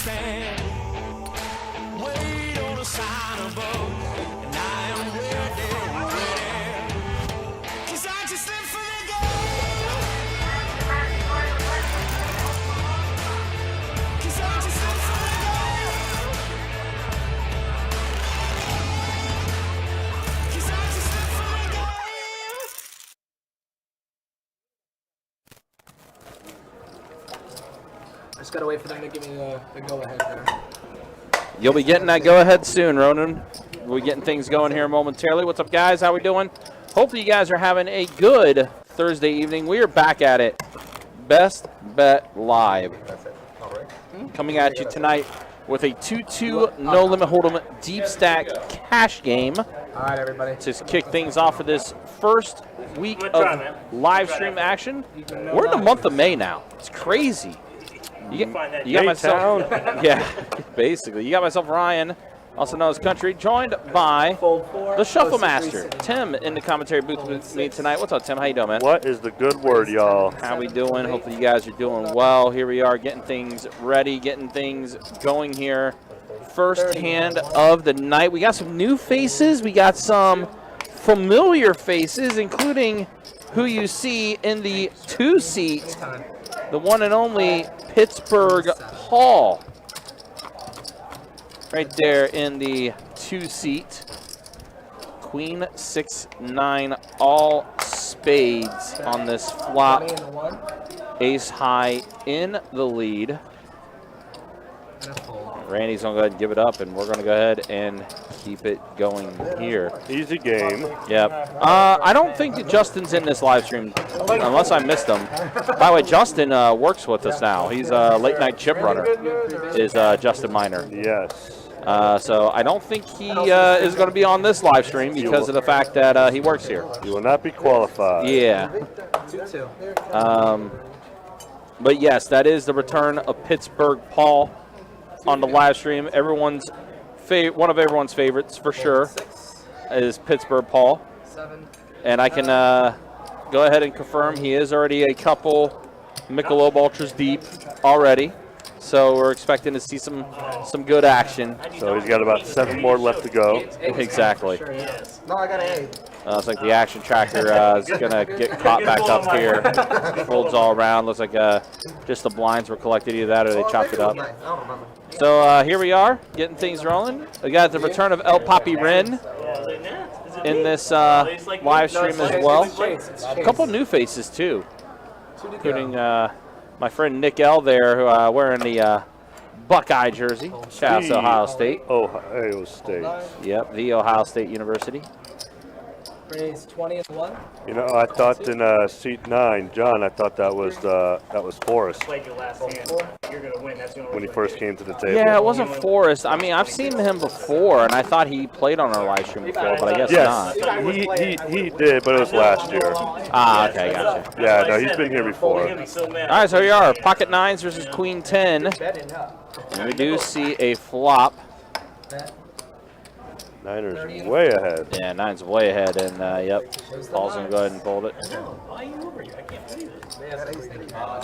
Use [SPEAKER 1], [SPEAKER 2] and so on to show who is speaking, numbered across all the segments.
[SPEAKER 1] stand. Wait on a sign above, and I am ready, ready. 'Cause I just live for the game. 'Cause I just live for the game. 'Cause I just live for the game.
[SPEAKER 2] I just gotta wait for them to give me the go-ahead there.
[SPEAKER 3] You'll be getting that go-ahead soon, Ronan. We're getting things going here momentarily. What's up, guys? How we doing? Hopefully you guys are having a good Thursday evening. We are back at it. Best Bet Live. Coming at you tonight with a 2-2 no-limit hold'em deep stack cash game.
[SPEAKER 2] All right, everybody.
[SPEAKER 3] To kick things off for this first week of live stream action. We're in the month of May now. It's crazy. You got myself, yeah, basically. You got myself Ryan, also known as Country, joined by the Shuffle Master, Tim, in the commentary booth with me tonight. What's up, Tim? How you doing, man?
[SPEAKER 4] What is the good word, y'all?
[SPEAKER 3] How we doing? Hopefully you guys are doing well. Here we are getting things ready, getting things going here. First hand of the night. We got some new faces. We got some familiar faces, including who you see in the 2-seat, the one and only Pittsburgh Paul. Right there in the 2-seat. Queen 6-9, all spades on this flop. Ace high in the lead. Randy's going to go ahead and give it up, and we're going to go ahead and keep it going here.
[SPEAKER 4] Easy game.
[SPEAKER 3] Yep. I don't think that Justin's in this live stream, unless I missed him. By the way, Justin works with us now. He's a late-night chip runner, is Justin Miner.
[SPEAKER 4] Yes.
[SPEAKER 3] So I don't think he is going to be on this live stream because of the fact that he works here.
[SPEAKER 4] You will not be qualified.
[SPEAKER 3] Yeah. But yes, that is the return of Pittsburgh Paul on the live stream. Everyone's one of everyone's favorites for sure is Pittsburgh Paul. And I can go ahead and confirm he is already a couple Michelob Ultras deep already. So we're expecting to see some good action.
[SPEAKER 4] So he's got about 7 more left to go.
[SPEAKER 3] Exactly.
[SPEAKER 2] No, I got an 8.
[SPEAKER 3] Looks like the action tracker is going to get caught back up here. Folds all around. Looks like just the blinds were collected. Either that or they chopped it up. So here we are, getting things rolling. We got the return of El Papi Ren in this live stream as well. A couple new faces, too, including my friend Nick L. there, who wearing the Buckeye jersey. Shout out to Ohio State.
[SPEAKER 4] Ohio State.
[SPEAKER 3] Yep, the Ohio State University.
[SPEAKER 2] Raise 20 and 1.
[SPEAKER 4] You know, I thought in seat 9, John, I thought that was Forrest.
[SPEAKER 5] Played your last hand. You're gonna win. That's the only
[SPEAKER 4] when he first came to the table.
[SPEAKER 3] Yeah, it wasn't Forrest. I mean, I've seen him before, and I thought he played on our live stream before, but I guess not.
[SPEAKER 4] He did, but it was last year.
[SPEAKER 3] Ah, okay, gotcha.
[SPEAKER 4] Yeah, no, he's been here before.
[SPEAKER 3] All right, so here we are, pocket 9s versus queen 10. And we do see a flop.
[SPEAKER 4] Niners way ahead.
[SPEAKER 3] Yeah, 9's way ahead, and yep, Paul's going to go ahead and fold it.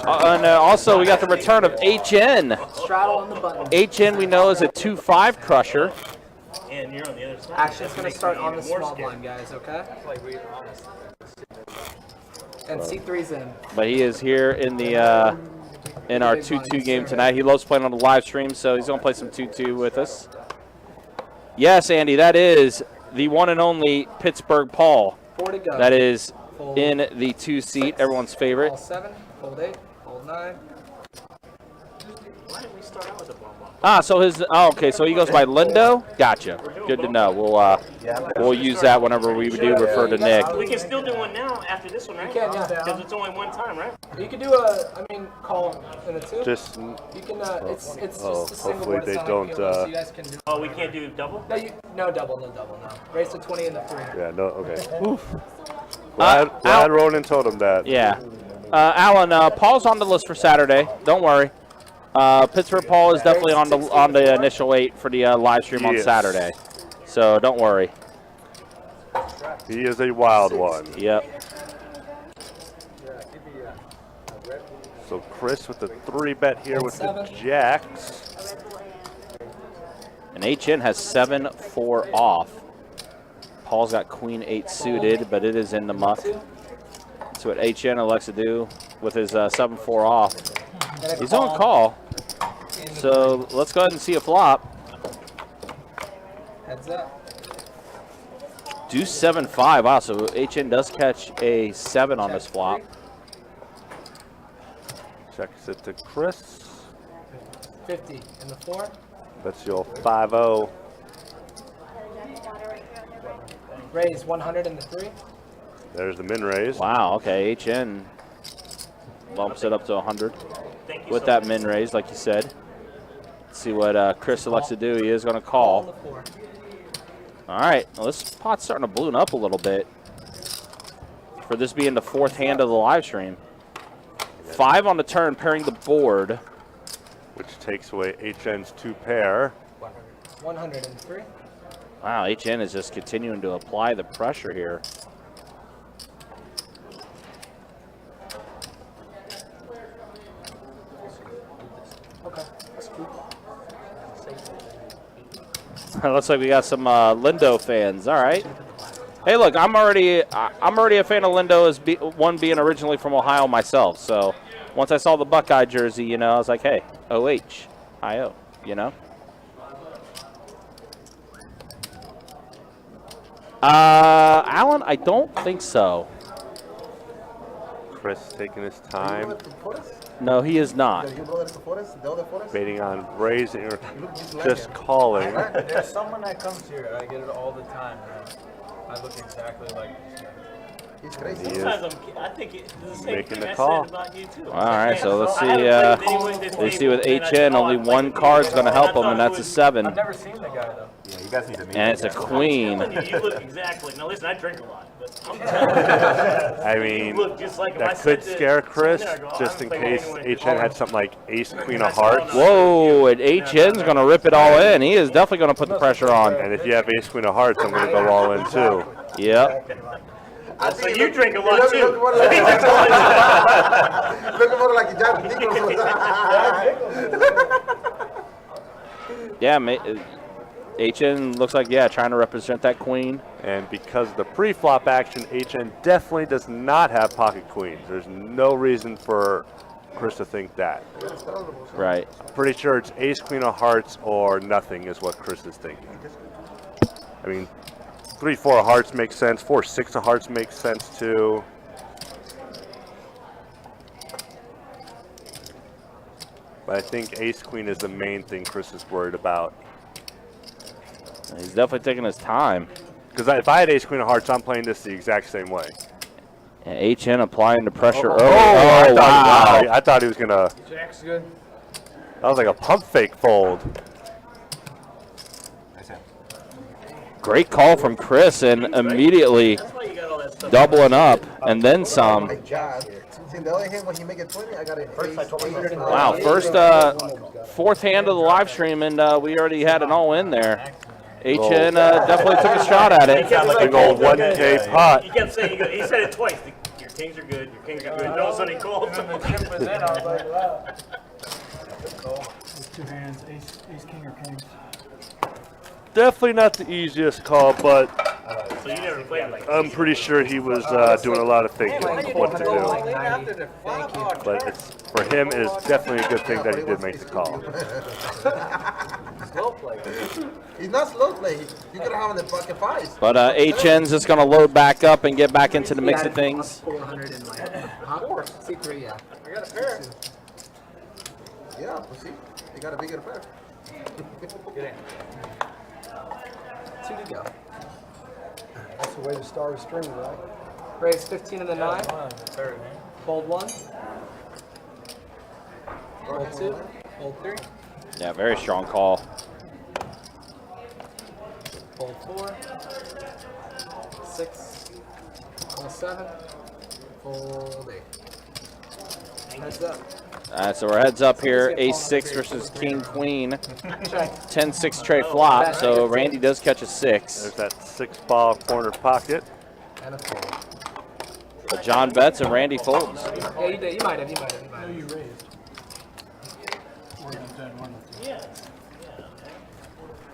[SPEAKER 3] And also, we got the return of HN. HN we know is a 2-5 crusher.
[SPEAKER 2] Action's going to start on the small blind, guys, okay? And C3's in.
[SPEAKER 3] But he is here in the in our 2-2 game tonight. He loves playing on the live stream, so he's going to play some 2-2 with us. Yes, Andy, that is the one and only Pittsburgh Paul. That is in the 2-seat, everyone's favorite.
[SPEAKER 2] Fold 7, fold 8, fold 9.
[SPEAKER 5] Why didn't we start out with a bomb?
[SPEAKER 3] So okay, so he goes by Lindo. Gotcha. Good to know. We'll use that whenever we do refer to Nick.
[SPEAKER 5] We can still do one now after this one, right?
[SPEAKER 2] You can, yeah.
[SPEAKER 5] Because it's only one time, right?
[SPEAKER 2] You can do call in a 2.
[SPEAKER 4] Just
[SPEAKER 2] You can, it's just a single
[SPEAKER 4] hopefully
[SPEAKER 2] word
[SPEAKER 4] they
[SPEAKER 2] sign
[SPEAKER 4] don't,
[SPEAKER 2] so you guys can do.
[SPEAKER 5] Oh, we can't do double?
[SPEAKER 2] No double, no. Raise to 20 in the 3.
[SPEAKER 4] Yeah, no, okay. Oof. Glad Ronan told him that.
[SPEAKER 3] Yeah. Alan, Paul's on the list for Saturday. Don't worry. Pittsburgh Paul is definitely on the initial 8 for the live stream on Saturday. So don't worry.
[SPEAKER 4] He is a wild one.
[SPEAKER 3] Yep.
[SPEAKER 4] So Chris with the 3-bet here with the jacks.
[SPEAKER 3] And HN has 7-4 off. Paul's got queen 8 suited, but it is in the muck. That's what HN elects to do with his 7-4 off. He's on call. So let's go ahead and see a flop.
[SPEAKER 2] Heads up.
[SPEAKER 3] Deuce 7-5. Wow, so HN does catch a 7 on this flop.
[SPEAKER 4] Checks it to Chris.
[SPEAKER 2] 50 in the 4.
[SPEAKER 4] That's your 5-0.
[SPEAKER 2] Raise 100 in the 3.
[SPEAKER 4] There's the min raise.
[SPEAKER 3] Wow, okay, HN bumps it up to 100 with that min raise, like you said. Let's see what Chris elects to do. He is going to call. All right, well, this pot's starting to balloon up a little bit for this being the 4th hand of the live stream. 5 on the turn, pairing the board.
[SPEAKER 4] Which takes away HN's 2 pair.
[SPEAKER 2] 100 in the 3.
[SPEAKER 3] Wow, HN is just continuing to apply the pressure here.
[SPEAKER 2] Okay, that's cool.
[SPEAKER 3] Looks like we got some Lindo fans. All right. Hey, look, I'm already a fan of Lindo as one being originally from Ohio myself. So once I saw the Buckeye jersey, you know, I was like, hey, OH, IO, you know. Alan, I don't think so.
[SPEAKER 4] Chris taking his time.
[SPEAKER 3] No, he is not.
[SPEAKER 4] Waiting on raising or just calling.
[SPEAKER 6] There's someone that comes here. I get it all the time. I look exactly like this guy.
[SPEAKER 5] He's crazy. Sometimes I think it's the same
[SPEAKER 4] making
[SPEAKER 5] thing
[SPEAKER 4] the
[SPEAKER 5] I
[SPEAKER 4] call.
[SPEAKER 5] said about you too.
[SPEAKER 3] All right, so let's see. Let's see with HN. Only one card's going to help him, and that's a 7.
[SPEAKER 6] I've never seen the guy though.
[SPEAKER 7] Yeah, you guys need to meet.
[SPEAKER 3] And it's a queen.
[SPEAKER 5] You look exactly. Now listen, I drink a lot, but I'm
[SPEAKER 4] I mean,
[SPEAKER 5] you look just like him. I
[SPEAKER 4] that
[SPEAKER 5] said
[SPEAKER 4] could
[SPEAKER 5] this
[SPEAKER 4] scare
[SPEAKER 5] a
[SPEAKER 4] Chris,
[SPEAKER 5] minute ago.
[SPEAKER 4] just
[SPEAKER 5] I
[SPEAKER 4] in
[SPEAKER 5] haven't played
[SPEAKER 4] case
[SPEAKER 5] anyone
[SPEAKER 4] HN had something like ace, queen of hearts.
[SPEAKER 3] Whoa, and HN's going to rip it all in. He is definitely going to put the pressure on.
[SPEAKER 4] And if you have ace, queen of hearts, I'm going to go all in too.
[SPEAKER 3] Yep.
[SPEAKER 5] So you drink a lot too.
[SPEAKER 7] Look more like a
[SPEAKER 3] Yeah, HN looks like, yeah, trying to represent that queen.
[SPEAKER 4] And because of the pre-flop action, HN definitely does not have pocket queens. There's no reason for Chris to think that.
[SPEAKER 3] Right.
[SPEAKER 4] I'm pretty sure it's ace, queen of hearts or nothing is what Chris is thinking. I mean, 3-4 of hearts makes sense. 4-6 of hearts makes sense too. But I think ace queen is the main thing Chris is worried about.
[SPEAKER 3] He's definitely taking his time.
[SPEAKER 4] Because if I had ace queen of hearts, I'm playing this the exact same way.
[SPEAKER 3] And HN applying the pressure.
[SPEAKER 4] Wow! I thought he was gonna.
[SPEAKER 6] Jack's good.
[SPEAKER 4] That was like a pump fake fold.
[SPEAKER 3] Great call from Chris, and immediately doubling up, and then some. Wow, first 4th hand of the live stream, and we already had an all-in there. HN definitely took a shot at it.
[SPEAKER 4] Big old 1K pot.
[SPEAKER 5] He kept saying, he said it twice. Your kings are good. Your kings are good. And all of a sudden he called.
[SPEAKER 6] And then the chip was in. I was like, wow. Good call.
[SPEAKER 8] With 2 hands, ace, king, or kings.
[SPEAKER 4] Definitely not the easiest call, but
[SPEAKER 5] So you never played like
[SPEAKER 4] I'm pretty sure he was doing a lot of thinking what to do. But it's, for him, it is definitely a good thing that he did make the call.
[SPEAKER 6] Slow play.
[SPEAKER 7] He's not slow play. You could have him in the pocket 5s.
[SPEAKER 3] But HN's just going to load back up and get back into the mix of things.
[SPEAKER 2] 400 in my C3, yeah.
[SPEAKER 6] I got a pair.
[SPEAKER 7] Yeah, well, see, you got a bigger pair.
[SPEAKER 6] Get in.
[SPEAKER 2] 2 to go.
[SPEAKER 8] That's the way to start a string, right?
[SPEAKER 2] Raise 15 in the 9.
[SPEAKER 6] Third, man.
[SPEAKER 2] Fold 1. Fold 2. Fold 3.
[SPEAKER 3] Yeah, very strong call.
[SPEAKER 2] Fold 4. 6. Fold 7. Fold 8. Heads up.
[SPEAKER 3] All right, so we're heads up here. Ace-6 versus King-Queen. 10-6 tray flop, so Randy does catch a 6.
[SPEAKER 4] There's that 6-ball corner pocket.
[SPEAKER 2] And a fold.
[SPEAKER 3] But John bets and Randy folds.
[SPEAKER 2] Yeah, you did. You might have.
[SPEAKER 8] No, you raised. Or you done 1 or 2.
[SPEAKER 5] Yeah.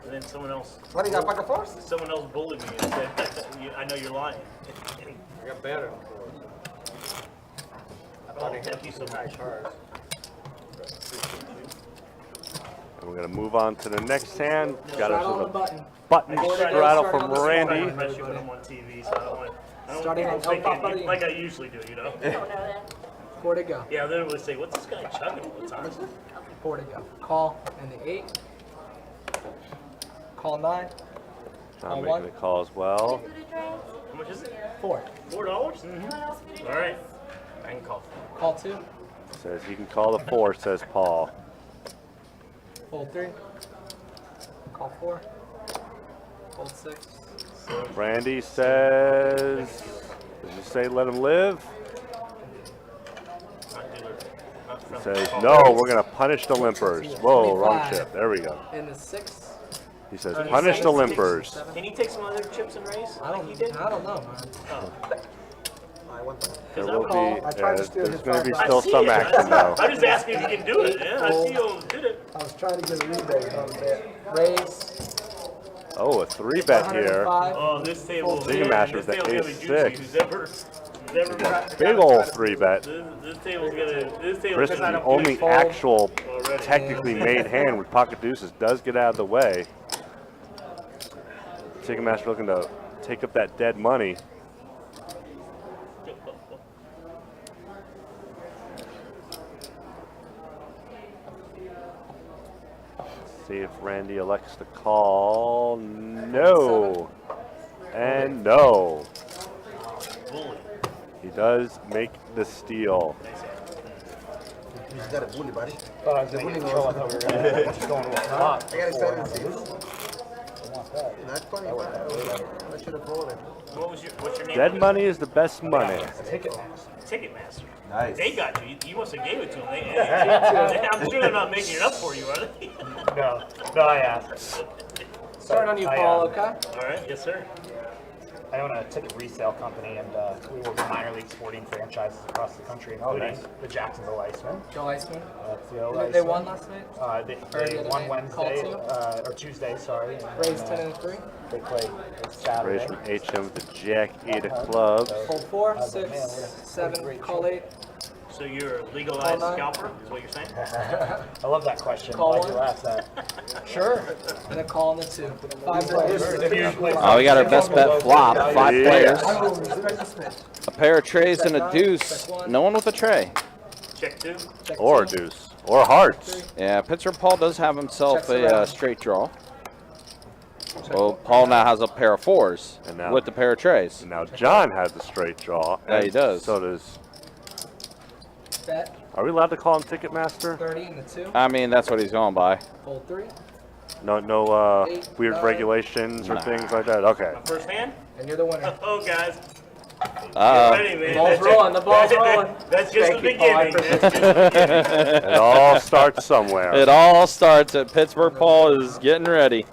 [SPEAKER 5] And then someone else
[SPEAKER 7] bullied
[SPEAKER 5] me and said, I know you're lying.
[SPEAKER 6] I got better.
[SPEAKER 5] Thank you so much.
[SPEAKER 4] And we're going to move on to the next hand. Got
[SPEAKER 2] Straddle
[SPEAKER 4] us
[SPEAKER 2] the
[SPEAKER 4] a
[SPEAKER 2] button.
[SPEAKER 4] button straddle from
[SPEAKER 2] on the
[SPEAKER 4] Randy.
[SPEAKER 5] Especially when I'm on TV, so I don't
[SPEAKER 2] Starting
[SPEAKER 5] want
[SPEAKER 2] on
[SPEAKER 5] to
[SPEAKER 2] top
[SPEAKER 5] take
[SPEAKER 2] of
[SPEAKER 5] it like I usually do, you know?
[SPEAKER 9] You don't know that.
[SPEAKER 2] 4 to go.
[SPEAKER 5] Yeah, then it would say, what's this guy chugging all the time?
[SPEAKER 2] 4 to go. Call and the 8. Call 9.
[SPEAKER 4] I'm making the call as well.
[SPEAKER 5] How much is it?
[SPEAKER 2] 4.
[SPEAKER 5] $4? All right. I can call.
[SPEAKER 2] Call 2.
[SPEAKER 4] Says he can call the 4, says Paul.
[SPEAKER 2] Fold 3. Call 4. Fold 6.
[SPEAKER 4] Randy says, did you say let him live? He says, no, we're going to punish the limpers. Whoa, wrong chip. There we go.
[SPEAKER 2] In the 6.
[SPEAKER 4] He says, punish the limpers.
[SPEAKER 5] Can you take some other chips and raise?
[SPEAKER 2] I don't know, man.
[SPEAKER 4] There will be,
[SPEAKER 8] I tried to steal
[SPEAKER 4] there's
[SPEAKER 8] his
[SPEAKER 4] going to be
[SPEAKER 8] $5.
[SPEAKER 4] still some action though.
[SPEAKER 5] I'm just asking if you can do it. Yeah, I see you did it.
[SPEAKER 8] I was trying to get a rebate on that.
[SPEAKER 2] Raise.
[SPEAKER 4] Oh, a 3-bet here.
[SPEAKER 2] 105.
[SPEAKER 5] Oh, this table.
[SPEAKER 4] Ticketmaster
[SPEAKER 5] This
[SPEAKER 4] with the
[SPEAKER 5] table's gonna be juicy.
[SPEAKER 4] ace-6.
[SPEAKER 5] Who's ever
[SPEAKER 4] Big old 3-bet.
[SPEAKER 5] This table's gonna. This table's
[SPEAKER 4] Chris is
[SPEAKER 5] gonna
[SPEAKER 4] the only
[SPEAKER 2] fold
[SPEAKER 4] actual
[SPEAKER 5] already.
[SPEAKER 4] technically made hand with pocket deuces does get out of the way. Ticketmaster looking to take up that dead money. See if Randy elects to call. No. And no. He does make the steal.
[SPEAKER 7] You just got a bully, buddy.
[SPEAKER 6] The winning control, I thought we were going with a lot.
[SPEAKER 7] I got excited to see this. That's funny, but I should have rolled it.
[SPEAKER 5] What's your name?
[SPEAKER 4] Dead money is the best money.
[SPEAKER 5] Ticketmaster.
[SPEAKER 7] Nice.
[SPEAKER 5] They got you. You must have gave it to them. I'm sure they're not making it up for you, are they?
[SPEAKER 6] No, I asked.
[SPEAKER 2] Start on you, Paul, okay?
[SPEAKER 5] All right. Yes, sir.
[SPEAKER 10] I own a ticket resale company, and we work with minor league sporting franchises across the country, including the Jacksonville Icemen.
[SPEAKER 2] Joe Iceman.
[SPEAKER 10] They
[SPEAKER 2] won last night?
[SPEAKER 10] They
[SPEAKER 2] the
[SPEAKER 10] won
[SPEAKER 2] other night.
[SPEAKER 10] Wednesday,
[SPEAKER 2] Call
[SPEAKER 10] or Tuesday, sorry.
[SPEAKER 2] Raise 10 and 3.
[SPEAKER 10] They played Saturday.
[SPEAKER 4] Raise from HM with the Jack 8 of clubs.
[SPEAKER 2] Fold 4, 6, 7, call 8.
[SPEAKER 5] So you're a legalized
[SPEAKER 2] Call nine.
[SPEAKER 5] scalper, is what you're saying?
[SPEAKER 10] I love that question.
[SPEAKER 2] Call
[SPEAKER 10] Why'd
[SPEAKER 2] one.
[SPEAKER 10] you ask that?
[SPEAKER 2] Sure. And then call on the 2. 5 players.
[SPEAKER 3] Oh, we got our best bet flop. 5 players.
[SPEAKER 2] I will respect the Smith.
[SPEAKER 3] A pair of trays and a deuce. No one with a tray.
[SPEAKER 5] Check 2.
[SPEAKER 2] Check
[SPEAKER 4] Or
[SPEAKER 2] 2.
[SPEAKER 4] deuce. Or hearts.
[SPEAKER 3] Yeah, Pittsburgh Paul does have himself
[SPEAKER 2] Checks
[SPEAKER 3] a
[SPEAKER 2] around.
[SPEAKER 3] straight draw. Well, Paul now has a pair of 4s
[SPEAKER 4] And now-
[SPEAKER 3] with the pair of trays.
[SPEAKER 4] And now John has the straight draw.
[SPEAKER 3] Yeah, he
[SPEAKER 4] and
[SPEAKER 3] does.
[SPEAKER 4] So does.
[SPEAKER 2] Bet.
[SPEAKER 4] Are we allowed to call him Ticketmaster?
[SPEAKER 2] 30 in the 2.
[SPEAKER 3] I mean, that's what he's going by.
[SPEAKER 2] Fold 3.
[SPEAKER 4] No,
[SPEAKER 2] Eight,
[SPEAKER 4] weird
[SPEAKER 2] 9.
[SPEAKER 4] regulations or
[SPEAKER 3] Nah.
[SPEAKER 4] things like that. Okay.
[SPEAKER 5] First hand?
[SPEAKER 2] And you're the winner.
[SPEAKER 5] Oh, guys.
[SPEAKER 3] Uh,
[SPEAKER 5] Get ready, man.
[SPEAKER 2] Ball's rolling, the ball's rolling.
[SPEAKER 5] That's just the
[SPEAKER 2] Thank you, Paul, I
[SPEAKER 5] beginning. That's just the beginning.
[SPEAKER 4] It all starts somewhere.
[SPEAKER 3] It all starts at Pittsburgh Paul is getting ready.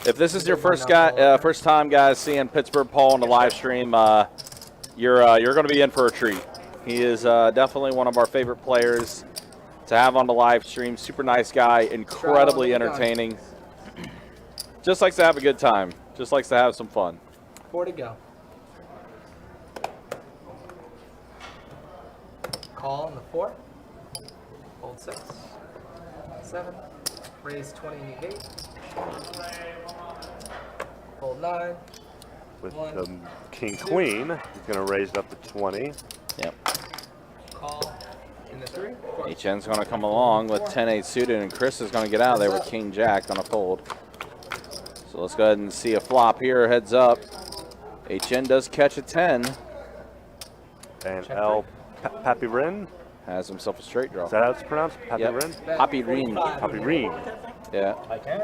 [SPEAKER 3] If this is your first time, guys, seeing Pittsburgh Paul on the live stream, you're going to be in for a treat. He is definitely one of our favorite players to have on the live stream. Super nice guy, incredibly entertaining. Just likes to have a good time. Just likes to have some fun.
[SPEAKER 2] 4 to go. Call on the 4. Fold 6. 7. Raise 28. Fold 9.
[SPEAKER 4] With
[SPEAKER 2] One.
[SPEAKER 4] the King Queen, he's going to raise it up to 20.
[SPEAKER 3] Yep.
[SPEAKER 2] Call in the 3.
[SPEAKER 3] HN's going to come along with 10-8 suited, and Chris is going to get out of there with King Jack on a fold. So let's go ahead and see a flop here. Heads up. HN does catch a 10.
[SPEAKER 4] And
[SPEAKER 2] Check
[SPEAKER 4] El Papirin.
[SPEAKER 3] Has himself a straight draw.
[SPEAKER 4] Is that how it's pronounced? Papirin?
[SPEAKER 3] Yep. Papirin.
[SPEAKER 4] Papirin.
[SPEAKER 3] Yeah.
[SPEAKER 10] I can.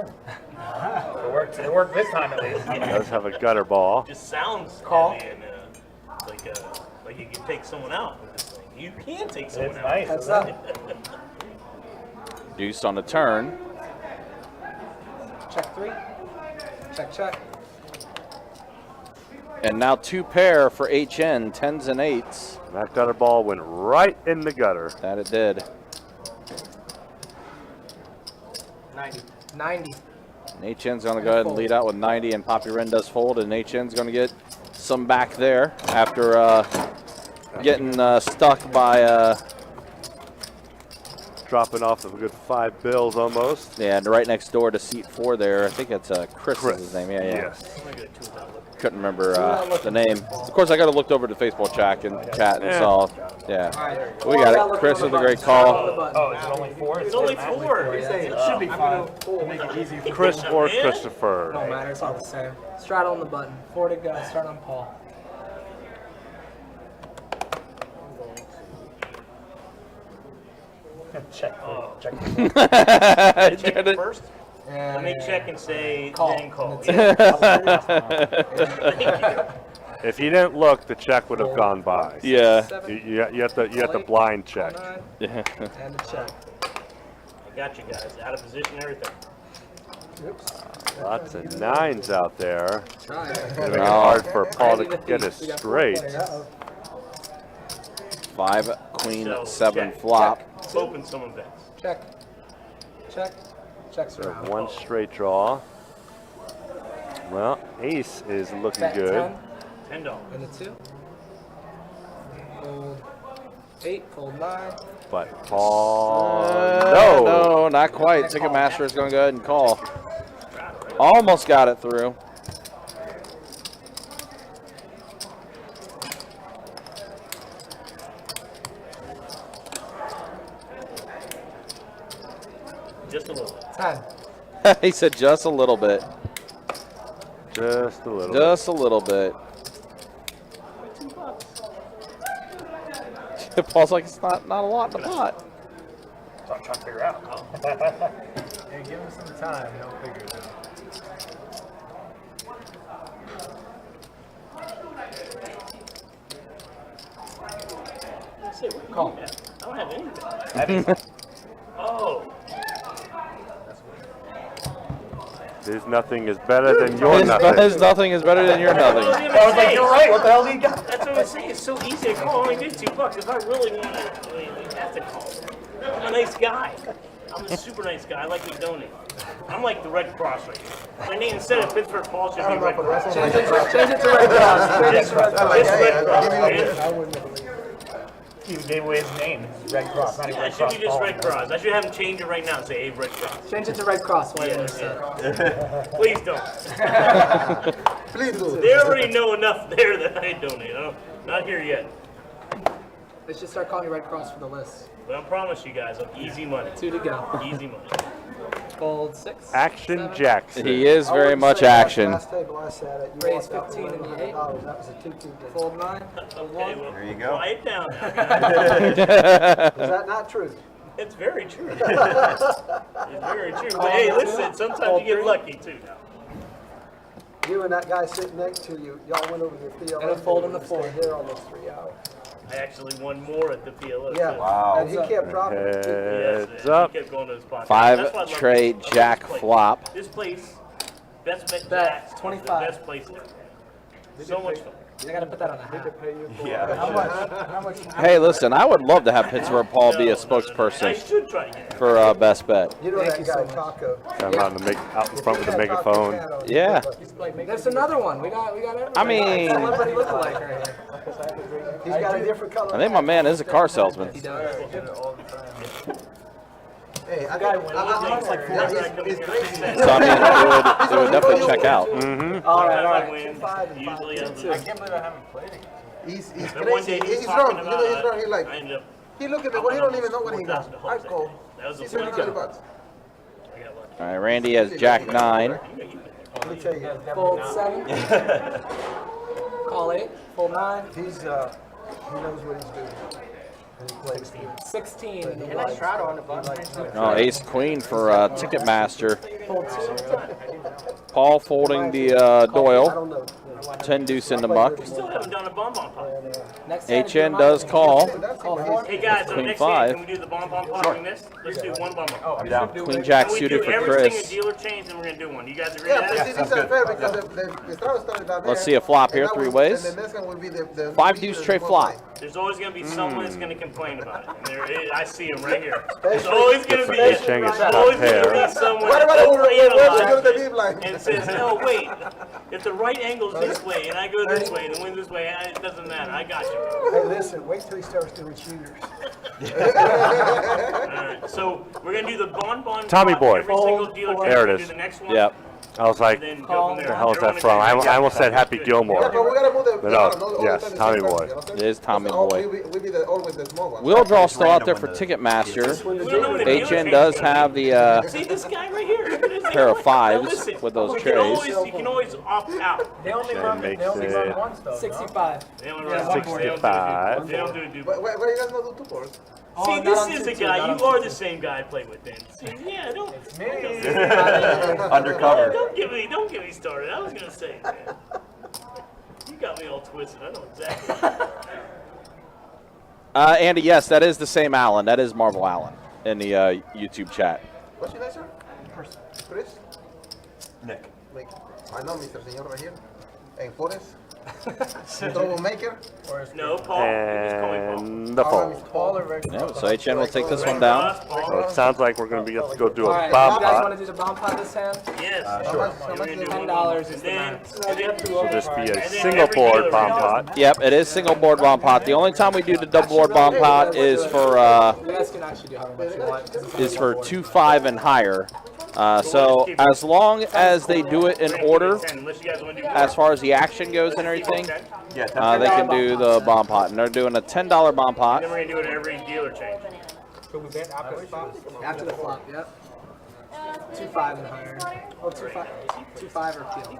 [SPEAKER 10] It worked this time at least.
[SPEAKER 4] He does have a gutter ball.
[SPEAKER 5] Just sounds
[SPEAKER 2] Call.
[SPEAKER 5] heavy and like you can take someone out with this thing. You can take someone
[SPEAKER 10] It's
[SPEAKER 5] out.
[SPEAKER 10] nice.
[SPEAKER 2] Heads
[SPEAKER 10] Isn't
[SPEAKER 2] up.
[SPEAKER 10] it?
[SPEAKER 3] Deuce on the turn.
[SPEAKER 2] Check 3. Check, check.
[SPEAKER 3] And now 2 pair for HN, 10s and 8s.
[SPEAKER 4] That gutter ball went right in the gutter.
[SPEAKER 3] That it did.
[SPEAKER 2] 90.
[SPEAKER 3] And HN's going to go ahead and lead out with 90, and Poppy Wren does fold, and HN's going to get some back there after getting stuck by...
[SPEAKER 4] dropping off of a good 5 bills almost.
[SPEAKER 3] Yeah, and right next door to seat 4 there. I think it's Chris is his name. Yeah.
[SPEAKER 4] Yes.
[SPEAKER 3] Couldn't remember the name. Of course, I got to look over to the Facebook chat and saw. Yeah. We got it. Chris with a great call.
[SPEAKER 10] Oh, is it only 4?
[SPEAKER 5] It's only 4.
[SPEAKER 6] It should be 5. Make it easy for
[SPEAKER 4] Chris or Christopher.
[SPEAKER 2] Don't matter, it's all the same. Straddle on the button. 4 to go. Start on Paul.
[SPEAKER 10] Check. Check.
[SPEAKER 5] Check first. Let me check and say, then call.
[SPEAKER 4] If you didn't look, the check would have gone by.
[SPEAKER 3] Yeah.
[SPEAKER 4] You have to blind check.
[SPEAKER 3] Yeah.
[SPEAKER 2] And a check.
[SPEAKER 5] I got you guys. Out of position, everything.
[SPEAKER 4] Lots of 9s out there.
[SPEAKER 2] Try.
[SPEAKER 4] It's gonna be hard for Paul to get it straight.
[SPEAKER 3] 5, queen,
[SPEAKER 5] So,
[SPEAKER 3] 7
[SPEAKER 5] check.
[SPEAKER 3] flop.
[SPEAKER 5] Open some events.
[SPEAKER 2] Check. Check. Checks
[SPEAKER 4] So
[SPEAKER 2] around.
[SPEAKER 4] 1 straight draw. Well, ace is looking
[SPEAKER 2] Bet
[SPEAKER 4] good.
[SPEAKER 2] 10
[SPEAKER 5] $10.
[SPEAKER 2] and a 2. Fold 8, fold 9.
[SPEAKER 4] But Paul,
[SPEAKER 3] No, not quite. Ticketmaster is going to go ahead and call. Almost got it through.
[SPEAKER 5] Just a little bit.
[SPEAKER 2] 10.
[SPEAKER 3] He said just a little bit.
[SPEAKER 4] Just a little.
[SPEAKER 3] Just a little bit. Paul's like, it's not a lot in the pot.
[SPEAKER 10] So I'm trying to figure out.
[SPEAKER 6] Hey, give him some time. He'll figure it out.
[SPEAKER 5] Say, what do
[SPEAKER 2] Call.
[SPEAKER 5] you have? I don't have anything. Oh.
[SPEAKER 4] His nothing is better than your nothing.
[SPEAKER 3] His nothing is better than your nothing.
[SPEAKER 10] I was like, you're right. What the hell do you got?
[SPEAKER 5] That's what I'm saying. It's so easy to call. I only did $2. If I really want to, you have to call. I'm a nice guy. I'm a super nice guy. I like to donate. I'm like the Red Cross right here. My name, instead of Pittsburgh Paul, should be Red Cross.
[SPEAKER 2] Change it to Red Cross. Change it to Red Cross.
[SPEAKER 5] Just Red Cross, man.
[SPEAKER 8] I wouldn't have believed it.
[SPEAKER 10] You gave away his name. Red Cross, not even
[SPEAKER 5] Yeah, it
[SPEAKER 10] Red
[SPEAKER 5] should
[SPEAKER 10] Cross.
[SPEAKER 5] be just
[SPEAKER 10] Paul.
[SPEAKER 5] Red Cross. I should have him change it right now and say, hey, Red Cross.
[SPEAKER 2] Change it to Red Cross. Wait a
[SPEAKER 5] Yeah,
[SPEAKER 2] minute.
[SPEAKER 5] Please don't.
[SPEAKER 8] Please do.
[SPEAKER 5] They already know enough there that I donate. Not here yet.
[SPEAKER 2] They should start calling you Red Cross for the list.
[SPEAKER 5] But I promise you guys, easy money.
[SPEAKER 2] 2 to go.
[SPEAKER 5] Easy money.
[SPEAKER 2] Fold 6.
[SPEAKER 4] Action
[SPEAKER 2] 7.
[SPEAKER 4] Jackson.
[SPEAKER 3] He is
[SPEAKER 8] I
[SPEAKER 3] very
[SPEAKER 8] wouldn't
[SPEAKER 3] much
[SPEAKER 8] say that
[SPEAKER 3] action.
[SPEAKER 8] Last table I sat at, you
[SPEAKER 2] Raise
[SPEAKER 8] walked out
[SPEAKER 2] 15
[SPEAKER 8] with
[SPEAKER 2] and you
[SPEAKER 8] $100. That was a 2-2
[SPEAKER 2] Fold 9. Fold 1.
[SPEAKER 5] Okay, well,
[SPEAKER 7] There you go.
[SPEAKER 5] quiet down now, guys.
[SPEAKER 8] Is that not true?
[SPEAKER 5] It's very true. It's very true. But hey, listen, sometimes you get lucky too now.
[SPEAKER 8] You and that guy sitting next to you, y'all went over to the PLO.
[SPEAKER 2] And a fold on the
[SPEAKER 8] and
[SPEAKER 2] floor.
[SPEAKER 8] stayed there almost 3 hours.
[SPEAKER 5] I actually won more at the PLO.
[SPEAKER 8] Yeah.
[SPEAKER 5] too.
[SPEAKER 7] Wow.
[SPEAKER 8] And he kept dropping it.
[SPEAKER 5] Yes,
[SPEAKER 4] Heads
[SPEAKER 5] man.
[SPEAKER 4] up.
[SPEAKER 5] He kept going to his pocket. That's why I
[SPEAKER 3] 5
[SPEAKER 5] love
[SPEAKER 3] trade
[SPEAKER 5] this
[SPEAKER 3] jack
[SPEAKER 5] place.
[SPEAKER 3] flop.
[SPEAKER 5] This place, best bet
[SPEAKER 2] Bet,
[SPEAKER 5] jacks,
[SPEAKER 2] 25.
[SPEAKER 5] the best place there. So much fun.
[SPEAKER 2] I gotta put that on a hat.
[SPEAKER 7] Yeah.
[SPEAKER 8] How much?
[SPEAKER 3] Hey, listen, I would love to have Pittsburgh Paul be a
[SPEAKER 5] No, I
[SPEAKER 3] spokesperson
[SPEAKER 5] should try to get it.
[SPEAKER 3] for Best Bet.
[SPEAKER 8] You know
[SPEAKER 2] Thank
[SPEAKER 8] that
[SPEAKER 2] you
[SPEAKER 8] guy
[SPEAKER 2] so much.
[SPEAKER 8] Taco.
[SPEAKER 4] Come out in front with a megaphone.
[SPEAKER 3] Yeah.
[SPEAKER 2] There's another one. We got everything.
[SPEAKER 3] I mean-
[SPEAKER 2] Celebrity lookalike right here.
[SPEAKER 8] He's got a different color.
[SPEAKER 3] I think my man is a car salesman.
[SPEAKER 2] He does.
[SPEAKER 8] Hey, I got
[SPEAKER 5] It's great.
[SPEAKER 3] So, I mean, it would definitely check out.
[SPEAKER 2] All right, all
[SPEAKER 5] Sometimes I
[SPEAKER 2] right.
[SPEAKER 5] win.
[SPEAKER 8] 5 and 5
[SPEAKER 5] Usually I lose.
[SPEAKER 6] I can't believe I haven't played it.
[SPEAKER 8] He's
[SPEAKER 5] Then one day
[SPEAKER 8] crazy.
[SPEAKER 5] he's
[SPEAKER 8] He's
[SPEAKER 5] talking
[SPEAKER 8] wrong. You
[SPEAKER 5] about,
[SPEAKER 8] know he's wrong. He's like,
[SPEAKER 5] I ended up,
[SPEAKER 8] he look at me. Well, he don't even know what he got.
[SPEAKER 5] $4,000
[SPEAKER 8] I go.
[SPEAKER 5] that was
[SPEAKER 8] He
[SPEAKER 5] the
[SPEAKER 8] said
[SPEAKER 5] one.
[SPEAKER 8] $20.
[SPEAKER 5] I got lucky.
[SPEAKER 3] All right, Randy has Jack 9.
[SPEAKER 8] Let me tell you.
[SPEAKER 2] Fold 7. Call 8. Fold 9.
[SPEAKER 8] He knows what he's doing. And he plays.
[SPEAKER 2] 16. And the
[SPEAKER 8] He
[SPEAKER 2] one.
[SPEAKER 8] likes on the button.
[SPEAKER 3] Oh, ace queen for Ticketmaster.
[SPEAKER 2] Fold 2.
[SPEAKER 3] Paul folding the
[SPEAKER 8] I
[SPEAKER 3] Doyle.
[SPEAKER 8] don't know.
[SPEAKER 3] 10 deuce in the muck.
[SPEAKER 5] We still haven't done a bonbon pot.
[SPEAKER 2] Next
[SPEAKER 3] HN does call.
[SPEAKER 5] Hey guys, on
[SPEAKER 3] Queen
[SPEAKER 5] next
[SPEAKER 3] five.
[SPEAKER 5] hand, can we do the bonbon pot we missed? Let's do one bonbon.
[SPEAKER 6] Oh, I'm down.
[SPEAKER 3] Queen jack
[SPEAKER 5] Can we
[SPEAKER 3] suited
[SPEAKER 5] do
[SPEAKER 3] for
[SPEAKER 5] everything
[SPEAKER 3] Chris.
[SPEAKER 5] a dealer change, and we're gonna do one. You guys agree
[SPEAKER 7] Yeah,
[SPEAKER 5] to
[SPEAKER 7] but
[SPEAKER 5] that?
[SPEAKER 7] this is unfair because the start started down there.
[SPEAKER 3] Let's see a flop here,
[SPEAKER 7] and that
[SPEAKER 3] 3
[SPEAKER 7] will-
[SPEAKER 3] ways.
[SPEAKER 7] And the next one will be the
[SPEAKER 3] 5 deuce straight flop.
[SPEAKER 5] There's always gonna be someone that's gonna complain about it. And I see him right here. There's always gonna be
[SPEAKER 4] Ace King is
[SPEAKER 5] there's
[SPEAKER 4] top
[SPEAKER 5] always gonna
[SPEAKER 4] pair.
[SPEAKER 5] be someone
[SPEAKER 7] What about
[SPEAKER 5] that
[SPEAKER 7] over where's the
[SPEAKER 5] overanalyzes
[SPEAKER 7] big line?
[SPEAKER 5] and says, "Oh wait, if the right angle's this way and I go this way, the wind this way, it doesn't matter. I got you."
[SPEAKER 8] Hey, listen, wait till he starts doing shooters.
[SPEAKER 5] Alright, so we're gonna do the bonbon
[SPEAKER 4] Tommy
[SPEAKER 5] pot,
[SPEAKER 4] boy.
[SPEAKER 5] Every single dealer change.
[SPEAKER 4] There it
[SPEAKER 5] We're
[SPEAKER 4] is.
[SPEAKER 5] gonna do the next one.
[SPEAKER 3] Yep.
[SPEAKER 4] I was like,
[SPEAKER 5] And then
[SPEAKER 4] what
[SPEAKER 5] go from there.
[SPEAKER 4] the hell is that
[SPEAKER 5] Everyone
[SPEAKER 4] from?
[SPEAKER 5] agree?
[SPEAKER 4] I almost said Happy
[SPEAKER 7] Yeah,
[SPEAKER 4] Gilmore.
[SPEAKER 7] but we gotta move the.
[SPEAKER 4] But no,
[SPEAKER 7] all the
[SPEAKER 4] yes,
[SPEAKER 7] time the
[SPEAKER 4] Tommy
[SPEAKER 7] same
[SPEAKER 4] boy.
[SPEAKER 7] person, you understand?
[SPEAKER 3] It is Tommy
[SPEAKER 7] Because
[SPEAKER 3] boy.
[SPEAKER 7] we be always the small one.
[SPEAKER 3] Wheel draw still out there for Ticketmaster.
[SPEAKER 5] We don't know when the dealer
[SPEAKER 3] HN
[SPEAKER 5] change
[SPEAKER 3] does
[SPEAKER 5] is gonna
[SPEAKER 3] have
[SPEAKER 5] be.
[SPEAKER 3] the
[SPEAKER 5] See this guy right here? Look at this
[SPEAKER 3] pair of
[SPEAKER 5] guy. Now
[SPEAKER 3] fives
[SPEAKER 5] listen,
[SPEAKER 3] with those
[SPEAKER 5] you
[SPEAKER 3] trays.
[SPEAKER 5] can always opt out.
[SPEAKER 6] They only
[SPEAKER 4] That
[SPEAKER 6] run
[SPEAKER 4] makes
[SPEAKER 6] they only
[SPEAKER 4] it
[SPEAKER 6] run one stuff.
[SPEAKER 2] 65.
[SPEAKER 5] They don't
[SPEAKER 6] Yeah,
[SPEAKER 5] run
[SPEAKER 4] 65.
[SPEAKER 5] They don't do it.
[SPEAKER 7] Why you guys not do two boards?
[SPEAKER 5] See,
[SPEAKER 2] not
[SPEAKER 5] this
[SPEAKER 2] on
[SPEAKER 5] is the
[SPEAKER 2] 2-2,
[SPEAKER 5] guy.
[SPEAKER 2] not
[SPEAKER 5] You
[SPEAKER 2] on
[SPEAKER 5] are
[SPEAKER 2] 2-2.
[SPEAKER 5] the same guy I play with, then. See, yeah, don't
[SPEAKER 6] Undercover.
[SPEAKER 5] don't get me started. I was gonna say, man. You got me all twisted. I know exactly.
[SPEAKER 3] Andy, yes, that is the same Allen. That is Marvel Allen in the YouTube chat.
[SPEAKER 7] What's your name, sir? Chris?
[SPEAKER 6] Nick.
[SPEAKER 7] Like, I know Mr. Señor right here. And Forrest? Troublemaker?
[SPEAKER 5] No, Paul. Just call me Paul.
[SPEAKER 4] And the fold.
[SPEAKER 6] Paul or Rick?
[SPEAKER 3] Yeah, so HN will take this one down.
[SPEAKER 4] So it sounds like we're going to be able to go do
[SPEAKER 2] All
[SPEAKER 4] a
[SPEAKER 2] right,
[SPEAKER 4] bomb
[SPEAKER 2] you guys want
[SPEAKER 4] pot.
[SPEAKER 2] to do the bomb pot this hand?
[SPEAKER 5] Yes.
[SPEAKER 7] Sure.
[SPEAKER 5] We're gonna do
[SPEAKER 2] $10 is
[SPEAKER 5] and
[SPEAKER 2] the
[SPEAKER 5] then,
[SPEAKER 2] max.
[SPEAKER 5] and then
[SPEAKER 4] So this be a
[SPEAKER 5] then
[SPEAKER 4] single
[SPEAKER 5] every
[SPEAKER 4] board
[SPEAKER 5] dealer
[SPEAKER 4] bomb
[SPEAKER 5] does
[SPEAKER 4] pot.
[SPEAKER 3] Yep, it is single board bomb pot. The only time we do the double board bomb pot is for
[SPEAKER 2] You guys can actually do however much you want. 'cause it's
[SPEAKER 3] is for
[SPEAKER 2] board.
[SPEAKER 3] 2-5 and higher. So as long as they do it in order,
[SPEAKER 5] Unless you guys want to do
[SPEAKER 3] as far as the action goes and everything,
[SPEAKER 6] Yeah,
[SPEAKER 3] they can do the bomb pot. And they're doing a $10 bomb pot.
[SPEAKER 5] Then we're gonna do it every dealer change.
[SPEAKER 2] After the flop, yep. 2-5 and higher. Oh, 2-5. 2-5 or peel.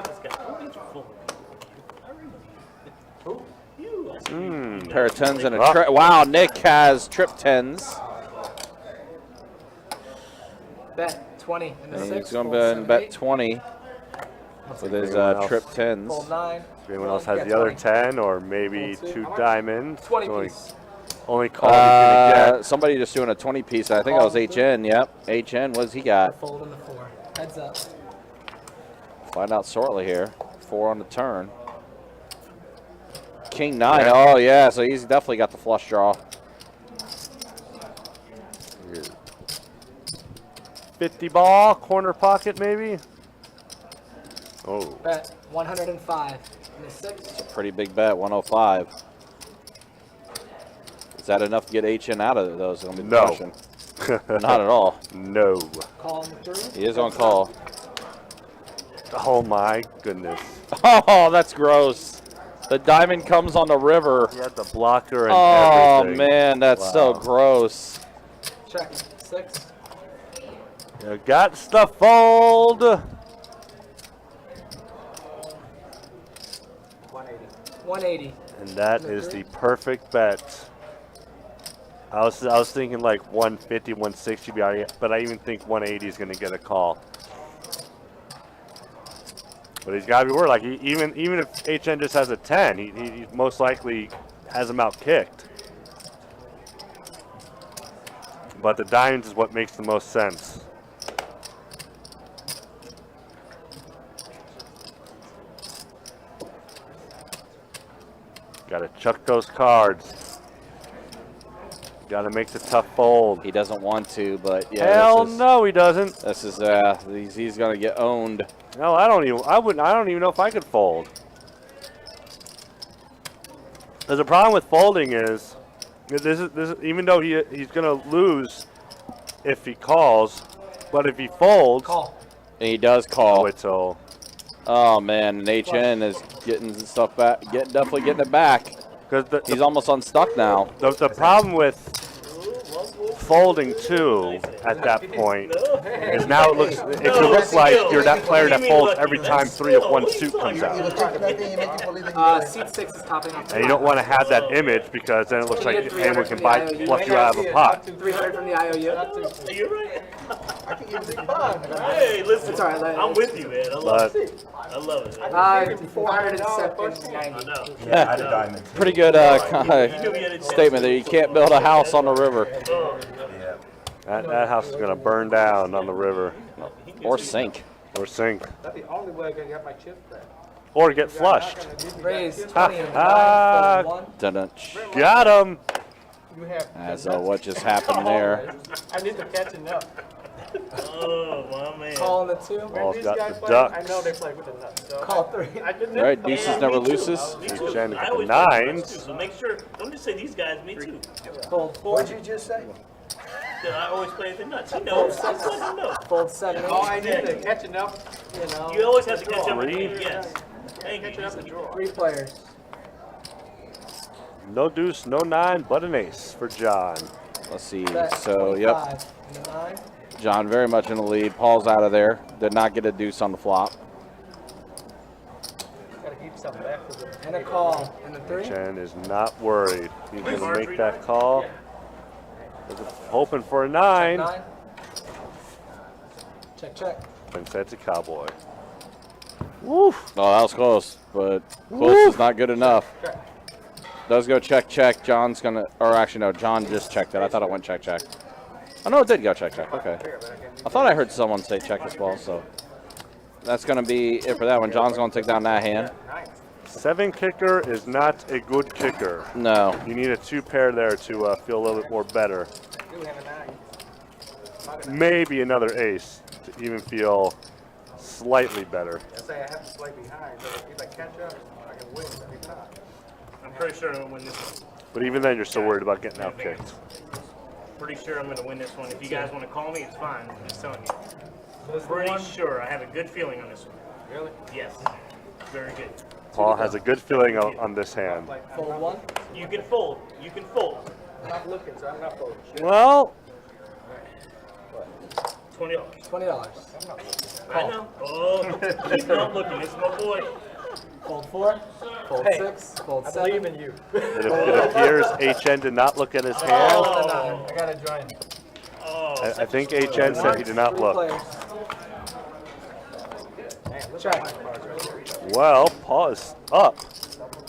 [SPEAKER 5] This guy.
[SPEAKER 3] Pair of 10s and a trip. Wow, Nick has trip 10s.
[SPEAKER 2] Bet 20 and the
[SPEAKER 3] And
[SPEAKER 2] 6.
[SPEAKER 3] he's going
[SPEAKER 2] fold
[SPEAKER 3] to
[SPEAKER 2] 7,
[SPEAKER 3] bet
[SPEAKER 2] 8,
[SPEAKER 3] 20 with his trip
[SPEAKER 2] Fold
[SPEAKER 3] 10s.
[SPEAKER 2] 9.
[SPEAKER 4] If anyone else has
[SPEAKER 2] Yeah,
[SPEAKER 4] the other
[SPEAKER 2] 20.
[SPEAKER 4] 10 or maybe
[SPEAKER 2] Fold 2.
[SPEAKER 4] two diamonds.
[SPEAKER 2] 20
[SPEAKER 4] Only-
[SPEAKER 2] piece.
[SPEAKER 4] Only call he's going to get.
[SPEAKER 3] Somebody just doing a 20 piece. I think that was HN. Yep, HN. What's he got?
[SPEAKER 2] Fold in the 4. Heads up.
[SPEAKER 3] Find out shortly here. 4 on the turn. King 9. Oh, yeah. So he's definitely got the flush draw.
[SPEAKER 4] 50 ball, corner pocket maybe. Oh,
[SPEAKER 2] Bet 105 and the 6.
[SPEAKER 3] Pretty big bet. 105. Is that enough to get HN out of those? Gonna be the
[SPEAKER 4] No.
[SPEAKER 3] question. Not at all.
[SPEAKER 4] no.
[SPEAKER 2] Call in the 3.
[SPEAKER 3] He is on call.
[SPEAKER 4] Oh my goodness.
[SPEAKER 3] Oh, that's gross. The diamond comes on the river.
[SPEAKER 4] He had the blocker and
[SPEAKER 3] Oh,
[SPEAKER 4] everything.
[SPEAKER 3] man, that's so
[SPEAKER 4] Wow.
[SPEAKER 3] gross.
[SPEAKER 2] Check. 6.
[SPEAKER 4] You got to fold.
[SPEAKER 2] 180.
[SPEAKER 4] And that is the perfect bet. I was thinking like 150, 160, but I even think 180 is going to get a call. But he's got to be worried. Like even if HN just has a 10, he most likely has him out kicked. But the diamonds is what makes the most sense. Got to chuck those cards. Got to make the tough fold.
[SPEAKER 3] He doesn't want to, but yeah.
[SPEAKER 4] Hell
[SPEAKER 3] this is,
[SPEAKER 4] no, he doesn't.
[SPEAKER 3] This is he's gonna get owned.
[SPEAKER 4] No, I don't even know if I could fold. There's a problem with folding is this is even though he's gonna lose if he calls, but if he folds,
[SPEAKER 2] Call.
[SPEAKER 3] And he does call.
[SPEAKER 4] wait till
[SPEAKER 3] Oh man, and HN is getting stuff back. Definitely getting it back.
[SPEAKER 4] because
[SPEAKER 3] He's almost unstuck now.
[SPEAKER 4] the problem with folding too at that point is now it looks like you're that player that folds every time 3 of 1 suit comes
[SPEAKER 7] You
[SPEAKER 4] out.
[SPEAKER 7] will check that thing and make you believe in
[SPEAKER 2] Seat 6 is topping up.
[SPEAKER 4] And you don't want to have that image because then it looks like anyone can bluff you out of a pot.
[SPEAKER 2] 300 from the IOU.
[SPEAKER 5] You're right.
[SPEAKER 7] I can give it to
[SPEAKER 5] Hey, listen,
[SPEAKER 2] It's all right, let it-
[SPEAKER 5] I'm with you, man. I love it. I love it. Man.
[SPEAKER 2] 470.
[SPEAKER 5] No.
[SPEAKER 9] Yeah, I had a diamond.
[SPEAKER 3] Pretty good statement there. You can't build a house on the river.
[SPEAKER 4] That house is going to burn down on the river.
[SPEAKER 3] Or sink.
[SPEAKER 4] Or sink.
[SPEAKER 8] That's the only way I can get my chips back.
[SPEAKER 4] Or get flushed.
[SPEAKER 2] Raise 20 in the
[SPEAKER 4] Ah.
[SPEAKER 2] nine, fold 1.
[SPEAKER 3] Dun-dun-ch.
[SPEAKER 4] Got him.
[SPEAKER 8] You have.
[SPEAKER 3] As what just happened there.
[SPEAKER 8] I need to catch it up.
[SPEAKER 5] Oh, my man.
[SPEAKER 2] Call in the 2.
[SPEAKER 4] Ball's
[SPEAKER 8] These
[SPEAKER 4] got
[SPEAKER 8] guys
[SPEAKER 4] the
[SPEAKER 8] play, I
[SPEAKER 4] ducks.
[SPEAKER 8] know they play with the nuts. So
[SPEAKER 2] Call 3.
[SPEAKER 8] I didn't.
[SPEAKER 3] All right, deuces never loses.
[SPEAKER 5] Me too.
[SPEAKER 4] Jen
[SPEAKER 5] I
[SPEAKER 4] got the
[SPEAKER 5] always play with
[SPEAKER 4] nines.
[SPEAKER 5] nuts, too, so make sure, don't just say these guys, me too.
[SPEAKER 2] Fold 4.
[SPEAKER 8] What'd you just say?
[SPEAKER 5] That I always play with the nuts. He knows. Just let him know.
[SPEAKER 2] Fold 7.
[SPEAKER 8] Oh, I need to catch it up. You know.
[SPEAKER 5] You always have to catch up with me. Yes. Thank you.
[SPEAKER 8] Catch it up and draw.
[SPEAKER 2] 3 players.
[SPEAKER 4] No deuce, no nine, but an ace for John.
[SPEAKER 3] Let's see.
[SPEAKER 2] Bet
[SPEAKER 3] So, yep.
[SPEAKER 2] 25 in the 9.
[SPEAKER 3] John very much in the lead. Paul's out of there. Did not get a deuce on the flop.
[SPEAKER 8] Gotta keep something back for the.
[SPEAKER 2] And a call in the 3.
[SPEAKER 4] Jen is not worried. He's going to make that call. Hoping for a 9.
[SPEAKER 2] 9. Check, check.
[SPEAKER 4] And sets a cowboy.
[SPEAKER 3] Oh, that was close, but close is not good enough. Does go check, check. John's going to, or actually, no, John just checked it. I thought it went check, check. Oh, no, it did go check, check. Okay. I thought I heard someone say check as well, so that's going to be it for that one. John's going to take down that hand.
[SPEAKER 4] 7 kicker is not a good kicker.
[SPEAKER 3] No.
[SPEAKER 4] You need a 2 pair there to feel a little bit more better. Maybe another ace to even feel slightly better.
[SPEAKER 8] I say I have to play behind, but if I catch up, I can win every time.
[SPEAKER 5] I'm pretty sure I'm going to win this one.
[SPEAKER 4] But even then, you're still worried about getting out kicked.
[SPEAKER 5] Pretty sure I'm going to win this one. If you guys want to call me, it's fine. I'm just telling you. Pretty sure. I have a good feeling on this one.
[SPEAKER 8] Really?
[SPEAKER 5] Yes. Very good.
[SPEAKER 4] Paul has a good feeling on this hand.
[SPEAKER 2] Fold 1.
[SPEAKER 5] You can fold. You can fold.
[SPEAKER 8] I'm not looking, so I'm not folding.
[SPEAKER 4] Well,
[SPEAKER 5] $20.
[SPEAKER 2] $20.
[SPEAKER 5] I know. Oh, he's not looking. It's my boy.
[SPEAKER 2] Fold 4. Fold
[SPEAKER 8] Hey,
[SPEAKER 2] 6. Fold
[SPEAKER 8] I
[SPEAKER 2] 7.
[SPEAKER 8] believe in you.
[SPEAKER 4] it appears HN did not look at his hand.
[SPEAKER 8] I gotta join.
[SPEAKER 5] Oh,
[SPEAKER 4] I think HN said he did not
[SPEAKER 2] 3
[SPEAKER 4] look.
[SPEAKER 2] players. Check.
[SPEAKER 4] Well, Paul is up.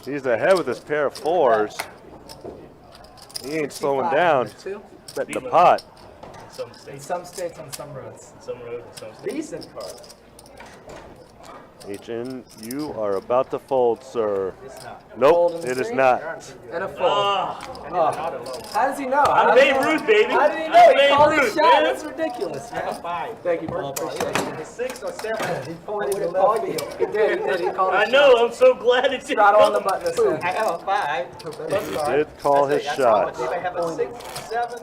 [SPEAKER 4] He's ahead with his pair of 4s. He ain't slowing
[SPEAKER 2] 65
[SPEAKER 4] down.
[SPEAKER 2] in the 2.
[SPEAKER 4] Betting the pot.
[SPEAKER 5] some
[SPEAKER 2] In
[SPEAKER 5] states,
[SPEAKER 2] some states, on some roads.
[SPEAKER 5] some roads, some states.
[SPEAKER 8] Decent card.
[SPEAKER 4] HN, you are about to fold, sir.
[SPEAKER 8] It's not.
[SPEAKER 4] Nope,
[SPEAKER 2] Fold in the
[SPEAKER 4] it is
[SPEAKER 2] 3.
[SPEAKER 4] not.
[SPEAKER 2] And a fold.
[SPEAKER 5] Oh,
[SPEAKER 8] I need another low.
[SPEAKER 2] How does he know?
[SPEAKER 5] I'm
[SPEAKER 2] How does
[SPEAKER 5] Babe
[SPEAKER 2] he know?
[SPEAKER 5] Ruth, baby.
[SPEAKER 2] How did he
[SPEAKER 5] I'm
[SPEAKER 2] know? He
[SPEAKER 5] Babe
[SPEAKER 2] called his
[SPEAKER 5] Ruth,
[SPEAKER 2] shot.
[SPEAKER 5] man.
[SPEAKER 2] That's ridiculous,
[SPEAKER 8] I have a
[SPEAKER 2] man.
[SPEAKER 8] 5.
[SPEAKER 2] Thank you, Paul. Appreciate it.
[SPEAKER 8] It's 6 or 7. He
[SPEAKER 2] Pointed to left field. He did. He called
[SPEAKER 5] I
[SPEAKER 2] his
[SPEAKER 5] know.
[SPEAKER 2] shot.
[SPEAKER 5] I'm so glad it didn't
[SPEAKER 2] Throttle on the
[SPEAKER 5] go.
[SPEAKER 2] button. This time.
[SPEAKER 8] I have a 5.
[SPEAKER 4] He did call his shot.
[SPEAKER 8] If I have a 6, 7,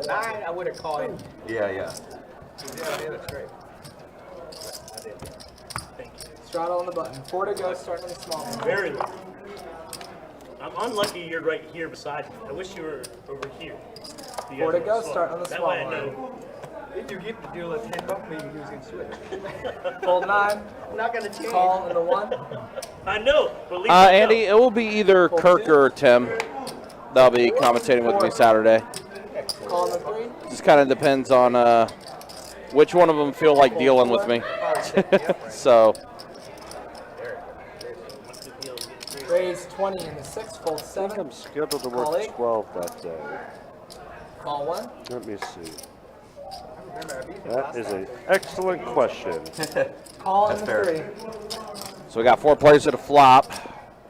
[SPEAKER 8] 9, I would have called him.
[SPEAKER 7] Yeah.
[SPEAKER 8] Yeah, I did it straight.
[SPEAKER 2] Throttle on the button. 4 to go. Starting on the small one.
[SPEAKER 5] Very lucky. I'm unlucky you're right here beside me. I wish you were over here. You
[SPEAKER 2] 4 to
[SPEAKER 5] guys
[SPEAKER 2] go.
[SPEAKER 5] were slow.
[SPEAKER 2] Start on the
[SPEAKER 5] That
[SPEAKER 2] small
[SPEAKER 5] way I
[SPEAKER 2] one.
[SPEAKER 5] know.
[SPEAKER 8] If you get the deal at 10 bucks, maybe you can switch.
[SPEAKER 2] Fold 9.
[SPEAKER 8] I'm not gonna change.
[SPEAKER 2] Call in the 1.
[SPEAKER 5] I know, but at least I know.
[SPEAKER 3] Andy, it will be either Kirk or Tim. They'll be commentating with me Saturday.
[SPEAKER 2] Call in the 3.
[SPEAKER 3] Just kind of depends on which one of them feel like dealing with me. So,
[SPEAKER 2] Raise 20 in the 6. Fold 7.
[SPEAKER 4] I'm scheduled to
[SPEAKER 2] Call
[SPEAKER 4] work
[SPEAKER 2] 8.
[SPEAKER 4] 12 that day.
[SPEAKER 2] Call 1.
[SPEAKER 4] Let me see. That is an excellent question.
[SPEAKER 2] Call in the 3.
[SPEAKER 3] so we got 4 players at a flop.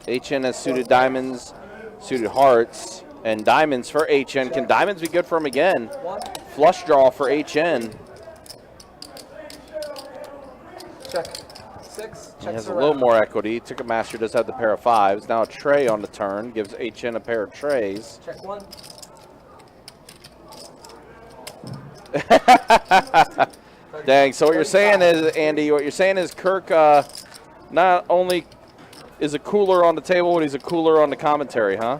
[SPEAKER 3] HN has suited diamonds, suited hearts, and diamonds for HN. Can diamonds be good for him again?
[SPEAKER 2] 1.
[SPEAKER 3] Flush draw for HN.
[SPEAKER 2] Check. 6.
[SPEAKER 3] He
[SPEAKER 2] Checks
[SPEAKER 3] has a
[SPEAKER 2] around.
[SPEAKER 3] little more equity. Ticketmaster does have the pair of 5s. Now a tray on the turn gives HN a pair of trays.
[SPEAKER 2] Check 1.
[SPEAKER 3] Dang. So what you're saying is, Andy, what you're saying is Kirk not only is a cooler on the table, but he's a cooler on the commentary, huh?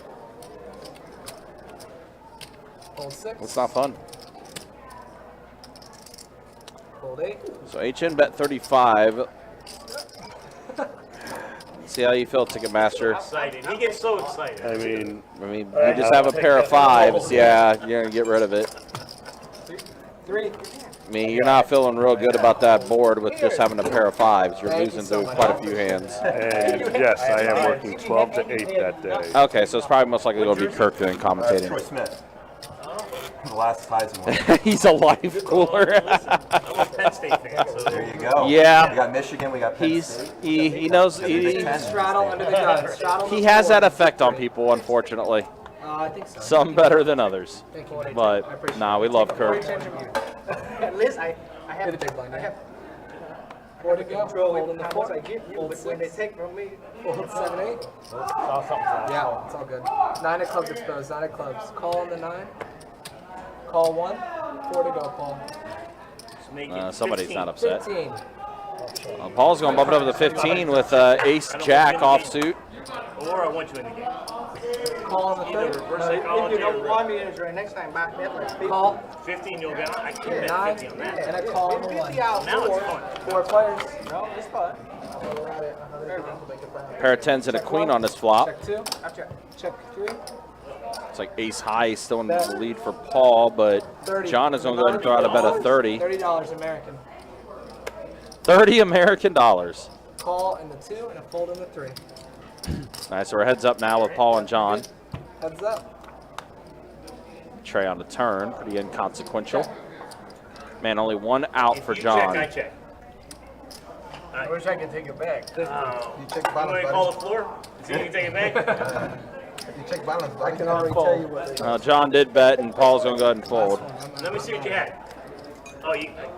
[SPEAKER 2] Fold 6.
[SPEAKER 3] That's not fun.
[SPEAKER 2] Fold 8.
[SPEAKER 3] So HN bet 35. See how you feel, Ticketmaster.
[SPEAKER 5] Excited. He gets so excited.
[SPEAKER 4] I mean,
[SPEAKER 3] You just have a pair of 5s. Yeah, you're going to get rid of it.
[SPEAKER 2] 3.
[SPEAKER 3] me, you're not feeling real good about that board with just having a pair of 5s. You're losing through quite a few hands.
[SPEAKER 4] And yes, I am working 12 to 8 that day.
[SPEAKER 3] Okay, so it's probably most likely going to be Kirk doing
[SPEAKER 9] Troy
[SPEAKER 3] commentating.
[SPEAKER 9] Smith. The last Heisman winner.
[SPEAKER 3] He's a life cooler.
[SPEAKER 5] I'm a Penn State fan, so
[SPEAKER 9] There you go.
[SPEAKER 3] Yeah.
[SPEAKER 9] We got Michigan, we got Penn
[SPEAKER 3] He's
[SPEAKER 9] State.
[SPEAKER 3] he knows
[SPEAKER 9] Big Ten.
[SPEAKER 2] Straddle under the gun. Straddle
[SPEAKER 3] he
[SPEAKER 2] the
[SPEAKER 3] has that
[SPEAKER 2] board.
[SPEAKER 3] effect on people, unfortunately.
[SPEAKER 2] I think so.
[SPEAKER 3] Some better than others.
[SPEAKER 2] Thank you. I
[SPEAKER 3] But
[SPEAKER 2] appreciate
[SPEAKER 3] nah, we love Kirk.
[SPEAKER 2] Liz, I have the big blind. I have 4 to go. Fold in the 4. Fold 6. When they take from me. Fold 7, 8. Yeah, it's all good. 9 of clubs exposed. 9 of clubs. Call on the 9. Call 1. 4 to go, Paul.
[SPEAKER 3] Somebody's not upset.
[SPEAKER 2] 15.
[SPEAKER 3] Paul's going to bump it up to 15 with Ace Jack offsuit.
[SPEAKER 5] Or I want you in the game.
[SPEAKER 2] Call on the 3rd.
[SPEAKER 5] Reverse psychology.
[SPEAKER 7] If you don't want me to next time back there, like
[SPEAKER 2] Call
[SPEAKER 5] 15, you'll get. I can't bet
[SPEAKER 2] 9.
[SPEAKER 5] 50 on that.
[SPEAKER 2] And I call on the 1.
[SPEAKER 5] Now it's fun.
[SPEAKER 2] 4 players. No, it's fun.
[SPEAKER 3] Pair of 10s and a queen on this flop.
[SPEAKER 2] Check 2. Check 3.
[SPEAKER 3] It's like ace high still in the lead for Paul, but
[SPEAKER 2] 30.
[SPEAKER 3] John is going to go ahead and throw out a bet of 30.
[SPEAKER 2] $30 American.
[SPEAKER 3] 30 American dollars.
[SPEAKER 2] Call in the 2 and a fold in the 3.
[SPEAKER 3] Nice, so we're heads up now with Paul and John.
[SPEAKER 2] Heads up.
[SPEAKER 3] Trey on the turn, pretty inconsequential. Man, only 1 out for
[SPEAKER 5] You
[SPEAKER 3] John.
[SPEAKER 5] check, I check.
[SPEAKER 6] I wish I could take it back.
[SPEAKER 7] You check
[SPEAKER 5] You want
[SPEAKER 7] balance,
[SPEAKER 5] to call
[SPEAKER 7] buddy.
[SPEAKER 5] the floor? See if you can take it back?
[SPEAKER 7] You check balance,
[SPEAKER 8] I
[SPEAKER 7] buddy.
[SPEAKER 8] can already tell you what they
[SPEAKER 3] John did bet, and Paul's going to go ahead and fold.
[SPEAKER 5] Let me see what you had. Oh,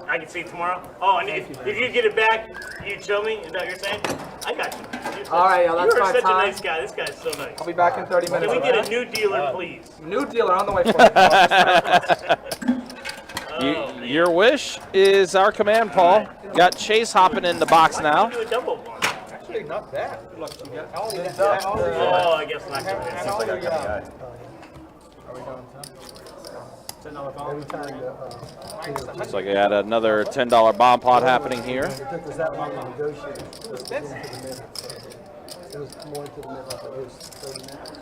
[SPEAKER 5] I can see it tomorrow? Oh, and if you get it back, you show me? Is that what you're saying? I got you.
[SPEAKER 2] All right, yo, that's
[SPEAKER 5] You are
[SPEAKER 2] my
[SPEAKER 5] such
[SPEAKER 2] time.
[SPEAKER 5] a nice guy. This guy's so nice.
[SPEAKER 2] I'll be back in 30 minutes.
[SPEAKER 5] Can we get a new dealer, please?
[SPEAKER 2] New dealer on the way for you.
[SPEAKER 5] Oh,
[SPEAKER 3] Your wish is our command, Paul. Got Chase hopping in the box now.
[SPEAKER 5] do a double one.
[SPEAKER 7] Actually, not bad. Look, you got all the
[SPEAKER 5] Oh, I guess not.
[SPEAKER 8] every time
[SPEAKER 3] Looks like I had another $10 bomb pot happening here.
[SPEAKER 8] it took us that long to negotiate. It was more into the middle. I thought it was 30 minutes.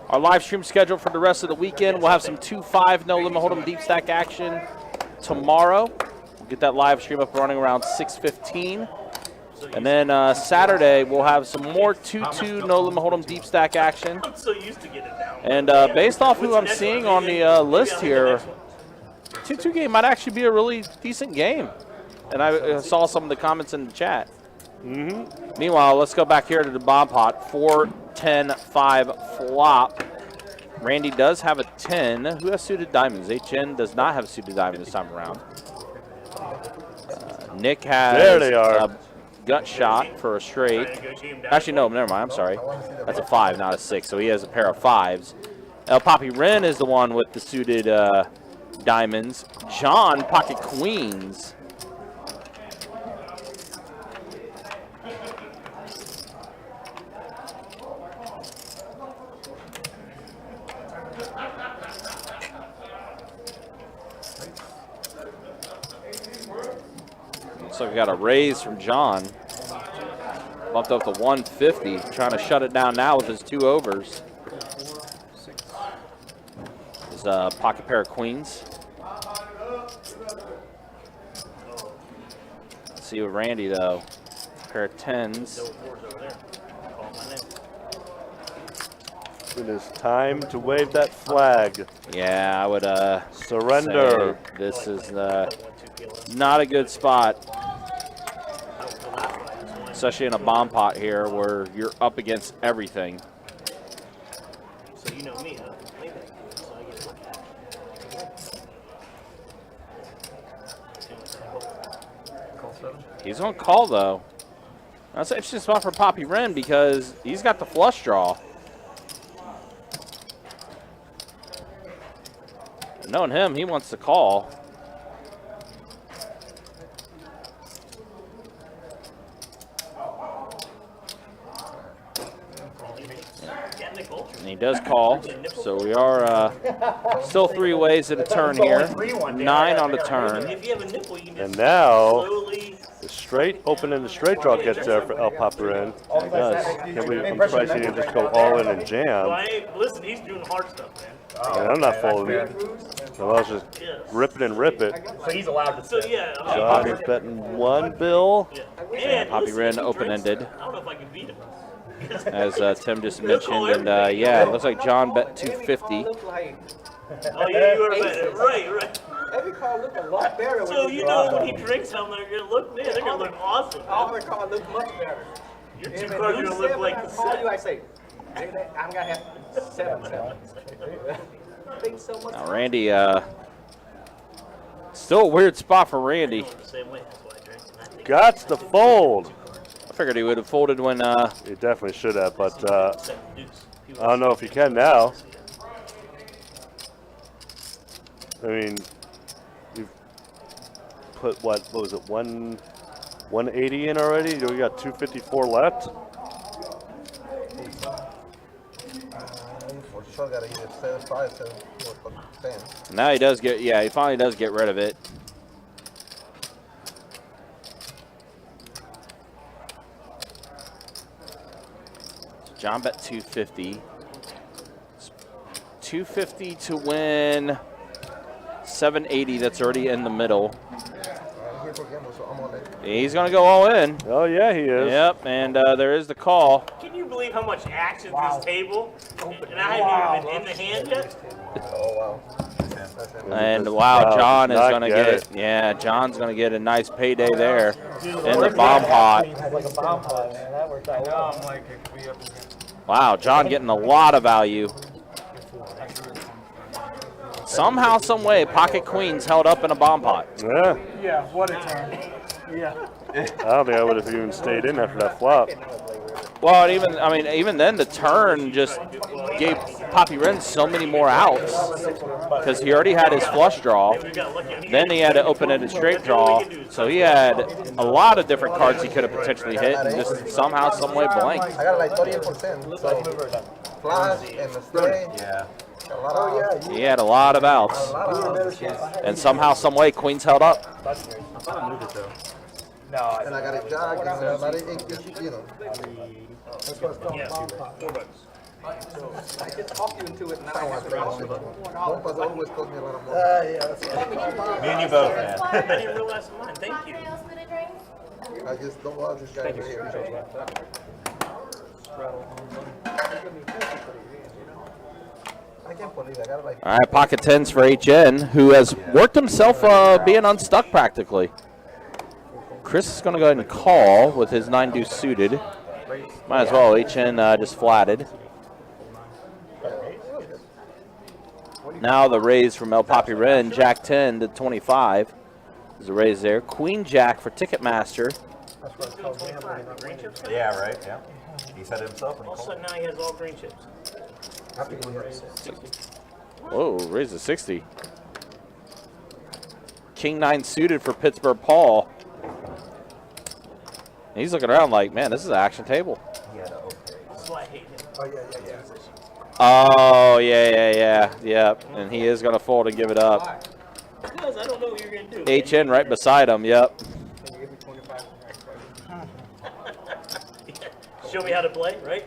[SPEAKER 3] Our live stream schedule for the rest of the weekend, we'll have some 2-5 no limit hold'em deep stack action tomorrow. We'll get that live stream up and running around 6:15. And then Saturday, we'll have some more 2-2 no limit hold'em deep stack action.
[SPEAKER 5] I'm so used to getting it down.
[SPEAKER 3] And based off who I'm seeing on the list here, 2-2 game might actually be a really decent game. And I saw some of the comments in the chat. Meanwhile, let's go back here to the bomb pot. 4-10-5 flop. Randy does have a 10. Who has suited diamonds? HN does not have suited diamonds this time around. Nick has
[SPEAKER 4] There they are.
[SPEAKER 3] a gut shot for a straight. Actually, no, never mind. I'm sorry. That's a 5, not a 6. So he has a pair of 5s. El Papi Ren is the one with the suited diamonds. John, pocket queens. Looks like we got a raise from John. Bumped up to 150. Trying to shut it down now with his 2 overs. His pocket pair of queens. Let's see with Randy though. Pair of 10s.
[SPEAKER 4] It is time to wave that flag.
[SPEAKER 3] Yeah, I would
[SPEAKER 4] Surrender.
[SPEAKER 3] say this is not a good spot. Especially in a bomb pot here where you're up against everything.
[SPEAKER 5] So you know me, huh?
[SPEAKER 3] He's going to call, though. That's an interesting spot for Papi Ren because he's got the flush draw. Knowing him, he wants to call. And he does call, so we are still 3 ways at a turn here. 9 on the turn.
[SPEAKER 5] If you have a nipple, you can just
[SPEAKER 4] And now
[SPEAKER 5] slowly
[SPEAKER 4] the straight, open-ended straight draw gets there for El Paparin. He does. Can't believe I'm surprised he didn't just go all in and
[SPEAKER 5] Well,
[SPEAKER 4] jam.
[SPEAKER 5] listen, he's doing hard stuff, man.
[SPEAKER 4] And I'm not folding. So I was just rip it and rip it.
[SPEAKER 10] So he's allowed to.
[SPEAKER 5] So yeah,
[SPEAKER 4] John is betting 1 bill.
[SPEAKER 5] and
[SPEAKER 3] Poppy
[SPEAKER 5] listen,
[SPEAKER 3] Ren
[SPEAKER 5] he
[SPEAKER 3] open-ended.
[SPEAKER 5] drinks. I don't know if I can beat him.
[SPEAKER 3] As Tim just mentioned, and yeah, it looks like John bet 250.
[SPEAKER 2] Look like
[SPEAKER 5] Oh yeah, you were right, right.
[SPEAKER 2] every car look a lot better.
[SPEAKER 5] So you know when he drinks, how they're gonna look, man, they're gonna look awesome.
[SPEAKER 2] all the cars look much better.
[SPEAKER 5] Your
[SPEAKER 2] If
[SPEAKER 5] two
[SPEAKER 2] it
[SPEAKER 5] cars are
[SPEAKER 2] lose
[SPEAKER 5] gonna look
[SPEAKER 2] 7,
[SPEAKER 5] like
[SPEAKER 2] I
[SPEAKER 5] the
[SPEAKER 2] call you,
[SPEAKER 5] set.
[SPEAKER 2] I say, I'm gonna have 7. Thanks so much.
[SPEAKER 3] Now Randy, still a weird spot for Randy.
[SPEAKER 5] Same way, that's why I drink. And I think
[SPEAKER 4] Gots to fold.
[SPEAKER 3] I figured he would have folded when
[SPEAKER 4] He definitely should have, but
[SPEAKER 5] set the deuce. He
[SPEAKER 4] I don't know if he can now. I mean, you've put what was it, 180 in already? We got 254 left.
[SPEAKER 7] For sure, gotta either 7-5, 7-4, 10.
[SPEAKER 3] now he does get, yeah, he finally does get rid of it. John bet 250. 250 to win 780. That's already in the middle.
[SPEAKER 7] Here for gamble, so I'm on it.
[SPEAKER 3] He's gonna go all in.
[SPEAKER 4] Oh yeah, he is.
[SPEAKER 3] Yep, and there is the call.
[SPEAKER 5] Can you believe how much action this table? And I haven't even been in the hand yet.
[SPEAKER 7] Oh, wow.
[SPEAKER 3] And wow, John is
[SPEAKER 4] Not
[SPEAKER 3] gonna
[SPEAKER 4] get
[SPEAKER 3] get
[SPEAKER 4] it.
[SPEAKER 3] yeah, John's gonna get a nice payday there in the bomb pot.
[SPEAKER 10] Like a bomb pot, man. That worked out well.
[SPEAKER 6] I'm like, it could be up again.
[SPEAKER 3] Wow, John getting a lot of value. Somehow, some way, pocket queens held up in a bomb pot.
[SPEAKER 4] Yeah.
[SPEAKER 10] Yeah, what a turn. Yeah.
[SPEAKER 4] I don't think I would have even stayed in after that flop.
[SPEAKER 3] Well, even then, the turn just gave Poppy Ren so many more outs because he already had his flush draw.
[SPEAKER 5] We got lucky.
[SPEAKER 3] Then he had an open-ended straight draw, so he had a lot of different cards he could have potentially hit, and just somehow, some way blanked.
[SPEAKER 7] I got like 38%. So flash and the straight.
[SPEAKER 9] Yeah.
[SPEAKER 7] A lot of
[SPEAKER 3] He had a lot of outs, and somehow, some way, queens held up.
[SPEAKER 10] No,
[SPEAKER 7] and I got a jog, and somebody, you know.
[SPEAKER 2] I just talked you into it now.
[SPEAKER 7] Bombas always cost me a lot of money.
[SPEAKER 9] Me and you both, man.
[SPEAKER 5] I didn't realize mine. Thank you.
[SPEAKER 7] I just don't want this guy right here. I can't believe I got like.
[SPEAKER 3] All right, pocket tens for HN, who has worked himself being unstuck practically. Chris is going to go ahead and call with his 9-deuce suited. Might as well. HN just flatted. Now the raise from El Papi Ren, Jack 10 to 25. There's a raise there. Queen Jack for Ticketmaster.
[SPEAKER 9] Yeah, right, yeah. He said it himself when he
[SPEAKER 5] All of a
[SPEAKER 9] called.
[SPEAKER 5] sudden now he has all green chips.
[SPEAKER 3] Whoa, raise to 60. King 9 suited for Pittsburgh Paul. He's looking around like, man, this is an action table.
[SPEAKER 5] That's why I hate him.
[SPEAKER 3] Oh, yeah. And he is going to fold and give it up.
[SPEAKER 5] Because I don't know what you're going to do.
[SPEAKER 3] HN right beside him, yep.
[SPEAKER 5] Show me how to play, right?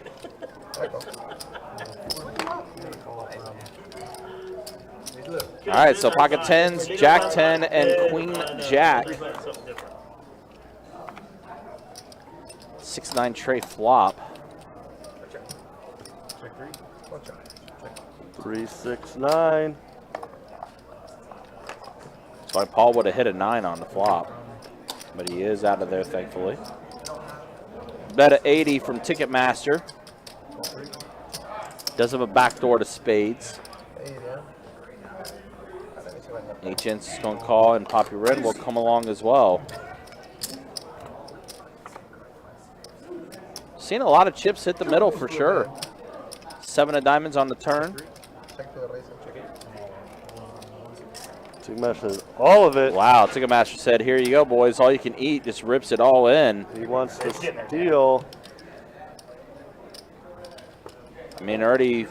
[SPEAKER 3] All right, so pocket tens, Jack 10, and Queen Jack. 6-9 tray flop.
[SPEAKER 4] 3-6-9.
[SPEAKER 3] So Paul would have hit a 9 on the flop, but he is out of there, thankfully. Bet at 80 from Ticketmaster. Does have a backdoor to spades. HN's going to call, and Poppy Red will come along as well. Seen a lot of chips hit the middle for sure. 7 of diamonds on the turn.
[SPEAKER 4] Ticketmaster, all of it.
[SPEAKER 3] Wow, Ticketmaster said, here you go, boys. All you can eat, just rips it all in.
[SPEAKER 4] He wants to steal.
[SPEAKER 3] I mean, already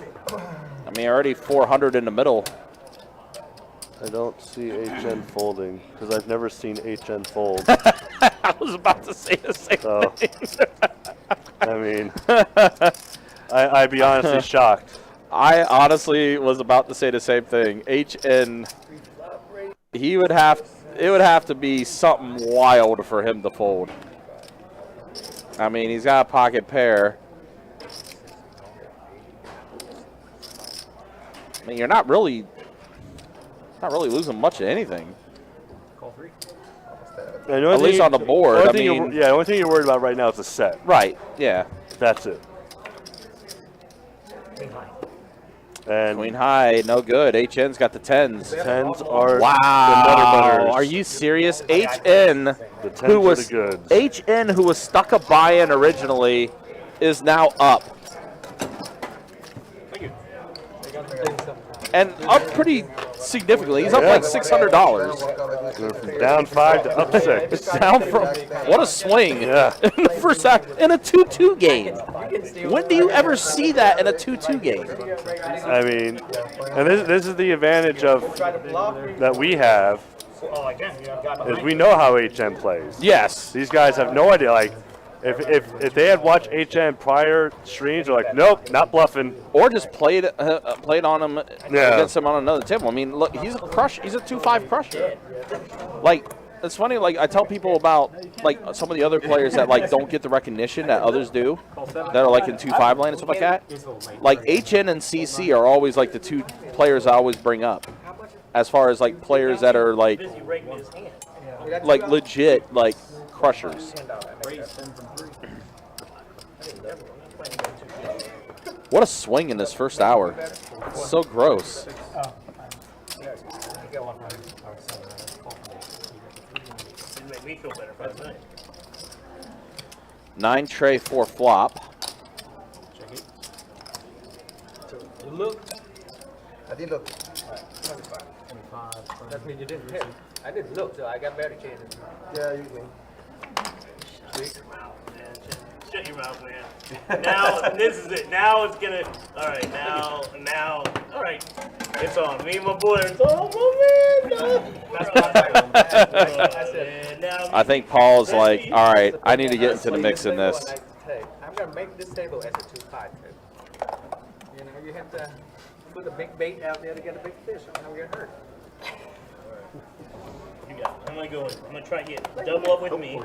[SPEAKER 3] 400 in the middle.
[SPEAKER 4] I don't see HN folding because I've never seen HN fold.
[SPEAKER 3] was about to say the same thing.
[SPEAKER 4] I mean, I'd be honestly shocked.
[SPEAKER 3] I honestly was about to say the same thing. HN, it would have to be something wild for him to fold. I mean, he's got a pocket pair. I mean, you're not really losing much of anything.
[SPEAKER 4] At
[SPEAKER 3] least on the board.
[SPEAKER 4] The only thing you're worried about right now is the set.
[SPEAKER 3] Right. Yeah.
[SPEAKER 4] That's it. And
[SPEAKER 3] Queen high, no good. HN's got the 10s.
[SPEAKER 4] 10s are
[SPEAKER 3] wow.
[SPEAKER 4] the nutter butters.
[SPEAKER 3] Are you serious? HN,
[SPEAKER 4] the 10s are the goods.
[SPEAKER 3] HN, who was stuck a buy-in originally, is now up. And up pretty significantly. He's up like $600.
[SPEAKER 4] From down 5 to up 6.
[SPEAKER 3] Down from what a swing!
[SPEAKER 4] Yeah.
[SPEAKER 3] First half in a 2-2 game. When do you ever see that in a 2-2 game?
[SPEAKER 4] I mean, and this is the advantage of that we have. Is we know how HM plays.
[SPEAKER 3] Yes.
[SPEAKER 4] These guys have no idea. Like, if they had watched HM prior streams, they're like, nope, not bluffing.
[SPEAKER 3] Or just played on him against him on another table. I mean, look, he's a crush. He's a 2-5 crusher. Like, it's funny. Like, I tell people about like some of the other players that like don't get the recognition that others do, that are like in 2-5 lane and stuff like that. Like HN and CC are always like the two players I always bring up, as far as like players that are like legit like crushers. What a swing in this first hour. So gross.
[SPEAKER 5] Didn't make me feel better if I was nice.
[SPEAKER 3] 9 tray 4 flop.
[SPEAKER 2] Look.
[SPEAKER 7] I did look.
[SPEAKER 2] That means you didn't hit. I didn't look, so I got better chances.
[SPEAKER 7] Yeah, you can.
[SPEAKER 5] Shut your mouth, man. Now, this is it. Now it's gonna. All right, now. All right, it's on. Me and my boy. It's on,
[SPEAKER 3] I think Paul's like, all right, I need to get into the mix in this.
[SPEAKER 2] I'm gonna make this table as a 2-5. You know, you have to put a big bait out there to get a big fish. I'm gonna get hurt.
[SPEAKER 5] You got it. I'm gonna go in. I'm gonna try to get double up with me.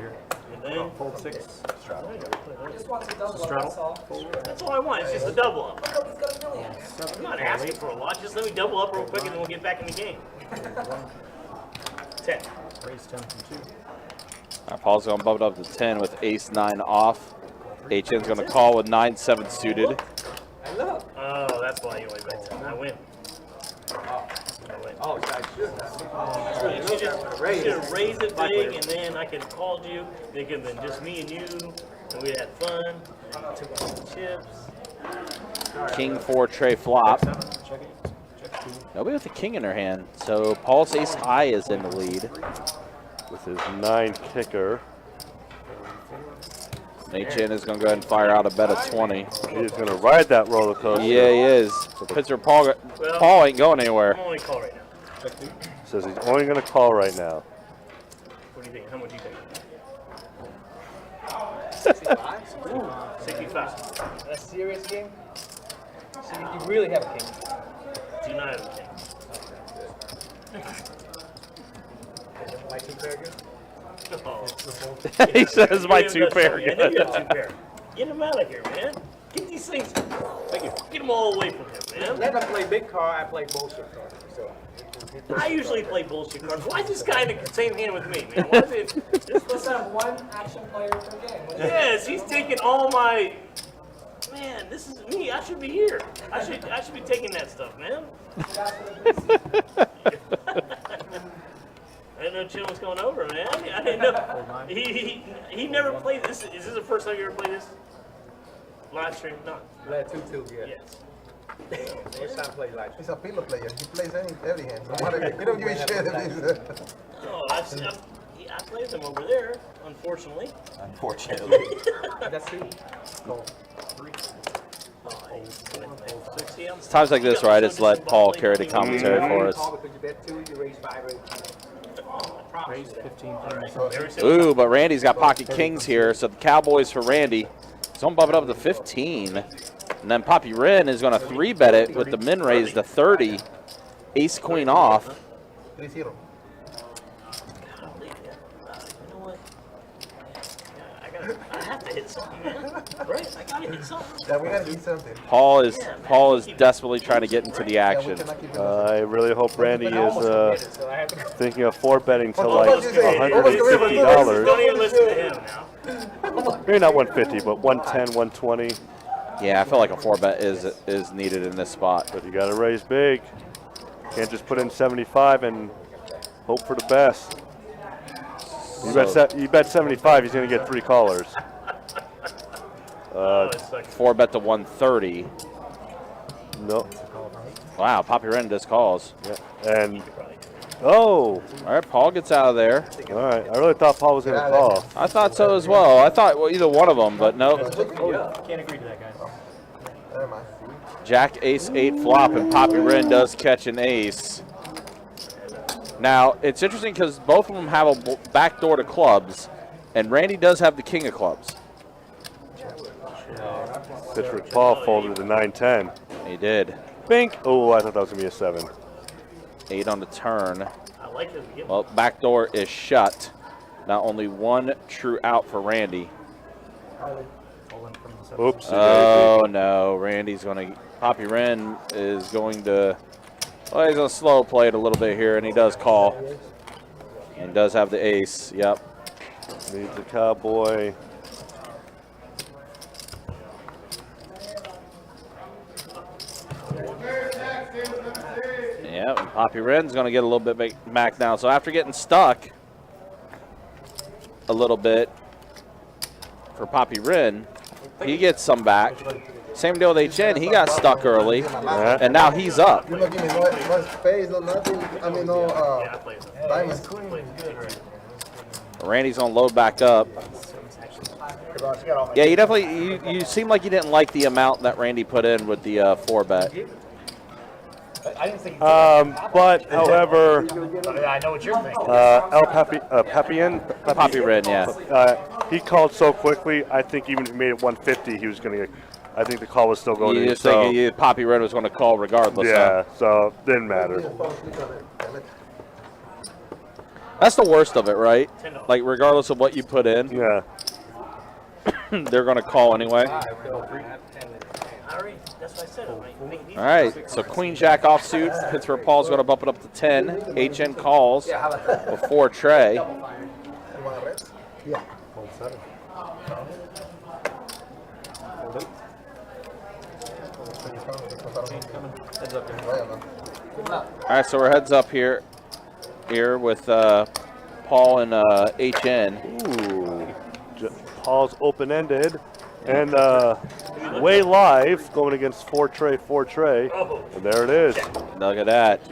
[SPEAKER 5] And then
[SPEAKER 6] Fold 6. Straddle.
[SPEAKER 5] that's all I want. It's just a double up. I'm not asking for a lot. Just let me double up real quick and then we'll get back in the game. 10.
[SPEAKER 6] Raise 10 from 2.
[SPEAKER 3] Paul's going to bump it up to 10 with ace-9 off. HN's going to call with 9-7 suited.
[SPEAKER 5] Oh, that's why you only bet 10. I win.
[SPEAKER 2] Oh, so I should.
[SPEAKER 5] You should have raised it big, and then I could have called you. It could have been just me and you, and we had fun. Took all the chips.
[SPEAKER 3] King 4 tray flop. Nobody with the king in their hand. So Paul's ace high is in the lead.
[SPEAKER 4] With his 9 kicker.
[SPEAKER 3] HN is going to go ahead and fire out a bet of 20.
[SPEAKER 4] He's going to ride that roller coaster.
[SPEAKER 3] Yeah, he is. Pittsburgh Paul ain't going anywhere.
[SPEAKER 5] I'm only call right now.
[SPEAKER 4] Says he's only going to call right now.
[SPEAKER 5] What do you think? How much do you think?
[SPEAKER 2] 65?
[SPEAKER 5] 65.
[SPEAKER 2] A serious game? So you really have a king.
[SPEAKER 5] Do not have a king.
[SPEAKER 2] My 2 pair good?
[SPEAKER 5] Oh.
[SPEAKER 3] He says my 2 pair.
[SPEAKER 5] I know you have 2 pair. Get him out of here, man. Get these things. Get them all away from him, man.
[SPEAKER 2] Let him play big card, I play bullshit card. So.
[SPEAKER 5] I usually play bullshit cards. Why is this guy in the same hand with me, man? Why is it?
[SPEAKER 2] Let's have one action player per game.
[SPEAKER 5] Yes, he's taking all my. Man, this is me. I should be here. I should be taking that stuff, man. I didn't know Chin was going over, man. I didn't know. He never played this. Is this the first time you ever played this? Live stream? Not.
[SPEAKER 2] Let 2-2, yeah.
[SPEAKER 5] Yes.
[SPEAKER 2] First time play live.
[SPEAKER 7] He's a pillow player. He plays every hand. So whatever. He don't give a shit if he's.
[SPEAKER 5] No, I played them over there, unfortunately.
[SPEAKER 9] Unfortunately.
[SPEAKER 2] That's 2.
[SPEAKER 3] It's times like this where I just let Paul carry the commentary for us.
[SPEAKER 2] Because you bet 2, you raise 5 or 8.
[SPEAKER 5] props.
[SPEAKER 2] 15.
[SPEAKER 3] Ooh, but Randy's got pocket kings here, so the Cowboys for Randy. He's going to bump it up to 15. And then Poppy Wren is going to 3-bet it with the min raise to 30. Ace queen off.
[SPEAKER 7] 3-0.
[SPEAKER 5] I have to hit something, man. Right? I gotta hit something.
[SPEAKER 7] Yeah, we gotta do something.
[SPEAKER 3] Paul is desperately trying to get into the action.
[SPEAKER 4] I really hope Randy is thinking of 4-betting to like $150.
[SPEAKER 5] Don't even listen to him now.
[SPEAKER 4] Maybe not 150, but 110, 120.
[SPEAKER 3] Yeah, I feel like a 4-bet is needed in this spot.
[SPEAKER 4] But you got to raise big. Can't just put in 75 and hope for the best. You bet 75, he's going to get 3 callers.
[SPEAKER 3] 4-bet to 130.
[SPEAKER 4] No.
[SPEAKER 3] Wow, Poppy Wren just calls.
[SPEAKER 4] Yeah. And all
[SPEAKER 3] right, Paul gets out of there.
[SPEAKER 4] All right, I really thought Paul was going to call.
[SPEAKER 3] I thought so as well. I thought either one of them, but no.
[SPEAKER 6] Can't agree to that, guys.
[SPEAKER 3] Jack ace 8 flop, and Poppy Wren does catch an ace. Now, it's interesting because both of them have a back door to clubs, and Randy does have the king of clubs.
[SPEAKER 4] Pittsburgh Paul folded the 9-10.
[SPEAKER 3] He did.
[SPEAKER 4] Bink. Oh, I thought that was going to be a 7.
[SPEAKER 3] 8 on the turn.
[SPEAKER 5] I like this.
[SPEAKER 3] Well, back door is shut. Now only one true out for Randy.
[SPEAKER 4] Oops.
[SPEAKER 3] Oh, no. Randy's going to... Poppy Wren is going to... Well, he's going to slow play it a little bit here, and he does call. And does have the ace. Yep.
[SPEAKER 4] Needs the cowboy.
[SPEAKER 3] Yep, and Poppy Wren's going to get a little bit back now. So after getting stuck a little bit for Poppy Wren, he gets some back. Same deal with HN. He got stuck early, and now he's up.
[SPEAKER 7] You don't give me no space, no nothing. I mean, no diamonds.
[SPEAKER 3] Randy's going to load back up. Yeah, you definitely, you seem like you didn't like the amount that Randy put in with the 4-bet.
[SPEAKER 10] I didn't think.
[SPEAKER 4] But however,
[SPEAKER 10] I know what you're thinking.
[SPEAKER 3] Poppy Wren, yeah.
[SPEAKER 4] He called so quickly. I think even if he made it 150, he was going to get. I think the call was still going
[SPEAKER 3] You
[SPEAKER 4] in.
[SPEAKER 3] just think Poppy Wren was going to call regardless.
[SPEAKER 4] Yeah,
[SPEAKER 3] huh?
[SPEAKER 4] so didn't matter.
[SPEAKER 3] That's the worst of it, right? Like regardless of what you put in,
[SPEAKER 4] Yeah.
[SPEAKER 3] they're going to call anyway. All right, so Queen Jack offsuit. Pittsburgh Paul's going to bump it up to 10. HN calls before Trey.
[SPEAKER 7] Yeah.
[SPEAKER 3] All right, so we're heads up here with Paul and HN.
[SPEAKER 4] Ooh. Paul's open-ended. And way live going against 4-tray. And there it is.
[SPEAKER 3] Look at that.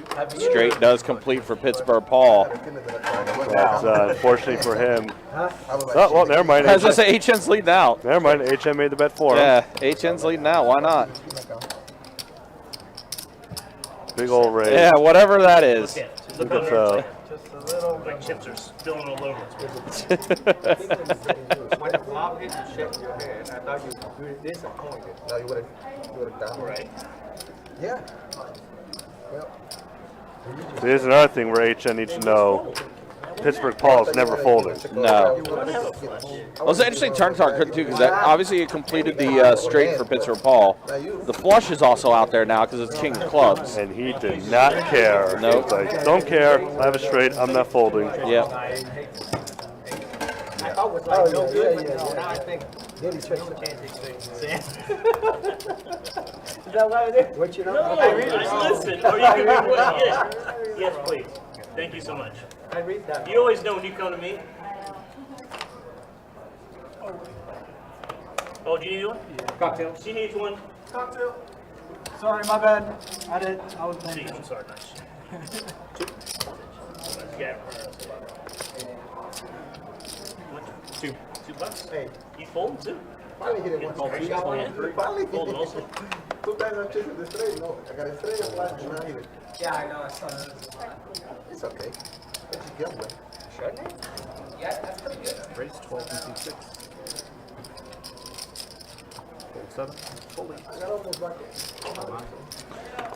[SPEAKER 3] Straight does complete for Pittsburgh Paul.
[SPEAKER 4] That's unfortunately for him. Oh, well, never mind.
[SPEAKER 3] I was going to say HN's leading out.
[SPEAKER 4] Never mind. HN made the bet for him.
[SPEAKER 3] Yeah, HN's leading out. Why not?
[SPEAKER 4] Big old raise.
[SPEAKER 3] Yeah, whatever that is.
[SPEAKER 4] Look at
[SPEAKER 5] My chips are spilling all over.
[SPEAKER 2] When the flop hit, you shake your head. I thought you were disappointed.
[SPEAKER 7] No, you would have done
[SPEAKER 5] Right.
[SPEAKER 7] Yeah. Well,
[SPEAKER 4] Here's another thing where HN needs to know. Pittsburgh Paul's never folded.
[SPEAKER 3] No. Well, it's an interesting turn too, because obviously it completed the straight for Pittsburgh Paul. The flush is also out there now because it's king of clubs.
[SPEAKER 4] And he did not care.
[SPEAKER 3] Nope.
[SPEAKER 4] He's like, don't care. I have a straight. I'm not folding.
[SPEAKER 3] Yep.
[SPEAKER 2] I thought it was like no good, but now I think
[SPEAKER 8] Diddy check.
[SPEAKER 2] is that what it is?
[SPEAKER 8] What you know?
[SPEAKER 5] No, listen. Or you can read what? Yes, please. Thank you so much.
[SPEAKER 2] I read that.
[SPEAKER 5] You always know when you come to me. Oh, do you need one?
[SPEAKER 2] Cocktail.
[SPEAKER 5] She needs one.
[SPEAKER 2] Cocktail. Sorry, my bad. I was
[SPEAKER 5] See, I'm sorry, nice. Yeah.
[SPEAKER 2] Two.
[SPEAKER 5] $2.
[SPEAKER 7] hey,
[SPEAKER 5] You folding too?
[SPEAKER 7] finally hit it once. Finally.
[SPEAKER 5] Folding also.
[SPEAKER 7] Sometimes I'm chasing the straight. No, I got a straight and flat and I hit it.
[SPEAKER 2] Yeah, I know. I saw that.
[SPEAKER 7] It's okay. It's a good one.
[SPEAKER 2] Yeah, that's pretty good.
[SPEAKER 6] Raise 12 and C6. Fold 7. Folding.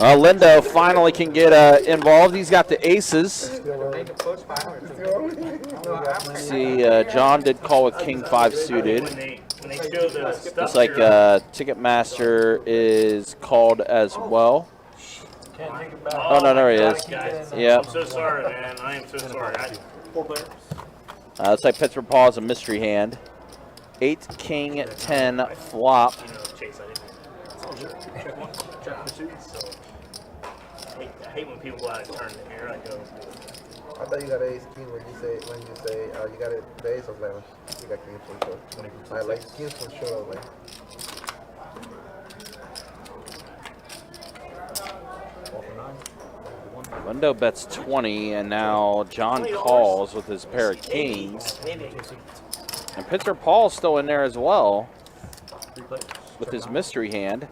[SPEAKER 3] Lindo finally can get involved. He's got the aces. See, John did call with King 5 suited.
[SPEAKER 5] When they show the stuff
[SPEAKER 3] Looks like Ticketmaster is called as well. Oh, no, there he is. Yep.
[SPEAKER 5] I'm so sorry, man. I am so sorry.
[SPEAKER 6] 4 players.
[SPEAKER 3] Looks like Pittsburgh Paul is a mystery hand. 8, King, 10, flop.
[SPEAKER 5] Chase, I didn't.
[SPEAKER 6] Check for suits.
[SPEAKER 5] I hate when people go out and turn the air. I go.
[SPEAKER 7] I thought you got ace king when you say you got it the ace of lemons. You got king for sure. I like kings for sure. Like.
[SPEAKER 3] Lindo bets 20, and now John calls with his pair of kings. And Pittsburgh Paul's still in there as well with his mystery hand.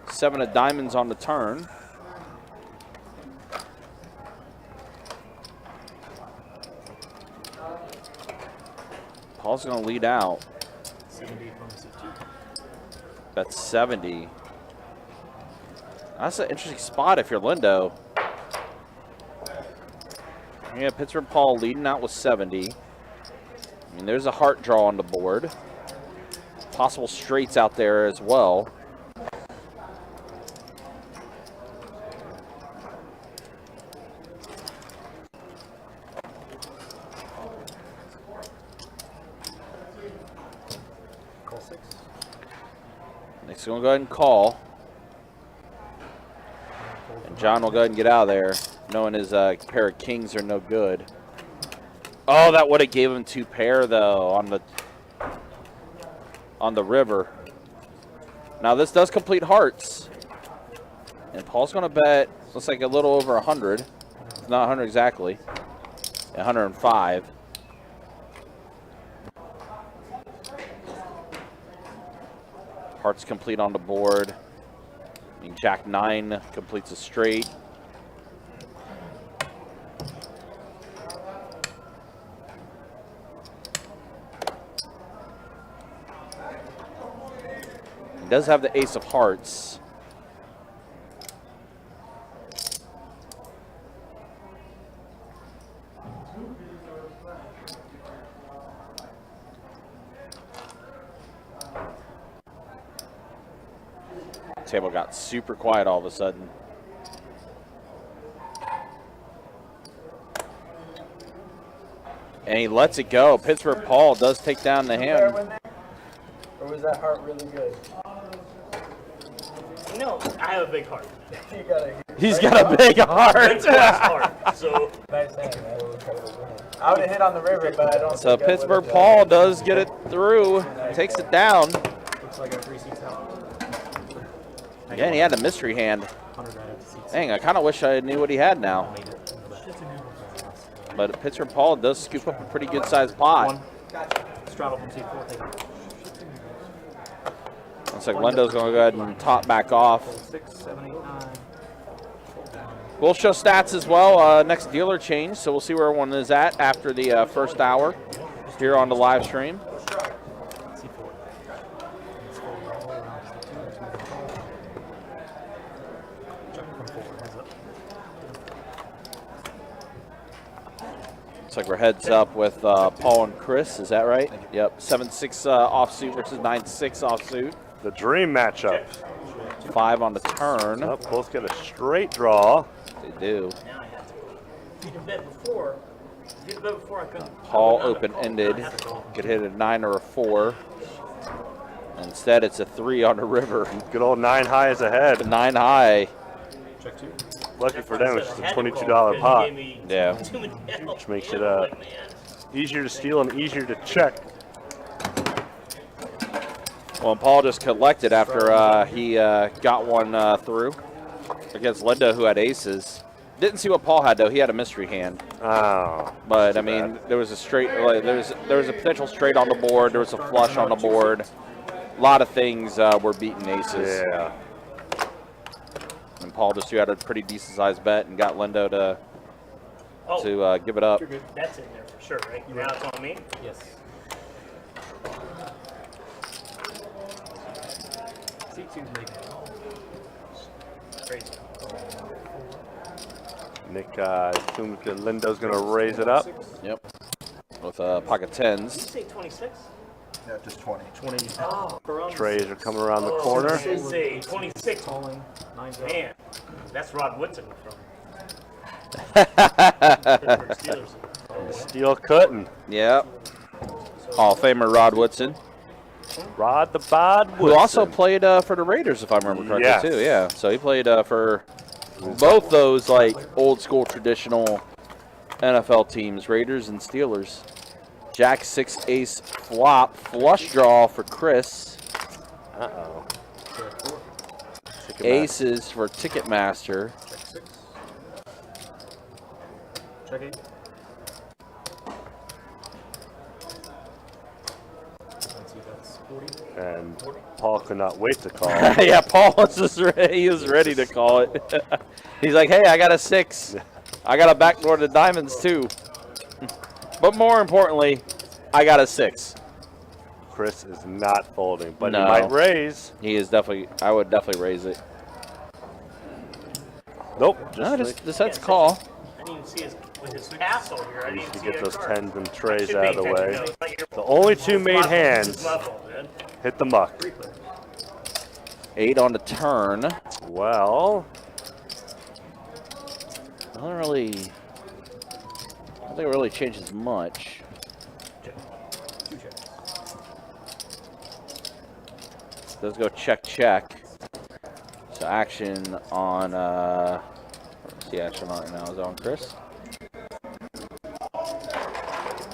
[SPEAKER 3] 7 of diamonds on the turn. Paul's going to lead out. That's 70. That's an interesting spot if you're Lindo. Yeah, Pittsburgh Paul leading out with 70. I mean, there's a heart draw on the board. Possible straights out there as well.
[SPEAKER 6] Call 6.
[SPEAKER 3] Next, we're going to go ahead and call. And John will go ahead and get out of there, knowing his pair of kings are no good. Oh, that would have gave him 2 pair, though, on the river. Now, this does complete hearts. And Paul's going to bet, looks like a little over 100. It's not 100 exactly. 105. Hearts complete on the board. I mean, Jack 9 completes a straight. He does have the ace of hearts. Table got super quiet all of a sudden. And he lets it go. Pittsburgh Paul does take down the hand.
[SPEAKER 8] Or was that heart really good?
[SPEAKER 5] You know, I have a big heart.
[SPEAKER 3] He's got a big heart.
[SPEAKER 5] So
[SPEAKER 8] Nice hand, man. I would have hit on the river, but I don't
[SPEAKER 3] So
[SPEAKER 8] think I
[SPEAKER 3] Pittsburgh
[SPEAKER 8] would've.
[SPEAKER 3] Paul does get it through. Takes it down.
[SPEAKER 6] Looks like a 3-6 out.
[SPEAKER 3] Yeah, and he had a mystery hand.
[SPEAKER 6] 100 right at the seats.
[SPEAKER 3] Dang, I kind of wish I knew what he had now. But Pittsburgh Paul does scoop up a pretty good sized pot.
[SPEAKER 6] Straddle from C4. Take it.
[SPEAKER 3] Looks like Lindo's going to go ahead and top back off.
[SPEAKER 6] 6, 7, 8, 9.
[SPEAKER 3] We'll show stats as well. Next dealer change, so we'll see where everyone is at after the first hour here on the live stream. Looks like we're heads up with Paul and Chris. Is that right? Yep. 7-6 offsuit versus 9-6 offsuit.
[SPEAKER 4] The dream matchup.
[SPEAKER 3] 5 on the turn.
[SPEAKER 4] Oh, both get a straight draw.
[SPEAKER 3] They do.
[SPEAKER 5] now I have to. If you could bet before, I couldn't.
[SPEAKER 3] Paul open-ended. Could hit a 9 or a 4. Instead, it's a 3 on the river.
[SPEAKER 4] Good old 9 high is ahead.
[SPEAKER 3] 9 high.
[SPEAKER 6] Check 2.
[SPEAKER 4] Lucky for them, it's just a $22 pot,
[SPEAKER 3] Yeah.
[SPEAKER 4] which makes it easier to steal and easier to check.
[SPEAKER 3] Well, and Paul just collected after he got one through against Lindo, who had aces. Didn't see what Paul had though. He had a mystery hand.
[SPEAKER 4] Oh,
[SPEAKER 3] But I mean, there was a straight. Like, there was a potential straight on the board. There was a flush on the board. A lot of things were beating aces.
[SPEAKER 4] yeah.
[SPEAKER 3] And Paul just had a pretty decent sized bet and got Lindo to to give it up.
[SPEAKER 5] That's in there for sure, right? Now it's on me?
[SPEAKER 6] Yes. C2's making it.
[SPEAKER 5] Crazy.
[SPEAKER 4] Nick assumes that Lindo's going to raise it up.
[SPEAKER 3] Yep. With pocket tens.
[SPEAKER 5] Did you say 26?
[SPEAKER 9] Yeah, just 20.
[SPEAKER 6] 20.
[SPEAKER 5] Oh,
[SPEAKER 4] Trays are coming around the corner.
[SPEAKER 5] I should say 26.
[SPEAKER 6] Calling. 9
[SPEAKER 5] Man, that's Rod Woodson from Steelers.
[SPEAKER 4] Steel cutting.
[SPEAKER 3] Yep. Hall of Famer Rod Woodson.
[SPEAKER 4] Rod the Bod Woodson.
[SPEAKER 3] Who also played for the Raiders, if I remember correctly,
[SPEAKER 4] Yes.
[SPEAKER 3] too. Yeah. So he played for both those like old school traditional NFL teams, Raiders and Steelers. Jack 6 ace flop flush draw for Chris.
[SPEAKER 4] Uh-oh.
[SPEAKER 3] Aces for Ticketmaster.
[SPEAKER 6] Check 6. Check 8. Let's see, that's 40.
[SPEAKER 4] And Paul could not wait to call.
[SPEAKER 3] Yeah, Paul was just ready. He was ready to call it. He's like, hey, I got a 6. I got a backdoor to diamonds, too. But more importantly, I got a 6.
[SPEAKER 4] Chris is not folding, but
[SPEAKER 3] No.
[SPEAKER 4] he might raise.
[SPEAKER 3] He is definitely, I would definitely raise it.
[SPEAKER 4] Nope.
[SPEAKER 3] Just that's a call.
[SPEAKER 5] I didn't even see his castle here. I didn't even
[SPEAKER 4] To
[SPEAKER 5] see
[SPEAKER 4] get
[SPEAKER 5] a
[SPEAKER 4] those
[SPEAKER 5] card.
[SPEAKER 4] 10s and
[SPEAKER 5] I
[SPEAKER 4] trays
[SPEAKER 5] should
[SPEAKER 4] out
[SPEAKER 5] pay
[SPEAKER 4] of the way.
[SPEAKER 5] attention, though. It's like
[SPEAKER 4] The only two made
[SPEAKER 5] It's
[SPEAKER 4] hands
[SPEAKER 5] my fault, man.
[SPEAKER 4] hit the muck.
[SPEAKER 3] 8 on the turn.
[SPEAKER 4] Well,
[SPEAKER 3] I don't think it really changes much. Does go check, check. So action on, what's the action on right now? Is that on Chris?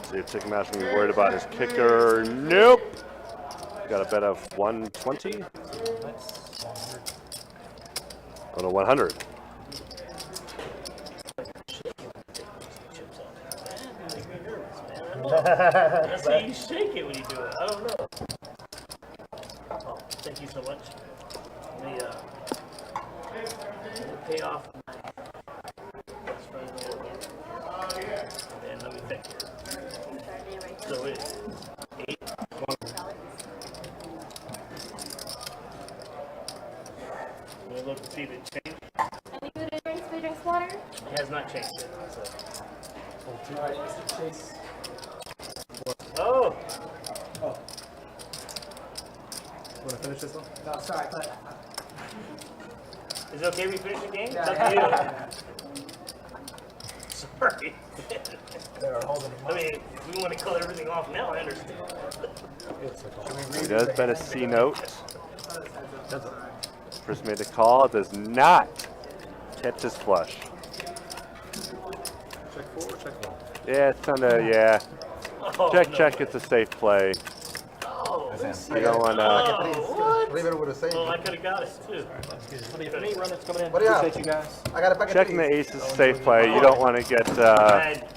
[SPEAKER 4] see if Ticketmaster going to be worried about his kicker. Nope. Got a bet of 120. Oh, no, 100.
[SPEAKER 5] That's how you shake it when you do it. I don't know. Oh, thank you so much. Let me pay off my best friend here. And let me think. So it's 8. Let me look to see if it changed.
[SPEAKER 11] Any good drinks, food, drinks, water?
[SPEAKER 5] It has not changed yet. So.
[SPEAKER 2] Alright, Mr. Chase.
[SPEAKER 5] Oh!
[SPEAKER 2] Want to finish this one? No, sorry, but
[SPEAKER 5] Is it okay if we finish the game? It's up to you. Sorry. I mean, if we want to cut everything off now, I understand.
[SPEAKER 4] He does bet a C note. Chris made the call. Does not catch his flush.
[SPEAKER 6] Check 4 or check 1?
[SPEAKER 4] Yeah, it's kind of, yeah.
[SPEAKER 5] Oh,
[SPEAKER 4] Check,
[SPEAKER 5] no.
[SPEAKER 4] check. It's a safe play.
[SPEAKER 5] Oh,
[SPEAKER 4] You don't want to.
[SPEAKER 5] what?
[SPEAKER 7] River would have saved
[SPEAKER 5] Oh,
[SPEAKER 7] me.
[SPEAKER 5] I could have got it too.
[SPEAKER 6] What do you run that's coming in?
[SPEAKER 7] What do you have?
[SPEAKER 6] Appreciate you guys.
[SPEAKER 7] I got a packet
[SPEAKER 4] Checking
[SPEAKER 7] of
[SPEAKER 4] the
[SPEAKER 7] these.
[SPEAKER 4] ace is a safe play. You don't want to get
[SPEAKER 5] I had,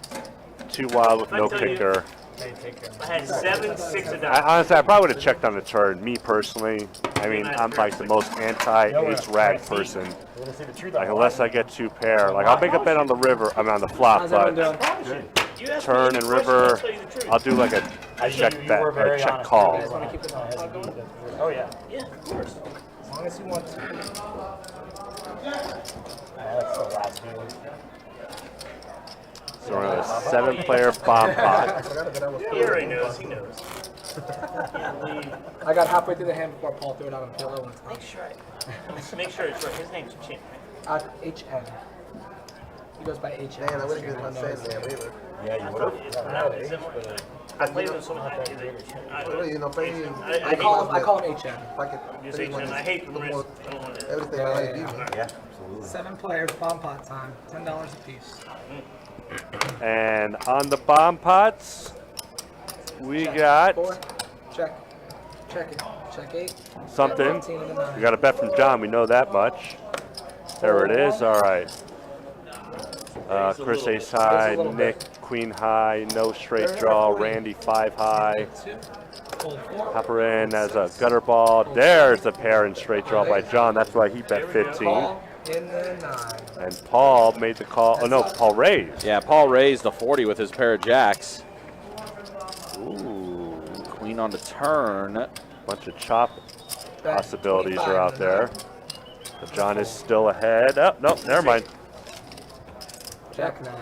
[SPEAKER 4] too wild with no
[SPEAKER 5] If I tell you-
[SPEAKER 4] kicker.
[SPEAKER 6] Hey, take care.
[SPEAKER 5] I had 7, 6 of
[SPEAKER 4] I,
[SPEAKER 5] diamonds.
[SPEAKER 4] honestly, I probably would have checked on the turn. Me personally, I mean, I'm like the most anti-ace rag person.
[SPEAKER 10] We're gonna see the truth.
[SPEAKER 4] Like unless I get 2 pair, like I'll make a bet on the river. I mean on the flop,
[SPEAKER 2] how's everyone
[SPEAKER 4] but
[SPEAKER 2] doing?
[SPEAKER 5] You asked me
[SPEAKER 4] turn
[SPEAKER 5] any
[SPEAKER 4] and
[SPEAKER 5] question,
[SPEAKER 4] river,
[SPEAKER 5] I'll tell you the truth.
[SPEAKER 4] I'll do like a check bet or a check call.
[SPEAKER 2] Want to keep this on top going?
[SPEAKER 10] Oh yeah.
[SPEAKER 5] Yeah, of course.
[SPEAKER 2] As long as you want to.
[SPEAKER 10] That's the last game.
[SPEAKER 4] So we're on a 7-player bomb
[SPEAKER 7] I
[SPEAKER 4] pot.
[SPEAKER 7] forgot that I was
[SPEAKER 5] He already knows. He knows.
[SPEAKER 2] I got halfway through the hand before Paul threw it out on the pillow one time.
[SPEAKER 5] Make sure it's right. His name's Chin.
[SPEAKER 2] HN. He goes by HN.
[SPEAKER 7] Man, I would have given my son man, River.
[SPEAKER 10] Yeah, you would have.
[SPEAKER 5] Is it more? I played with someone.
[SPEAKER 7] Really, you know, playing
[SPEAKER 2] I call him HN.
[SPEAKER 7] pocket
[SPEAKER 5] Use
[SPEAKER 7] three
[SPEAKER 5] HN.
[SPEAKER 7] money,
[SPEAKER 5] I hate the
[SPEAKER 7] little
[SPEAKER 5] risk.
[SPEAKER 7] more,
[SPEAKER 5] I don't want to.
[SPEAKER 7] everything I like beat me.
[SPEAKER 9] Yeah, absolutely.
[SPEAKER 2] 7 players, bomb pot time. $10 a piece.
[SPEAKER 4] And on the bomb pots, we got
[SPEAKER 2] 4. Check. Check it. Check 8.
[SPEAKER 4] something.
[SPEAKER 2] 15 and a 9.
[SPEAKER 4] We got a bet from John. We know that much. There it is. All right. Chris ace high, Nick queen high, no straight draw, Randy 5 high.
[SPEAKER 2] Fold 4.
[SPEAKER 4] Hopper in as a gutter ball. There's a pair and straight draw by John. That's why he bet 15.
[SPEAKER 2] Call. in the 9.
[SPEAKER 4] And Paul made the call. Oh, no, Paul raised.
[SPEAKER 3] Yeah, Paul raised the 40 with his pair of jacks. Ooh, queen on the turn.
[SPEAKER 4] Bunch of chop possibilities are out there. But John is still ahead. Oh, no, never mind.
[SPEAKER 2] Jack 9.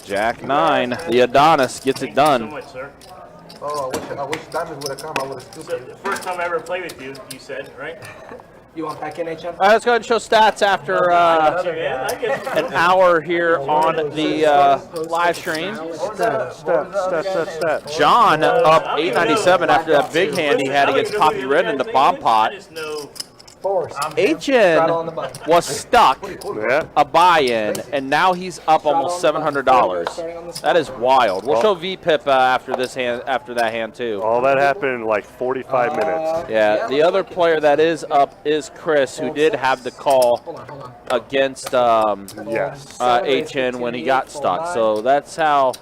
[SPEAKER 3] Jack 9. The Adonis gets it done.
[SPEAKER 5] So much, sir.
[SPEAKER 7] Oh, I wish diamonds would have come. I would have
[SPEAKER 5] So
[SPEAKER 7] stooped.
[SPEAKER 5] the first time I ever played with you, you said, right?
[SPEAKER 2] You want back in, HM?
[SPEAKER 3] All right, let's go ahead and show stats after an hour here on the live stream.
[SPEAKER 4] Stat.
[SPEAKER 3] John up 897 after that big hand he had against Poppy Red in the bomb pot. HN was stuck a buy-in, and now he's up almost $700. That is wild. We'll show VPIP after this hand, after that hand too.
[SPEAKER 4] All that happened in like 45 minutes.
[SPEAKER 3] Yeah, the other player that is up is Chris, who did have the call against HN when he got stuck. So that's how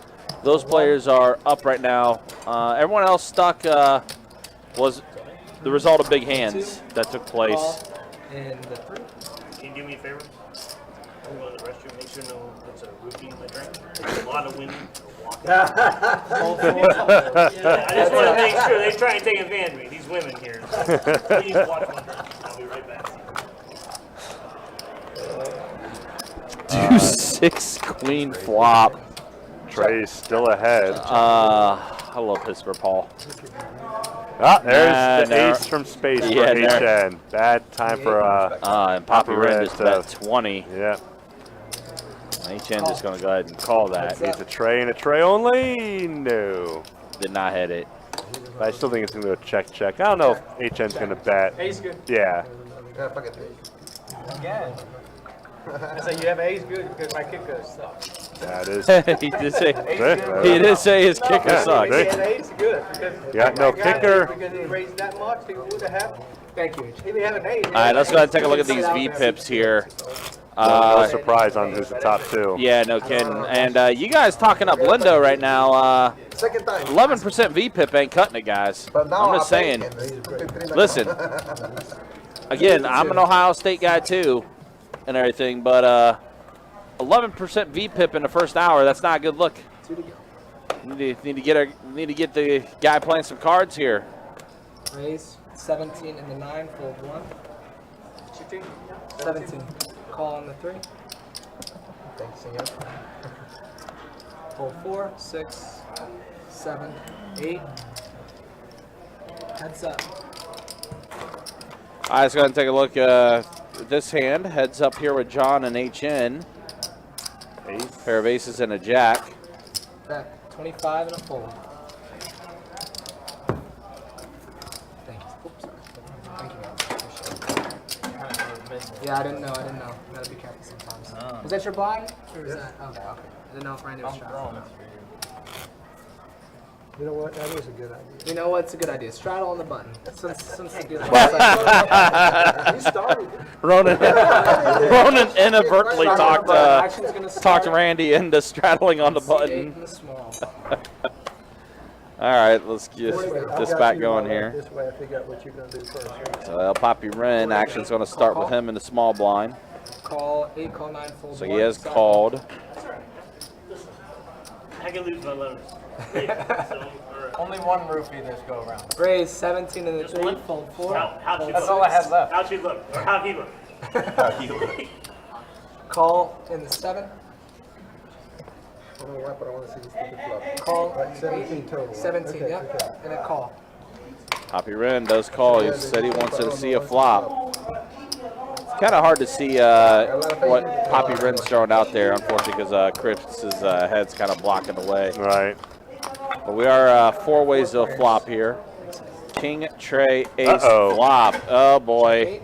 [SPEAKER 3] those players are up right now. Everyone else stuck was the result of big hands that took place.
[SPEAKER 2] And the 3.
[SPEAKER 5] Can you do me a favor? I'm going to the restroom. Make sure no it's a routine in my drink. There's a lot of women walking. I just want to make sure they try and take advantage of me. These women here. Please watch my drink. I'll be right back.
[SPEAKER 3] Deuce 6 queen flop.
[SPEAKER 4] Trey's still ahead.
[SPEAKER 3] I love Pittsburgh, Paul.
[SPEAKER 4] Ah, there's the ace from space for
[SPEAKER 3] there.
[SPEAKER 4] HN. Bad time for
[SPEAKER 3] and Poppy Red just bet 20.
[SPEAKER 4] Yeah.
[SPEAKER 3] HN just going to go ahead and call that.
[SPEAKER 4] Needs a tray and a tray only. No.
[SPEAKER 3] Did not hit it.
[SPEAKER 4] But I still think it's going to go check. I don't know if HN's going to bet.
[SPEAKER 2] Ace good.
[SPEAKER 4] Yeah.
[SPEAKER 7] Yeah, fuck it.
[SPEAKER 6] Again. I say you have ace good because my kicker sucks.
[SPEAKER 4] That is.
[SPEAKER 3] he did say his kicker sucks.
[SPEAKER 6] He had ace good because
[SPEAKER 4] yeah, no kicker.
[SPEAKER 6] Because he raised that much, he would have had.
[SPEAKER 2] Thank you.
[SPEAKER 6] He would have an ace.
[SPEAKER 3] All right, let's go ahead and take a look at these VPIPs here.
[SPEAKER 4] No surprise on who's the top two.
[SPEAKER 3] Yeah, no kidding. And you guys talking up Lindo right now.
[SPEAKER 7] Second time.
[SPEAKER 3] 11% VPIP ain't cutting it, guys. I'm just saying. Listen, again, I'm an Ohio State guy too and everything, but 11% VPIP in the first hour, that's not a good look. Need to get the guy playing some cards here.
[SPEAKER 2] Raise 17 in the 9, fold 1. 17. Call on the 3.
[SPEAKER 7] Thanks, senor.
[SPEAKER 2] Fold 4, 6, 7, 8. Heads up.
[SPEAKER 3] All right, let's go ahead and take a look at this hand. Heads up here with John and HN.
[SPEAKER 4] Ace.
[SPEAKER 3] Pair of aces and a jack.
[SPEAKER 2] Back 25 and a fold. Thank you. Oops, sorry. Thank you, guys. Appreciate it. Yeah, I didn't know. Gotta be careful sometimes. Was that your blind? Or was that? Okay. I didn't know if Randy was straddling.
[SPEAKER 8] You know what? That is a good idea.
[SPEAKER 2] You know what's a good idea? Straddle on the button. Since the good
[SPEAKER 8] You started.
[SPEAKER 3] Ronan inadvertently talked Randy into straddling on the button. All right, let's get this back going here.
[SPEAKER 8] This way, I figure out what you're going to do first.
[SPEAKER 3] So Poppy Ren action's going to start with him in the small blind.
[SPEAKER 2] Call 8, call 9, fold.
[SPEAKER 3] So he has called.
[SPEAKER 5] I can lose my loans.
[SPEAKER 6] Only one roofie this go around.
[SPEAKER 2] Raise 17 in the 3, fold 4.
[SPEAKER 6] That's all I have left.
[SPEAKER 5] How'd you look? Or how'd he look?
[SPEAKER 2] Call in the 7.
[SPEAKER 7] I don't know why, but I want to see this stupid flop.
[SPEAKER 2] Call
[SPEAKER 8] Right, 17 total.
[SPEAKER 2] 17,
[SPEAKER 8] Okay,
[SPEAKER 2] yep.
[SPEAKER 8] okay.
[SPEAKER 2] And a call.
[SPEAKER 3] Poppy Ren does call. He said he wants to see a flop. It's kind of hard to see what Poppy Ren's throwing out there, unfortunately, because Crisp's head's kind of blocking the way.
[SPEAKER 4] Right.
[SPEAKER 3] But we are 4 ways to a flop here. King, Trey, Ace, flop. Oh, boy.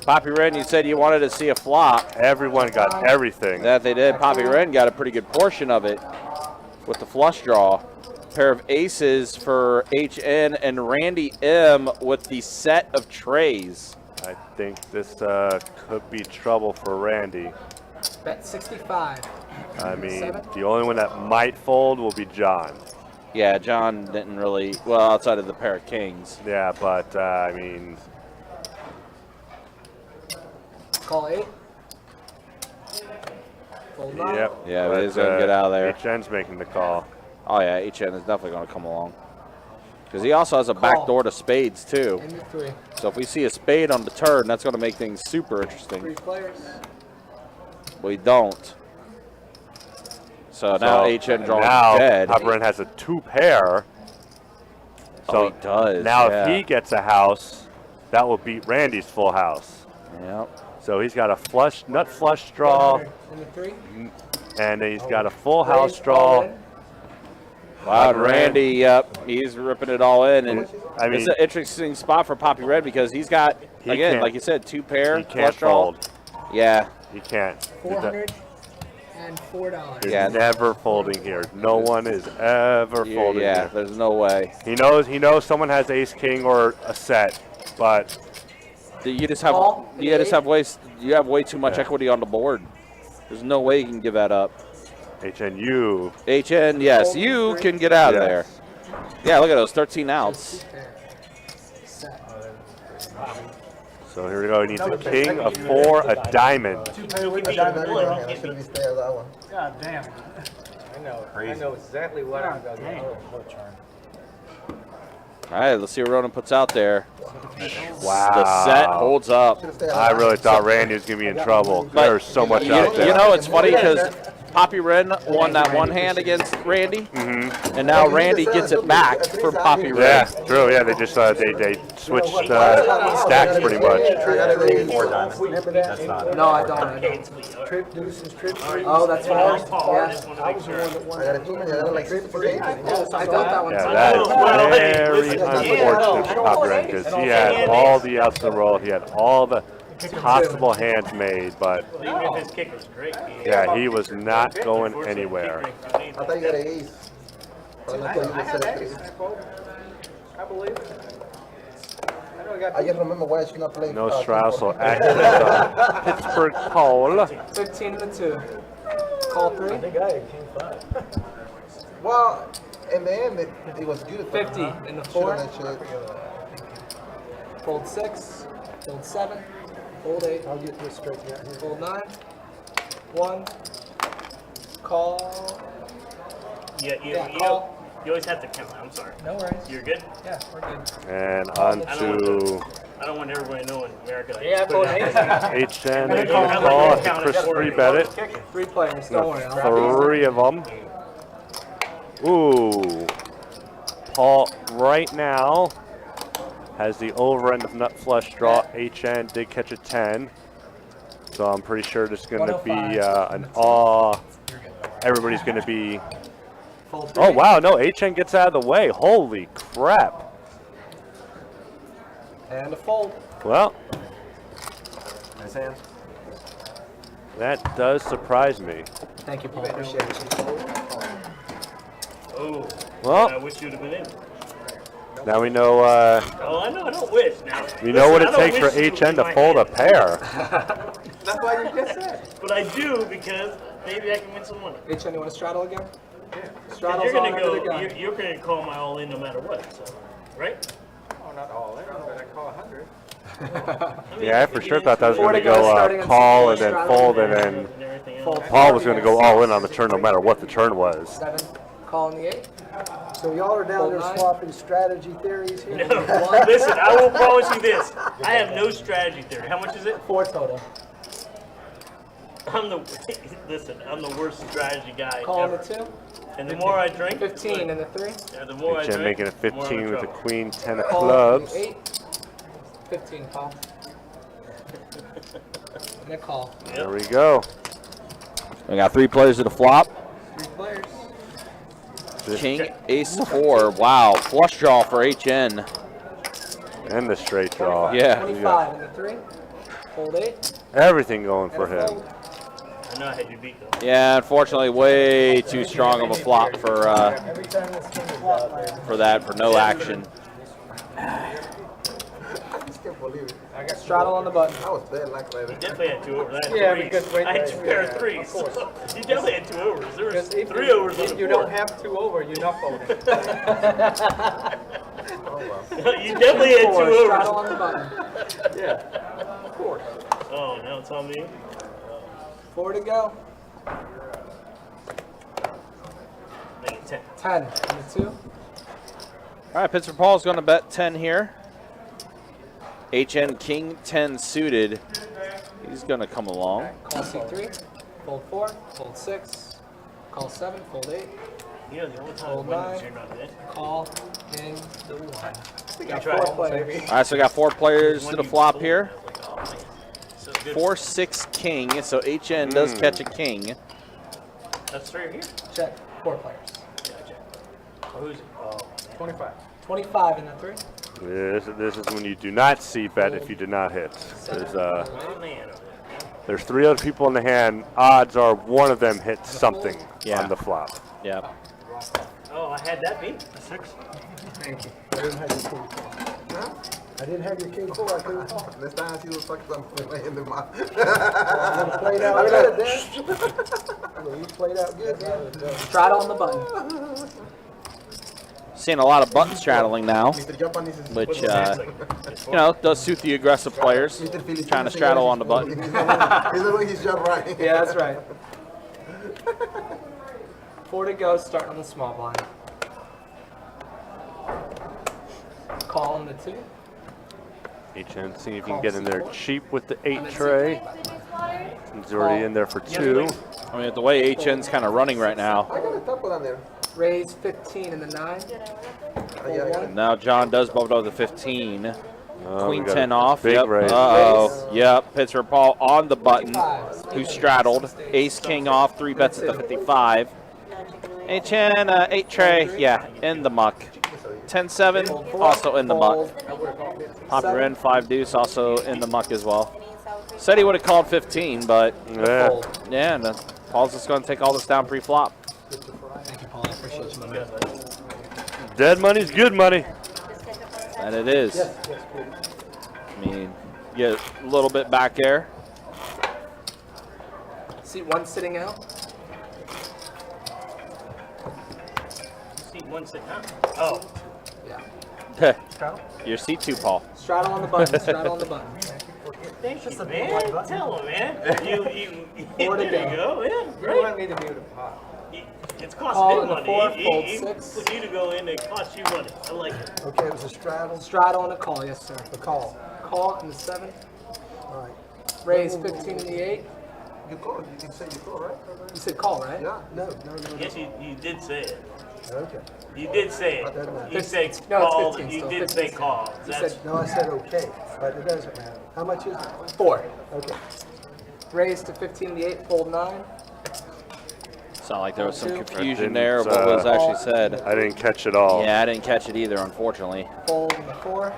[SPEAKER 3] Poppy Ren, you said you wanted to see a flop.
[SPEAKER 4] Everyone got everything.
[SPEAKER 3] That they did. Poppy Ren got a pretty good portion of it with the flush draw. Pair of aces for HN and Randy M with the set of trays.
[SPEAKER 4] I think this could be trouble for Randy.
[SPEAKER 2] Bet 65.
[SPEAKER 4] I mean, the only one that might fold will be John.
[SPEAKER 3] Yeah, John didn't really, well, outside of the pair of kings.
[SPEAKER 4] Yeah, but, I mean...
[SPEAKER 2] Call 8.
[SPEAKER 8] Fold 9.
[SPEAKER 4] Yep.
[SPEAKER 3] Yeah,
[SPEAKER 4] but,
[SPEAKER 3] he's going to get out of there.
[SPEAKER 4] HN's making the call.
[SPEAKER 3] Oh, yeah, HN is definitely going to come along. Because he also has a back door to spades, too.
[SPEAKER 8] Into 3.
[SPEAKER 3] So if we see a spade on the turn, that's going to make things super interesting.
[SPEAKER 8] 3 players.
[SPEAKER 3] We don't. So now HN drawing dead.
[SPEAKER 4] Papa Ren has a 2 pair. So
[SPEAKER 3] he does.
[SPEAKER 4] Now if he gets a house, that will beat Randy's full house.
[SPEAKER 3] Yep.
[SPEAKER 4] So he's got a nut flush draw.
[SPEAKER 8] Into 3.
[SPEAKER 4] And then he's got a full house draw.
[SPEAKER 3] Wow, Randy, yep, he's ripping it all in. And
[SPEAKER 4] I mean,
[SPEAKER 3] it's an interesting spot for Poppy Red because he's got, again, like you said, 2 pair.
[SPEAKER 4] He can't
[SPEAKER 3] flush draw.
[SPEAKER 4] fold.
[SPEAKER 3] Yeah.
[SPEAKER 4] He can't.
[SPEAKER 8] $404.
[SPEAKER 4] He's never folding here. No one is ever folding
[SPEAKER 3] Yeah,
[SPEAKER 4] here.
[SPEAKER 3] there's no way.
[SPEAKER 4] He knows someone has ace king or a set, but
[SPEAKER 3] you just have way too much equity on the board. There's no way you can give that up.
[SPEAKER 4] HNU.
[SPEAKER 3] HN, yes, you can get out of there. Yeah, look at those 13 outs.
[SPEAKER 4] So here we go. He needs a king, a 4, a diamond.
[SPEAKER 7] I should have stayed out that one.
[SPEAKER 2] God damn. I know exactly what I'm going to do.
[SPEAKER 3] All right, let's see what Ronan puts out there.
[SPEAKER 4] Wow.
[SPEAKER 3] The set holds up.
[SPEAKER 4] I really thought Randy was going to be in trouble. There's so much out there.
[SPEAKER 3] You know, it's funny because Poppy Red won that one hand against Randy, and now Randy gets it back for Poppy Red.
[SPEAKER 4] Yeah, true. Yeah, they just they switched stacks pretty much.
[SPEAKER 8] That's not. No, I don't. Trip deuces, trip. Oh, that's fine. Yeah. I was the one that won.
[SPEAKER 7] I got a 2 minutes. I got like 6 for 8.
[SPEAKER 8] Yes, I got that one.
[SPEAKER 4] Yeah, that is very unfortunate for Poppy Red because he had all the outs in the roll. He had all the possible hands made, but
[SPEAKER 5] Even if his kick was great.
[SPEAKER 4] yeah, he was not going anywhere.
[SPEAKER 7] I thought you got an ace. I had ace.
[SPEAKER 2] I believe it.
[SPEAKER 7] I just remember why I should not play.
[SPEAKER 4] No Strauss will act as a Pittsburgh Cole.
[SPEAKER 8] 15 and 2. Call 3.
[SPEAKER 6] I think I had king 5.
[SPEAKER 7] Well, in the end, it was good.
[SPEAKER 8] 50 in the 4. Fold 6. Fold 7. Fold 8. I'll get this straight out here. Fold 9. 1. Call.
[SPEAKER 5] Yeah,
[SPEAKER 8] call.
[SPEAKER 5] you always have to count. I'm sorry.
[SPEAKER 8] No worries.
[SPEAKER 5] You're good?
[SPEAKER 8] Yeah, we're good.
[SPEAKER 4] And on to
[SPEAKER 5] I don't want everybody knowing America.
[SPEAKER 2] Yeah, I vote
[SPEAKER 4] HN. They can call. Chris 3-bet it.
[SPEAKER 8] 3 players. Don't worry.
[SPEAKER 4] 3 of them. Ooh. Paul right now has the over end of nut flush draw. HN did catch a 10. So I'm pretty sure there's going to be an awe. Everybody's going to be. Oh, wow. No, HN gets out of the way. Holy crap.
[SPEAKER 8] And a fold.
[SPEAKER 4] Well,
[SPEAKER 9] Nice hand.
[SPEAKER 4] that does surprise me.
[SPEAKER 8] Thank you, Paul. Appreciate it.
[SPEAKER 5] Oh.
[SPEAKER 4] Well,
[SPEAKER 5] I wish you'd have been in.
[SPEAKER 4] now we know.
[SPEAKER 5] Oh, I know. I don't wish now.
[SPEAKER 4] We know what it
[SPEAKER 5] Listen, I
[SPEAKER 4] takes
[SPEAKER 5] don't
[SPEAKER 4] for
[SPEAKER 5] wish you
[SPEAKER 4] HN to
[SPEAKER 5] would
[SPEAKER 4] fold
[SPEAKER 5] be
[SPEAKER 4] a
[SPEAKER 5] my
[SPEAKER 4] pair.
[SPEAKER 2] That's why you just said.
[SPEAKER 5] But I do because maybe I can win some money.
[SPEAKER 8] HN, you want to straddle again?
[SPEAKER 2] Yeah.
[SPEAKER 8] Straddle's
[SPEAKER 5] You're
[SPEAKER 8] on
[SPEAKER 5] gonna
[SPEAKER 8] under the
[SPEAKER 5] go.
[SPEAKER 8] gun.
[SPEAKER 5] You're gonna call my all in no matter what. So, right?
[SPEAKER 2] Oh, not all in, but I call 100.
[SPEAKER 4] Yeah, I for sure thought that was
[SPEAKER 8] Four
[SPEAKER 4] going
[SPEAKER 8] to
[SPEAKER 4] to
[SPEAKER 8] go,
[SPEAKER 4] go
[SPEAKER 8] starting on
[SPEAKER 4] call and
[SPEAKER 8] six,
[SPEAKER 4] then
[SPEAKER 8] straddle,
[SPEAKER 4] fold and then Paul was going to go all in on the turn no matter what the turn was.
[SPEAKER 8] 7. Calling the 8. So y'all are down there swapping strategy theories here.
[SPEAKER 5] No. Listen, I will promise you this. I have no strategy theory. How much is it?
[SPEAKER 8] 4 total.
[SPEAKER 5] I'm the worst strategy guy
[SPEAKER 8] Calling the
[SPEAKER 5] ever.
[SPEAKER 8] 2.
[SPEAKER 5] And the more I drink,
[SPEAKER 8] 15 and the 3.
[SPEAKER 5] yeah, the more I
[SPEAKER 4] HN
[SPEAKER 5] drink,
[SPEAKER 4] making a
[SPEAKER 5] the more I'm
[SPEAKER 4] 15
[SPEAKER 5] in
[SPEAKER 4] with the
[SPEAKER 5] trouble.
[SPEAKER 4] queen, 10 of
[SPEAKER 8] Calling
[SPEAKER 4] clubs.
[SPEAKER 8] the 8. 15, Paul. And a call.
[SPEAKER 4] There we go.
[SPEAKER 3] We got 3 players at the flop.
[SPEAKER 8] 3 players.
[SPEAKER 3] King, ace 4. Wow, flush draw for HN.
[SPEAKER 4] And the straight draw.
[SPEAKER 3] Yeah.
[SPEAKER 8] 25 and the 3. Fold 8.
[SPEAKER 4] Everything going for him.
[SPEAKER 5] I know I had you beat though.
[SPEAKER 3] Yeah, unfortunately, way too strong of a flop for no action.
[SPEAKER 7] I just can't believe it.
[SPEAKER 2] I got
[SPEAKER 8] Straddle on the button.
[SPEAKER 7] I was bad like
[SPEAKER 5] You
[SPEAKER 7] that.
[SPEAKER 5] definitely had 2 overs. I had
[SPEAKER 2] Yeah,
[SPEAKER 5] 3s.
[SPEAKER 2] because wait,
[SPEAKER 5] I had 2 pair of
[SPEAKER 2] yeah,
[SPEAKER 5] 3s.
[SPEAKER 2] of course.
[SPEAKER 5] So you definitely had 2 overs. There was
[SPEAKER 2] Because if
[SPEAKER 5] 3 overs on
[SPEAKER 2] if
[SPEAKER 5] the
[SPEAKER 2] you
[SPEAKER 5] board.
[SPEAKER 2] don't have 2 over, you're not folding.
[SPEAKER 5] You definitely had 2
[SPEAKER 8] 4.
[SPEAKER 5] overs.
[SPEAKER 8] Straddle on the button.
[SPEAKER 2] Yeah, of course.
[SPEAKER 5] Oh, now it's on me.
[SPEAKER 8] 4 to go.
[SPEAKER 5] Make it 10.
[SPEAKER 8] 10 on the 2.
[SPEAKER 3] All right, Pittsburgh Paul's going to bet 10 here. HN King 10 suited. He's going to come along.
[SPEAKER 8] Call C3, fold 4, fold 6, call 7, fold 8,
[SPEAKER 5] You know, the only time
[SPEAKER 8] fold
[SPEAKER 5] when
[SPEAKER 8] 9,
[SPEAKER 5] you're not in.
[SPEAKER 8] call King the 1. We got
[SPEAKER 5] Try
[SPEAKER 8] 4
[SPEAKER 5] it.
[SPEAKER 8] players.
[SPEAKER 3] All right, so we got 4 players to the flop here.
[SPEAKER 5] Oh, man. So good.
[SPEAKER 3] 4-6 king, so HN does catch a king.
[SPEAKER 5] That's 3 here.
[SPEAKER 8] Check. 4 players.
[SPEAKER 5] Gotcha. Oh, who's it? Oh, man.
[SPEAKER 2] 25.
[SPEAKER 8] 25 in the 3.
[SPEAKER 4] This is when you do not see bet if you did not hit.
[SPEAKER 5] Oh, man.
[SPEAKER 4] There's 3 other people in the hand. Odds are one of them hits something on the flop.
[SPEAKER 3] Yep.
[SPEAKER 5] Oh, I had that beat. A 6.
[SPEAKER 8] Thank you.
[SPEAKER 7] I didn't have your king. Huh? I didn't have your king four. I couldn't call. Next time I see those fuckers, I'm playing in the mouth. Played out good, man. You played out good, man.
[SPEAKER 8] Straddle on the button.
[SPEAKER 3] Seeing a lot of button straddling now,
[SPEAKER 7] Mr. Jump on this is-
[SPEAKER 3] which, you know, does suit the aggressive players.
[SPEAKER 7] Mr. Philly
[SPEAKER 3] Trying to
[SPEAKER 7] say
[SPEAKER 3] straddle
[SPEAKER 7] what
[SPEAKER 3] on the button.
[SPEAKER 7] He's the way he's jumped right.
[SPEAKER 8] Yeah, that's right. 4 to go, starting on the small blind. Call on the 2.
[SPEAKER 4] HN, see if you can get in there cheap with the 8 tray. He's already in there for 2.
[SPEAKER 3] I mean, the way HN's kind of running right now.
[SPEAKER 7] I got a couple on there.
[SPEAKER 8] Raise 15 in the 9.
[SPEAKER 3] And now John does bump it up to 15. Queen
[SPEAKER 4] we got
[SPEAKER 3] 10
[SPEAKER 4] a
[SPEAKER 3] off.
[SPEAKER 4] big
[SPEAKER 3] Yep.
[SPEAKER 4] raise.
[SPEAKER 3] Uh-oh. Yep. Pittsburgh Paul on the button. Who straddled. Ace King off. 3 bets at the 55. HN 8 tray. Yeah, in the muck. 10-7. Also in the muck. Popper in 5 deuce. Also in the muck as well. Said he would have called 15, but yeah, and Paul's just going to take all this down pre-flop.
[SPEAKER 8] Thank you, Paul. I appreciate you, my man.
[SPEAKER 4] Dead money's good money.
[SPEAKER 3] And it is. I mean, get a little bit back air.
[SPEAKER 8] Seat 1 sitting out.
[SPEAKER 5] See one sitting out. Oh.
[SPEAKER 8] Yeah.
[SPEAKER 3] Your seat 2, Paul.
[SPEAKER 8] Straddle on the button. Straddle on the button.
[SPEAKER 5] Thank you, man. Tell him, man. There
[SPEAKER 8] 4 to
[SPEAKER 5] you
[SPEAKER 8] go.
[SPEAKER 5] go. Yeah,
[SPEAKER 2] You
[SPEAKER 5] great.
[SPEAKER 2] want me to mute a pot.
[SPEAKER 5] It's
[SPEAKER 8] Call
[SPEAKER 5] costing
[SPEAKER 8] in
[SPEAKER 5] him
[SPEAKER 8] the
[SPEAKER 5] money.
[SPEAKER 8] 4, fold
[SPEAKER 5] He
[SPEAKER 8] 6.
[SPEAKER 5] put you to go in, it cost you money. I like it.
[SPEAKER 7] Okay, it was a straddle.
[SPEAKER 8] Straddle on a call, yes, sir.
[SPEAKER 7] The call.
[SPEAKER 8] Call in the 7.
[SPEAKER 7] All right.
[SPEAKER 8] Raise 15 in the 8.
[SPEAKER 7] You call. You can say you call, right?
[SPEAKER 8] You said call, right?
[SPEAKER 7] Yeah. No.
[SPEAKER 5] Yes, you did say it.
[SPEAKER 7] Okay.
[SPEAKER 5] You did say it. You said
[SPEAKER 8] No, it's
[SPEAKER 5] call.
[SPEAKER 8] 15
[SPEAKER 5] You
[SPEAKER 8] still,
[SPEAKER 5] did
[SPEAKER 8] 15
[SPEAKER 5] say
[SPEAKER 8] still.
[SPEAKER 5] call.
[SPEAKER 8] You
[SPEAKER 5] That's
[SPEAKER 8] said
[SPEAKER 7] No, I said okay, but it doesn't matter. How much is it?
[SPEAKER 8] 4.
[SPEAKER 7] Okay.
[SPEAKER 8] Raise to 15 in the 8. Fold 9.
[SPEAKER 3] Sound like there was some
[SPEAKER 8] Two.
[SPEAKER 3] confusion there of what was actually said.
[SPEAKER 4] I didn't catch it all.
[SPEAKER 3] Yeah, I didn't catch it either, unfortunately.
[SPEAKER 8] Fold in the 4.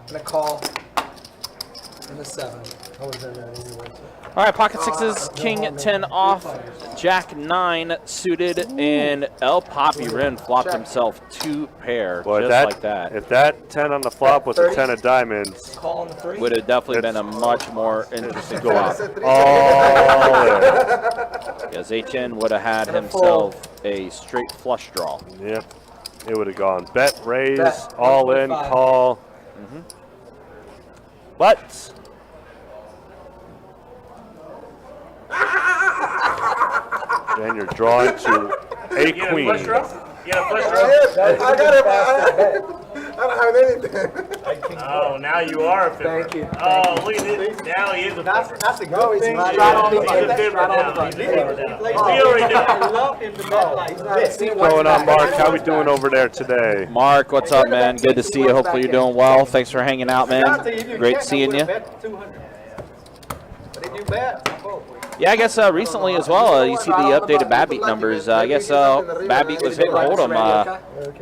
[SPEAKER 8] And a call in the 7.
[SPEAKER 7] I was in that anyway.
[SPEAKER 3] All right, pocket sixes, king 10 off, jack 9 suited, and El Papi Rin flopped himself 2 pair,
[SPEAKER 4] Well,
[SPEAKER 3] just like that.
[SPEAKER 4] If that 10 on the flop was a 10 of diamonds,
[SPEAKER 8] Call on the 3.
[SPEAKER 3] Would have definitely been a much more interesting flop.
[SPEAKER 4] all in.
[SPEAKER 3] Because HN would have had himself a straight flush draw.
[SPEAKER 4] Yep. It would have gone bet, raise,
[SPEAKER 8] Bet,
[SPEAKER 4] all in,
[SPEAKER 8] 1.5.
[SPEAKER 4] call. But then you're drawn to a
[SPEAKER 5] You got a
[SPEAKER 4] queen.
[SPEAKER 5] flush draw? You got a flush draw?
[SPEAKER 7] I got it. I don't have anything.
[SPEAKER 5] Oh, now you are a fibber.
[SPEAKER 8] Thank you.
[SPEAKER 5] Oh, look at this. Now he is a fibber.
[SPEAKER 2] That's a good thing.
[SPEAKER 8] Straddle on the
[SPEAKER 5] He's
[SPEAKER 8] button.
[SPEAKER 5] a fibber
[SPEAKER 8] Straddle on the
[SPEAKER 5] now. He's a
[SPEAKER 8] button.
[SPEAKER 5] fibber now. We already know.
[SPEAKER 2] I love him to bet like this.
[SPEAKER 8] Seat
[SPEAKER 4] What's
[SPEAKER 8] 1
[SPEAKER 4] going on, Mark? How we doing over there today?
[SPEAKER 3] Mark, what's up, man? Good to see you. Hopefully you're doing well. Thanks for hanging out, man. Great seeing you.
[SPEAKER 2] Bet 200. But if you bet,
[SPEAKER 3] Yeah, I guess recently as well, you see the updated bad beat numbers. I guess bad beat was hitting Hold'em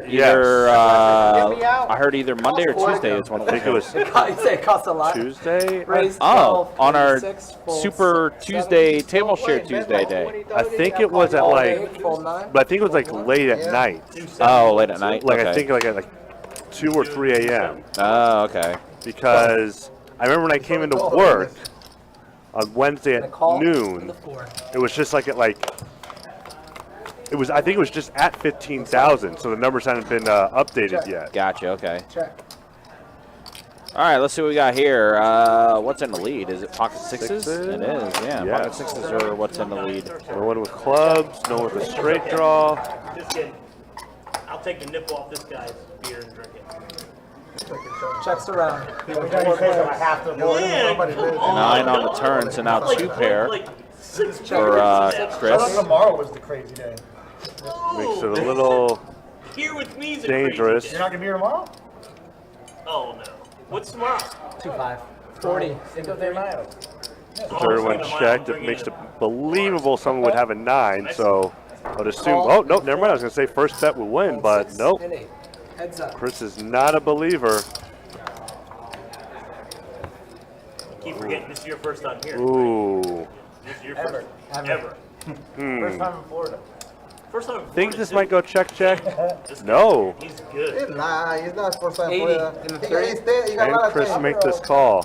[SPEAKER 3] either, I heard either Monday or Tuesday is one of
[SPEAKER 4] I think it was
[SPEAKER 8] You say it costs a lot.
[SPEAKER 4] Tuesday.
[SPEAKER 8] Raise
[SPEAKER 3] Oh,
[SPEAKER 8] 12,
[SPEAKER 3] on our
[SPEAKER 8] 6, fold
[SPEAKER 3] Super
[SPEAKER 8] 7,
[SPEAKER 3] Tuesday table share Tuesday day.
[SPEAKER 4] I think it was at
[SPEAKER 8] call
[SPEAKER 4] like,
[SPEAKER 8] 8, fold 9.
[SPEAKER 4] but I think it was like late at night.
[SPEAKER 3] Oh, late at night?
[SPEAKER 4] Like
[SPEAKER 3] Okay.
[SPEAKER 4] I think like at like 2 or 3 a.m.
[SPEAKER 3] Oh, okay.
[SPEAKER 4] Because I remember when I came into work on Wednesday
[SPEAKER 8] And a
[SPEAKER 4] at
[SPEAKER 8] call in
[SPEAKER 4] noon,
[SPEAKER 8] the 4.
[SPEAKER 4] it was just like at like it was. I think it was just at 15,000, so the numbers hadn't been updated yet.
[SPEAKER 3] Gotcha, okay.
[SPEAKER 8] Check.
[SPEAKER 3] All right, let's see what we got here. What's in the lead? Is it pocket sixes? It is, yeah.
[SPEAKER 4] Yes.
[SPEAKER 3] Pocket sixes are what's in the lead.
[SPEAKER 4] No one with clubs, no one with a straight draw.
[SPEAKER 5] Just kidding. I'll take the nipple off this guy's beer and drink it.
[SPEAKER 8] Checks around.
[SPEAKER 10] I have to avoid him.
[SPEAKER 5] Yeah,
[SPEAKER 10] Somebody
[SPEAKER 5] come
[SPEAKER 10] did.
[SPEAKER 5] on.
[SPEAKER 3] 9 on the turn, so now
[SPEAKER 5] Like-
[SPEAKER 3] 2 pair
[SPEAKER 5] like 6
[SPEAKER 3] for
[SPEAKER 10] I thought
[SPEAKER 3] Chris.
[SPEAKER 10] tomorrow was the crazy day.
[SPEAKER 4] Makes it a little
[SPEAKER 5] Here with me is a
[SPEAKER 4] dangerous.
[SPEAKER 5] crazy
[SPEAKER 10] You're not gonna be here tomorrow?
[SPEAKER 5] day. Oh no. What's tomorrow?
[SPEAKER 8] 2-5. 40.
[SPEAKER 10] Cinco de Mayo.
[SPEAKER 4] So everyone's checked. It makes it believable someone would have a 9, so I'd assume. Oh, no, never mind. I was going to say first bet would win, but
[SPEAKER 8] 6
[SPEAKER 4] nope.
[SPEAKER 8] and 8. Heads up.
[SPEAKER 4] Chris is not a believer.
[SPEAKER 5] Keep forgetting this is your first time here.
[SPEAKER 4] Ooh.
[SPEAKER 5] This is your first ever.
[SPEAKER 10] First time in Florida.
[SPEAKER 5] First time in
[SPEAKER 4] Think
[SPEAKER 5] Florida,
[SPEAKER 4] this
[SPEAKER 5] too.
[SPEAKER 4] might go check, check?
[SPEAKER 5] This guy,
[SPEAKER 4] No.
[SPEAKER 5] He's good.
[SPEAKER 7] Nah, he's not for some
[SPEAKER 8] 80 in the three.
[SPEAKER 7] You got a
[SPEAKER 4] And
[SPEAKER 7] lot of
[SPEAKER 4] Chris
[SPEAKER 7] time.
[SPEAKER 4] make this call.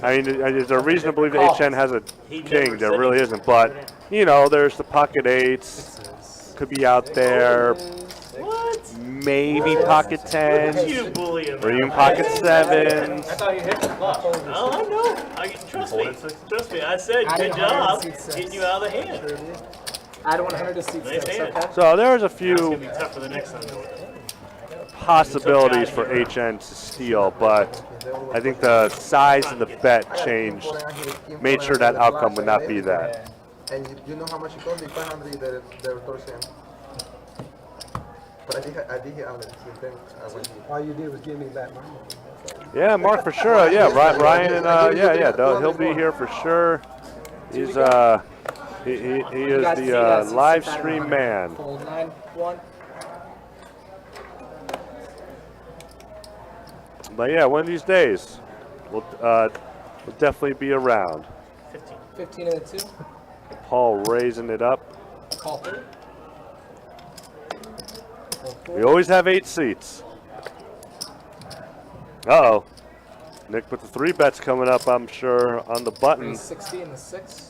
[SPEAKER 4] I mean, is there a reason to believe that HN has a
[SPEAKER 5] He
[SPEAKER 4] king?
[SPEAKER 5] never
[SPEAKER 4] There
[SPEAKER 5] said
[SPEAKER 4] really
[SPEAKER 5] he-
[SPEAKER 4] isn't, but, you know, there's the pocket 8s. Could be out there.
[SPEAKER 5] What?
[SPEAKER 4] Maybe pocket 10s.
[SPEAKER 5] You bully him.
[SPEAKER 4] Or even pocket 7s.
[SPEAKER 10] I thought you hit the flush.
[SPEAKER 5] Oh, I know. Trust me. Trust me. I said
[SPEAKER 8] I
[SPEAKER 5] good
[SPEAKER 8] didn't
[SPEAKER 5] job
[SPEAKER 8] hire seat
[SPEAKER 5] getting you out of the hand.
[SPEAKER 8] Add 100 to seat
[SPEAKER 5] Nice
[SPEAKER 8] 6,
[SPEAKER 5] hand.
[SPEAKER 8] okay?
[SPEAKER 4] So there's a
[SPEAKER 5] It's gonna
[SPEAKER 4] few
[SPEAKER 5] be tough for the next time.
[SPEAKER 4] possibilities for HN to steal, but I think the size of the bet changed, made sure that outcome would not be that.
[SPEAKER 7] And you know how much it cost? The 500 the retortion. But I did hit Alex with them when he.
[SPEAKER 2] All you did was give me back my money.
[SPEAKER 4] Yeah, Mark for sure. Yeah, Ryan and he'll be here for sure. He's he is the live stream man.
[SPEAKER 8] Fold 9-1.
[SPEAKER 4] But yeah, one of these days, we'll definitely be around.
[SPEAKER 8] 15 and a 2.
[SPEAKER 4] Paul raising it up.
[SPEAKER 8] Call 3.
[SPEAKER 4] We always have 8 seats. Uh-oh. Nick with the 3 bets coming up, I'm sure, on the button.
[SPEAKER 8] 360 and the 6.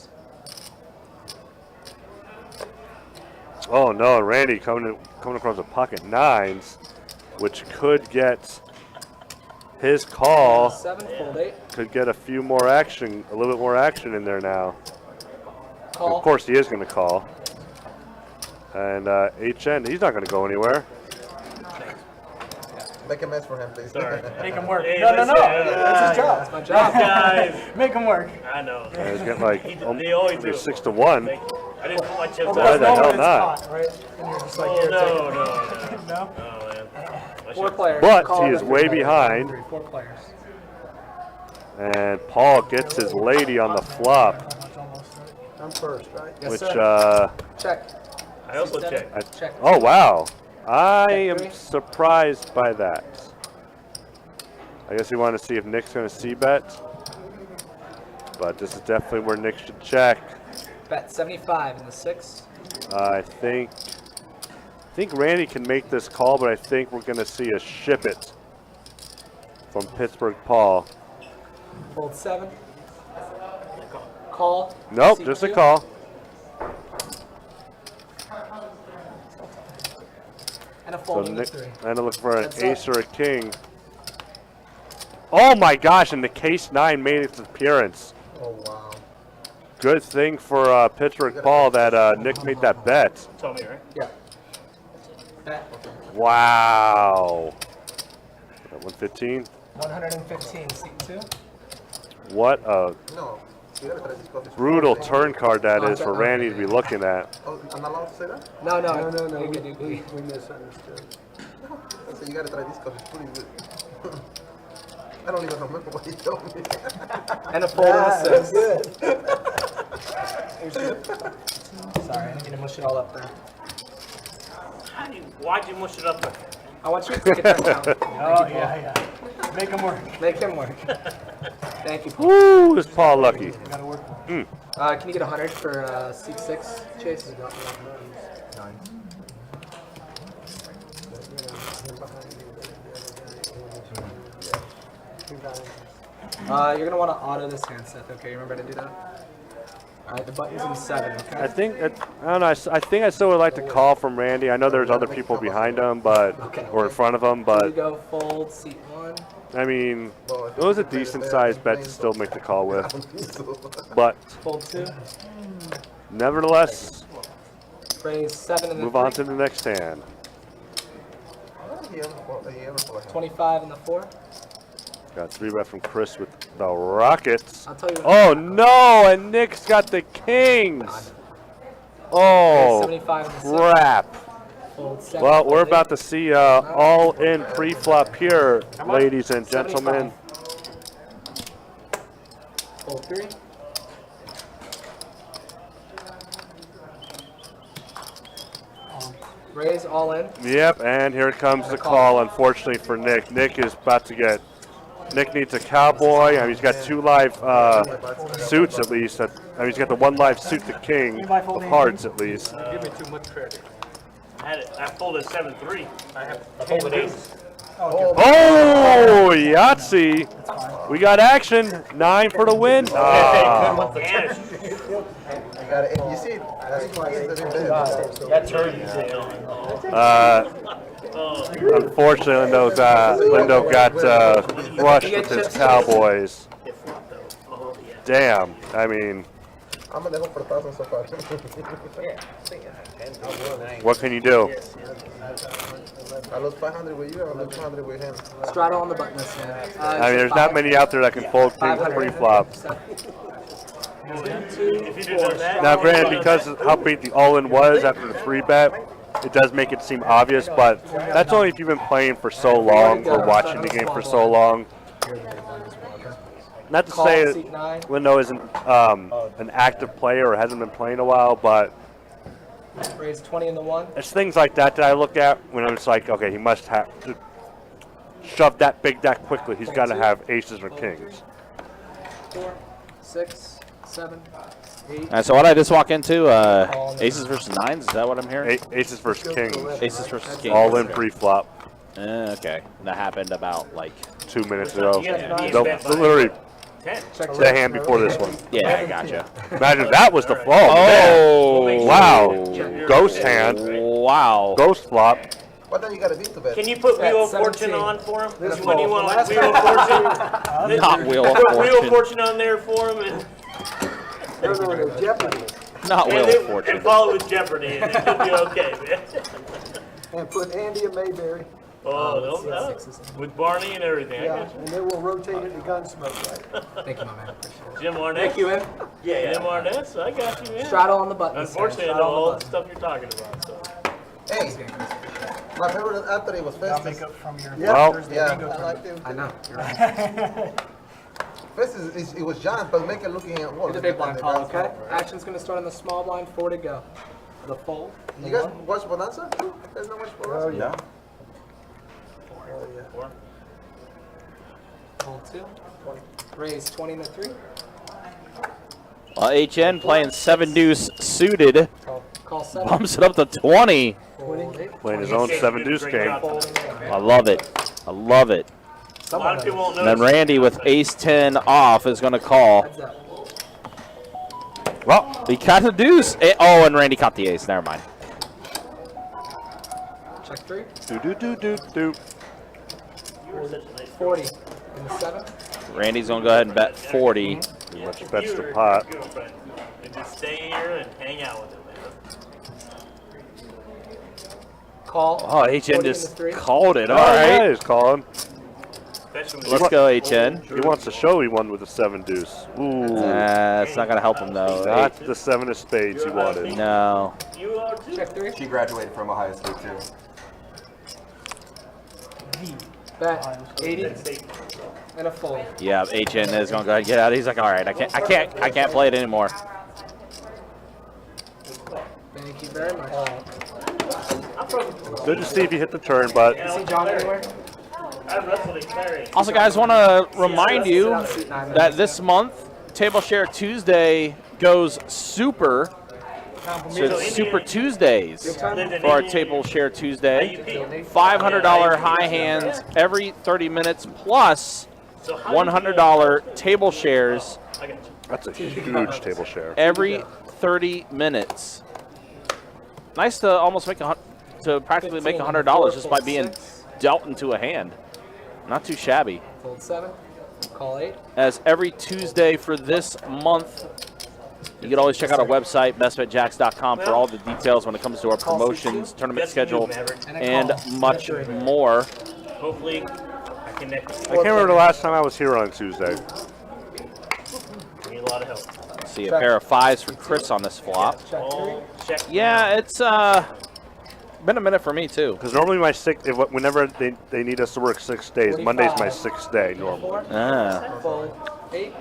[SPEAKER 4] Oh no, Randy coming across the pocket 9s, which could get his call.
[SPEAKER 8] 7, fold 8.
[SPEAKER 4] Could get a few more action, a little bit more action in there now.
[SPEAKER 8] Call.
[SPEAKER 4] Of course, he is going to call. And HN, he's not going to go anywhere.
[SPEAKER 7] Make a mess for him, please.
[SPEAKER 10] Make him work.
[SPEAKER 5] Hey,
[SPEAKER 10] No.
[SPEAKER 5] listen,
[SPEAKER 10] That's his job.
[SPEAKER 8] That's my job.
[SPEAKER 5] Guys,
[SPEAKER 10] Make him work.
[SPEAKER 5] I know.
[SPEAKER 4] And he's getting like
[SPEAKER 5] They always do.
[SPEAKER 4] 6 to 1.
[SPEAKER 5] I didn't put my chips
[SPEAKER 4] Why
[SPEAKER 5] out.
[SPEAKER 4] the hell
[SPEAKER 10] It's
[SPEAKER 4] not?
[SPEAKER 10] hot, right? And you're just like,
[SPEAKER 5] Oh,
[SPEAKER 10] here, take it.
[SPEAKER 5] no.
[SPEAKER 10] No?
[SPEAKER 5] Oh, man. My
[SPEAKER 8] 4
[SPEAKER 5] shit-
[SPEAKER 8] players.
[SPEAKER 4] But
[SPEAKER 8] Call
[SPEAKER 4] he is
[SPEAKER 8] the
[SPEAKER 4] way
[SPEAKER 8] 3.
[SPEAKER 4] behind.
[SPEAKER 8] 4 players.
[SPEAKER 4] And Paul gets his lady on the flop,
[SPEAKER 2] I'm first, right?
[SPEAKER 8] Yes,
[SPEAKER 4] which
[SPEAKER 8] sir. Check.
[SPEAKER 5] I also
[SPEAKER 8] Seven.
[SPEAKER 5] checked.
[SPEAKER 8] Check.
[SPEAKER 4] oh wow, I am surprised by that. I guess he wanted to see if Nick's going to c-bet, but this is definitely where Nick should check.
[SPEAKER 8] Bet 75 in the 6.
[SPEAKER 4] I think Randy can make this call, but I think we're going to see a ship it from Pittsburgh Paul.
[SPEAKER 8] Fold 7. Call.
[SPEAKER 4] Nope,
[SPEAKER 8] seat
[SPEAKER 4] just a
[SPEAKER 8] 2.
[SPEAKER 4] call.
[SPEAKER 8] And a
[SPEAKER 4] So
[SPEAKER 8] fold in the
[SPEAKER 4] Nick,
[SPEAKER 8] 3.
[SPEAKER 4] and look for an
[SPEAKER 8] That's
[SPEAKER 4] ace or a king. Oh my gosh, and the case 9 made its appearance.
[SPEAKER 7] Oh wow.
[SPEAKER 4] Good thing for Pittsburgh Paul that Nick made that bet.
[SPEAKER 5] Tell me, right?
[SPEAKER 8] Yeah. Bet.
[SPEAKER 4] Wow. 115.
[SPEAKER 8] 115, seat 2.
[SPEAKER 4] What a
[SPEAKER 7] No. You gotta try this coffee.
[SPEAKER 4] brutal turn card that is for Randy to be looking at.
[SPEAKER 7] Oh, I'm not allowed to say that?
[SPEAKER 8] No.
[SPEAKER 2] No.
[SPEAKER 8] You can do
[SPEAKER 2] We misunderstood.
[SPEAKER 7] I said you gotta try this coffee. It's pretty good. I don't even remember what he told me.
[SPEAKER 8] And a fold in the 6.
[SPEAKER 2] Good.
[SPEAKER 8] Sorry, I didn't mean to mush it all up there.
[SPEAKER 5] Why'd you mush it up there?
[SPEAKER 8] I want you to take it down.
[SPEAKER 10] Oh, yeah. Make him work.
[SPEAKER 8] Make him work. Thank you, Paul.
[SPEAKER 4] Woo, is Paul lucky.
[SPEAKER 10] Gotta work.
[SPEAKER 8] Can you get 100 for seat 6, Chase? You're going to want to auto this hand, Seth, okay? Remember to do that? Alright, the button's in 7, okay?
[SPEAKER 4] I think I don't know. I think I still would like to call from Randy. I know there's other people behind him, but or in front of him,
[SPEAKER 8] Here you
[SPEAKER 4] but
[SPEAKER 8] go, fold, seat 1. 1.
[SPEAKER 4] I mean, it was a decent-sized bet to still make the call with. But
[SPEAKER 8] Fold 2.
[SPEAKER 4] nevertheless,
[SPEAKER 8] Raise 7 in the
[SPEAKER 4] move
[SPEAKER 8] 3.
[SPEAKER 4] on to the next hand.
[SPEAKER 8] 25 in the 4.
[SPEAKER 4] Got 3-bet from Chris with the Rockets.
[SPEAKER 8] I'll tell you what.
[SPEAKER 4] Oh no! And Nick's got the Kings. Oh
[SPEAKER 8] 75 in the 7.
[SPEAKER 4] crap!
[SPEAKER 8] Fold 7.
[SPEAKER 4] Well, we're about to see all-in pre-flop here, ladies and gentlemen.
[SPEAKER 8] Fold 3. Raise all in.
[SPEAKER 4] Yep, and here comes the call, unfortunately for Nick. Nick is about to get... Nick needs a cowboy. I mean, he's got 2 live suits at least. I mean, he's got the 1 live suit, the king of hearts at least.
[SPEAKER 2] Give me too much credit.
[SPEAKER 5] I folded 7-3. I folded ace.
[SPEAKER 4] Oh, Yahtzee. We got action. 9 for the win. Ah.
[SPEAKER 7] You see,
[SPEAKER 5] That turn.
[SPEAKER 4] Unfortunately, Lindo got flushed with his Cowboys. Damn. I mean,
[SPEAKER 7] I'm gonna go for 1,000 so far.
[SPEAKER 4] what can you do?
[SPEAKER 7] I lost 500 with you, I lost 200 with him.
[SPEAKER 8] Straddle on the button this hand.
[SPEAKER 4] I mean, there's not many out there that can fold kings pre-flop.
[SPEAKER 5] If you didn't know that.
[SPEAKER 4] Now, granted, because of how big the all-in was after the 3-bet, it does make it seem obvious, but that's only if you've been playing for so long or watching the game for so long. Not to say that Lindo isn't an active player or hasn't been playing a while, but
[SPEAKER 8] Raise 20 in the 1.
[SPEAKER 4] it's things like that that I look at when I'm just like, okay, he must have to shove that big deck quickly. He's got to have aces or kings.
[SPEAKER 8] 4, 6, 7, 8.
[SPEAKER 3] So what I just walk into, aces versus 9s, is that what I'm hearing?
[SPEAKER 4] Aces versus kings.
[SPEAKER 3] Aces versus kings.
[SPEAKER 4] All in pre-flop.
[SPEAKER 3] Okay. That happened about, like...
[SPEAKER 4] 2 minutes ago.
[SPEAKER 5] No,
[SPEAKER 4] Literally the hand before this one.
[SPEAKER 3] Yeah, I gotcha.
[SPEAKER 4] Imagine that was the fall.
[SPEAKER 3] Oh!
[SPEAKER 4] Wow. Ghost hand.
[SPEAKER 3] Wow.
[SPEAKER 4] Ghost flop.
[SPEAKER 7] Well, then you gotta beat the bet.
[SPEAKER 5] Can you put Wheel of Fortune on for him? When you want like Wheel of Fortune?
[SPEAKER 3] Not Wheel of
[SPEAKER 5] Put Wheel of
[SPEAKER 3] Fortune.
[SPEAKER 5] Fortune on there for him and,
[SPEAKER 7] Jeopardy.
[SPEAKER 3] Not Wheel of Fortune.
[SPEAKER 5] and follow with Jeopardy and it could be okay, man.
[SPEAKER 7] And put Andy and Mayberry.
[SPEAKER 5] Oh, no. With Barney and everything. I got you.
[SPEAKER 7] And then we'll rotate it to Gunsmoke, right?
[SPEAKER 8] Thank you, my man. Appreciate it.
[SPEAKER 5] Jim Arnett.
[SPEAKER 8] Thank you, man.
[SPEAKER 5] Yeah, Jim Arnett. I got you, man.
[SPEAKER 8] Straddle on the button.
[SPEAKER 5] Unfortunately, I know all the stuff you're talking about. So.
[SPEAKER 7] Hey, my favorite athlete was Festus.
[SPEAKER 4] Well,
[SPEAKER 7] Yeah, I liked him.
[SPEAKER 8] I know. You're right.
[SPEAKER 7] Festus, it was John, but make it looking at what?
[SPEAKER 8] Get the big blind, Paul, okay? Action's going to start on the small blind. 4 to go. The fold.
[SPEAKER 7] You guys watch Bonanza? You guys not watch Bonanza?
[SPEAKER 9] Oh, yeah.
[SPEAKER 8] Fold 2. Raise 20 to 3.
[SPEAKER 3] Well, HN playing 7 deuce suited.
[SPEAKER 8] Call 7.
[SPEAKER 3] Bumps it up to 20.
[SPEAKER 4] playing his own 7 deuce game.
[SPEAKER 3] I love it. I love it.
[SPEAKER 5] A lot of people won't
[SPEAKER 3] And then
[SPEAKER 5] notice.
[SPEAKER 3] Randy with ace 10 off is going to call.
[SPEAKER 4] Well,
[SPEAKER 3] He caught the deuce. Oh, and Randy caught the ace. Never mind.
[SPEAKER 8] Check 3.
[SPEAKER 4] do.
[SPEAKER 8] 40 in the 7.
[SPEAKER 3] Randy's going to go ahead and bet 40.
[SPEAKER 4] Pretty much bets the pot.
[SPEAKER 5] Girlfriend. And just stay here and hang out with him, man.
[SPEAKER 8] Call.
[SPEAKER 3] Oh, HN
[SPEAKER 8] 40 in
[SPEAKER 3] just
[SPEAKER 8] the 3.
[SPEAKER 3] called it. All
[SPEAKER 4] All
[SPEAKER 3] right.
[SPEAKER 4] right, he's calling.
[SPEAKER 5] Especially when
[SPEAKER 3] Let's go, HN.
[SPEAKER 4] He wants to show he won with a 7 deuce. Ooh,
[SPEAKER 3] It's not going to help him, though.
[SPEAKER 4] not the 7 of spades he wanted.
[SPEAKER 3] No.
[SPEAKER 5] you are too.
[SPEAKER 8] Check 3.
[SPEAKER 9] She graduated from Ohio State, too.
[SPEAKER 8] Bet 80 and a fold.
[SPEAKER 3] Yeah, HN is going to go ahead and get out. He's like, all right, I can't play it anymore.
[SPEAKER 8] Thank you very much.
[SPEAKER 4] Good to see if you hit the turn, but
[SPEAKER 8] See John anywhere?
[SPEAKER 5] I wrestled in Clary.
[SPEAKER 3] Also, guys, want to remind you that this month, Table Share Tuesday goes super. So it's Super Tuesdays for our Table Share Tuesday. $500 high hands every 30 minutes plus $100 table shares
[SPEAKER 4] that's a huge table share.
[SPEAKER 3] every 30 minutes. Nice to almost make to practically make $100 just by being dealt into a hand. Not too shabby.
[SPEAKER 8] Fold 7. Call 8.
[SPEAKER 3] As every Tuesday for this month, you can always check out our website, bestbetjacks.com, for all the details when it comes to our promotions, tournament schedule, and much more.
[SPEAKER 5] Hopefully, I can next.
[SPEAKER 4] I can't remember the last time I was here on Tuesday.
[SPEAKER 5] Need a lot of help.
[SPEAKER 3] See a pair of 5s for Chris on this flop.
[SPEAKER 5] Check.
[SPEAKER 3] Yeah, it's been a minute for me too.
[SPEAKER 4] Because normally whenever they need us to work 6 days, Monday's my 6th day normally.
[SPEAKER 8] Fold 8.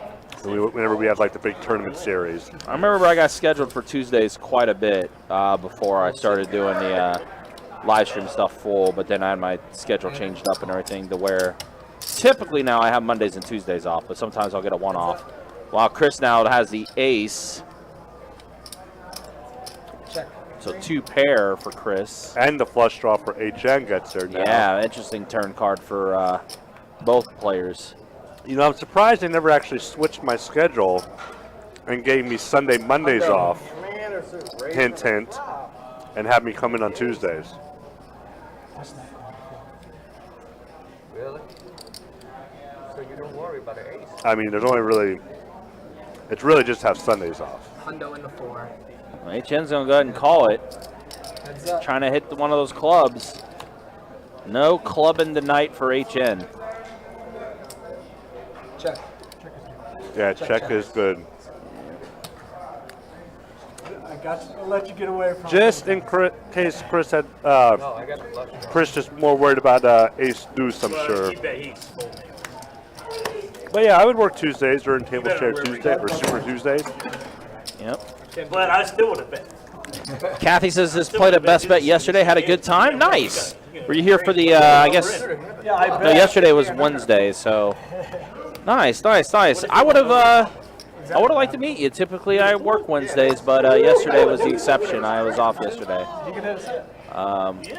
[SPEAKER 4] Whenever we have like the big tournament series.
[SPEAKER 3] I remember I got scheduled for Tuesdays quite a bit before I started doing the live stream stuff full, but then I had my schedule changed up and everything to where typically now I have Mondays and Tuesdays off, but sometimes I'll get a 1 off. While Chris now has the ace.
[SPEAKER 8] Check.
[SPEAKER 3] So 2 pair for Chris.
[SPEAKER 4] And the flush draw for HN gets there now.
[SPEAKER 3] Yeah, interesting turn card for both players.
[SPEAKER 4] You know, I'm surprised they never actually switched my schedule and gave me Sunday, Mondays off. Hint, hint. And have me come in on Tuesdays.
[SPEAKER 2] Really? So you don't worry about the ace?
[SPEAKER 4] I mean, there's only really, it's really just have Sundays off.
[SPEAKER 8] Hundo in the 4.
[SPEAKER 3] Well, HN's going to go ahead and call it.
[SPEAKER 8] Heads up.
[SPEAKER 3] Trying to hit one of those clubs. No clubbing tonight for HN.
[SPEAKER 8] Check.
[SPEAKER 4] Yeah, check is good.
[SPEAKER 6] I'll let you get away from
[SPEAKER 4] Just in case Chris had, Chris just more worried about ace deuce, I'm sure. But yeah, I would work Tuesdays during table share Tuesday or Super Tuesdays.
[SPEAKER 3] Yep.
[SPEAKER 5] But I still would have bet.
[SPEAKER 3] Kathy says this played at Best Bet yesterday. Had a good time. Nice. Were you here for the, I guess,
[SPEAKER 6] Yeah, I
[SPEAKER 3] no,
[SPEAKER 6] bet.
[SPEAKER 3] yesterday was Wednesday, so. Nice. I would have liked to meet you. Typically I work Wednesdays, but yesterday was the exception. I was off yesterday.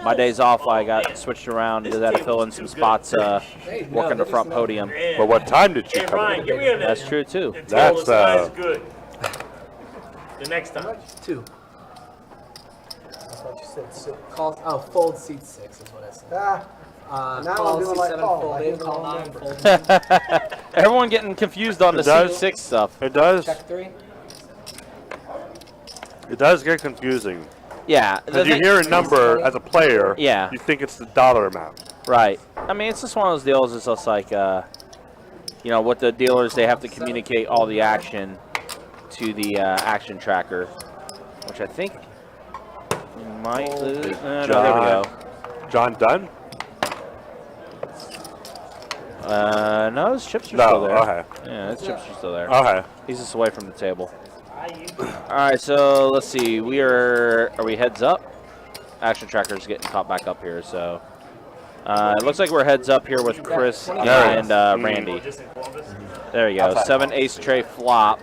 [SPEAKER 3] My days off, I got switched around. Had to fill in some spots working the front podium.
[SPEAKER 4] But what time did you come
[SPEAKER 5] Ryan,
[SPEAKER 4] in?
[SPEAKER 5] give me a
[SPEAKER 3] That's true too.
[SPEAKER 4] That's
[SPEAKER 5] good. The next time.
[SPEAKER 8] 2.
[SPEAKER 2] I thought you said 6.
[SPEAKER 8] Call, fold seat 6 is what I said.
[SPEAKER 7] Now
[SPEAKER 8] Call
[SPEAKER 7] I'm doing
[SPEAKER 8] seat
[SPEAKER 7] like
[SPEAKER 8] 7,
[SPEAKER 7] Paul.
[SPEAKER 8] fold
[SPEAKER 7] I
[SPEAKER 8] 8,
[SPEAKER 7] hit the
[SPEAKER 8] call
[SPEAKER 7] wrong
[SPEAKER 8] 9,
[SPEAKER 7] number.
[SPEAKER 8] fold 10.
[SPEAKER 3] Everyone getting confused on the
[SPEAKER 4] It does.
[SPEAKER 3] Seat 6 stuff.
[SPEAKER 4] It does.
[SPEAKER 8] Check 3.
[SPEAKER 4] It does get confusing.
[SPEAKER 3] Yeah.
[SPEAKER 4] Because you hear a number as a player,
[SPEAKER 3] Yeah.
[SPEAKER 4] you think it's the dollar amount.
[SPEAKER 3] Right. I mean, it's just one of those deals. It's just like, you know, with the dealers, they have to communicate all the action to the action tracker, which I think we might lose. No, there we go.
[SPEAKER 4] John Dunn?
[SPEAKER 3] No, his chips are still there.
[SPEAKER 4] Okay.
[SPEAKER 3] Yeah, his chips are still there.
[SPEAKER 4] Okay.
[SPEAKER 3] He's just away from the table. All right, so let's see. Are we heads up? Action tracker's getting caught back up here, so. It looks like we're heads up here with Chris and Randy. There you go. 7 ace tray flop.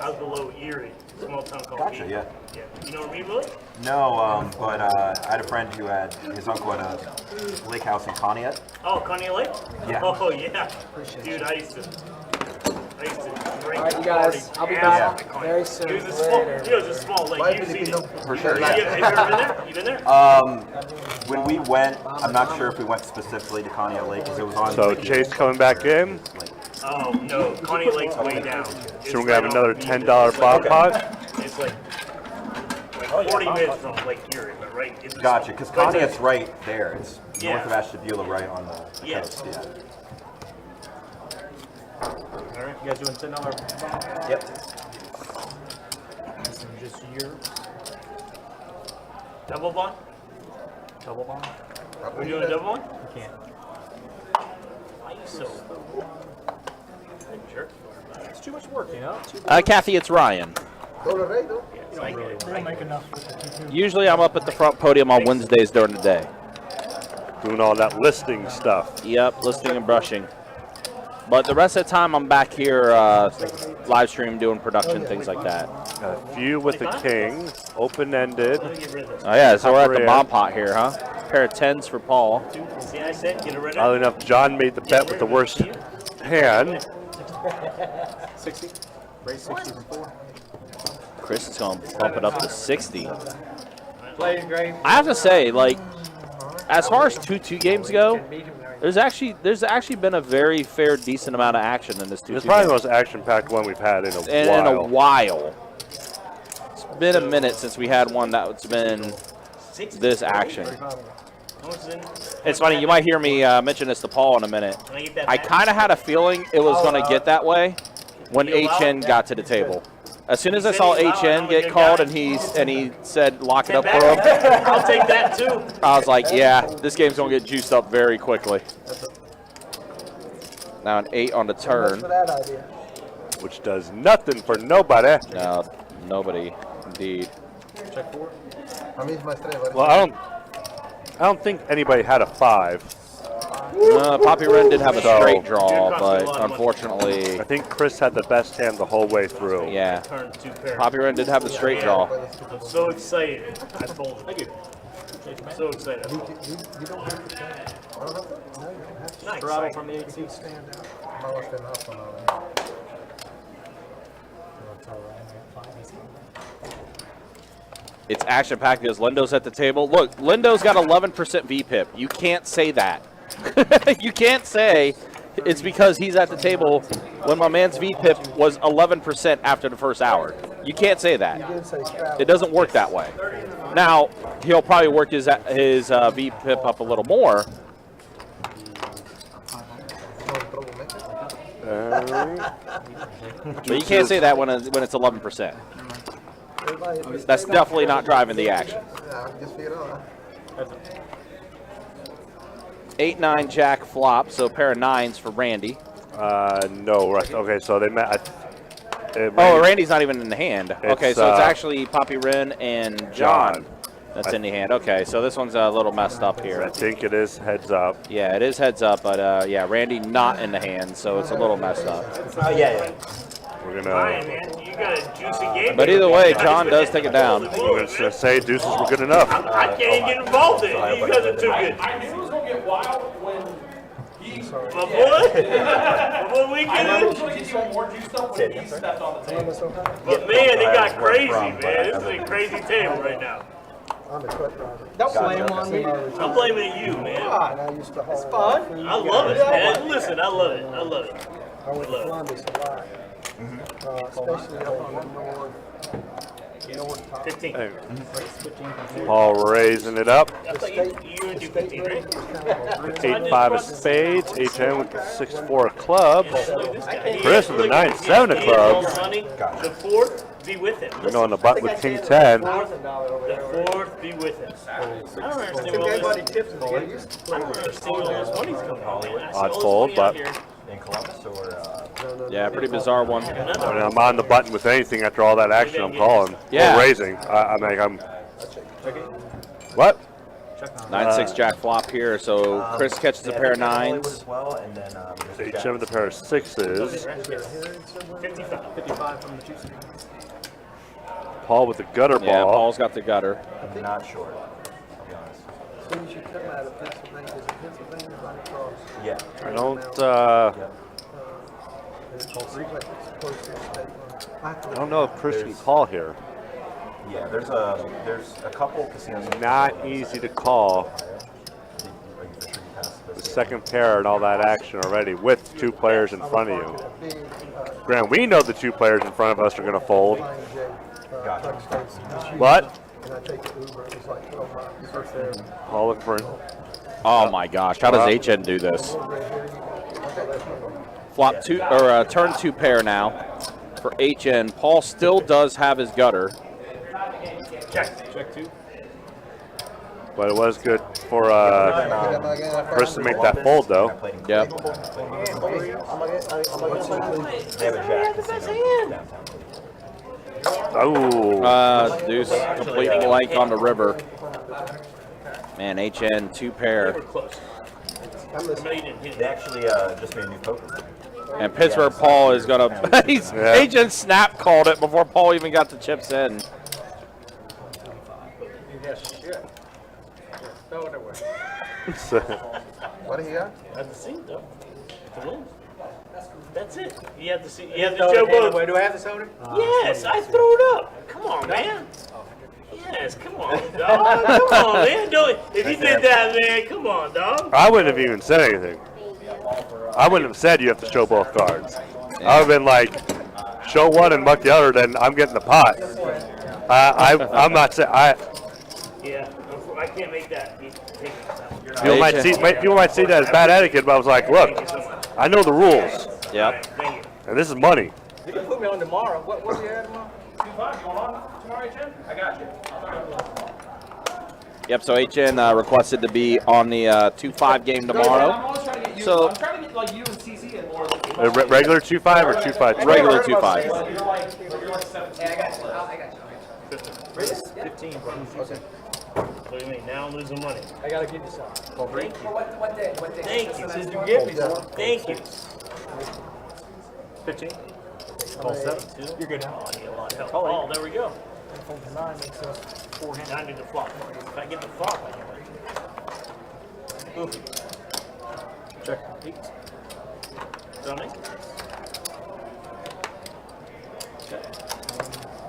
[SPEAKER 5] I was below Erie, small town called
[SPEAKER 9] Gotcha,
[SPEAKER 5] Erie.
[SPEAKER 9] yeah.
[SPEAKER 5] You know me, really?
[SPEAKER 9] No, but I had a friend who had his uncle at a lake house in Pontiac.
[SPEAKER 5] Oh, Connie Lake?
[SPEAKER 9] Yeah.
[SPEAKER 5] Oh, yeah. Dude, I used to drink.
[SPEAKER 8] All right, you guys. I'll be back very soon.
[SPEAKER 5] It was a small lake. You've seen it.
[SPEAKER 9] For sure,
[SPEAKER 5] Have you
[SPEAKER 9] yeah.
[SPEAKER 5] ever been there? You been there?
[SPEAKER 9] When we went, I'm not sure if we went specifically to Pontiac Lake because it was on.
[SPEAKER 4] So Chase coming back in.
[SPEAKER 5] Oh, no. Connie Lake's way down.
[SPEAKER 4] So we're going to have another $10 flop pot?
[SPEAKER 5] It's like 40 minutes from Lake Erie, but right? It's
[SPEAKER 9] Gotcha, because Pontiac's right there. It's
[SPEAKER 5] Yeah.
[SPEAKER 9] north of Ashtabula, right on the
[SPEAKER 5] Yeah.
[SPEAKER 9] coast. Yeah.
[SPEAKER 10] All right, you guys doing $10?
[SPEAKER 9] Yep.
[SPEAKER 10] This is just your
[SPEAKER 5] Double blind?
[SPEAKER 10] double bomb.
[SPEAKER 5] We're doing a double blind?
[SPEAKER 10] You can't.
[SPEAKER 5] Why are you so jerk?
[SPEAKER 10] It's too much work, you know?
[SPEAKER 3] Kathy, it's Ryan.
[SPEAKER 10] They don't make enough with the 2-2.
[SPEAKER 3] Usually I'm up at the front podium on Wednesdays during the day.
[SPEAKER 4] Doing all that listing stuff.
[SPEAKER 3] Yep, listing and brushing. But the rest of the time I'm back here live stream doing production, things like that.
[SPEAKER 4] A few with the king, open-ended.
[SPEAKER 3] Oh yeah, so we're at the bomb pot here, huh? Pair of 10s for Paul.
[SPEAKER 5] See, I said, get it rid of
[SPEAKER 4] Oddly enough, John made the bet with the worst hand.
[SPEAKER 10] 60. Raise 60 before.
[SPEAKER 3] Chris is going to bump it up to 60.
[SPEAKER 2] Playing great.
[SPEAKER 3] I have to say, like, as far as 2-2 games go, There's actually been a very fair, decent amount of action in this 2-2
[SPEAKER 4] It's probably
[SPEAKER 3] game.
[SPEAKER 4] the most action-packed one we've had in a while.
[SPEAKER 3] In a while. It's been a minute since we had one that's been this action. It's funny, you might hear me mention this to Paul in a minute. I kind of had a feeling it was going to get that way when HN got to the table. As soon as I saw HN get called and he said lock it up for him,
[SPEAKER 5] I'll take that too.
[SPEAKER 3] I was like, yeah, this game's going to get juiced up very quickly. Now an 8 on the turn.
[SPEAKER 8] For that idea.
[SPEAKER 4] Which does nothing for nobody.
[SPEAKER 3] No, nobody, indeed.
[SPEAKER 7] Check 4. I mean, my straight.
[SPEAKER 4] Well, I don't think anybody had a 5.
[SPEAKER 3] Poppy Ren did have a straight draw, but unfortunately,
[SPEAKER 4] I think Chris had the best hand the whole way through.
[SPEAKER 3] yeah, Poppy Ren did have the straight draw.
[SPEAKER 5] I'm so excited. I told you. Thank you. I'm so excited.
[SPEAKER 7] You don't have to stand. I don't have to. No, you don't have to.
[SPEAKER 5] Not
[SPEAKER 6] Throttle
[SPEAKER 5] excited.
[SPEAKER 6] from the 8
[SPEAKER 7] Stand out. I'm not standing up on that.
[SPEAKER 3] It's action packed because Lindo's at the table. Look, Lindo's got 11% VPIP. You can't say that. You can't say it's because he's at the table when my man's VPIP was 11% after the first hour. You can't say that. It doesn't work that way. Now, he'll probably work his VPIP up a little more. But you can't say that when it's 11%. That's definitely not driving the action.
[SPEAKER 7] Yeah, just figure it out.
[SPEAKER 3] 8-9 jack flop, so a pair of 9s for Randy.
[SPEAKER 4] No, right. Okay, so they met.
[SPEAKER 3] Randy's not even in the hand. Okay, so it's
[SPEAKER 4] uh,
[SPEAKER 3] actually Poppy Ren and John that's in the hand. Okay, so this one's a little messed up here.
[SPEAKER 4] I think it is heads up.
[SPEAKER 3] Yeah, it is heads up, but yeah, Randy not in the hand, so it's a little messed up.
[SPEAKER 9] Oh, yeah.
[SPEAKER 4] We're
[SPEAKER 5] Ryan,
[SPEAKER 4] gonna.
[SPEAKER 5] man, you got a juicy game.
[SPEAKER 3] But either way, John does take it down.
[SPEAKER 4] We're gonna say deuces were good enough.
[SPEAKER 5] I can't even get involved in it. You guys are too good.
[SPEAKER 2] I knew it was going to get wild when he...
[SPEAKER 5] Before we
[SPEAKER 2] I
[SPEAKER 5] get
[SPEAKER 2] knew it
[SPEAKER 5] in.
[SPEAKER 2] was going to get even more juiced up when he stepped on the table.
[SPEAKER 5] But man, it got crazy, man. This is a crazy table right now.
[SPEAKER 7] I'm a truck driver.
[SPEAKER 8] Don't blame on me.
[SPEAKER 5] I'm blaming you, man.
[SPEAKER 8] God,
[SPEAKER 7] I used to haul.
[SPEAKER 8] it's fun.
[SPEAKER 5] I love it, man. Listen, I love it. I love it.
[SPEAKER 7] I went to Columbus a lot. Especially up on the north.
[SPEAKER 5] 15.
[SPEAKER 4] Hey. Paul raising it up.
[SPEAKER 5] I thought you would do 15, right?
[SPEAKER 4] 8-5 of spades. HN with the 6-4 of clubs.
[SPEAKER 5] Look at this guy.
[SPEAKER 4] Chris with the 9-7 of clubs.
[SPEAKER 5] The fourth, be with him.
[SPEAKER 4] We're going to butt with King 10.
[SPEAKER 5] The fourth, be with him. I don't understand where all this money's coming from.
[SPEAKER 4] Odd fold, but
[SPEAKER 9] In Columbus or?
[SPEAKER 3] Yeah, pretty bizarre one.
[SPEAKER 4] I mean, I'm on the button with anything after all that action I'm calling.
[SPEAKER 3] Yeah.
[SPEAKER 4] Or raising. I'm. What?
[SPEAKER 3] 9-6 jack flop here, so Chris catches a pair of 9s.
[SPEAKER 9] As well, and then
[SPEAKER 4] HM with a pair of 6s.
[SPEAKER 2] 55 from the juice.
[SPEAKER 4] Paul with the gutter ball.
[SPEAKER 3] Yeah, Paul's got the gutter.
[SPEAKER 9] I'm not sure. I'll be honest.
[SPEAKER 7] As soon as you come out of Pennsylvania, is it Pennsylvania right across?
[SPEAKER 9] Yeah.
[SPEAKER 4] I don't. I don't know if Chris can call here.
[SPEAKER 9] Yeah, there's a couple casinos.
[SPEAKER 4] Not easy to call. The second pair and all that action already with 2 players in front of you. Grant, we know the 2 players in front of us are going to fold. What? Paul looking for.
[SPEAKER 3] Oh my gosh, how does HN do this? Flop 2 or turn 2 pair now for HN. Paul still does have his gutter.
[SPEAKER 5] Check 2.
[SPEAKER 4] But it was good for Chris to make that fold, though.
[SPEAKER 3] Yep.
[SPEAKER 9] They have a jack casino downtown.
[SPEAKER 4] Oh.
[SPEAKER 3] Deuce, complete blank on the river. Man, HN 2 pair.
[SPEAKER 9] They actually just made a new poker.
[SPEAKER 3] And Pittsburgh Paul is gonna. HN snap called it before Paul even got the chips in.
[SPEAKER 7] What do you got?
[SPEAKER 5] That's the scene, though. To win. That's it. You have to see. You have to show both.
[SPEAKER 2] Do I have the soda?
[SPEAKER 5] Yes, I threw it up. Come on, man. Yes, come on, dog. Come on, man. Do it. If you did that, man, come on, dog.
[SPEAKER 4] I wouldn't have even said anything. I wouldn't have said you have to show both cards. I would have been like, show one and muck the other, then I'm getting the pot. I'm not saying
[SPEAKER 5] Yeah, I can't make that.
[SPEAKER 4] People might see that as bad etiquette, but I was like, look, I know the rules.
[SPEAKER 3] Yep.
[SPEAKER 5] Thank you.
[SPEAKER 4] And this is money.
[SPEAKER 2] You can put me on tomorrow. What do you have tomorrow?
[SPEAKER 6] 2-5, you want on tomorrow, HN? I got you.
[SPEAKER 3] Yep, so HN requested to be on the 2-5 game tomorrow.
[SPEAKER 6] I'm always trying to get you.
[SPEAKER 3] So-
[SPEAKER 6] I'm trying to get like you and CC and more.
[SPEAKER 4] Regular 2-5 or 2-5?
[SPEAKER 3] Regular 2-5.
[SPEAKER 6] You're like 17.
[SPEAKER 2] I got you.
[SPEAKER 6] 15.
[SPEAKER 2] Okay.
[SPEAKER 5] What do you mean? Now I'm losing money.
[SPEAKER 2] I gotta give you some.
[SPEAKER 5] Thank you.
[SPEAKER 2] What day?
[SPEAKER 5] Thank you.
[SPEAKER 2] Since you give me some.
[SPEAKER 5] Thank you.
[SPEAKER 10] 15. Call 7. You're good now.
[SPEAKER 5] Oh, I need a lot of help. Oh, there we go.
[SPEAKER 10] Fold to 9 makes us 4 hands.
[SPEAKER 5] Now I need the flop. If I get the flop, I can win.
[SPEAKER 10] Check. 8.
[SPEAKER 5] Tell me.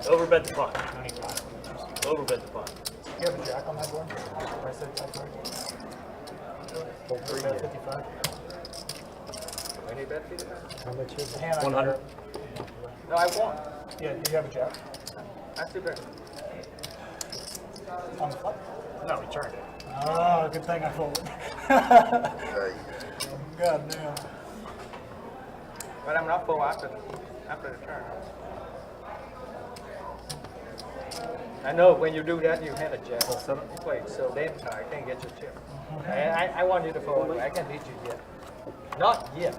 [SPEAKER 5] Overbet the pot.
[SPEAKER 10] 95.
[SPEAKER 5] Overbet the pot.
[SPEAKER 10] You have a jack on that board? I said 5. Fold 3. 55.
[SPEAKER 2] Any bet 55?
[SPEAKER 10] How much is it? Hand
[SPEAKER 4] 100.
[SPEAKER 2] No, I won.
[SPEAKER 10] Yeah, do you have a jack?
[SPEAKER 2] I still bet.
[SPEAKER 10] On the flop?
[SPEAKER 5] No, we turned it.
[SPEAKER 10] Oh, good thing I folded. God damn.
[SPEAKER 2] But I'm not full after the turn. I know when you do that, you hand a jack. You play so damn tight, I can't get your chip. And I want you to fold. I can't beat you yet. Not yet.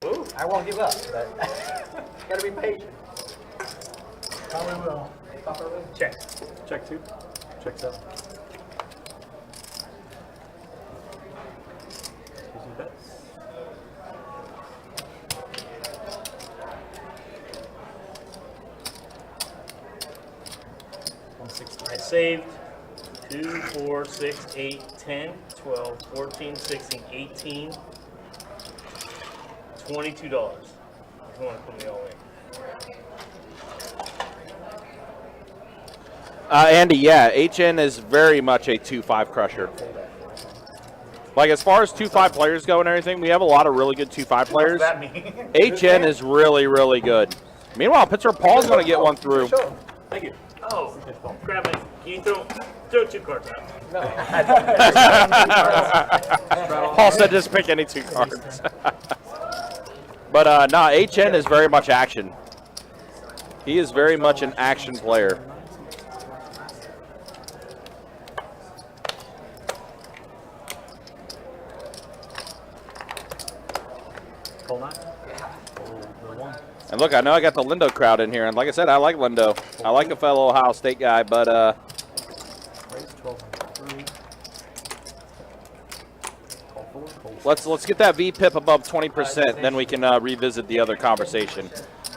[SPEAKER 5] Ooh.
[SPEAKER 2] I won't give up. But gotta be patient.
[SPEAKER 10] Probably will.
[SPEAKER 5] Check.
[SPEAKER 10] Check 2. Check 7. Easy bets.
[SPEAKER 5] I saved 2, 4, 6, 8, 10, 12, 14, 16, 18, $22. If you want to put me all in.
[SPEAKER 3] Andy, yeah, HN is very much a 2-5 crusher. Like, as far as 2-5 players go and everything, we have a lot of really good 2-5 players.
[SPEAKER 10] What's that mean?
[SPEAKER 3] HN is really, really good. Meanwhile, Pittsburgh Paul's going to get one through.
[SPEAKER 5] Thank you. Oh, grab it. Can you throw 2 cards out?
[SPEAKER 3] Paul said just pick any 2 cards. But, no, HN is very much action. He is very much an action player.
[SPEAKER 10] Call 9.
[SPEAKER 3] And look, I know I got the Lindo crowd in here, and like I said, I like Lindo. I like a fellow Ohio State guy, but let's get that VPIP above 20%, then we can revisit the other conversation.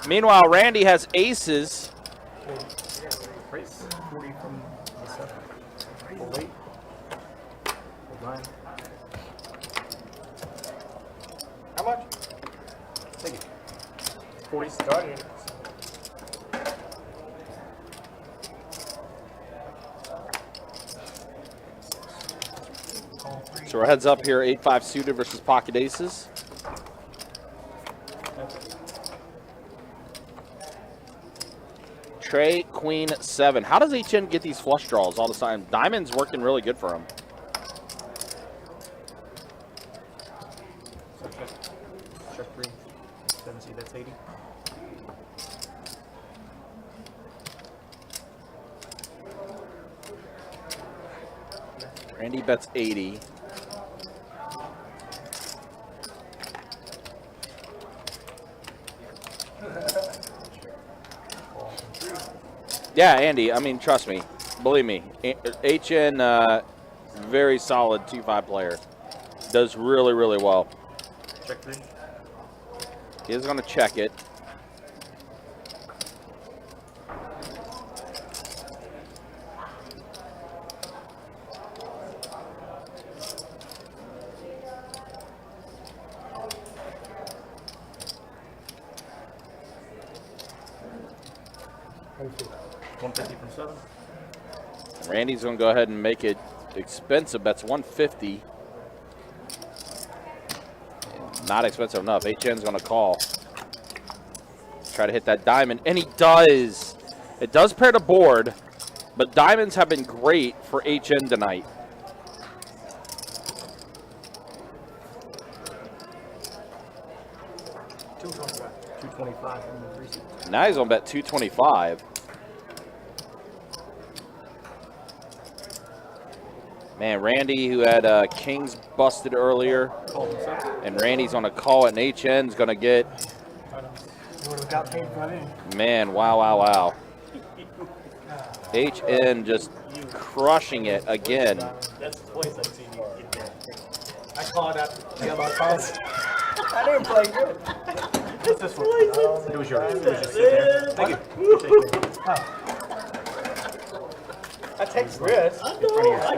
[SPEAKER 3] Meanwhile, Randy has aces.
[SPEAKER 10] 40 from the 7. Fold 8. Fold 9.
[SPEAKER 2] How much?
[SPEAKER 10] Thank you. 40 started.
[SPEAKER 3] So we're heads up here, 8-5 suited versus pocket aces. Trey, Queen, 7. How does HN get these flush draws all the time? Diamond's working really good for him.
[SPEAKER 10] Check 3. 7C, that's 80.
[SPEAKER 3] Randy bets 80. Yeah, Andy, I mean, trust me. Believe me. HN, very solid 2-5 player. Does really, really well.
[SPEAKER 10] Check 3.
[SPEAKER 3] He is going to check it.
[SPEAKER 10] $150 from 7.
[SPEAKER 3] Randy's going to go ahead and make it expensive. That's 150. Not expensive enough. HN's going to call. Try to hit that diamond, and he does. It does pair the board, but diamonds have been great for HN tonight. $225. Now he's going to bet 225. Man, Randy, who had kings busted earlier, and Randy's on a call, and HN's going to get. Man, wow. HN just crushing it again.
[SPEAKER 5] That's twice I've seen you get that.
[SPEAKER 2] I called out the yellow cards. I didn't play good.
[SPEAKER 10] What's this one? It was yours. It was just sitting there. Thank you.
[SPEAKER 2] I take risks.
[SPEAKER 5] I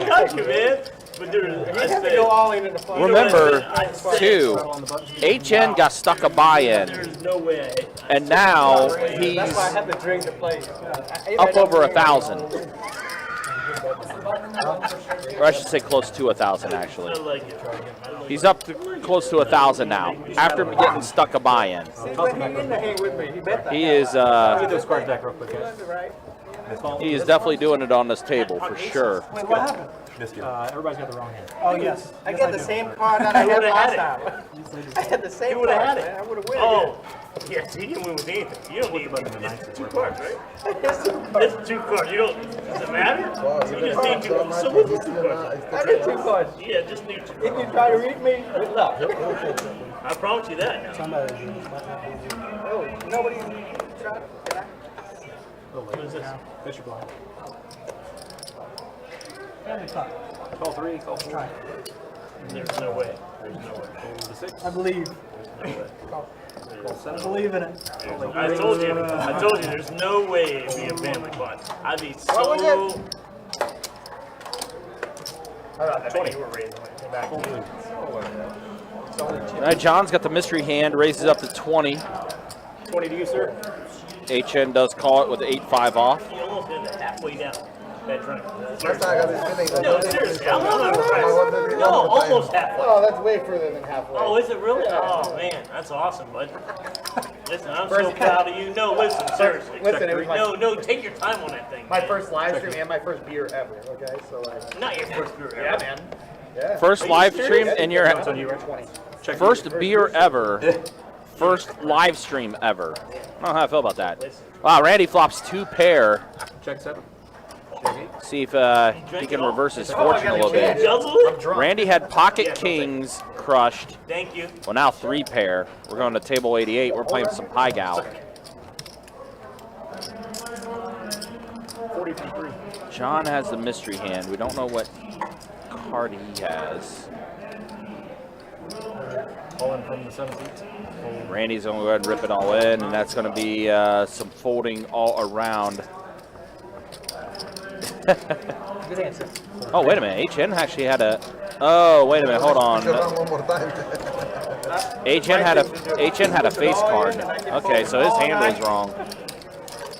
[SPEAKER 5] got you, man. But dude,
[SPEAKER 2] You have to go all in the fight.
[SPEAKER 3] Remember, too, HN got stuck a buy-in,
[SPEAKER 5] There's no way.
[SPEAKER 3] and now he's
[SPEAKER 2] That's why I have to drink to play.
[SPEAKER 3] up over 1,000. Or I should say close to 1,000, actually.
[SPEAKER 5] I like it.
[SPEAKER 3] He's up to close to 1,000 now, after getting stuck a buy-in. He is
[SPEAKER 10] Get those cards back real quick, guys.
[SPEAKER 3] he is definitely doing it on this table, for sure.
[SPEAKER 2] Wait, what happened?
[SPEAKER 10] Everybody's got the wrong hand.
[SPEAKER 2] Oh, yes. I got the same card that I had last time. I had the same
[SPEAKER 5] You
[SPEAKER 2] card.
[SPEAKER 5] would have had it.
[SPEAKER 2] Man. I would have won.
[SPEAKER 5] Oh, yes, he can win with anything. You don't need it's 2 cards, right? It's 2 cards. You don't. Does it matter? You just need 2 cards. So what's the 2 cards?
[SPEAKER 2] I did 2 cards.
[SPEAKER 5] Yeah, just need 2
[SPEAKER 2] If you
[SPEAKER 5] cards.
[SPEAKER 2] try to read me, good luck.
[SPEAKER 5] I promise you that.
[SPEAKER 2] Oh, nobody tried.
[SPEAKER 5] What is this?
[SPEAKER 10] That's your blind.
[SPEAKER 2] Call 3, call 4.
[SPEAKER 5] There's no way. There's no way.
[SPEAKER 10] The 6.
[SPEAKER 2] I believe. I believe in it.
[SPEAKER 5] I told you. There's no way it'd be a family fun. I'd be so.
[SPEAKER 2] What was
[SPEAKER 5] I bet you were raised back.
[SPEAKER 3] All right, John's got the mystery hand, raises up to 20.
[SPEAKER 10] 20 to you, sir.
[SPEAKER 3] HN does call it with 8-5 off.
[SPEAKER 5] You almost did it halfway down. That's right.
[SPEAKER 7] That's not gonna be
[SPEAKER 5] No, seriously, I'm not impressed. No, almost halfway.
[SPEAKER 2] Oh, that's way further than halfway.
[SPEAKER 5] Oh, is it really? Oh, man, that's awesome, bud. Listen, I'm so proud of you. No, listen, seriously.
[SPEAKER 2] Listen, it was my,
[SPEAKER 5] No, take your time on that thing.
[SPEAKER 2] my
[SPEAKER 5] man.
[SPEAKER 2] first live stream and my first beer ever. Okay, so like.
[SPEAKER 5] Not your first beer ever.
[SPEAKER 2] Yeah, man. Yeah.
[SPEAKER 3] First live stream and your
[SPEAKER 10] So you were 20.
[SPEAKER 3] first beer ever. First live stream ever. I don't know how I feel about that. Wow, Randy flops 2 pair.
[SPEAKER 10] Check 7.
[SPEAKER 3] See if he can reverse his fortune a little bit.
[SPEAKER 5] Double it?
[SPEAKER 3] Randy had pocket kings crushed.
[SPEAKER 5] Thank you.
[SPEAKER 3] Well, now 3 pair. We're going to table 88. We're playing some pie gal.
[SPEAKER 10] 43.
[SPEAKER 3] John has the mystery hand. We don't know what card he has.
[SPEAKER 10] Calling from the 17th.
[SPEAKER 3] Randy's going to go ahead and rip it all in, and that's going to be some folding all around.
[SPEAKER 2] Good answer.
[SPEAKER 3] Oh, wait a minute. HN actually had a... Oh, wait a minute. Hold on.
[SPEAKER 7] One more time.
[SPEAKER 3] HN had a face card. Okay, so his hand was wrong.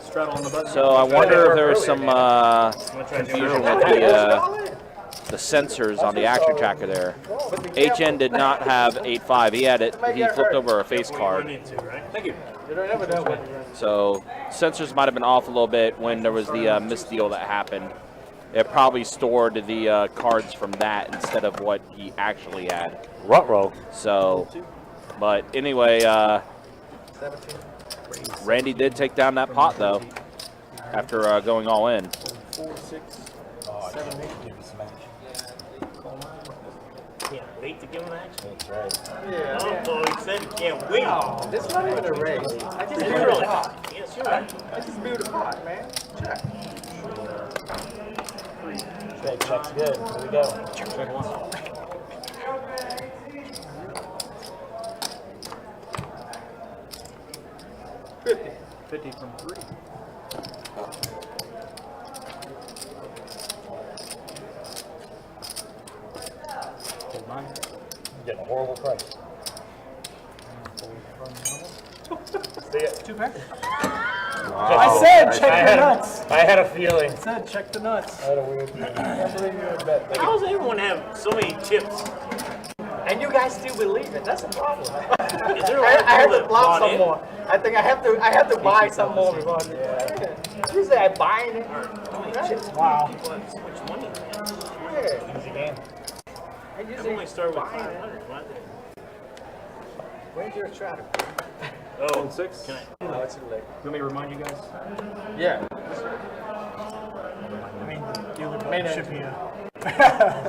[SPEAKER 10] Straddle on the button.
[SPEAKER 3] So I wonder if there was some confusion with the sensors on the action tracker there. HN did not have 8-5. He had it. He flipped over a face card.
[SPEAKER 10] Thank you.
[SPEAKER 3] So sensors might have been off a little bit when there was the misdeal that happened. It probably stored the cards from that instead of what he actually had.
[SPEAKER 4] Ruh-roh.
[SPEAKER 3] So, but anyway, Randy did take down that pot though after going all in.
[SPEAKER 10] 4, 6, 7, 8. Give you some action.
[SPEAKER 5] Can't wait to give him action.
[SPEAKER 10] That's right.
[SPEAKER 2] Yeah.
[SPEAKER 5] Oh, he said he can't wait.
[SPEAKER 2] Oh, this is not even a race. I just
[SPEAKER 5] It's
[SPEAKER 2] beat
[SPEAKER 5] really
[SPEAKER 2] a pot.
[SPEAKER 5] hot. Yes, you're right.
[SPEAKER 2] I just beat a pot, man. Check.
[SPEAKER 10] Check's good. Here we go. Check 1. 50 from 3. Hold 9. You're getting a horrible price.
[SPEAKER 5] Stay at
[SPEAKER 10] 2 pack. I said check the nuts. I had a feeling.
[SPEAKER 6] I said check the nuts.
[SPEAKER 7] I had a weird feeling. I can't believe you would bet.
[SPEAKER 5] How does everyone have so many chips?
[SPEAKER 2] And you guys still believe it? That's a problem.
[SPEAKER 5] Is there a lot of
[SPEAKER 2] I have
[SPEAKER 5] people
[SPEAKER 2] to
[SPEAKER 5] that
[SPEAKER 2] block
[SPEAKER 5] bought
[SPEAKER 2] some
[SPEAKER 5] in?
[SPEAKER 2] more. I think I have to buy some more before. You say I'm buying it?
[SPEAKER 5] How many chips?
[SPEAKER 10] Wow.
[SPEAKER 5] People have so much money, man.
[SPEAKER 2] Yeah.
[SPEAKER 10] Easy game.
[SPEAKER 2] I
[SPEAKER 5] I've
[SPEAKER 2] usually
[SPEAKER 5] only started with
[SPEAKER 2] buying it.
[SPEAKER 5] 500. Why did-
[SPEAKER 2] Where's your strategy?
[SPEAKER 5] Oh,
[SPEAKER 6] 6.
[SPEAKER 5] can I?
[SPEAKER 2] No, it's too late.
[SPEAKER 6] You want me to remind you guys?
[SPEAKER 2] Yeah.
[SPEAKER 10] I mean, the other
[SPEAKER 2] Main
[SPEAKER 10] should be a.
[SPEAKER 2] engine.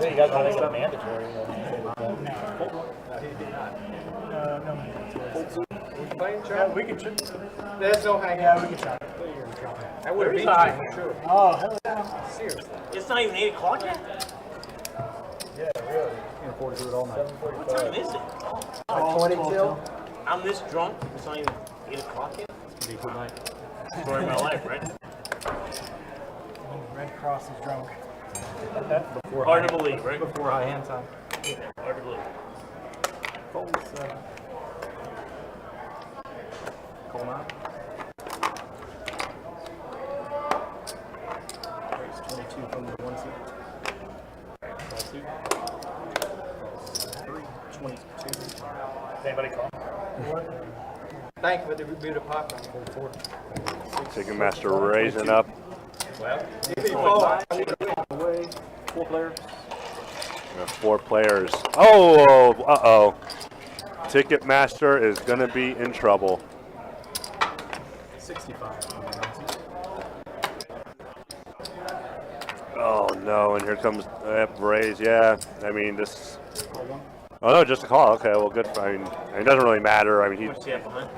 [SPEAKER 10] So you guys want to make it mandatory?
[SPEAKER 2] Playing
[SPEAKER 10] Yeah,
[SPEAKER 2] trap?
[SPEAKER 10] we can try.
[SPEAKER 2] There's no hang
[SPEAKER 10] Yeah,
[SPEAKER 2] out.
[SPEAKER 10] we can try.
[SPEAKER 2] I would have beat you for sure.
[SPEAKER 10] Oh, hell yeah.
[SPEAKER 2] Seriously.
[SPEAKER 5] It's not even 8 o'clock yet?
[SPEAKER 7] Yeah, really.
[SPEAKER 6] Can't afford to do it all night.
[SPEAKER 5] What time is it?
[SPEAKER 7] 20 till?
[SPEAKER 5] I'm this drunk. It's not even 8 o'clock yet?
[SPEAKER 6] It's gonna be a good night.
[SPEAKER 5] Story of my life, right?
[SPEAKER 10] Red Cross is drunk.
[SPEAKER 5] Hard to believe, right?
[SPEAKER 6] Before high hand time.
[SPEAKER 5] Hard to believe.
[SPEAKER 6] Cole's, Cole now. There's 22 from the 1 seat. 22.
[SPEAKER 10] Anybody call?
[SPEAKER 2] Thank you for the beautiful popcorn.
[SPEAKER 4] Ticketmaster raising up.
[SPEAKER 6] Away. 4 players.
[SPEAKER 4] We have 4 players. Oh, uh-oh. Ticketmaster is going to be in trouble.
[SPEAKER 6] 65.
[SPEAKER 4] Oh, no, and here comes raise. Yeah, I mean, this... Oh, no, just a call. Okay, well, good. I mean, it doesn't really matter. I mean,
[SPEAKER 5] What's he have behind?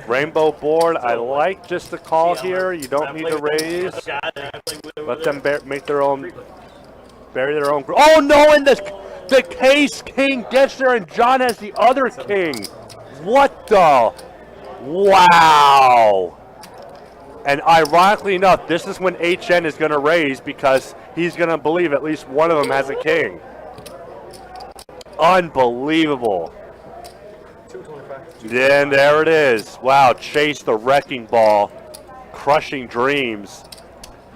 [SPEAKER 4] Rainbow board. I like just the call here. You don't need to raise. Let them make their own, bury their own. Oh no! And the case king gets there, and John has the other king. What the? Wow! And ironically enough, this is when HN is going to raise because he's going to believe at least one of them has a king. Unbelievable. Then there it is. Wow, Chase the wrecking ball, crushing dreams.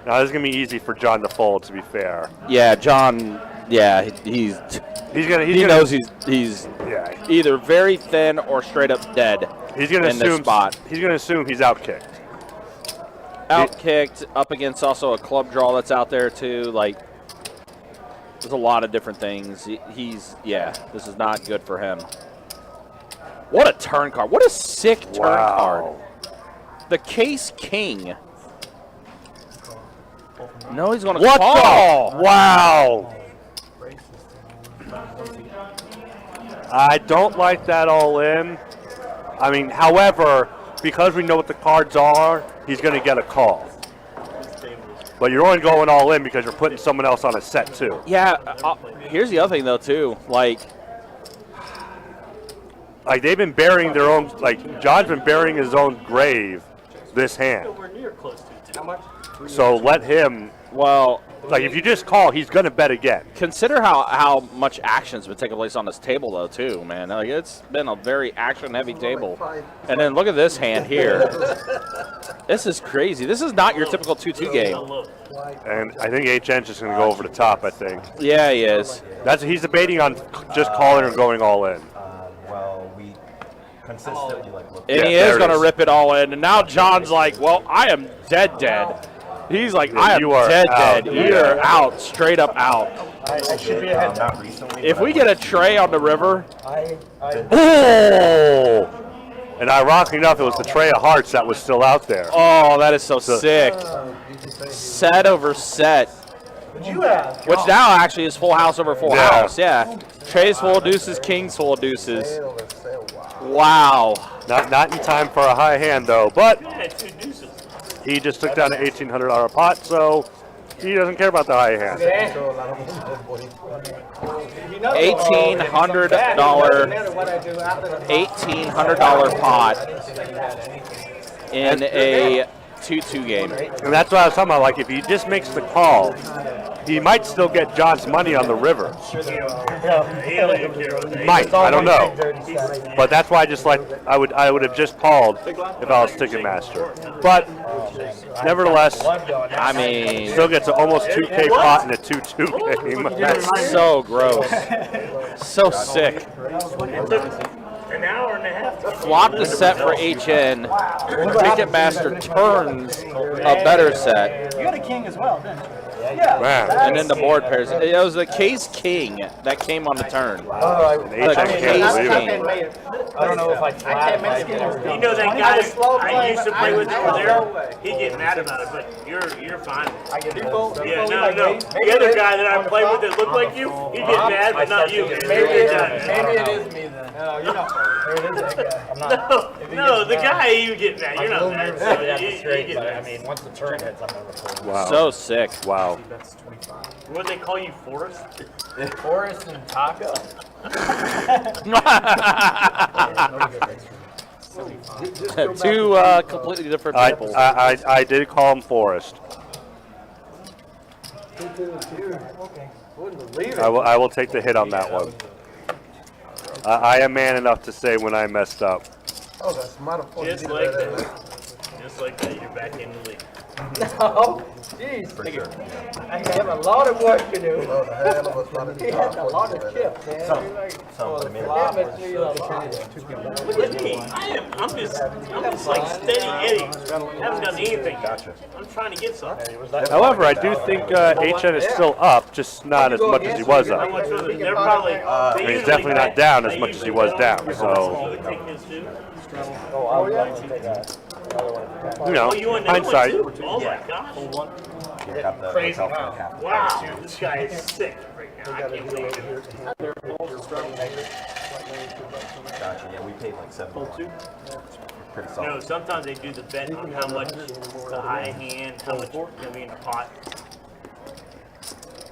[SPEAKER 4] Now this is gonna be easy for John to fold. To be fair.
[SPEAKER 3] Yeah, John. Yeah, he knows he's
[SPEAKER 4] yeah.
[SPEAKER 3] either very thin or straight up dead.
[SPEAKER 4] He's gonna
[SPEAKER 3] in this
[SPEAKER 4] assume
[SPEAKER 3] spot.
[SPEAKER 4] He's gonna assume he's outkicked.
[SPEAKER 3] Outkicked up against also a club draw that's out there too. Like there's a lot of different things. Yeah. This is not good for him. What a turn card. What a sick turn card. The case king. No, he's going to call.
[SPEAKER 4] What the? Wow. I don't like that all in. I mean, however, because we know what the cards are, he's going to get a call. But you're only going all in because you're putting someone else on a set too.
[SPEAKER 3] Yeah. Here's the other thing though too. Like
[SPEAKER 4] they've been burying their own, like John's been burying his own grave this hand.
[SPEAKER 5] Nowhere near close to it. How much?
[SPEAKER 4] So let him,
[SPEAKER 3] well,
[SPEAKER 4] like if you just call, he's going to bet again.
[SPEAKER 3] Consider how much action's been taking place on this table though too, man. Like it's been a very action heavy table. And then look at this hand here. This is crazy. This is not your typical 2-2 game.
[SPEAKER 4] And I think HN's just going to go over the top, I think.
[SPEAKER 3] Yeah, he is.
[SPEAKER 4] He's debating on just calling or going all in.
[SPEAKER 9] Well, we consistently look.
[SPEAKER 3] And he is going to rip it all in. And now John's like, well, I am dead. He's like, I am dead. You're out, straight up out.
[SPEAKER 10] I should be ahead.
[SPEAKER 9] Not recently.
[SPEAKER 3] If we get a tray on the river.
[SPEAKER 4] Oh! And ironically enough, it was the tray of hearts that was still out there.
[SPEAKER 3] Oh, that is so sick. Set over set. Which now actually is full house over full house. Yeah. Trays full of deuces, kings full of deuces. Wow.
[SPEAKER 4] Not in time for a high hand though, but he just took down an $1,800 pot, so he doesn't care about the high hand.
[SPEAKER 3] $1,800 pot in a 2-2 game.
[SPEAKER 4] And that's what I was talking about. Like, if he just makes the call, he might still get John's money on the river. Might. I don't know. But that's why I would have just called if I was Ticketmaster. But nevertheless,
[SPEAKER 3] I mean,
[SPEAKER 4] still gets an almost 2K pot in a 2-2 game.
[SPEAKER 3] That's so gross. So sick.
[SPEAKER 5] An hour and a half.
[SPEAKER 3] Flop the set for HN. Ticketmaster turns a better set.
[SPEAKER 10] You got a king as well, didn't you?
[SPEAKER 4] Man.
[SPEAKER 3] And then the board pairs. It was the Case King that came on the turn.
[SPEAKER 4] And
[SPEAKER 3] The
[SPEAKER 4] HN
[SPEAKER 3] Case
[SPEAKER 4] can't believe it.
[SPEAKER 3] King.
[SPEAKER 10] I don't know if I flat.
[SPEAKER 5] You know that guy I used to play with over there? He'd get mad about it, but you're fine. Yeah, no. The other guy that I played with that looked like you, he'd get mad, but not you.
[SPEAKER 6] Maybe it is me then. No, you're not. It is that guy. I'm not.
[SPEAKER 5] No, the guy you get mad. You're not mad. So you get
[SPEAKER 10] I
[SPEAKER 5] mad.
[SPEAKER 10] mean, once the turn hits, I'm never playing.
[SPEAKER 4] Wow.
[SPEAKER 3] So sick.
[SPEAKER 4] Wow.
[SPEAKER 5] What do they call you, Forrest?
[SPEAKER 6] Forrest and Taco.
[SPEAKER 3] Two completely different people.
[SPEAKER 4] I did call him Forrest.
[SPEAKER 7] Okay. Wouldn't believe it.
[SPEAKER 4] I will take the hit on that one. I am man enough to say when I messed up.
[SPEAKER 7] Oh, that's my fault.
[SPEAKER 5] Just like that. Just like that, you're back in the league.
[SPEAKER 2] No, jeez. I have a lot of work to do.
[SPEAKER 7] Oh, the hell of a lot of
[SPEAKER 2] He has a lot of chips, man.
[SPEAKER 9] Some.
[SPEAKER 2] That makes me a lot.
[SPEAKER 5] Look at me. I'm just like steady Eddie. Haven't done anything.
[SPEAKER 9] Gotcha.
[SPEAKER 5] I'm trying to get something.
[SPEAKER 4] However, I do think HN is still up, just not as much as he was
[SPEAKER 5] How
[SPEAKER 4] up.
[SPEAKER 5] much was it? They're probably.
[SPEAKER 4] I mean, he's definitely not down as much as he was down. So,
[SPEAKER 5] Take his too.
[SPEAKER 4] you know,
[SPEAKER 5] Oh, you want that
[SPEAKER 4] hindsight.
[SPEAKER 5] one too? Oh my gosh.
[SPEAKER 9] Got the
[SPEAKER 5] Crazy.
[SPEAKER 9] hotel for the cap.
[SPEAKER 5] Wow, this guy is sick right now. I can't believe it.
[SPEAKER 9] Gotcha. Yeah, we paid like 7. Pretty solid.
[SPEAKER 5] No, sometimes they do the bet on how much the high hand, how much is gonna be in the pot.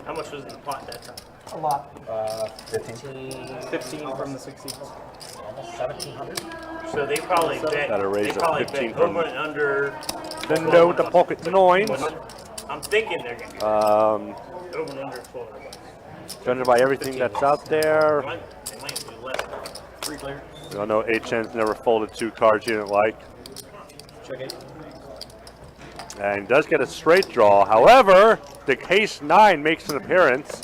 [SPEAKER 5] How much was in the pot that time?
[SPEAKER 2] A lot.
[SPEAKER 10] 15 from the 16. Almost 1,700.
[SPEAKER 5] So they probably bet.
[SPEAKER 4] Gotta raise
[SPEAKER 5] They
[SPEAKER 4] up
[SPEAKER 5] probably
[SPEAKER 4] 15
[SPEAKER 5] bet
[SPEAKER 4] from-
[SPEAKER 5] over and under.
[SPEAKER 4] Then no, the pocket nines.
[SPEAKER 5] I'm thinking they're gonna do over and under 1,200 bucks.
[SPEAKER 4] Judging by everything that's out there,
[SPEAKER 5] They might do less. 3 players.
[SPEAKER 4] I know HN's never folded 2 cards he didn't like.
[SPEAKER 10] Check it.
[SPEAKER 4] And he does get a straight draw. However, the Case 9 makes an appearance.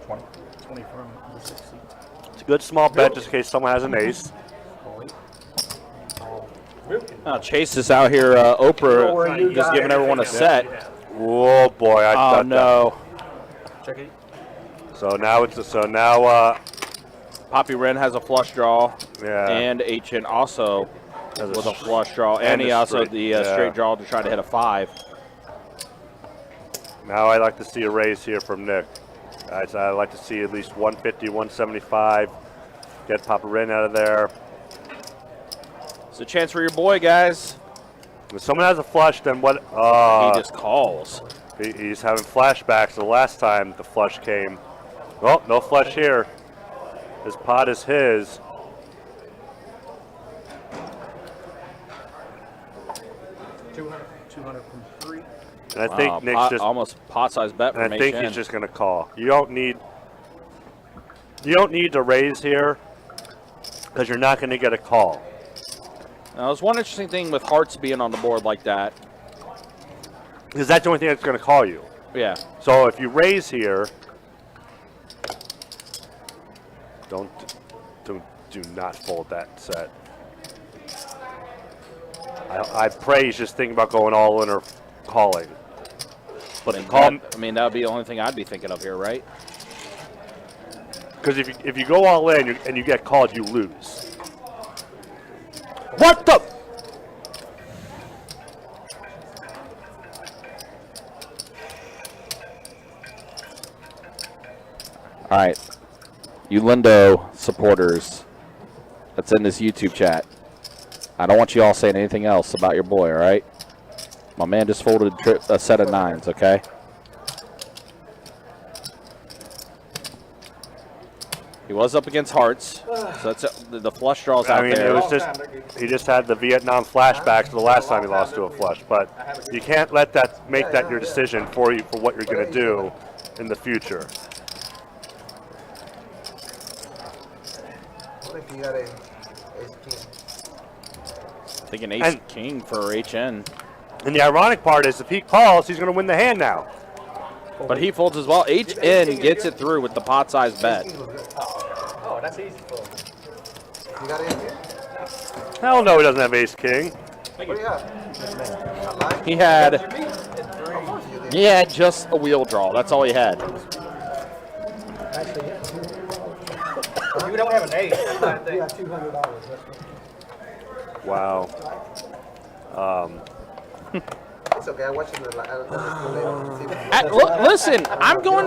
[SPEAKER 10] 20 from the 16.
[SPEAKER 4] It's a good small bet just in case someone has an ace.
[SPEAKER 3] Oh, Chase is out here, Oprah, just giving everyone a set.
[SPEAKER 4] Oh boy, I
[SPEAKER 3] Oh
[SPEAKER 4] thought
[SPEAKER 3] no.
[SPEAKER 10] Check it.
[SPEAKER 4] So now
[SPEAKER 3] Poppy Wren has a flush draw,
[SPEAKER 4] yeah.
[SPEAKER 3] and HN also with a flush draw, and he
[SPEAKER 4] a
[SPEAKER 3] also
[SPEAKER 4] straight,
[SPEAKER 3] the
[SPEAKER 4] yeah.
[SPEAKER 3] straight draw to try to hit a 5.
[SPEAKER 4] Now I'd like to see a raise here from Nick. I'd like to see at least 150, 175. Get Papa Wren out of there.
[SPEAKER 3] It's a chance for your boy, guys.
[SPEAKER 4] If someone has a flush, then what?
[SPEAKER 3] He just calls.
[SPEAKER 4] He's having flashbacks the last time the flush came. Well, no flush here. His pot is his.
[SPEAKER 10] $200 from 3.
[SPEAKER 4] And I think Nick's just
[SPEAKER 3] almost pot-sized bet
[SPEAKER 4] and
[SPEAKER 3] from
[SPEAKER 4] I think
[SPEAKER 3] HN.
[SPEAKER 4] he's just going to call. You don't need to raise here because you're not going to get a call.
[SPEAKER 3] Now, there's one interesting thing with hearts being on the board like that.
[SPEAKER 4] Because that's the only thing that's going to call you.
[SPEAKER 3] Yeah.
[SPEAKER 4] So if you raise here, do not fold that set. I pray he's just thinking about going all in or calling. But
[SPEAKER 3] I mean, that would be the only thing I'd be thinking of here, right?
[SPEAKER 4] Because if you go all in and you get called, you lose. What the?
[SPEAKER 3] All right, you Lindo supporters that's in this YouTube chat, I don't want you all saying anything else about your boy, all right? My man just folded a set of 9s, okay? He was up against hearts, so that's the flush draws out
[SPEAKER 4] I mean,
[SPEAKER 3] there.
[SPEAKER 4] it was just he just had the Vietnam flashbacks to the last time he lost to a flush. But you can't let that make that your decision for you for what you're going to do in the future.
[SPEAKER 7] What if you got a ace king?
[SPEAKER 3] Take an ace king for HN.
[SPEAKER 4] And the ironic part is if he calls, he's going to win the hand now.
[SPEAKER 3] But he folds as well. HN gets it through with the pot size bet.
[SPEAKER 2] Oh, that's easy for him.
[SPEAKER 7] You got ace king?
[SPEAKER 4] Hell no, he doesn't have ace king.
[SPEAKER 7] What do you have?
[SPEAKER 3] He had just a wheel draw. That's all he had.
[SPEAKER 8] Actually,
[SPEAKER 2] You don't have an ace. That's not a thing.
[SPEAKER 8] you got $200.
[SPEAKER 4] Wow.
[SPEAKER 7] It's okay. I watch it later.
[SPEAKER 3] Listen, I'm going.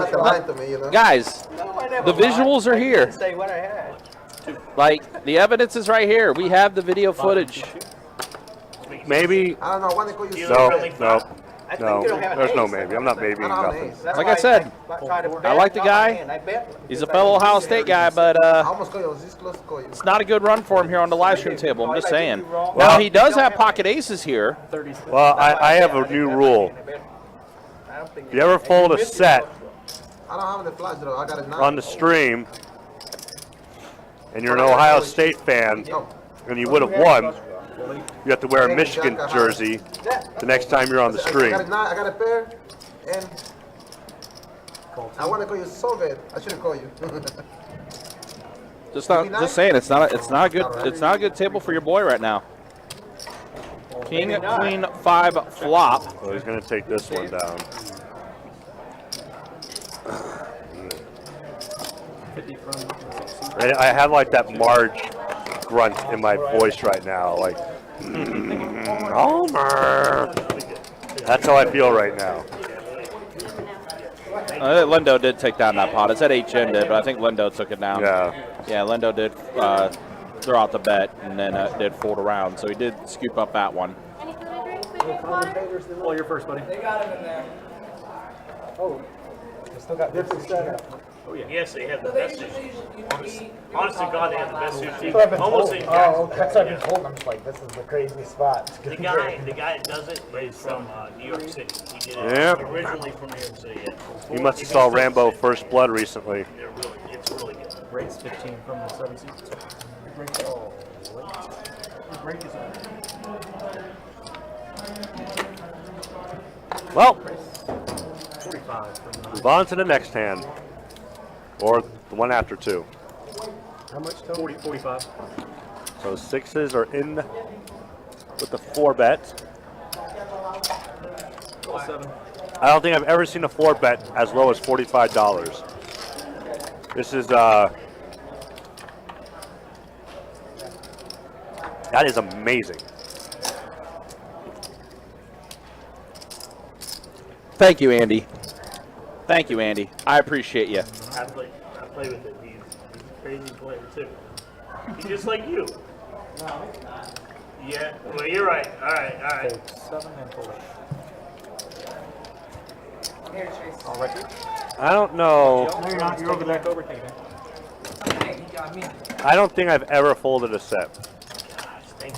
[SPEAKER 3] Guys, the visuals are here.
[SPEAKER 2] Say what I had.
[SPEAKER 3] Like, the evidence is right here. We have the video footage.
[SPEAKER 4] Maybe.
[SPEAKER 7] I don't know. I want to call you.
[SPEAKER 4] No, there's no maybe. I'm not maybeing nothing.
[SPEAKER 3] Like I said, I like the guy. He's a fellow Ohio State guy, but it's not a good run for him here on the live stream table. I'm just saying. Now, he does have pocket aces here.
[SPEAKER 4] Well, I have a new rule. If you ever fold a set on the stream, and you're an Ohio State fan, and you would have won, you have to wear a Michigan jersey the next time you're on the stream.
[SPEAKER 7] I got a pair, and I want to call you so bad. I shouldn't call you.
[SPEAKER 3] Just saying, it's not a good table for your boy right now. King, queen, 5 flop.
[SPEAKER 4] So he's going to take this one down. I have like that Marge grunt in my voice right now, like Homer. That's how I feel right now.
[SPEAKER 3] Lindo did take down that pot. It said HN did, but I think Lindo took it down.
[SPEAKER 4] Yeah.
[SPEAKER 3] Yeah, Lindo did throw out the bet and then did fold around, so he did scoop up that one.
[SPEAKER 11] Any food or drinks, fading water?
[SPEAKER 2] Well, you're first, buddy.
[SPEAKER 8] They got him in there. Oh, they still got different setup.
[SPEAKER 2] Oh, yeah.
[SPEAKER 5] Yes, they have the best suit. Honest to God, they have the best suit.
[SPEAKER 10] That's what I've been
[SPEAKER 5] Almost
[SPEAKER 10] told.
[SPEAKER 5] in
[SPEAKER 10] That's what I've been told. I'm just like, this is the craziest spot. It's
[SPEAKER 5] The
[SPEAKER 10] gonna be
[SPEAKER 5] guy
[SPEAKER 10] great.
[SPEAKER 5] that does it is from New York City. He did it
[SPEAKER 4] Yep.
[SPEAKER 5] originally from New York City. Yeah.
[SPEAKER 4] You must have saw Rambo First Blood recently.
[SPEAKER 5] It's really good.
[SPEAKER 2] Rates 15 from the 7 seats. Break is
[SPEAKER 4] Well,
[SPEAKER 2] 45 from
[SPEAKER 4] move on to the next hand, or the one after 2.
[SPEAKER 8] How much total?
[SPEAKER 2] 45.
[SPEAKER 4] So 6s are in with the 4 bet.
[SPEAKER 2] 7.
[SPEAKER 4] I don't think I've ever seen a 4 bet as low as $45. This is that is amazing.
[SPEAKER 3] Thank you, Andy. Thank you, Andy. I appreciate you.
[SPEAKER 5] I play with it. He's a crazy player too. He's just like you. Yeah. Well, you're right. All right.
[SPEAKER 2] 7 and 4.
[SPEAKER 8] Here, Chase.
[SPEAKER 2] All right, here.
[SPEAKER 4] I don't know.
[SPEAKER 2] No, you're not. You're over there. Over. Take it.
[SPEAKER 8] Hey, he got me.
[SPEAKER 4] I don't think I've ever folded a set.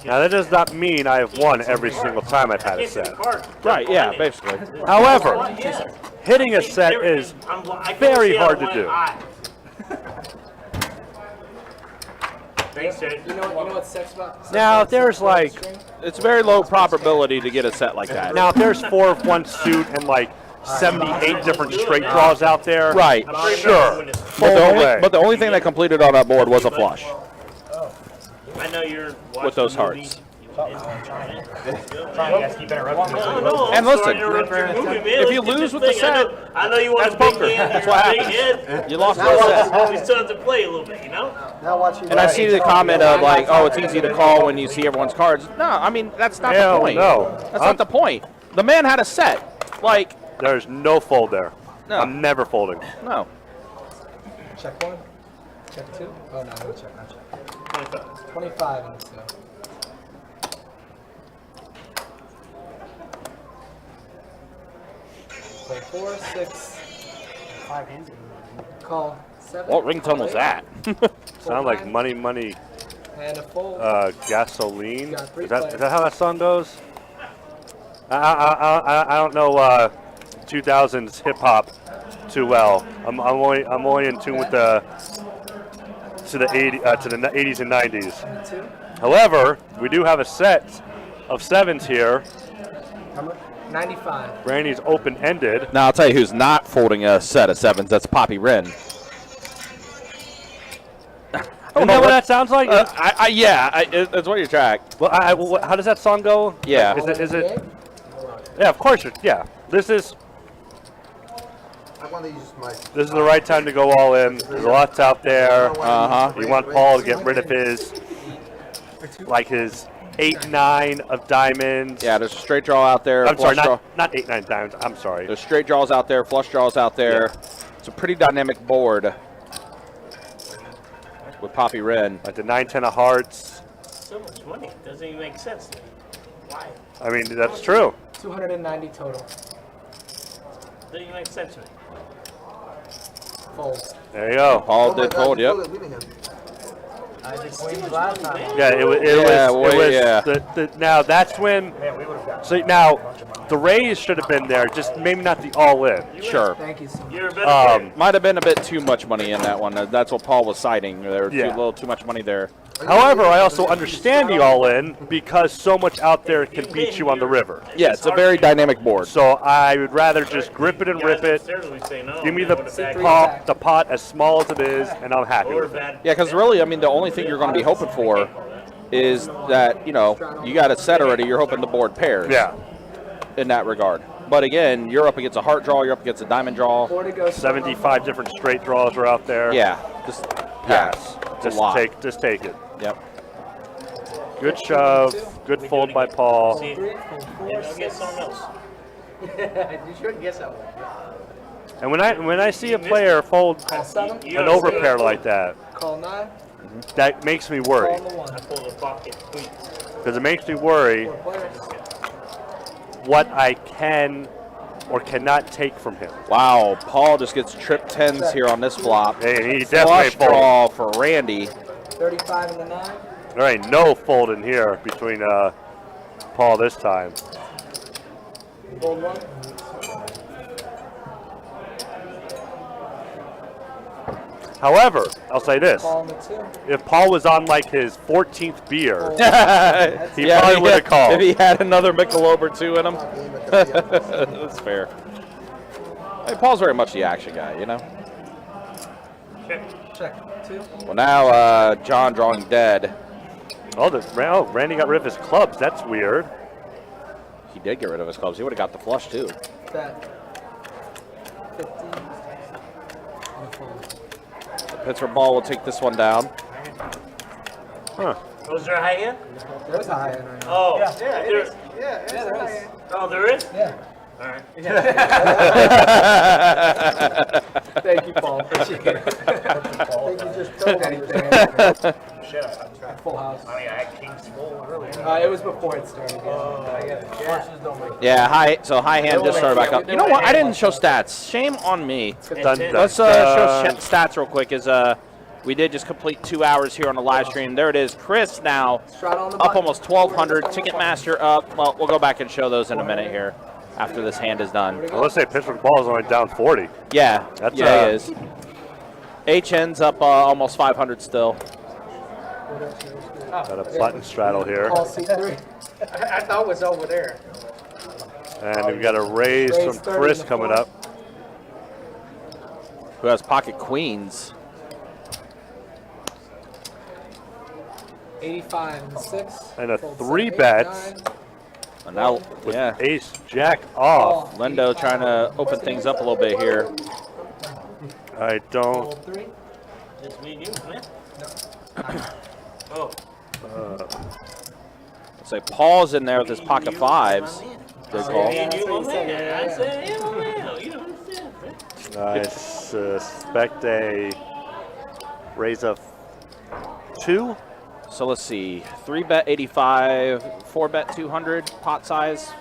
[SPEAKER 4] Now that does not mean I have won every single time I've had a set.
[SPEAKER 3] Right, yeah, basically.
[SPEAKER 4] However, hitting a set is very hard to do.
[SPEAKER 5] Thanks, Jay.
[SPEAKER 8] You know what sex about?
[SPEAKER 4] Now, if there's like,
[SPEAKER 3] It's very low probability to get a set like that.
[SPEAKER 4] now if there's 4 of one suit and like 78 different straight draws out there,
[SPEAKER 3] Right.
[SPEAKER 4] Sure.
[SPEAKER 3] But the only thing that completed on that board was a flush
[SPEAKER 5] I know you're
[SPEAKER 3] with those hearts.
[SPEAKER 10] Sorry, guys, keep interrupting me.
[SPEAKER 5] No,
[SPEAKER 3] And
[SPEAKER 5] I'm
[SPEAKER 3] listen,
[SPEAKER 5] sorry to interrupt your movie, man.
[SPEAKER 3] if you
[SPEAKER 5] Let's get
[SPEAKER 3] lose
[SPEAKER 5] this
[SPEAKER 3] with the
[SPEAKER 5] thing.
[SPEAKER 3] set,
[SPEAKER 5] I know you want
[SPEAKER 3] that's
[SPEAKER 5] a big
[SPEAKER 3] poker.
[SPEAKER 5] hand.
[SPEAKER 3] That's
[SPEAKER 5] You're
[SPEAKER 3] what
[SPEAKER 5] a big
[SPEAKER 3] happens.
[SPEAKER 5] head.
[SPEAKER 3] You lost with a set.
[SPEAKER 5] We still have to play a little bit, you know?
[SPEAKER 8] Now watch you.
[SPEAKER 3] And I see the comment of like, oh, it's easy to call when you see everyone's cards. No, I mean, that's not
[SPEAKER 4] Hell
[SPEAKER 3] the point.
[SPEAKER 4] no.
[SPEAKER 3] That's not the point. The man had a set. Like,
[SPEAKER 4] There's no fold there.
[SPEAKER 3] No.
[SPEAKER 4] I'm never folding.
[SPEAKER 3] no.
[SPEAKER 8] Check 1. Check 2. Oh, no, no check, not check. 25 in this go. So 4, 6,
[SPEAKER 10] 5 hands.
[SPEAKER 8] call 7.
[SPEAKER 3] What ringtone was that?
[SPEAKER 4] Sound like money, money,
[SPEAKER 8] And a fold.
[SPEAKER 4] gasoline.
[SPEAKER 8] Got three
[SPEAKER 4] Is that
[SPEAKER 8] players.
[SPEAKER 4] how that song goes? I don't know 2000s hip hop too well. I'm only in tune with the 80s and 90s.
[SPEAKER 8] Two.
[SPEAKER 4] However, we do have a set of 7s here.
[SPEAKER 8] How much? 95.
[SPEAKER 4] Randy's open-ended.
[SPEAKER 3] Now I'll tell you who's not folding a set of 7s. That's Poppy Wren.
[SPEAKER 4] Isn't that what that sounds like?
[SPEAKER 3] It's what you track.
[SPEAKER 4] Well, how does that song go?
[SPEAKER 3] Yeah.
[SPEAKER 4] Is it? Yeah, of course. Yeah. This is This is the right time to go all in. There's lots out there. You want Paul to get rid of his 8-9 of diamonds.
[SPEAKER 3] Yeah, there's a straight draw out there.
[SPEAKER 4] I'm sorry, not 8-9 diamonds. I'm sorry.
[SPEAKER 3] There's straight draws out there, flush draws out there. Yeah. It's a pretty dynamic board with Poppy Wren.
[SPEAKER 4] Like the 9-10 of hearts.
[SPEAKER 5] So much money. It doesn't even make sense to me. Why?
[SPEAKER 4] I mean, that's true.
[SPEAKER 8] 290 total.
[SPEAKER 5] Doesn't even make sense to me.
[SPEAKER 8] Fold.
[SPEAKER 4] There you go.
[SPEAKER 3] Paul did fold, yep.
[SPEAKER 6] I did queens last time.
[SPEAKER 4] Yeah, it was. Now that's when. So now, the raise should have been there, just maybe not the all-in.
[SPEAKER 3] Sure.
[SPEAKER 8] Thank you so much.
[SPEAKER 5] You're a better
[SPEAKER 3] might have been a bit too much money in that one. That's what Paul was citing. There was a little too much money there.
[SPEAKER 4] However, I also understand the all-in because so much out there can beat you on the river.
[SPEAKER 3] Yeah, it's a very dynamic board.
[SPEAKER 4] So I would rather just grip it and rip it. Give me the pot as small as it is, and I'm happy with it.
[SPEAKER 3] Yeah, because really, I mean, the only thing you're going to be hoping for is that, you got it set already. You're hoping the board pairs.
[SPEAKER 4] Yeah.
[SPEAKER 3] In that regard. But again, you're up against a heart draw. You're up against a diamond draw.
[SPEAKER 4] 75 different straight draws are out there.
[SPEAKER 3] Yeah. Just pass.
[SPEAKER 4] Just take it.
[SPEAKER 3] Yep.
[SPEAKER 4] Good shove. Good fold by Paul.
[SPEAKER 5] Maybe I'll get something else.
[SPEAKER 2] You should get something.
[SPEAKER 4] And when I see a player fold an overpair like that,
[SPEAKER 8] Call 9.
[SPEAKER 4] that makes me worry.
[SPEAKER 8] Call the 1.
[SPEAKER 5] I pulled a pocket queen.
[SPEAKER 4] Because it makes me worry what I can or cannot take from him.
[SPEAKER 3] Wow, Paul just gets trip 10s here on this flop.
[SPEAKER 4] Hey, he
[SPEAKER 3] Flush
[SPEAKER 4] definitely
[SPEAKER 3] draw for Randy.
[SPEAKER 8] 35 and the 9.
[SPEAKER 4] There ain't no folding here between Paul this time.
[SPEAKER 8] Fold 1.
[SPEAKER 4] However, I'll say this.
[SPEAKER 8] Call on the 2.
[SPEAKER 4] If Paul was on like his 14th beer, he
[SPEAKER 3] Yeah,
[SPEAKER 4] probably would have called.
[SPEAKER 3] If he had another Michelob or 2 in him. That's fair. Hey, Paul's very much the action guy,
[SPEAKER 8] Check. 2.
[SPEAKER 3] Well, now John drawing dead.
[SPEAKER 4] Randy got rid of his clubs. That's weird.
[SPEAKER 3] He did get rid of his clubs. He would have got the flush, too.
[SPEAKER 8] Bet. 15. And a fold.
[SPEAKER 3] Pittsburgh ball will take this one down.
[SPEAKER 4] Huh.
[SPEAKER 5] Was there a high end?
[SPEAKER 8] There's a high end right now.
[SPEAKER 5] Oh,
[SPEAKER 2] Yeah,
[SPEAKER 5] there is.
[SPEAKER 8] There is.
[SPEAKER 5] Oh, there is?
[SPEAKER 8] Yeah.
[SPEAKER 5] All right.
[SPEAKER 8] Thank you, Paul. Appreciate it.
[SPEAKER 7] I think you just told anything.
[SPEAKER 10] Shit, I'm
[SPEAKER 8] Full house.
[SPEAKER 10] I mean, I had kings full earlier.
[SPEAKER 8] It was before it started.
[SPEAKER 3] Yeah, high hand just started back up. You know what? I didn't show stats. Shame on me. Let's show stats real quick. We did just complete 2 hours here on the live stream. There it is. Chris now up almost 1,200. Ticketmaster up. Well, we'll go back and show those in a minute here after this hand is done.
[SPEAKER 4] Well, let's say Pittsburgh ball is only down 40.
[SPEAKER 3] Yeah,
[SPEAKER 4] That's,
[SPEAKER 3] it is. HN's up almost 500 still.
[SPEAKER 4] Got a button straddle here.
[SPEAKER 2] I thought it was over there.
[SPEAKER 4] And we've got a raise from Chris coming up.
[SPEAKER 3] Who has pocket queens.
[SPEAKER 8] 85 and 6.
[SPEAKER 4] And a
[SPEAKER 8] Fold
[SPEAKER 4] 3
[SPEAKER 8] 7, 8,
[SPEAKER 4] bets.
[SPEAKER 8] 9.
[SPEAKER 3] And now,
[SPEAKER 4] With
[SPEAKER 3] yeah,
[SPEAKER 4] ace jack off.
[SPEAKER 3] Lindo trying to open things up a little bit here.
[SPEAKER 4] I don't.
[SPEAKER 8] Fold 3.
[SPEAKER 5] Just me and you, man. Oh.
[SPEAKER 3] Say Paul's in there with his pocket 5s. Good call.
[SPEAKER 5] Me and you, my man. I said, yeah, my man. You don't understand, man.
[SPEAKER 4] I suspect a raise of 2.
[SPEAKER 3] So let's see, 3-bet 85, 4-bet 200, pot size.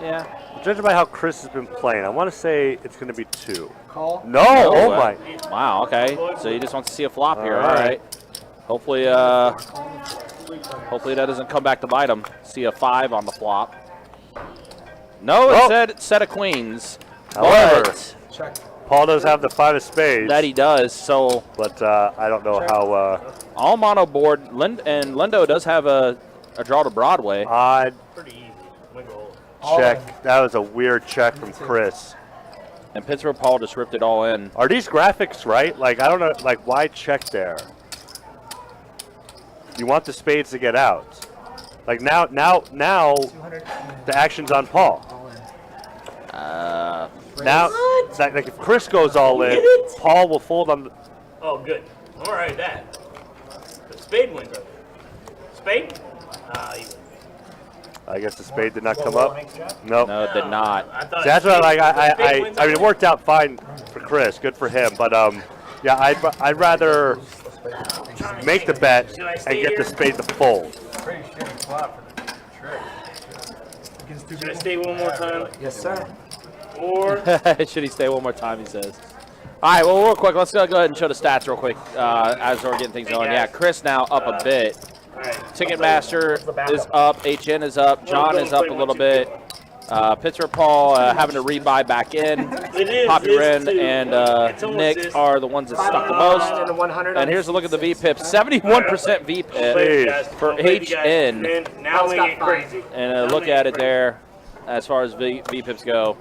[SPEAKER 3] Yeah.
[SPEAKER 4] Judging by how Chris has been playing, I want to say it's going to be 2.
[SPEAKER 8] Call.
[SPEAKER 4] No. Oh my.
[SPEAKER 3] Wow. Okay. So you just want to see a flop here. All
[SPEAKER 4] All
[SPEAKER 3] right. Hopefully, hopefully that doesn't come back to bite him. See a 5 on the flop. No, it said set of queens.
[SPEAKER 4] However,
[SPEAKER 3] But
[SPEAKER 8] Check.
[SPEAKER 4] Paul does have the 5 of spades.
[SPEAKER 3] that he does. So
[SPEAKER 4] But I don't know how.
[SPEAKER 3] all mono board, and Lindo does have a draw to Broadway.
[SPEAKER 4] Odd
[SPEAKER 5] Pretty easy. Wiggle.
[SPEAKER 4] check. That was a weird check from Chris.
[SPEAKER 3] And Pittsburgh Paul just ripped it all in.
[SPEAKER 4] Are these graphics right? Like, I don't know. Like, why check there? You want the spades to get out. Like, now, the action's on Paul. Now, like if Chris goes all in, Paul will fold on the...
[SPEAKER 5] Oh, good. I'm all right with that. The spade wins. Spade?
[SPEAKER 4] I guess the spade did not come up. Nope.
[SPEAKER 3] No, it did not.
[SPEAKER 5] I thought
[SPEAKER 4] See, that's what I
[SPEAKER 5] spade
[SPEAKER 4] mean, it worked out fine for Chris. Good for him. But, yeah, I'd rather make the bet and get the spade to fold.
[SPEAKER 6] Pretty shitty flop for the trick.
[SPEAKER 5] Should I stay one more time?
[SPEAKER 8] Yes, sir.
[SPEAKER 5] Or
[SPEAKER 3] Should he stay one more time, he says. All right, well, real quick, let's go ahead and show the stats real quick as we're getting things going. Yeah, Chris now up a bit. Ticketmaster is up. HN is up. John is up a little bit. Pittsburgh Paul having to rebuy back in. Poppy Ren and Nick are the ones that stuck the most. And here's a look at the VPIP. 71% VPIP for HN.
[SPEAKER 5] now we get crazy.
[SPEAKER 3] And a look at it there as far as VPIPs go.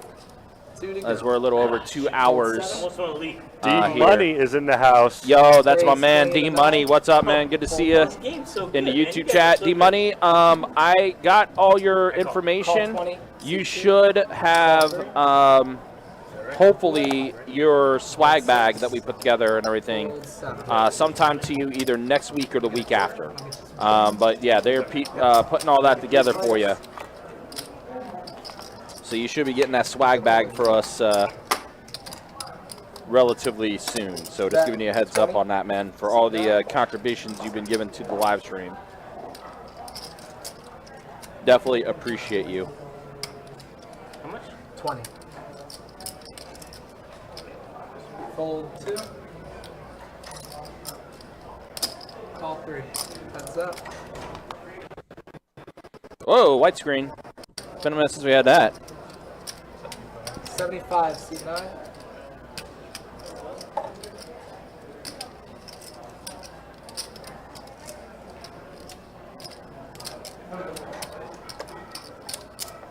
[SPEAKER 3] As we're a little over 2 hours.
[SPEAKER 5] Almost on a leak.
[SPEAKER 4] D Money is in the house.
[SPEAKER 3] Yo, that's my man, D Money. What's up, man? Good to see you in the YouTube chat. D Money, I got all your information. You should have, hopefully, your swag bag that we put together and everything sometime to you either next week or the week after. But yeah, they're putting all that together for you. So you should be getting that swag bag for us relatively soon. So just giving you a heads up on that, man, for all the contributions you've been given to the live stream. Definitely appreciate you.
[SPEAKER 5] How much?
[SPEAKER 8] 20. Fold 2. Call 3. Heads up.
[SPEAKER 3] Whoa, white screen. It's been a minute since we had that.
[SPEAKER 8] 75, seat 9.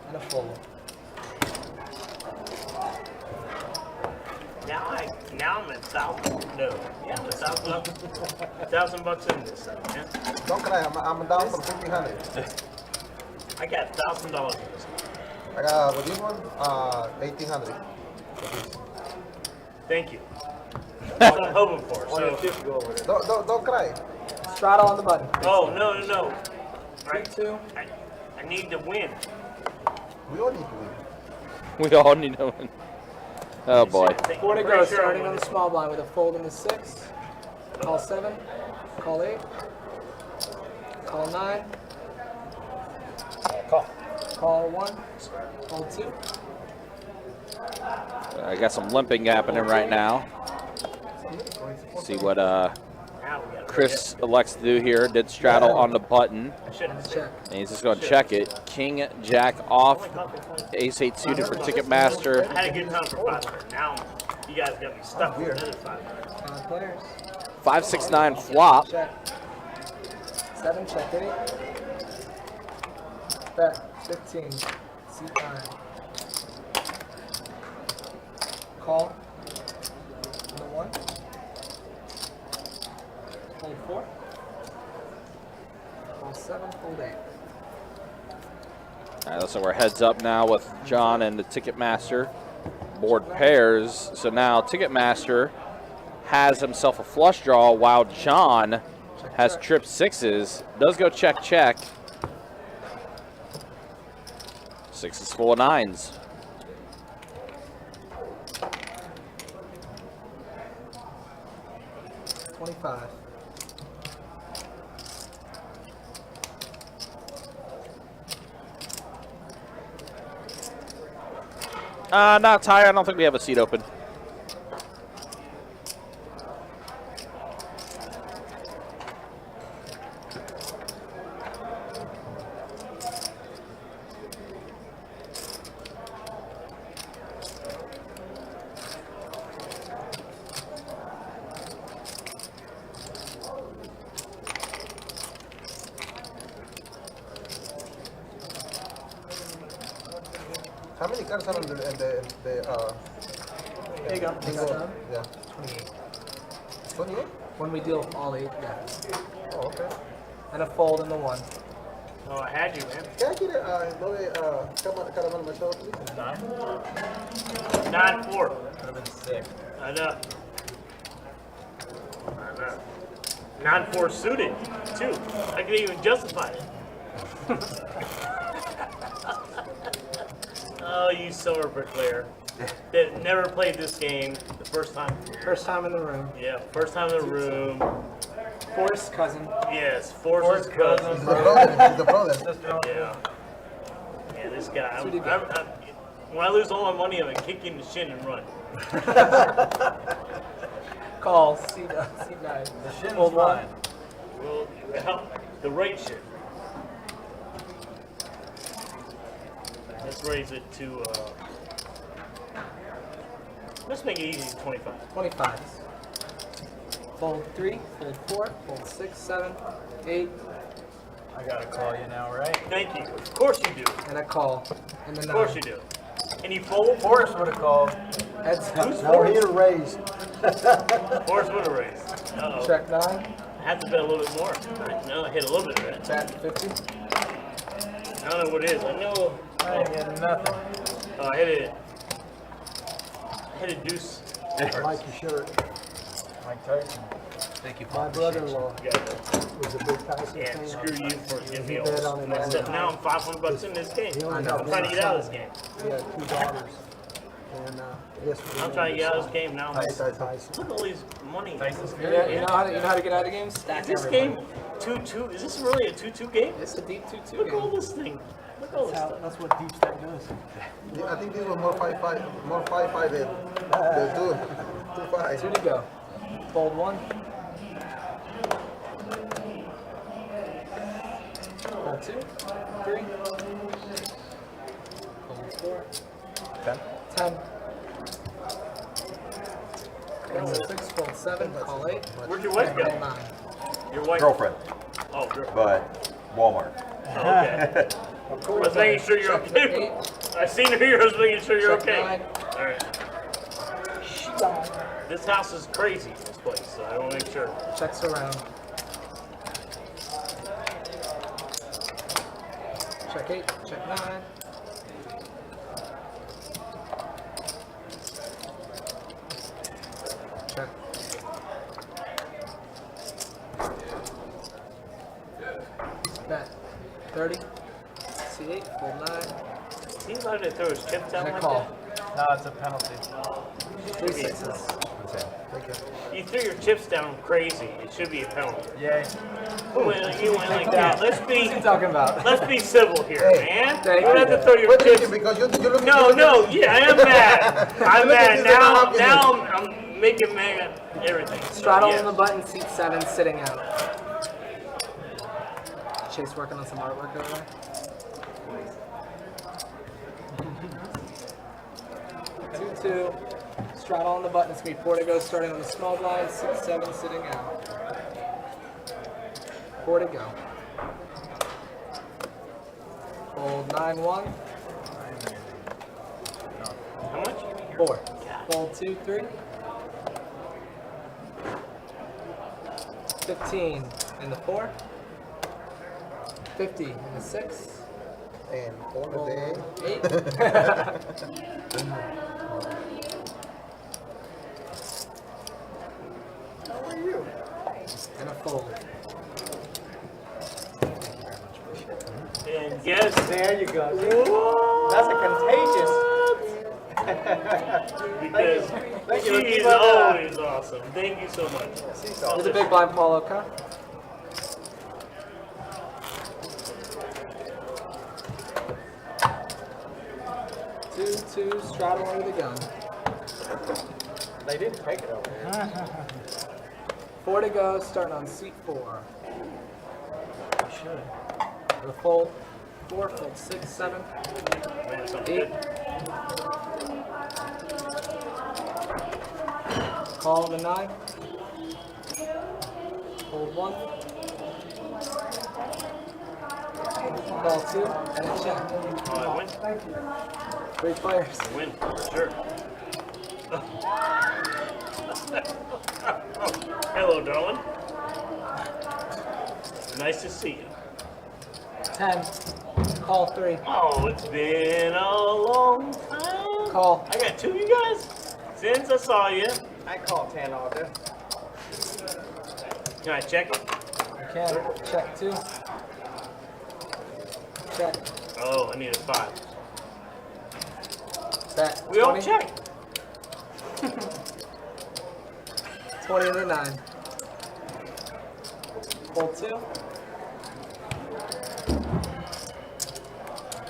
[SPEAKER 8] And a fold.
[SPEAKER 5] Now I'm at 1,000. No. Yeah, I'm at 1,000 bucks in this thing, yeah?
[SPEAKER 7] Don't cry, I'm down for 1,500.
[SPEAKER 5] I got $1,000 in this.
[SPEAKER 7] I got, with this one, 1,800.
[SPEAKER 5] Thank you. That's what I'm hoping for. So,
[SPEAKER 7] Don't cry.
[SPEAKER 8] Straddle on the button.
[SPEAKER 5] oh, no.
[SPEAKER 8] Right, 2.
[SPEAKER 5] I need to win.
[SPEAKER 7] We all need to win.
[SPEAKER 3] We all need to win. Oh, boy.
[SPEAKER 8] 4 to go, starting on the small blind with a fold in the 6. Call 7. Call 8. Call 9. Call 1. Call 2.
[SPEAKER 3] I got some limping happening right now. See what Chris elects to do here. Did straddle on the button. And he's just going to check it. King, Jack off. Ace 8 suited for Ticketmaster.
[SPEAKER 5] I had a good time for 500. Now you guys got me stuck with another 500.
[SPEAKER 8] 5 players.
[SPEAKER 3] 5, 6, 9 flop.
[SPEAKER 8] Check. 7, check 8. Bet 15. Seat 9. Call. Number 1. Hold 4. Hold 7. Hold 8.
[SPEAKER 3] All right, so we're heads up now with John and the Ticketmaster. Board pairs. So now Ticketmaster has himself a flush draw while John has trip 6s. Does go check, check. 6 is full of 9s.
[SPEAKER 8] $25.
[SPEAKER 3] Not Ty. I don't think we have a seat open.
[SPEAKER 7] How many cards are on the
[SPEAKER 8] There you go.
[SPEAKER 7] bingo? Yeah.
[SPEAKER 8] 28.
[SPEAKER 7] 28?
[SPEAKER 8] When we deal all 8, yeah.
[SPEAKER 7] Oh, okay.
[SPEAKER 8] And a fold in the 1.
[SPEAKER 5] Oh, I had you, man.
[SPEAKER 7] Can I get caramel machado, please?
[SPEAKER 5] 9-4.
[SPEAKER 6] Would have been sick.
[SPEAKER 5] I know. 9-4 suited, too. I could even justify it. Oh, you summer bricklayer that never played this game the first time.
[SPEAKER 8] First time in the room.
[SPEAKER 5] Yeah, first time in the room.
[SPEAKER 8] Forrest's cousin.
[SPEAKER 5] Yes, Forrest's cousin.
[SPEAKER 7] He's the brother. He's the brother.
[SPEAKER 5] Yeah. Yeah, this guy. When I lose all my money, I'm gonna kick you in the shin and run.
[SPEAKER 8] Call C9.
[SPEAKER 6] The shin's
[SPEAKER 8] Old one.
[SPEAKER 6] fine.
[SPEAKER 5] Well, the right shin. Let's raise it to, let's make it easy to 25.
[SPEAKER 8] 25s. Fold 3, fold 4, fold 6, 7, 8,
[SPEAKER 6] I gotta call you now, right?
[SPEAKER 5] Thank you. Of course you do.
[SPEAKER 8] and a call. And the 9.
[SPEAKER 5] Of course you do. Can you fold?
[SPEAKER 6] Forrest would have called.
[SPEAKER 8] Heads
[SPEAKER 5] Who's
[SPEAKER 8] up.
[SPEAKER 7] No, he raised.
[SPEAKER 5] Forrest would have raised. Uh-oh.
[SPEAKER 8] Check 9.
[SPEAKER 5] I have to bet a little bit more. No, I hit a little bit of it.
[SPEAKER 8] Bet 50.
[SPEAKER 5] I don't know what it is. I know.
[SPEAKER 6] I ain't getting nothing.
[SPEAKER 5] I hit a deuce.
[SPEAKER 7] I like your shirt.
[SPEAKER 6] Mike Tyson.
[SPEAKER 8] Thank you,
[SPEAKER 7] My brother-in-law
[SPEAKER 5] Yeah,
[SPEAKER 7] was a big Tyson
[SPEAKER 5] yeah,
[SPEAKER 7] fan.
[SPEAKER 5] screw you for giving me all
[SPEAKER 7] bet
[SPEAKER 5] this.
[SPEAKER 7] on him.
[SPEAKER 5] Now I'm $500 in this game.
[SPEAKER 7] He only
[SPEAKER 5] I'm
[SPEAKER 7] got
[SPEAKER 5] trying to
[SPEAKER 7] one
[SPEAKER 5] get out of
[SPEAKER 7] son.
[SPEAKER 5] this game.
[SPEAKER 7] He had 2 daughters. And yesterday
[SPEAKER 5] I'm trying to get out of this game now.
[SPEAKER 7] Tyson.
[SPEAKER 5] Look at all these money.
[SPEAKER 6] Tyson's
[SPEAKER 8] You know how to get out of the game? Stack
[SPEAKER 5] Is this
[SPEAKER 8] everybody.
[SPEAKER 5] game 2-2? Is this really a 2-2 game?
[SPEAKER 8] It's a deep 2-2
[SPEAKER 5] Look at all
[SPEAKER 8] game.
[SPEAKER 5] this thing. Look at all this stuff.
[SPEAKER 6] That's what deep stack does.
[SPEAKER 7] I think this was more 5-5 than 2. 2-5.
[SPEAKER 8] 2 to go. Fold 1. Fold 2. 3. Fold 4. 10. Fold 6. Fold 7. Call 8.
[SPEAKER 5] Where'd your wife
[SPEAKER 8] Call
[SPEAKER 5] go?
[SPEAKER 8] 9.
[SPEAKER 5] Your wife?
[SPEAKER 9] Girlfriend,
[SPEAKER 5] Oh, girl.
[SPEAKER 9] but Walmart.
[SPEAKER 5] Oh, okay. I was making sure you're
[SPEAKER 8] Check
[SPEAKER 5] okay.
[SPEAKER 8] 8.
[SPEAKER 5] I seen her here. I was making sure you're
[SPEAKER 8] Check
[SPEAKER 5] okay.
[SPEAKER 8] 9.
[SPEAKER 5] All right. This house is crazy, this place, so I want to make sure.
[SPEAKER 8] Checks around. Check 8. Check 9. Check. Bet 30. C8. Fold 9.
[SPEAKER 5] Seems like they throw his chips down
[SPEAKER 8] And a
[SPEAKER 5] like
[SPEAKER 8] call.
[SPEAKER 6] No, it's a penalty.
[SPEAKER 8] 3 6s.
[SPEAKER 5] You threw your chips down crazy. It should be a penalty.
[SPEAKER 6] Yay.
[SPEAKER 5] You went like that. Let's
[SPEAKER 8] What are you talking about?
[SPEAKER 5] be civil here, man. You
[SPEAKER 8] Thank
[SPEAKER 5] don't have to throw your
[SPEAKER 7] What is
[SPEAKER 5] chips.
[SPEAKER 7] it? Because you look
[SPEAKER 5] No, yeah, I am mad. I'm
[SPEAKER 7] Look at
[SPEAKER 5] mad
[SPEAKER 7] this
[SPEAKER 5] now.
[SPEAKER 7] and
[SPEAKER 5] Now I'm making mad everything. So,
[SPEAKER 8] Straddle
[SPEAKER 5] yes.
[SPEAKER 8] on the button, seat 7, sitting out. Chase working on some artwork over there. 2-2. Straddle on the button. It's going to be 4 to go, starting on the small blind. 6-7, sitting out. 4 to go. Fold 9-1.
[SPEAKER 5] How much?
[SPEAKER 8] 4. Fold 2-3. 15 in the 4. 50 in the 6.
[SPEAKER 7] And all the day.
[SPEAKER 8] 8.
[SPEAKER 7] How are you?
[SPEAKER 8] And a fold.
[SPEAKER 5] And guess.
[SPEAKER 2] There you go. That's a contagious.
[SPEAKER 5] Because
[SPEAKER 2] Thank you.
[SPEAKER 5] she is always awesome. Thank you so much.
[SPEAKER 8] There's a big blind, Paul Oka. Two, straddle under the gun.
[SPEAKER 2] They didn't take it over here.
[SPEAKER 8] 4 to go, starting on seat 4.
[SPEAKER 6] You should.
[SPEAKER 8] The fold 4, fold 6, 7,
[SPEAKER 5] Man, something
[SPEAKER 8] 8.
[SPEAKER 5] good.
[SPEAKER 8] Call the 9. Hold 1. Call 2, and a check.
[SPEAKER 5] Oh, I win.
[SPEAKER 8] 3 players.
[SPEAKER 5] Win, for sure. Hello, darling. Nice to see you.
[SPEAKER 8] 10. Call 3.
[SPEAKER 5] Oh, it's been a long time.
[SPEAKER 8] Call.
[SPEAKER 5] I got 2 of you guys since I saw you.
[SPEAKER 2] I call 10 all day.
[SPEAKER 5] Can I check it?
[SPEAKER 8] You can. Check 2. Check.
[SPEAKER 5] Oh, I need a 5.
[SPEAKER 8] Bet.
[SPEAKER 5] We all
[SPEAKER 8] 20.
[SPEAKER 5] check.
[SPEAKER 8] 20 to 9. Fold 2.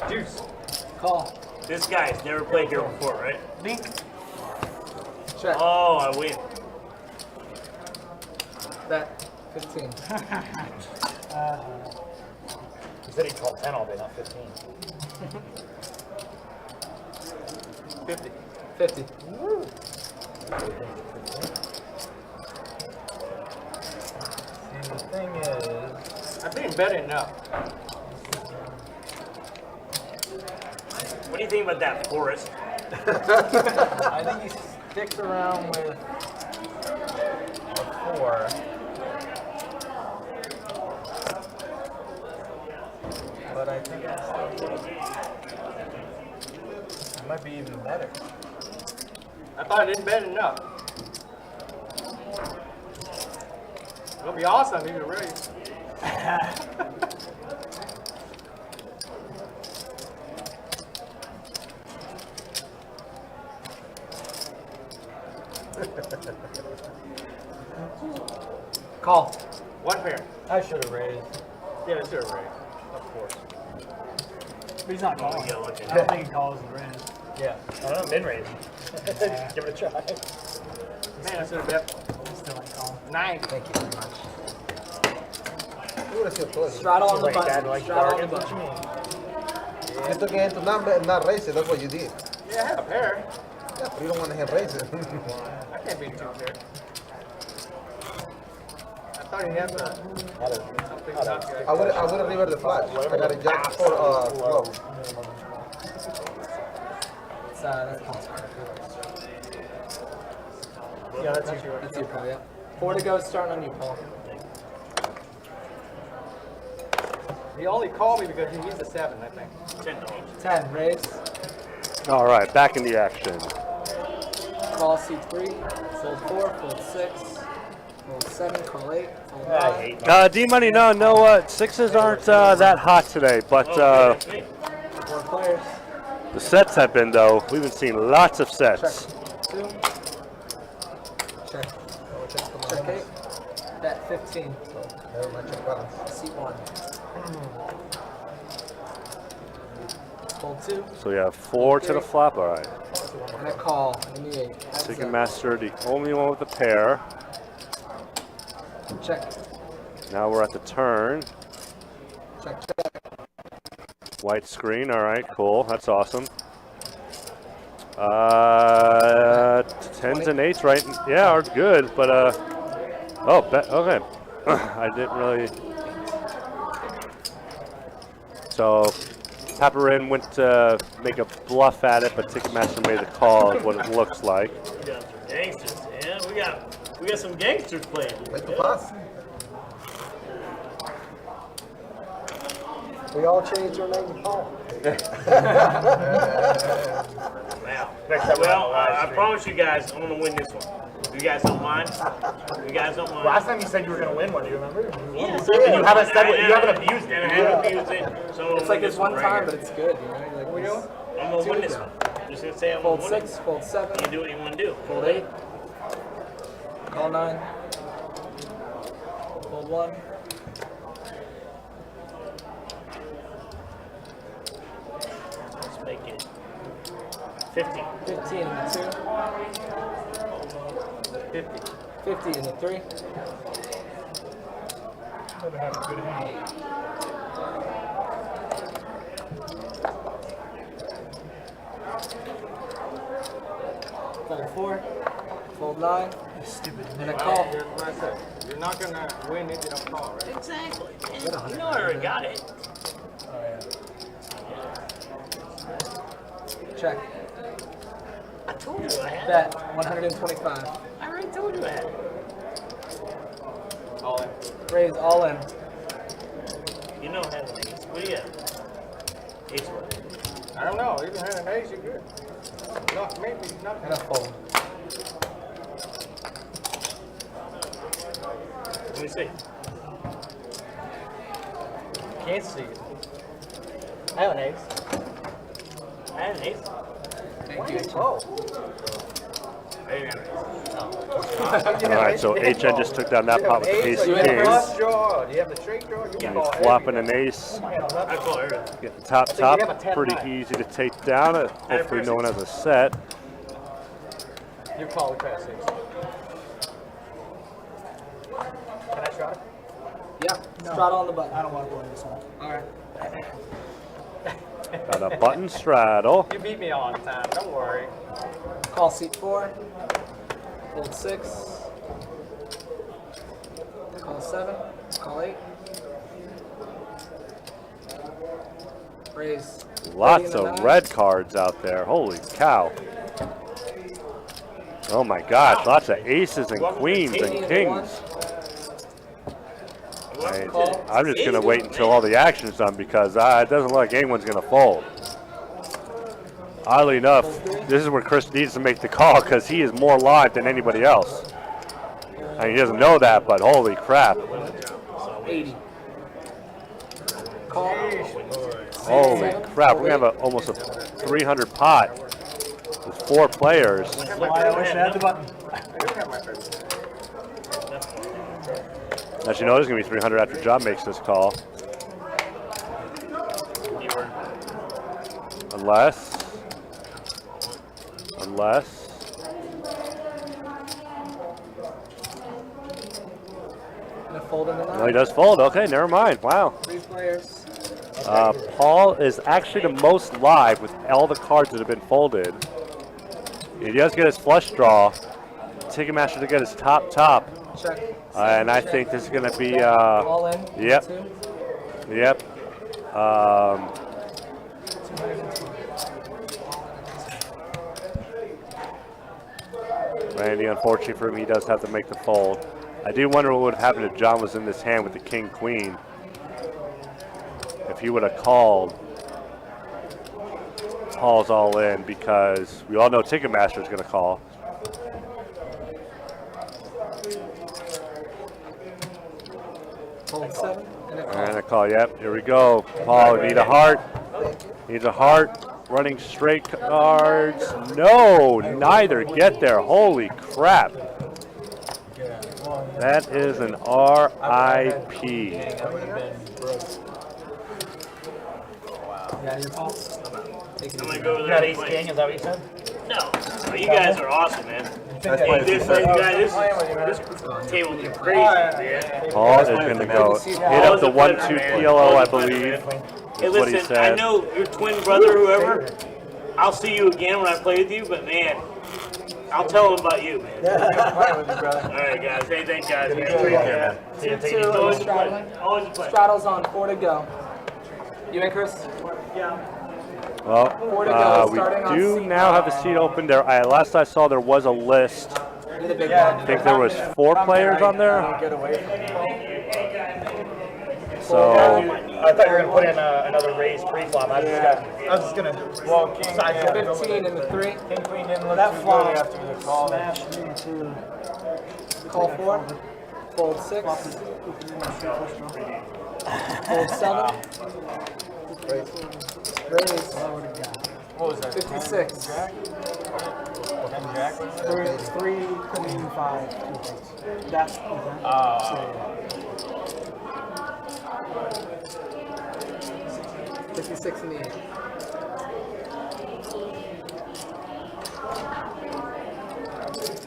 [SPEAKER 5] Deuce.
[SPEAKER 8] Call.
[SPEAKER 5] This guy's never played here before, right?
[SPEAKER 8] Link. Check.
[SPEAKER 5] Oh, I win.
[SPEAKER 8] Bet. 15.
[SPEAKER 10] He said he called 10 all day, not 15.
[SPEAKER 2] 50.
[SPEAKER 8] 50.
[SPEAKER 6] See, the thing is,
[SPEAKER 2] I've been betting enough.
[SPEAKER 5] What do you think about that, Forrest?
[SPEAKER 6] I think he sticks around with a 4. But I think it's still, it might be even better.
[SPEAKER 2] I thought I didn't bet enough. It'll be awesome if you raise.
[SPEAKER 8] Call.
[SPEAKER 2] 1 pair.
[SPEAKER 6] I should have raised,
[SPEAKER 2] Yeah, it's your raise.
[SPEAKER 6] of course.
[SPEAKER 10] But he's not calling.
[SPEAKER 5] Yeah, look at
[SPEAKER 10] I don't think he calls the raise.
[SPEAKER 6] Yeah.
[SPEAKER 10] I don't know, mid-raise. Give it a try.
[SPEAKER 2] Man, I should have bet
[SPEAKER 10] Still ain't calling.
[SPEAKER 2] 90.
[SPEAKER 7] Thank you very much. You would have seen close.
[SPEAKER 8] Straddle on the
[SPEAKER 10] Like that,
[SPEAKER 8] button.
[SPEAKER 10] like
[SPEAKER 8] Straddle on the
[SPEAKER 10] bargains, what
[SPEAKER 8] button.
[SPEAKER 10] you mean?
[SPEAKER 7] You took it into number and not raise it. That's what you did.
[SPEAKER 2] Yeah, I had a pair.
[SPEAKER 7] Yeah, but you don't want to have raise it.
[SPEAKER 2] I can't beat 2 pair. I thought he had something not good.
[SPEAKER 7] I would have reversed the flash. I got a jack for club.
[SPEAKER 8] That's call.
[SPEAKER 10] Yeah, that's your.
[SPEAKER 8] That's you, Paul, yeah. 4 to go, starting on you, Paul.
[SPEAKER 2] He only called me because he needs a 7, I think.
[SPEAKER 5] $10.
[SPEAKER 8] 10. Raise.
[SPEAKER 4] All right, back in the action.
[SPEAKER 8] Call C3. Fold 4. Fold 6. Fold 7. Call 8. Fold 9.
[SPEAKER 10] I hate that.
[SPEAKER 4] D-Money, no, sixes aren't that hot today, but
[SPEAKER 8] 4 players.
[SPEAKER 4] the sets have been, though. We've been seeing lots of sets.
[SPEAKER 8] Check 2. Check. Check 8. Bet 15.
[SPEAKER 7] Never mind, check balance.
[SPEAKER 8] C1. Fold 2.
[SPEAKER 4] So you have 4 to the flop, all right.
[SPEAKER 8] And a call in the 8. Heads
[SPEAKER 4] Ticket
[SPEAKER 8] up.
[SPEAKER 4] Master, the only one with a pair.
[SPEAKER 8] Check.
[SPEAKER 4] Now we're at the turn.
[SPEAKER 8] Check, check.
[SPEAKER 4] White screen, all right, cool. That's awesome. 10s and 8s, right? Yeah, are good, but oh, okay. I didn't really. So, Paparin went to make a bluff at it, but Ticketmaster made the call of what it looks like.
[SPEAKER 5] We got some gangsters, yeah. We got some gangsters playing.
[SPEAKER 7] Make the pass.
[SPEAKER 8] We all changed our name to Paul.
[SPEAKER 5] Wow. Well, I promise you guys, I'm gonna win this one. You guys don't mind? You guys don't mind?
[SPEAKER 10] Last time you said you were going to win one, do you remember?
[SPEAKER 5] Yeah,
[SPEAKER 10] And you haven't said what, you haven't abused it.
[SPEAKER 5] And I haven't abused it. So
[SPEAKER 8] It's like
[SPEAKER 5] this
[SPEAKER 8] it's one
[SPEAKER 5] right
[SPEAKER 8] time,
[SPEAKER 5] here.
[SPEAKER 8] but it's good, you know? Like, we doing?
[SPEAKER 5] I'm gonna win this one. Just gonna say I'm
[SPEAKER 8] Fold
[SPEAKER 5] gonna win
[SPEAKER 8] 6,
[SPEAKER 5] it.
[SPEAKER 8] fold 7,
[SPEAKER 5] You do what you wanna do.
[SPEAKER 8] fold 8, call 9, fold 1,
[SPEAKER 5] Let's make it 15.
[SPEAKER 8] 15 in the 2,
[SPEAKER 2] 50.
[SPEAKER 8] 50 in the 3,
[SPEAKER 10] Never have a good hand.
[SPEAKER 8] fold 4, fold 9,
[SPEAKER 10] Stupid.
[SPEAKER 8] and a call.
[SPEAKER 2] Here's what I said. You're not going to win if you don't call, right?
[SPEAKER 5] Exactly. You know I already got it.
[SPEAKER 8] Check.
[SPEAKER 5] I told you I had it.
[SPEAKER 8] Bet 125.
[SPEAKER 5] I already told you I had it.
[SPEAKER 2] All in.
[SPEAKER 8] Raise all in.
[SPEAKER 5] You know I have an ace. What do you have? Ace what?
[SPEAKER 2] I don't know. Even had an ace, you're good. Not maybe not.
[SPEAKER 8] And a fold.
[SPEAKER 5] Let me see.
[SPEAKER 2] Can't see it. I have an ace.
[SPEAKER 5] I had an ace.
[SPEAKER 8] Thank you.
[SPEAKER 2] Oh.
[SPEAKER 5] I didn't have an ace.
[SPEAKER 4] All right, so HN just took down that pot with the ace
[SPEAKER 2] You
[SPEAKER 4] of
[SPEAKER 2] have the flush
[SPEAKER 4] kings.
[SPEAKER 2] draw. Do you have the straight draw? You can call
[SPEAKER 4] Flopping an ace.
[SPEAKER 5] I call everything.
[SPEAKER 4] Get the top,
[SPEAKER 2] you have a 10
[SPEAKER 4] pretty
[SPEAKER 2] high.
[SPEAKER 4] easy to take down. Hopefully no one has a set.
[SPEAKER 2] You call the crash six. Can I try?
[SPEAKER 8] Yeah. Straddle on the button. I don't want to go in this one. All right.
[SPEAKER 4] Got a button straddle.
[SPEAKER 2] You beat me all the time. Don't worry.
[SPEAKER 8] Call seat 4. Fold 6. Call 7. Call 8. Raise.
[SPEAKER 4] Lots
[SPEAKER 8] 30 and a
[SPEAKER 4] of
[SPEAKER 8] 9.
[SPEAKER 4] red cards out there. Holy cow. Oh my gosh, lots of aces and queens and kings. I'm just going to wait until all the action's done because it doesn't look like anyone's going to fold. Oddly enough, this is where Chris needs to make the call because he is more live than anybody else. And he doesn't know that, but holy crap.
[SPEAKER 8] 80. Call.
[SPEAKER 4] Holy crap, we're going to have almost a 300 pot with 4 players.
[SPEAKER 10] I wish I had the button.
[SPEAKER 4] As you know, there's going to be 300 after John makes this call. Unless.
[SPEAKER 8] Gonna fold in the 9.
[SPEAKER 4] No, he does fold. Okay, never mind. Wow.
[SPEAKER 8] 3 players.
[SPEAKER 4] Paul is actually the most live with all the cards that have been folded. He does get his flush draw. Ticketmaster to get his top.
[SPEAKER 8] Check.
[SPEAKER 4] And I think this is going to be.
[SPEAKER 8] All in.
[SPEAKER 4] Yep.
[SPEAKER 8] 2.
[SPEAKER 4] Yep. Randy, unfortunately for him, he does have to make the fold. I do wonder what would have happened if John was in this hand with the king-queen. If he would have called, Paul's all in because we all know Ticketmaster is going to call.
[SPEAKER 8] Fold 7.
[SPEAKER 4] And a call, yep, here we go. Paul, need a heart. Needs a heart. Running straight cards. No, neither get there. Holy crap. That is an RIP.
[SPEAKER 8] Yeah, your call.
[SPEAKER 5] I'm gonna go with
[SPEAKER 10] You
[SPEAKER 5] that
[SPEAKER 10] got
[SPEAKER 5] ace
[SPEAKER 10] ace
[SPEAKER 5] king.
[SPEAKER 10] king, is that what you said?
[SPEAKER 5] No. Oh, you guys are awesome, man. Hey, this table is crazy, man.
[SPEAKER 4] Paul is going to go hit up the 1-2 PLO, I believe.
[SPEAKER 5] Hey,
[SPEAKER 4] That's what he
[SPEAKER 5] listen, I
[SPEAKER 4] said.
[SPEAKER 5] know your twin brother, whoever. I'll see you again when I play with you, but man, I'll tell him about you, man. All right, guys. Hey, thanks, guys. Man.
[SPEAKER 9] Take care, man.
[SPEAKER 8] 2-2.
[SPEAKER 5] Always a
[SPEAKER 8] Straddling.
[SPEAKER 5] pleasure. Always a pleasure.
[SPEAKER 8] Straddle's on 4 to go. You and Chris?
[SPEAKER 5] Yeah.
[SPEAKER 4] Well,
[SPEAKER 8] starting on
[SPEAKER 4] we do
[SPEAKER 8] seat
[SPEAKER 4] now have a seat open there. Last I saw, there was a list.
[SPEAKER 8] You're the big
[SPEAKER 4] I
[SPEAKER 8] one.
[SPEAKER 4] think there was 4 players on there.
[SPEAKER 10] Get away from
[SPEAKER 4] So
[SPEAKER 10] I thought you were going to put in another raise pre-flop. I was just going to, well, side
[SPEAKER 8] 15 in the 3.
[SPEAKER 2] King queen didn't look that flop after the call.
[SPEAKER 8] Call 4. Fold 6. Fold 7. Raise.
[SPEAKER 2] What was that?
[SPEAKER 8] 56.
[SPEAKER 2] Jack?
[SPEAKER 8] 3, queen, 5. That's 56 in the 8.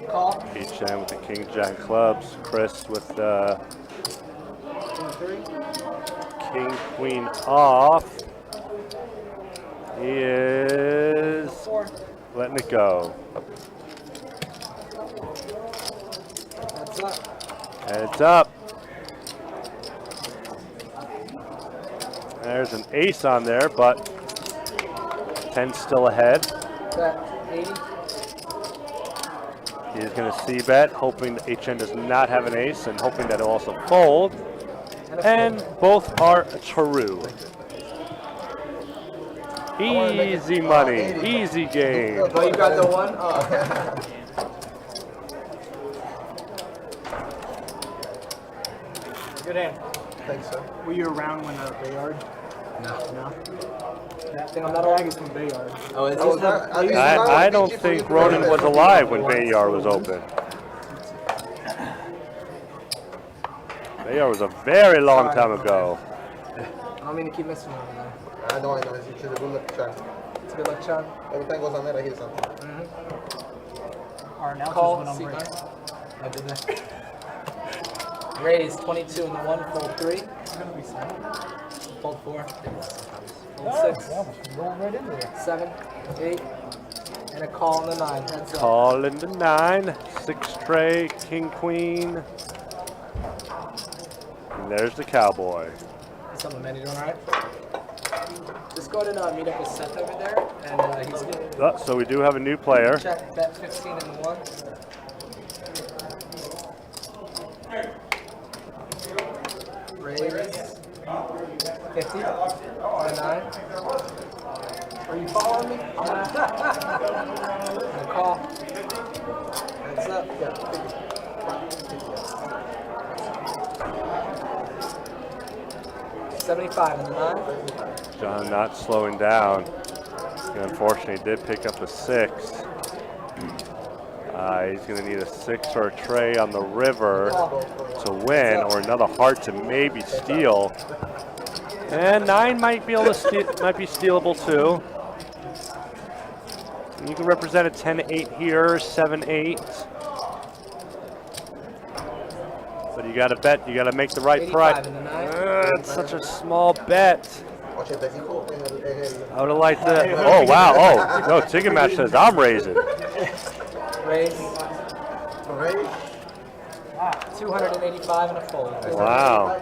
[SPEAKER 8] Call.
[SPEAKER 4] HM with the King Jack clubs. Chris with the King Queen off. He is letting it go.
[SPEAKER 8] That's up.
[SPEAKER 4] And it's up. There's an ace on there, but 10's still ahead.
[SPEAKER 8] Bet 80.
[SPEAKER 4] He's going to c-bet, hoping that HN does not have an ace and hoping that it'll also fold. And both are true. Easy money, easy game.
[SPEAKER 8] Oh, you got the one? Oh.
[SPEAKER 10] Good hand.
[SPEAKER 7] Thanks, sir.
[SPEAKER 10] Were you around when Bayard?
[SPEAKER 8] No.
[SPEAKER 10] No.
[SPEAKER 8] I think I'm not old.
[SPEAKER 10] Is from Bayard.
[SPEAKER 8] Oh, is
[SPEAKER 4] I don't think Ronan was alive when Bayard was open. Bayard was a very long time ago.
[SPEAKER 8] I don't mean to keep missing one though.
[SPEAKER 7] I know. It's a good luck charm.
[SPEAKER 8] It's a good luck charm.
[SPEAKER 7] Every time goes on there, I hear something.
[SPEAKER 10] Our announcers
[SPEAKER 8] Call,
[SPEAKER 10] went on
[SPEAKER 8] see,
[SPEAKER 10] break.
[SPEAKER 8] I did that. Raise 22 in the 1, fold 3. Fold 4. Fold 6.
[SPEAKER 10] Roll right into there.
[SPEAKER 8] 7, 8, and a call on the 9. Heads up.
[SPEAKER 4] Call in the 9, 6 tray, king, queen. And there's the cowboy.
[SPEAKER 8] What's up, man? You doing alright? Just go ahead and meet up with Seth over there, and he's gonna
[SPEAKER 4] So we do have a new player.
[SPEAKER 8] check bet 15 in the 1. Raise 50 on the 9. Are you following me? And a call. Heads up. Yeah. 75 in the 9.
[SPEAKER 4] John not slowing down. He unfortunately did pick up a 6. He's going to need a 6 or a tray on the river to win, or another heart to maybe steal. And 9 might be able to might be stealable too. And you can represent a 10-8 here, 7-8. But you got to bet. You got to make the right price. It's such a small bet. I would have liked that. Oh wow! Oh no! Ticketmatch says I'm raising.
[SPEAKER 8] Raise. 285 and a fold.
[SPEAKER 4] Wow.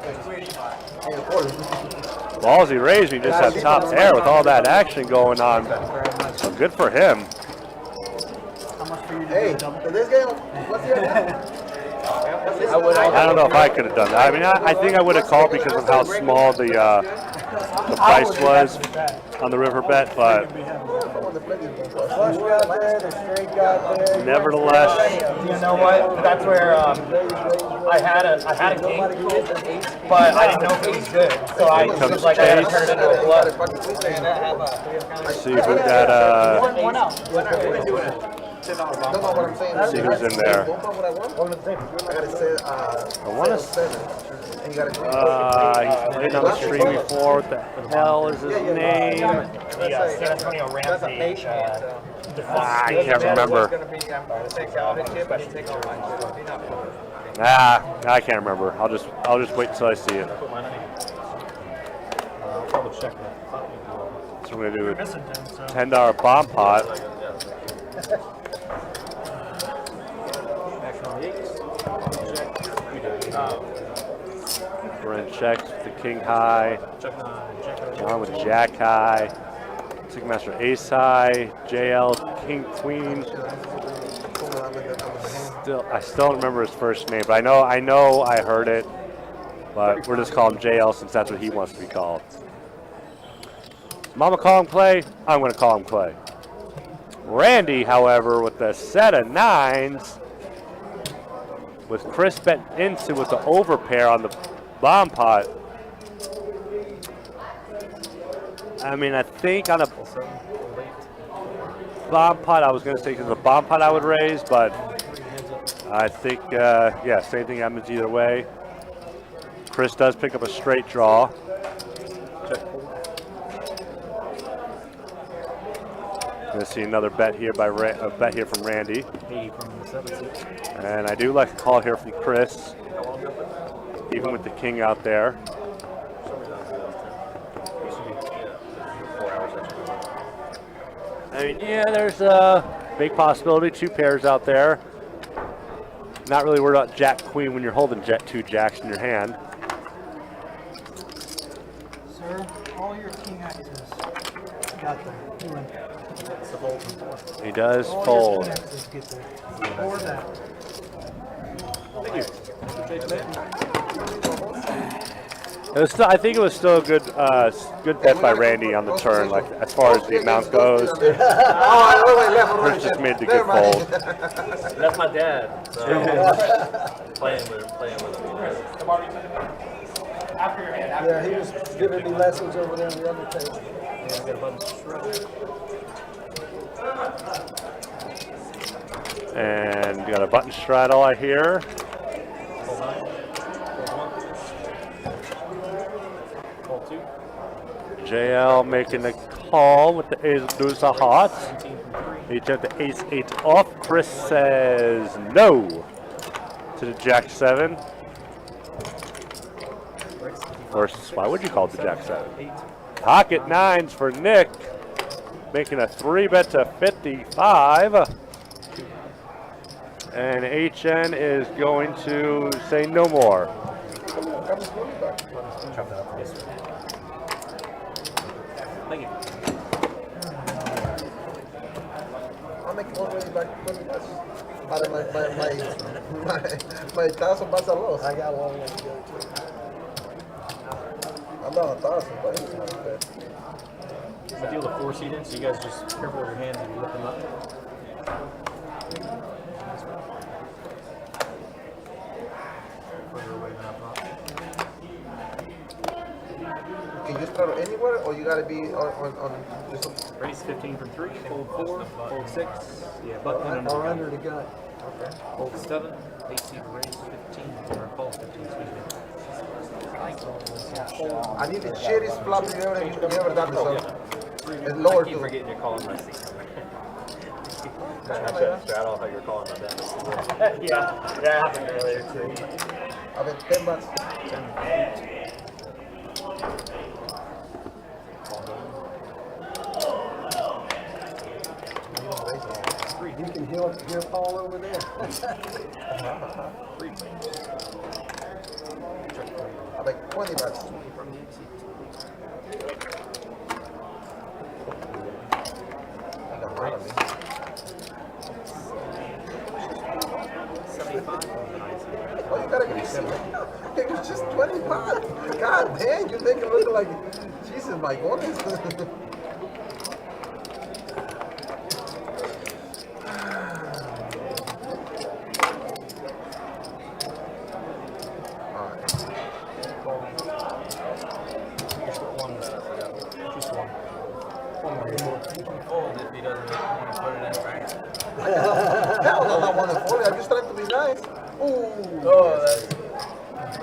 [SPEAKER 4] Ballsy raised. You just have top pair with all that action going on. So good for him.
[SPEAKER 10] How much for you to
[SPEAKER 7] Hey,
[SPEAKER 10] do a double?
[SPEAKER 7] this game, what's your name?
[SPEAKER 4] I don't know if I could have done that. I mean, I think I would have called because of how small the price was on the river bet, but
[SPEAKER 7] Flush got there, the straight got there.
[SPEAKER 4] nevertheless,
[SPEAKER 10] You know what? That's where I had a king, but I didn't know if it was good. So I
[SPEAKER 4] comes
[SPEAKER 10] was like, I gotta turn it into a bluff.
[SPEAKER 4] let's see who got
[SPEAKER 10] One out.
[SPEAKER 7] No, what I'm saying is,
[SPEAKER 4] see who's in there.
[SPEAKER 7] don't know what I want. I gotta say,
[SPEAKER 4] I want to.
[SPEAKER 7] and you gotta
[SPEAKER 4] He's played on the stream before. What the hell is his name?
[SPEAKER 10] The San Antonio Rams age.
[SPEAKER 4] I can't remember. I can't remember. I'll just wait until I see it. So we're gonna do a $10 bomb pot. Brent checks with the king high. John with jack high. Ticketmaster ace high. JL king queen. I still don't remember his first name, but I know I heard it. But we're just calling him JL since that's what he wants to be called. Mama call him Clay. I'm going to call him Clay. Randy, however, with the set of 9s, with Chris bet into with the overpair on the bomb pot. I mean, I think on a bomb pot, I was going to say because the bomb pot I would raise, but I think, yeah, same thing happens either way. Chris does pick up a straight draw. Gonna see another bet here by bet here from Randy, and I do like a call here from Chris, even with the king out there. I mean, yeah, there's a big possibility, 2 pairs out there. Not really worried about Jack Queen when you're holding 2 jacks in your hand.
[SPEAKER 10] Sir, all your king axes.
[SPEAKER 7] got the feeling.
[SPEAKER 4] He does fold.
[SPEAKER 7] More than that.
[SPEAKER 4] It was still, I think it was still a good, good bet by Randy on the turn. Like as far as the amount goes, Chris just made the good fold.
[SPEAKER 6] That's my dad. So playing with him.
[SPEAKER 7] Yeah, he was giving me lessons over there on the other table.
[SPEAKER 4] And you got a button straddle, I hear. JL making the call with the ace deuce of hearts. He took the ace 8 off. Chris says no to the jack 7. Or why would you call it the jack 7? Pocket 9s for Nick. Making a 3-bet to 55. And HN is going to say no more.
[SPEAKER 6] Thank you.
[SPEAKER 7] I'll make already back 20 bucks. Out of my 1,000 bucks I lost. I got a long way to go too. I'm down 1,000, but it's not bad.
[SPEAKER 6] I deal the 4-seed in, so you guys just careful with your hands and you lift them up. Further away than I thought.
[SPEAKER 7] Can you start anywhere, or you gotta be on just
[SPEAKER 6] Raise 15 from 3, hold 4, hold 6. Yeah, button
[SPEAKER 7] or under the gun?
[SPEAKER 6] Okay. Hold 7, AC raise 15, or hold 15, excuse me.
[SPEAKER 7] I need the shittiest flop you ever done this on. And lower
[SPEAKER 6] I keep
[SPEAKER 7] too.
[SPEAKER 6] forgetting you're calling my seat. Straddle how you're calling my dad. Yeah, that happened earlier too.
[SPEAKER 7] I bet 10 bucks.
[SPEAKER 6] 10, 8.
[SPEAKER 7] You can hear Paul over there.
[SPEAKER 6] 3.
[SPEAKER 7] I bet 20 bucks. Oh, you gotta get it. It's just 25. God damn, you make it look like Jesus, my goodness. Hell no, not 140. I'm just trying to be nice. Ooh. Oh,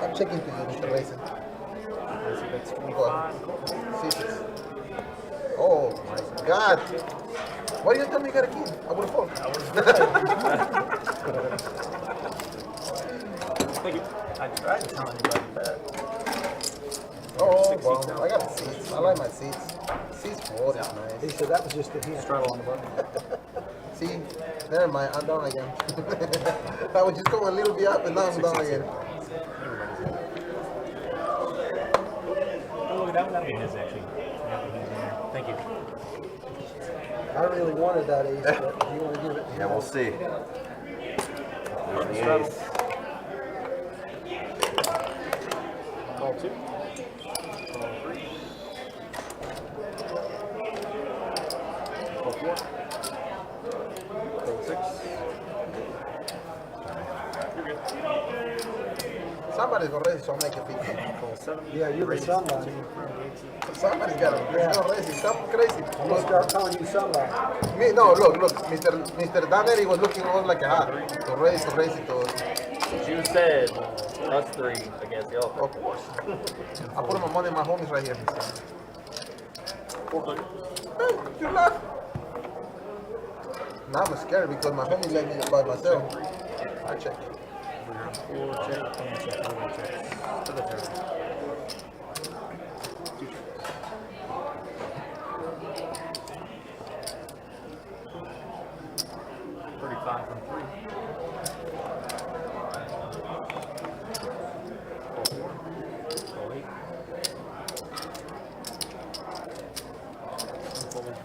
[SPEAKER 7] I'm checking to you, Mr. Mason. Oh my God. Why you tell me you got a key? I would have fallen.
[SPEAKER 6] Thank you. I tried to tell anybody that.
[SPEAKER 7] Oh, well, I got seats. I like my seats. Seats 4 is nice.
[SPEAKER 2] He said that was just the hand.
[SPEAKER 6] Straddle on the button.
[SPEAKER 7] See, never mind, I'm down again. I was just going a little bit up and now I'm down again.
[SPEAKER 6] Oh, that'll be his actually. Thank you.
[SPEAKER 2] I really wanted that ace, but you want to give it to
[SPEAKER 9] Yeah, we'll see.
[SPEAKER 6] Call 2. Call 3. Call 4. Call 6. You're good.
[SPEAKER 7] Somebody's already, so I'll make a big
[SPEAKER 6] Call 7.
[SPEAKER 2] Yeah, you're the somebody.
[SPEAKER 7] Somebody's got to be already. Something crazy.
[SPEAKER 2] I'm going to start calling you somebody.
[SPEAKER 7] Me, no, look, Mr. Danner, he was looking on like a hat. To raise it.
[SPEAKER 6] You said us 3 against the other.
[SPEAKER 7] Of course. I put my money in my homies right here. Hey, you laugh. Now I'm scared because my homies let me by myself. I check.
[SPEAKER 6] 4 check, and check, other check. To the turn. 35 from 3. Call 4. Call 8. Unfold.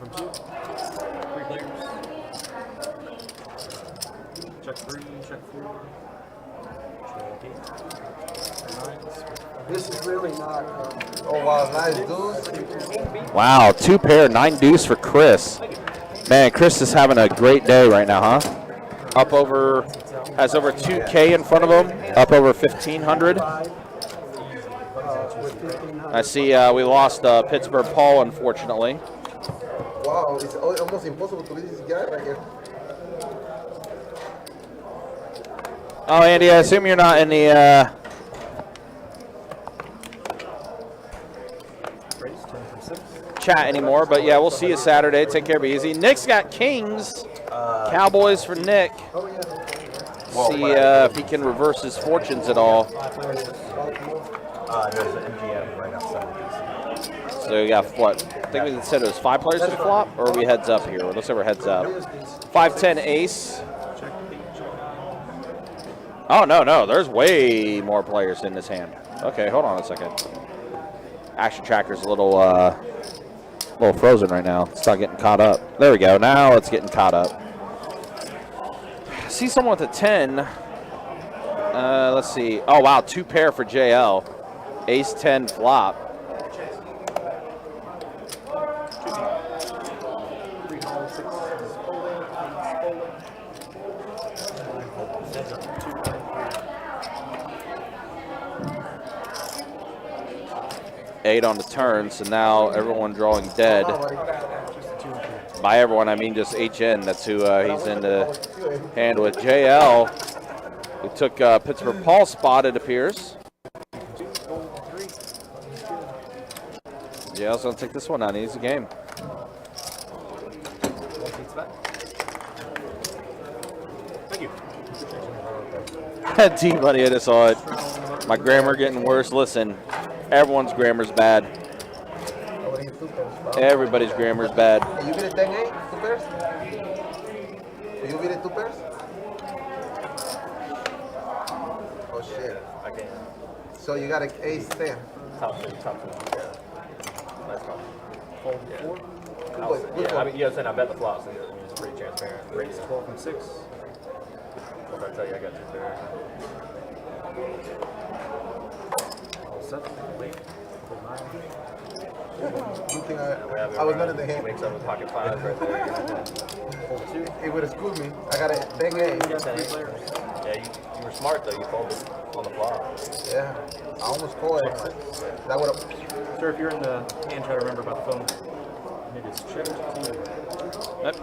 [SPEAKER 7] This is really not. Oh wow, nice dude.
[SPEAKER 3] Wow, 2 pair, 9 deuce for Chris. Man, Chris is having a great day right now, huh? Has over 2K in front of him, up over 1,500. I see we lost Pittsburgh Paul, unfortunately.
[SPEAKER 7] Wow, it's almost impossible to beat this guy right here.
[SPEAKER 3] Oh, Andy, I assume you're not in the chat anymore, but yeah, we'll see you Saturday. Take care, be easy. Nick's got Kings. Cowboys for Nick. See if he can reverse his fortunes at all.
[SPEAKER 9] There's an MGM right outside.
[SPEAKER 3] So we got what? I think we said it was 5 players to the flop, or are we heads up here? Looks like we're heads up. 5-10 ace. Oh no, there's way more players in this hand. Okay, hold on a second. Action tracker's a little frozen right now. It's not getting caught up. There we go. Now it's getting caught up. See someone with a 10. Let's see. Oh wow, 2 pair for JL. Ace 10 flop. Eight on the turn, so now everyone drawing dead. By everyone, I mean just HN. That's who he's in the hand with. JL, who took Pittsburgh Paul's spot, it appears. JL's going to take this one out. Easy game.
[SPEAKER 10] Thank you.
[SPEAKER 3] T-Buddy, I just saw it. My grammar getting worse. Listen, everyone's grammar's bad. Everybody's grammar's bad.
[SPEAKER 7] You beat it 10 8, 2 pairs? You beat it 2 pairs? Oh shit.
[SPEAKER 6] Okay.
[SPEAKER 7] So you got an ace 10.
[SPEAKER 6] Top two. Yeah. Let's go.
[SPEAKER 7] Fold 4?
[SPEAKER 6] Yeah, I mean, you understand, I bet the flop, so it's pretty transparent. Raise 12 from 6. If I tell you I got 2 pairs. All 7. Late. Hold 9.
[SPEAKER 7] Good thing I was not in the hand.
[SPEAKER 6] Wakes up with pocket 5 right there. Hold 2.
[SPEAKER 7] It would have screwed me. I got a 10 8.
[SPEAKER 6] You got 3 players. Yeah, you were smart though. You folded on the flop.
[SPEAKER 7] Yeah. I almost called it. That would have.
[SPEAKER 6] Sir, if you're in the hand, try to remember about the phone. Maybe it's checked.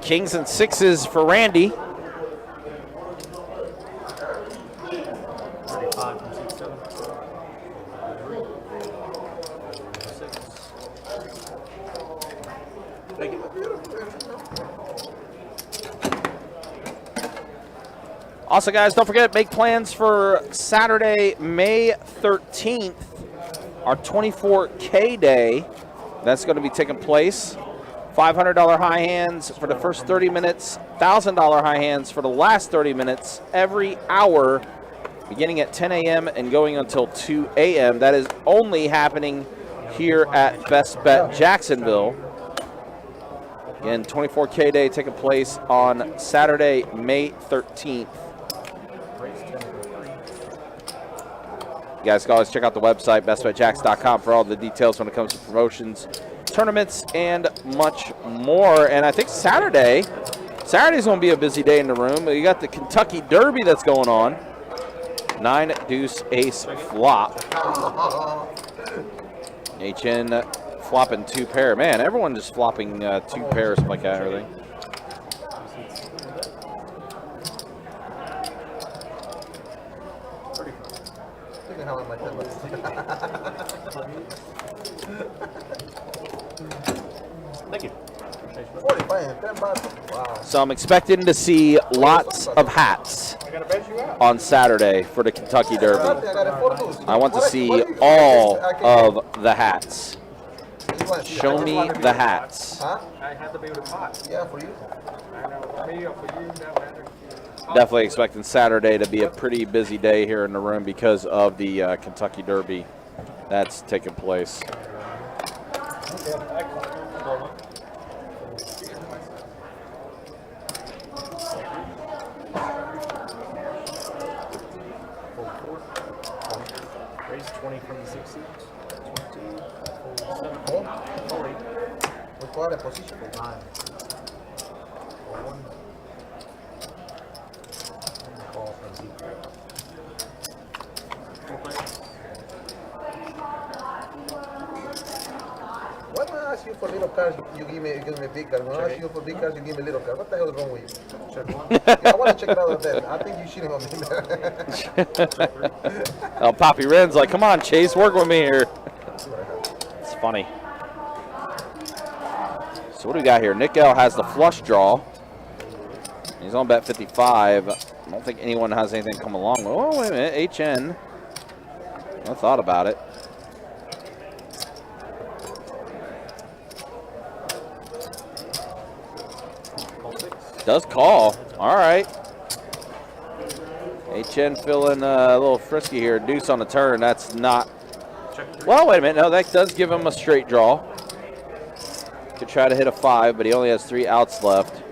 [SPEAKER 3] Kings and 6s for Randy.
[SPEAKER 6] 35 from 6 7. 6. Thank you.
[SPEAKER 3] Also, guys, don't forget, make plans for Saturday, May 13th, our 24K day. That's going to be taking place. $500 high hands for the first 30 minutes, $1,000 high hands for the last 30 minutes every hour, beginning at 10 a.m. and going until 2 a.m. That is only happening here at Best Bet Jacksonville. Again, 24K day taking place on Saturday, May 13th. You guys can always check out the website, bestbetjacks.com, for all the details when it comes to promotions, tournaments, and much more. And I think Saturday's going to be a busy day in the room. You got the Kentucky Derby that's going on. 9 deuce ace flop. HN flopping 2 pair. Man, everyone just flopping 2 pairs like that and everything.
[SPEAKER 7] How I like that.
[SPEAKER 6] Thank you.
[SPEAKER 7] 45, 10 bucks. Wow.
[SPEAKER 3] So I'm expecting to see lots of hats on Saturday for the Kentucky Derby. I want to see all of the hats. Show me the hats.
[SPEAKER 7] Huh?
[SPEAKER 6] I have to be with a pot.
[SPEAKER 7] Yeah, for you.
[SPEAKER 6] I know. For you, that matters.
[SPEAKER 3] Definitely expecting Saturday to be a pretty busy day here in the room because of the Kentucky Derby that's taking place.
[SPEAKER 7] What position? 9. When I ask you for little cards, you give me big cards. When I ask you for big cards, you give me little cards. What the hell is wrong with you? Yeah, I want to check it out of that. I think you're shitting on me.
[SPEAKER 3] Oh, Poppy Ren's like, come on, Chase, work with me here. It's funny. So what do we got here? Nick L has the flush draw. He's on bet 55. I don't think anyone has anything come along. Oh, wait a minute. HN. I thought about it. Does call. All right. HN feeling a little frisky here. Deuce on the turn. That's not. Well, wait a minute. No, that does give him a straight draw. Could try to hit a 5, but he only has 3 outs left.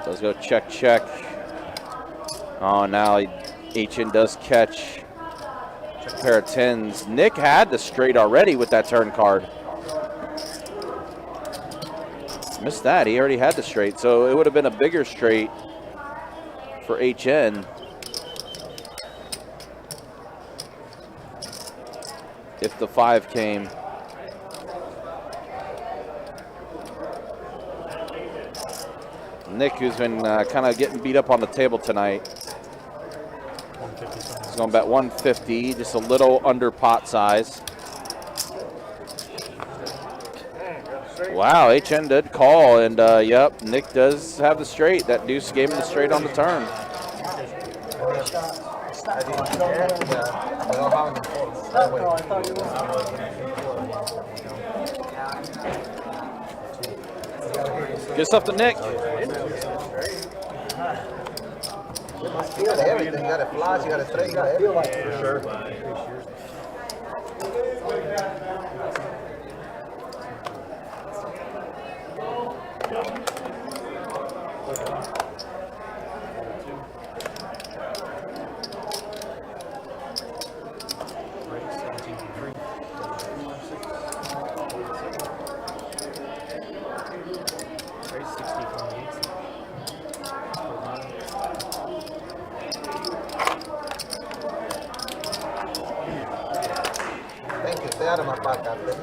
[SPEAKER 3] Does go check, check. Oh, now HN does catch a pair of 10s. Nick had the straight already with that turn card. Missed that. He already had the straight, so it would have been a bigger straight for HN if the 5 came. Nick, who's been kind of getting beat up on the table tonight. He's going to bet 150, just a little under pot size. Wow, HN did call, and yep, Nick does have the straight. That deuce gave him the straight on the turn. Good stuff to Nick.
[SPEAKER 7] You got everything. You got a flash, you got a straight, you got everything. For sure. Stay out of my pocket.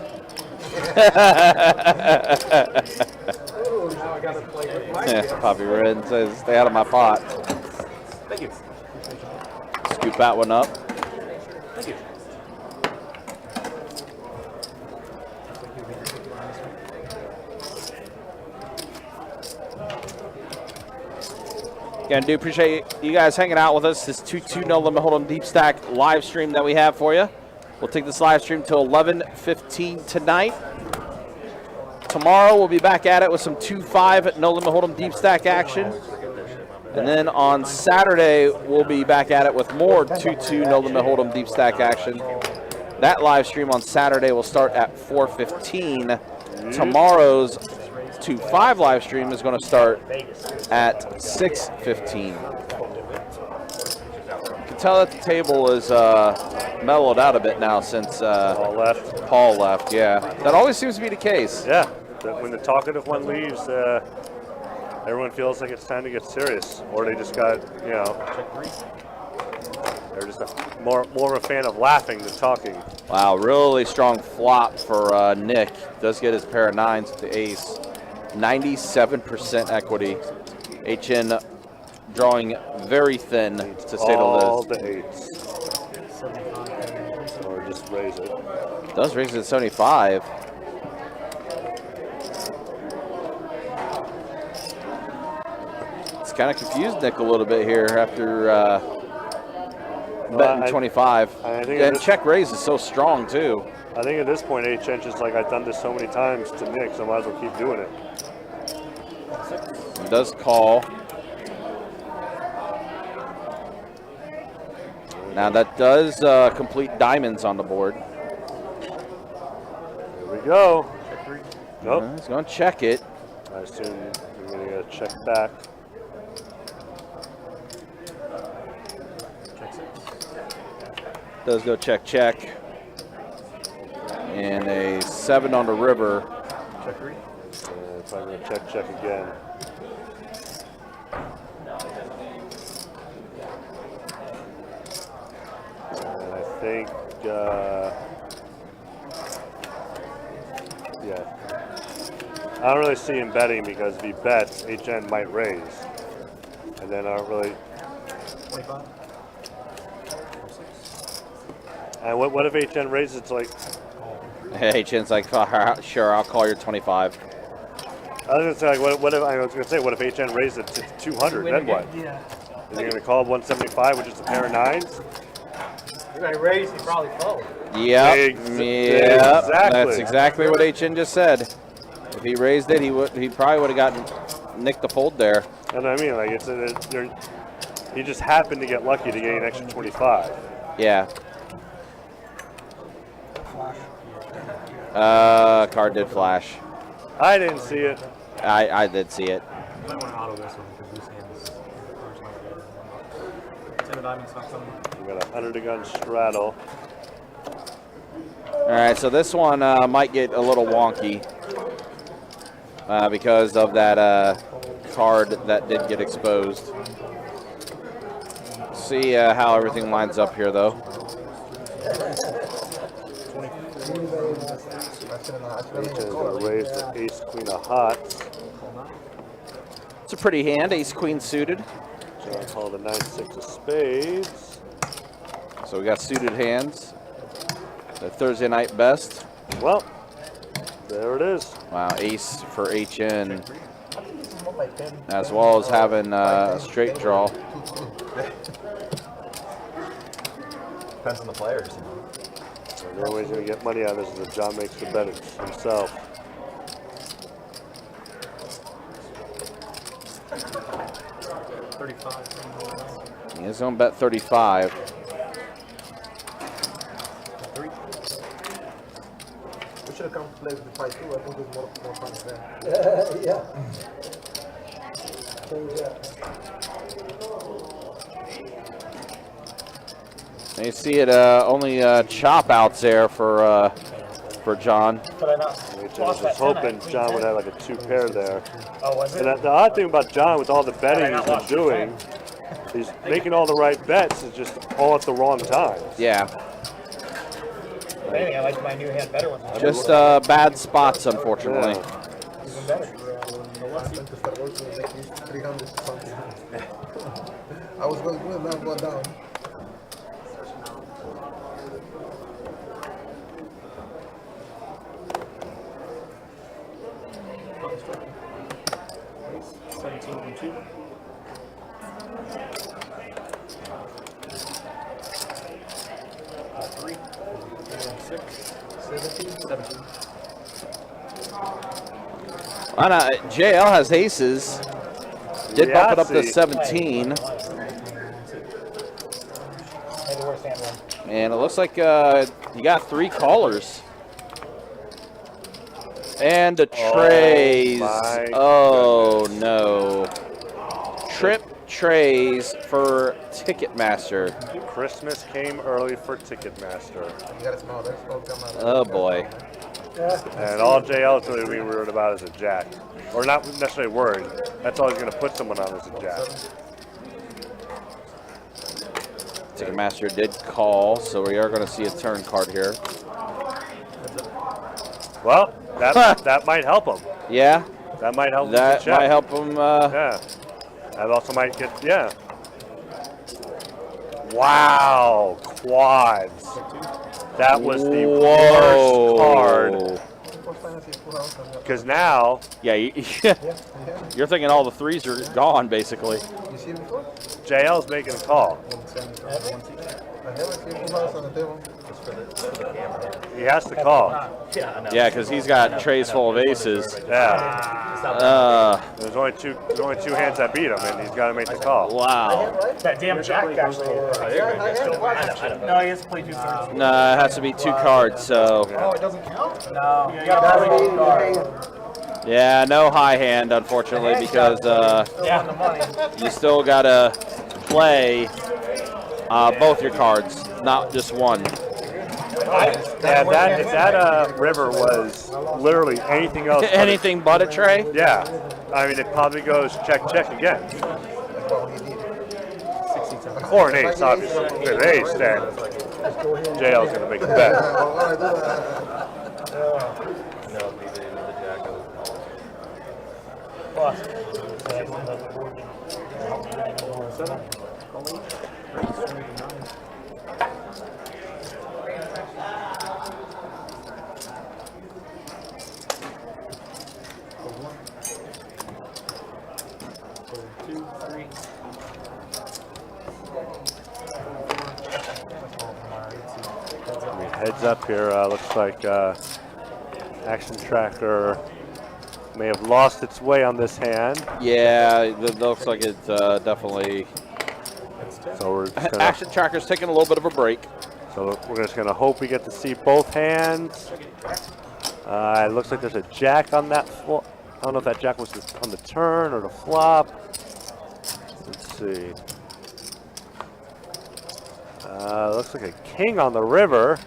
[SPEAKER 3] Yeah, Poppy Red says, stay out of my pot.
[SPEAKER 6] Thank you.
[SPEAKER 3] Scoop that one up.
[SPEAKER 6] Thank you.
[SPEAKER 3] Again, do appreciate you guys hanging out with us. This 2-2 No Limit Hold'em Deep Stack live stream that we have for you. We'll take this live stream till 11:15 tonight. Tomorrow we'll be back at it with some 2-5 No Limit Hold'em Deep Stack action. And then on Saturday we'll be back at it with more 2-2 No Limit Hold'em Deep Stack action. That live stream on Saturday will start at 4:15. Tomorrow's 2-5 live stream is going to start at 6:15. You can tell that the table is mellowed out a bit now since Paul left. Yeah, that always seems to be the case.
[SPEAKER 4] Yeah, when the talkative one leaves, everyone feels like it's time to get serious, or they just got, you know, they're just more of a fan of laughing than talking.
[SPEAKER 3] Wow, really strong flop for Nick. Does get his pair of 9s with the ace. 97% equity. HN drawing very thin, to say the least.
[SPEAKER 4] All the 8s. Or just raise it.
[SPEAKER 3] Does raise it to 75. It's kind of confused Nick a little bit here after betting 25. And check raise is so strong too.
[SPEAKER 4] I think at this point, HN is like, I've done this so many times to Nick, so I might as well keep doing it.
[SPEAKER 3] It does call. Now that does complete diamonds on the board.
[SPEAKER 4] Here we go. Nope.
[SPEAKER 3] He's going to check it.
[SPEAKER 4] I assume you're going to get check back.
[SPEAKER 3] Does go check, check. and a 7 on the river.
[SPEAKER 4] So I'm going to check again. And I think, yeah. I don't really see him betting because if he bets, HN might raise. And then I don't really.
[SPEAKER 6] 25.
[SPEAKER 4] And what if HN raises to like.
[SPEAKER 3] HN's like, sure, I'll call your 25.
[SPEAKER 4] I was gonna say, like, what if I was gonna say, what if HN raised it to 200? Then what?
[SPEAKER 10] Yeah.
[SPEAKER 4] Is he gonna call 175, which is a pair of 9s?
[SPEAKER 10] You're gonna raise, he probably fold.
[SPEAKER 3] Yep.
[SPEAKER 4] Exactly.
[SPEAKER 3] That's exactly what HN just said. If he raised it, he probably would have gotten nicked the fold there.
[SPEAKER 4] And I mean, like, he just happened to get lucky to gain an extra 25.
[SPEAKER 3] Yeah. Card did flash.
[SPEAKER 4] I didn't see it.
[SPEAKER 3] I did see it.
[SPEAKER 6] I might want to auto this one because loose hands. Ten of diamonds not coming.
[SPEAKER 4] We got a 100 to gun straddle.
[SPEAKER 3] All right, so this one might get a little wonky because of that card that did get exposed. See how everything lines up here, though.
[SPEAKER 4] HN's gonna raise the ace, queen of hearts.
[SPEAKER 3] It's a pretty hand, ace queen suited.
[SPEAKER 4] So I'll call the 9-6 of spades.
[SPEAKER 3] So we got suited hands. The Thursday night best.
[SPEAKER 4] Well, there it is.
[SPEAKER 3] Wow, ace for HN. As well as having a straight draw.
[SPEAKER 6] Depends on the players.
[SPEAKER 4] So the only way he's going to get money out of this is if John makes the bet himself.
[SPEAKER 3] He's going to bet 35.
[SPEAKER 7] We should have come to play with the fight too. I think there's more fun there.
[SPEAKER 8] Yeah. Change that.
[SPEAKER 3] You see it only chop outs there for John.
[SPEAKER 10] But I not.
[SPEAKER 4] I was just hoping John would have like a 2 pair there.
[SPEAKER 10] Oh, was it?
[SPEAKER 4] And the odd thing about John, with all the betting he's been doing, he's making all the right bets, it's just all at the wrong times.
[SPEAKER 3] Yeah.
[SPEAKER 10] If anything, I like my new hand better one.
[SPEAKER 3] Just bad spots, unfortunately.
[SPEAKER 10] Even better.
[SPEAKER 7] I was going good, now I'm going down.
[SPEAKER 3] JL has aces. Did bump it up to 17. And it looks like you got 3 callers. And the trays. Oh no. Trip trays for Ticketmaster.
[SPEAKER 4] Christmas came early for Ticketmaster.
[SPEAKER 3] Oh boy.
[SPEAKER 4] And all JL is going to be worried about is a jack. Or not necessarily worried. That's all he's going to put someone on is a jack.
[SPEAKER 3] Ticketmaster did call, so we are going to see a turn card here.
[SPEAKER 4] Well, that might help him.
[SPEAKER 3] Yeah.
[SPEAKER 4] That might help him.
[SPEAKER 3] That might help him.
[SPEAKER 4] Yeah. That also might get, yeah. Wow. Quads. That was the worst card. Because now.
[SPEAKER 3] Yeah, you're thinking all the 3s are gone, basically.
[SPEAKER 4] JL's making a call. He has to call.
[SPEAKER 3] Yeah, because he's got trays full of aces.
[SPEAKER 4] Yeah. There's only two hands that beat him, and he's got to make the call.
[SPEAKER 3] Wow.
[SPEAKER 10] That damn jack actually. No, he has to play 2 cards.
[SPEAKER 3] No, it has to be 2 cards, so.
[SPEAKER 10] Oh, it doesn't count? No. You gotta play 2 cards.
[SPEAKER 3] Yeah, no high hand, unfortunately, because you still got to play both your cards, not just one.
[SPEAKER 4] Yeah, if that river was literally anything else.
[SPEAKER 3] Anything but a tray?
[SPEAKER 4] Yeah. I mean, it probably goes check, check again. Or an ace, obviously. If it's an ace, then JL's going to make the bet. Heads up here. Looks like Action Tracker may have lost its way on this hand.
[SPEAKER 3] Yeah, it looks like it's definitely.
[SPEAKER 4] So we're just gonna,
[SPEAKER 3] Action Tracker's taking a little bit of a break.
[SPEAKER 4] So we're just going to hope we get to see both hands. It looks like there's a jack on that. I don't know if that jack was on the turn or the flop. Let's see. Looks like a king on the river.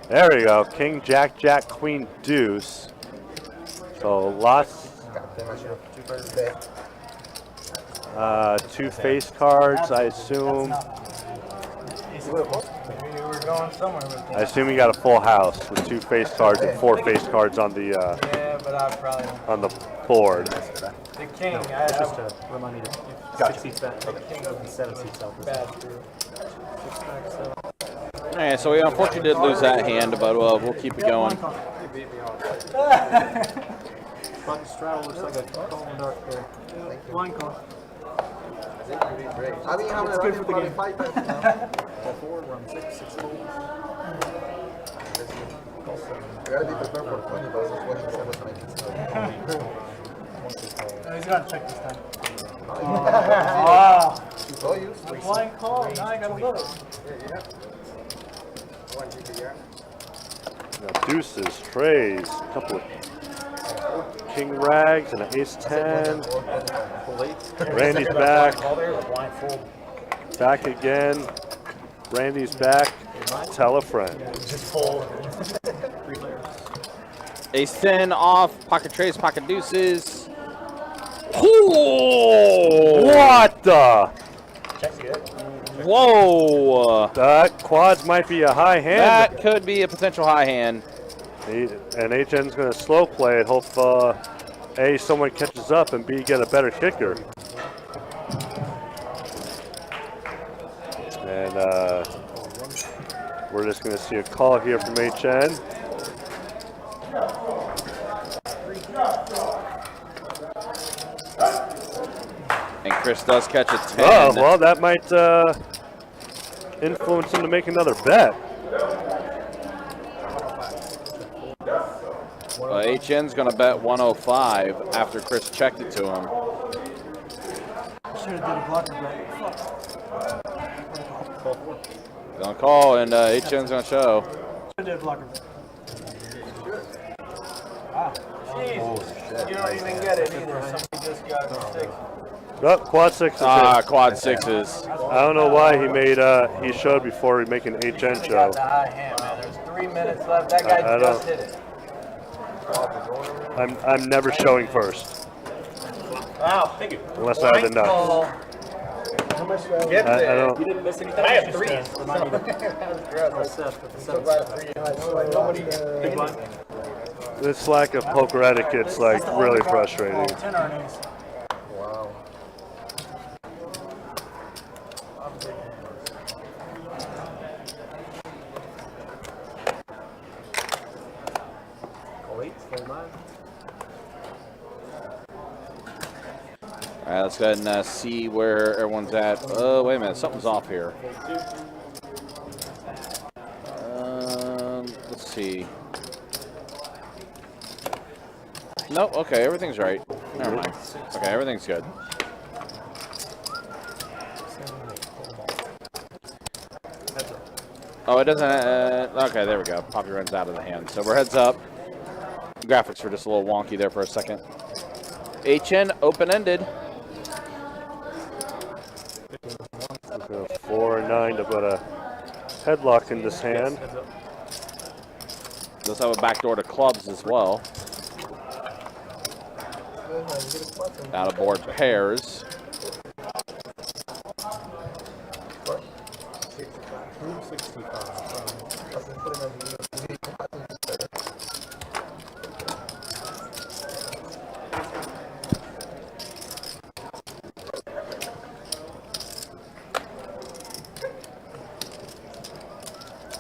[SPEAKER 4] There we go. King, jack, jack, queen, deuce. So lots. Two face cards, I assume. I assume you got a full house with two face cards and four face cards on the on the board.
[SPEAKER 10] The king, I have just to remind me to 6 seats back. The king of the 7 seats out. Bad through.
[SPEAKER 3] All right, so we unfortunately did lose that hand, but we'll keep it going.
[SPEAKER 10] Button straddle looks like a Colon Dart there. Line call.
[SPEAKER 7] I mean, how many
[SPEAKER 10] good for the game.
[SPEAKER 7] fight
[SPEAKER 10] Call forward, run 6 holes.
[SPEAKER 7] gotta be prepared for 20 versus 27.
[SPEAKER 10] He's gonna check this time.
[SPEAKER 7] So you.
[SPEAKER 10] Blind call, now I gotta look.
[SPEAKER 4] Now deuces, trays, a couple of king rags and an ace 10. Randy's back. Back again. Randy's back. Tell a friend.
[SPEAKER 3] Ace 10 off, pocket trays, pocket deuces. Ooh!
[SPEAKER 4] What the?
[SPEAKER 3] Whoa!
[SPEAKER 4] That quads might be a high hand.
[SPEAKER 3] That could be a potential high hand.
[SPEAKER 4] And HN's going to slow play it. Hope A, someone catches up, and B, get a better kicker. And we're just going to see a call here from HN.
[SPEAKER 3] And Chris does catch a 10.
[SPEAKER 4] Oh, well, that might influence him to make another bet.
[SPEAKER 3] HN's going to bet 105 after Chris checked it to him.
[SPEAKER 10] Should have did a blocker bet.
[SPEAKER 3] Gonna call, and HN's going to show.
[SPEAKER 10] Should have did a blocker bet. Wow. Jeez. You don't even get it either. Somebody just got 6.
[SPEAKER 4] Oh, quad sixes.
[SPEAKER 3] Quad sixes.
[SPEAKER 4] I don't know why he made he showed before he make an HN show.
[SPEAKER 10] There's 3 minutes left. That guy just hit it.
[SPEAKER 4] I'm never showing first.
[SPEAKER 10] Wow, thank you.
[SPEAKER 4] Unless I have enough.
[SPEAKER 10] Get there.
[SPEAKER 4] I don't.
[SPEAKER 10] You didn't miss anything. I have 3.
[SPEAKER 4] This lack of poker etiquette's like really frustrating.
[SPEAKER 10] 10 or an ace.
[SPEAKER 7] Wow.
[SPEAKER 3] All right, let's go ahead and see where everyone's at. Oh, wait a minute, something's off here. Let's see. Nope, okay, everything's right. Never mind. Okay, everything's good. Oh, it doesn't, okay, there we go. Poppy runs out of the hand. So we're heads up. Graphics were just a little wonky there for a second. HN open-ended.
[SPEAKER 4] 4 or 9 to put a headlock in this hand.
[SPEAKER 3] Does have a backdoor to clubs as well. Out of board pairs.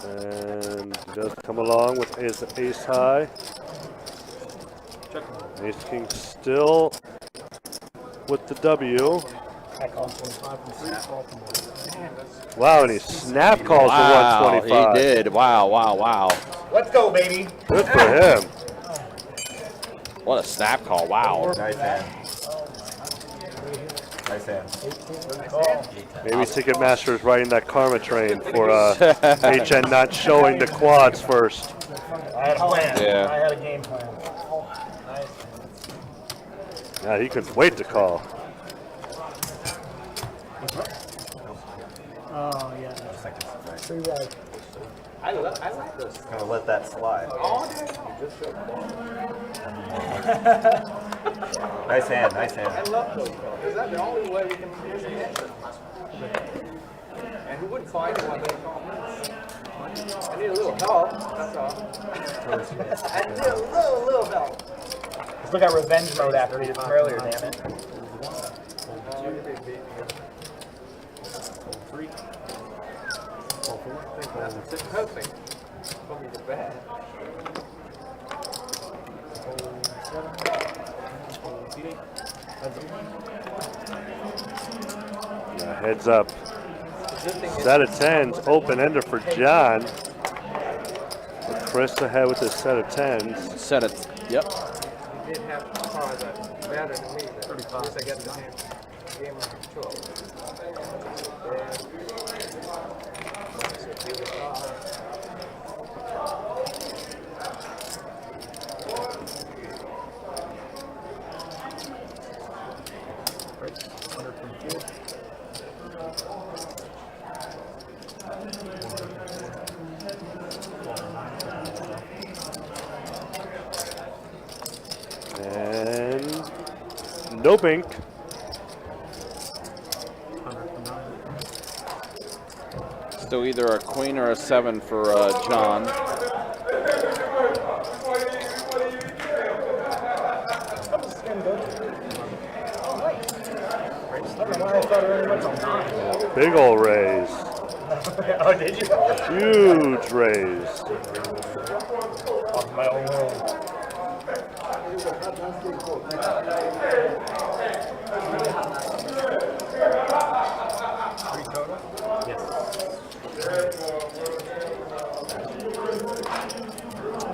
[SPEAKER 4] And he does come along with his ace high. Ace king still with the W. Wow, and he snap calls
[SPEAKER 3] Wow,
[SPEAKER 4] the 125.
[SPEAKER 3] he did. Wow, wow, wow.
[SPEAKER 10] Let's go, baby.
[SPEAKER 4] Good for him.
[SPEAKER 3] What a snap call. Wow.
[SPEAKER 9] Nice hand. Nice hand.
[SPEAKER 4] Maybe Ticketmaster is riding that karma train for HN not showing the quads first.
[SPEAKER 10] I had a plan.
[SPEAKER 3] Yeah.
[SPEAKER 10] I had a game plan.
[SPEAKER 4] Yeah, he couldn't wait to call.
[SPEAKER 10] Oh, yeah.
[SPEAKER 2] I like this.
[SPEAKER 9] Gonna let that slide. Nice hand, nice
[SPEAKER 2] I
[SPEAKER 9] hand.
[SPEAKER 2] love those calls. Is that the only way we can use an answer? And who wouldn't call anyone they call me? I need a little help, that's all. I need a little help.
[SPEAKER 10] Let's look at revenge mode after we did from earlier, damn it.
[SPEAKER 4] Yeah, heads up. Set of tens, open ender for John. With Chris ahead with his set of tens.
[SPEAKER 3] Set it. Yep.
[SPEAKER 2] He didn't have cards that better than me. 35. I got the game of control.
[SPEAKER 4] And no bink.
[SPEAKER 3] Still either a queen or a 7 for John.
[SPEAKER 4] Big ol' raise.
[SPEAKER 10] Oh, did you?
[SPEAKER 4] Huge raise.
[SPEAKER 10] Off my own room.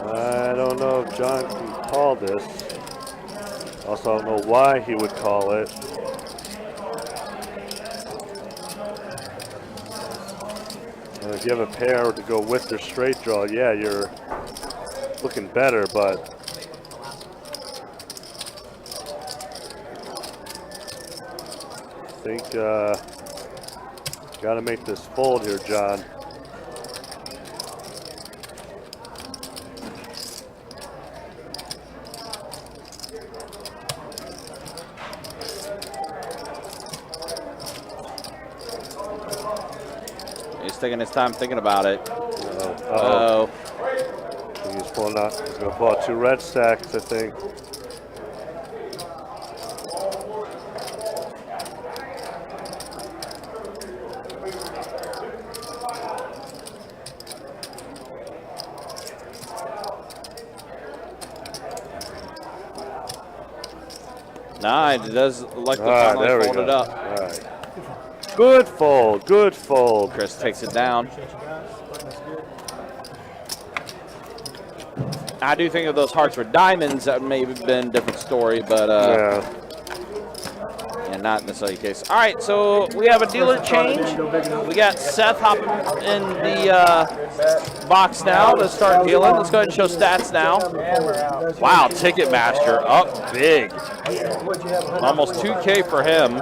[SPEAKER 4] I don't know if John can call this. Also, I don't know why he would call it. And if you have a pair to go with their straight draw, yeah, you're looking better, but I think got to make this fold here, John.
[SPEAKER 3] He's taking his time thinking about it.
[SPEAKER 4] Uh-oh. He's pulling out. He's gonna pull out 2 red stacks, I think.
[SPEAKER 3] Nah, it does like to finally
[SPEAKER 4] there we
[SPEAKER 3] fold
[SPEAKER 4] go.
[SPEAKER 3] it up.
[SPEAKER 4] All right. Good fold. Good fold.
[SPEAKER 3] Chris takes it down. I do think if those hearts were diamonds, that may have been a different story, but
[SPEAKER 4] Yeah.
[SPEAKER 3] and not necessarily the case. All right, so we have a dealer change. We got Seth hopping in the box now to start dealing. Let's go ahead and show stats now. Wow, Ticketmaster up big. Almost 2K for him.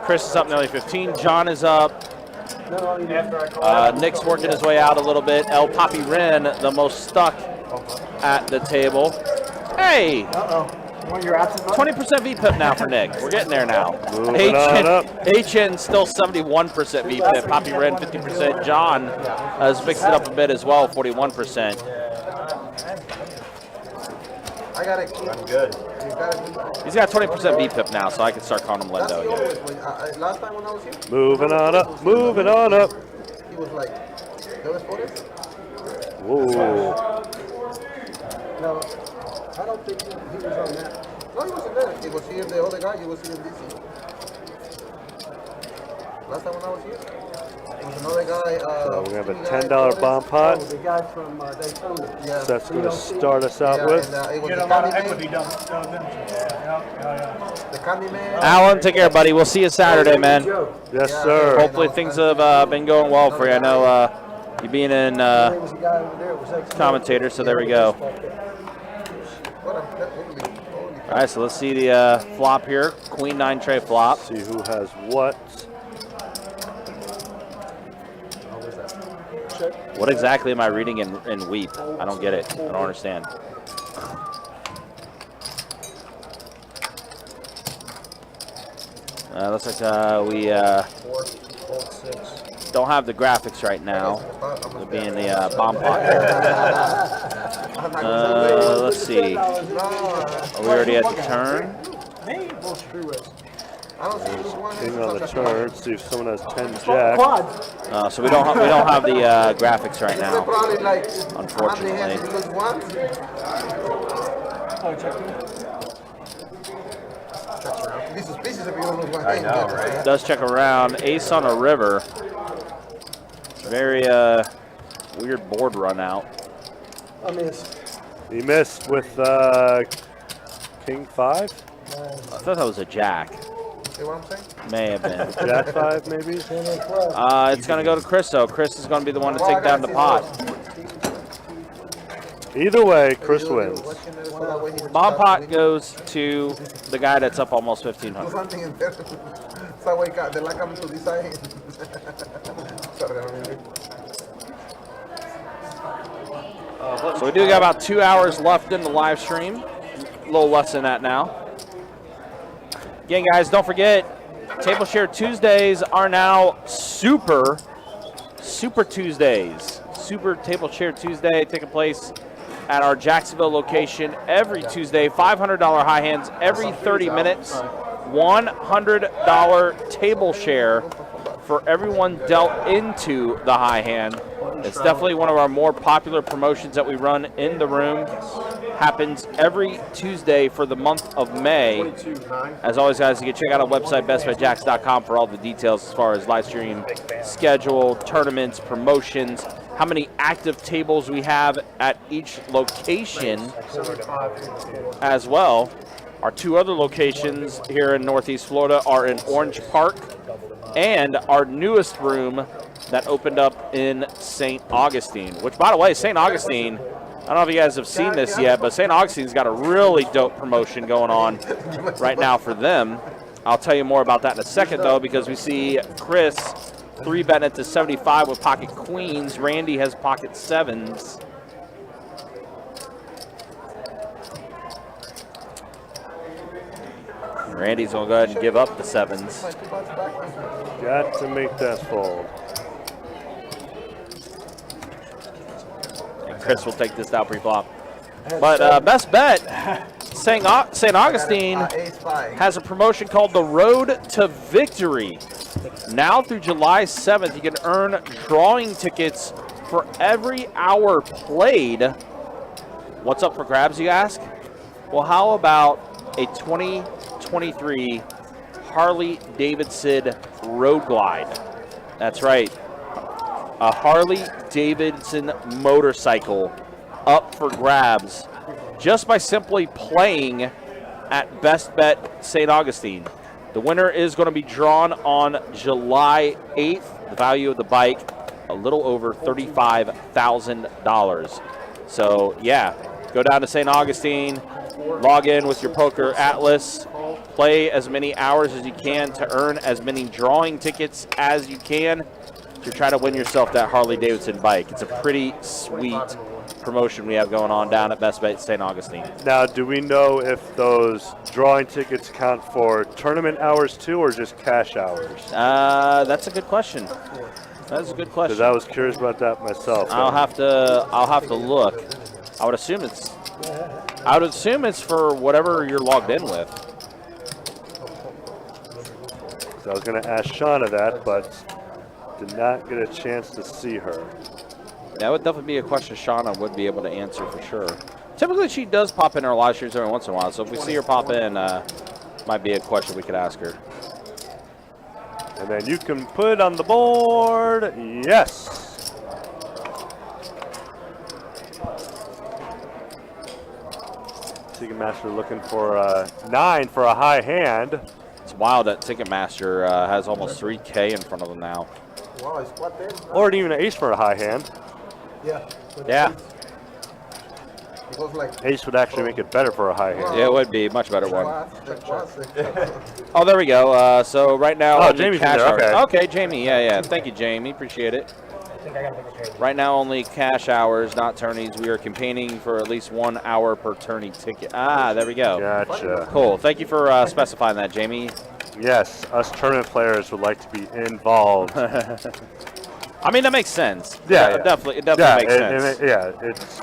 [SPEAKER 3] Chris is up nearly 15. John is up Nick's working his way out a little bit. El Papi Ren, the most stuck at the table. Hey! 20% VPIP now for Nick. We're getting there now. HN still 71% VPIP. Papi Ren 50%. John has fixed it up a bit as well, 41%.
[SPEAKER 7] I got it.
[SPEAKER 9] I'm good.
[SPEAKER 3] He's got 20% VPIP now, so I can start calling him Lendo again.
[SPEAKER 7] Last time when I was here,
[SPEAKER 4] Moving on up, moving on up.
[SPEAKER 7] he was like, ¿no ves por eso?
[SPEAKER 4] Whoa.
[SPEAKER 7] No, I don't think he was on that. No, he wasn't there. He was here, the other guy, he was here in DC. Last time when I was here, it was another guy.
[SPEAKER 4] So we have a $10 bomb pot.
[SPEAKER 7] The guy from Daytona. Yeah.
[SPEAKER 4] So that's going to start us out with.
[SPEAKER 7] And, it was
[SPEAKER 10] Get
[SPEAKER 7] the
[SPEAKER 10] a lot of
[SPEAKER 7] Candyman.
[SPEAKER 10] equity done.
[SPEAKER 7] The Candyman.
[SPEAKER 3] Alan, take care, buddy. We'll see you Saturday, man.
[SPEAKER 4] Yes, sir.
[SPEAKER 3] Hopefully things have been going well for you. I know you being in commentator, so there we go. All right, so let's see the flop here. Queen 9 tray flop.
[SPEAKER 4] See who has what.
[SPEAKER 3] What exactly am I reading in Weep? I don't get it. I don't understand. Looks like we don't have the graphics right now. We'll be in the bomb pot. Let's see. Are we already at the turn?
[SPEAKER 4] King on the turn. See if someone has 10 jack.
[SPEAKER 3] So we don't have the graphics right now, unfortunately.
[SPEAKER 9] I know, right?
[SPEAKER 3] Does check around. Ace on a river. Very weird board run out.
[SPEAKER 4] He missed with King 5.
[SPEAKER 3] I thought that was a jack.
[SPEAKER 7] See what I'm saying?
[SPEAKER 3] May have been.
[SPEAKER 4] Jack 5 maybe.
[SPEAKER 3] It's going to go to Chris, though. Chris is going to be the one to take down the pot.
[SPEAKER 4] Either way, Chris wins.
[SPEAKER 3] Bomb pot goes to the guy that's up almost 1,500. So we do got about 2 hours left in the live stream. A little less than that now. Again, guys, don't forget, Table Share Tuesdays are now Super Tuesdays. Super Table Share Tuesday taking place at our Jacksonville location every Tuesday. $500 high hands every 30 minutes. $100 table share for everyone dealt into the high hand. It's definitely one of our more popular promotions that we run in the room. Happens every Tuesday for the month of May. As always, guys, you can check out our website, bestbetjacks.com, for all the details as far as live stream schedule, tournaments, promotions, how many active tables we have at each location as well. Our 2 other locations here in Northeast Florida are in Orange Park and our newest room that opened up in St. Augustine, which, by the way, St. Augustine, I don't know if you guys have seen this yet, but St. Augustine's got a really dope promotion going on right now for them. I'll tell you more about that in a second, though, because we see Chris 3-betting it to 75 with pocket queens. Randy has pocket 7s. Randy's going to go ahead and give up the 7s.
[SPEAKER 4] Got to make that fold.
[SPEAKER 3] And Chris will take this down pre-flop. But best bet, St. Augustine has a promotion called the Road to Victory. Now through July 7th, you can earn drawing tickets for every hour played. What's up for grabs, you ask? Well, how about a 2023 Harley Davidson Road Glide? That's right. A Harley Davidson motorcycle up for grabs just by simply playing at Best Bet St. Augustine. The winner is going to be drawn on July 8th. The value of the bike, a little over $35,000. So, yeah, go down to St. Augustine, log in with your Poker Atlas, play as many hours as you can to earn as many drawing tickets as you can. to try to win yourself that Harley-Davidson bike. It's a pretty sweet promotion we have going on down at Best Bet St. Augustine.
[SPEAKER 4] Now, do we know if those drawing tickets count for tournament hours too, or just cash hours?
[SPEAKER 3] That's a good question. That's a good question.
[SPEAKER 4] Because I was curious about that myself.
[SPEAKER 3] I'll have to look. I would assume it's for whatever you're logged in with.
[SPEAKER 4] So I was going to ask Shauna that, but did not get a chance to see her.
[SPEAKER 3] That would definitely be a question Shauna would be able to answer for sure. Typically, she does pop in our live streams every once in a while, so if we see her pop in, might be a question we could ask her.
[SPEAKER 4] And then you can put it on the board. Yes. Ticketmaster looking for a 9 for a high hand.
[SPEAKER 3] It's wild that Ticketmaster has almost 3K in front of them now.
[SPEAKER 7] Wow, it's quite dead.
[SPEAKER 4] Or even an ace for a high hand.
[SPEAKER 7] Yeah.
[SPEAKER 3] Yeah.
[SPEAKER 7] It goes like
[SPEAKER 4] Ace would actually make it better for a high hand.
[SPEAKER 3] Yeah, it would be a much better one.
[SPEAKER 7] one.
[SPEAKER 3] Oh, there we go. So right now,
[SPEAKER 4] Oh,
[SPEAKER 3] only
[SPEAKER 4] Jamie's in
[SPEAKER 3] cash
[SPEAKER 4] there,
[SPEAKER 3] hours.
[SPEAKER 4] okay.
[SPEAKER 3] Okay, Jamie. Yeah. Thank you, Jamie. Appreciate it.
[SPEAKER 10] I think I got to take a trade.
[SPEAKER 3] Right now, only cash hours, not tourneys. We are campaigning for at least 1 hour per tourney ticket. Ah, there we go.
[SPEAKER 4] Gotcha.
[SPEAKER 3] Cool. Thank you for specifying that, Jamie.
[SPEAKER 4] Yes, us tournament players would like to be involved.
[SPEAKER 3] I mean, that makes sense.
[SPEAKER 4] Yeah,
[SPEAKER 3] It definitely makes sense.
[SPEAKER 4] It's.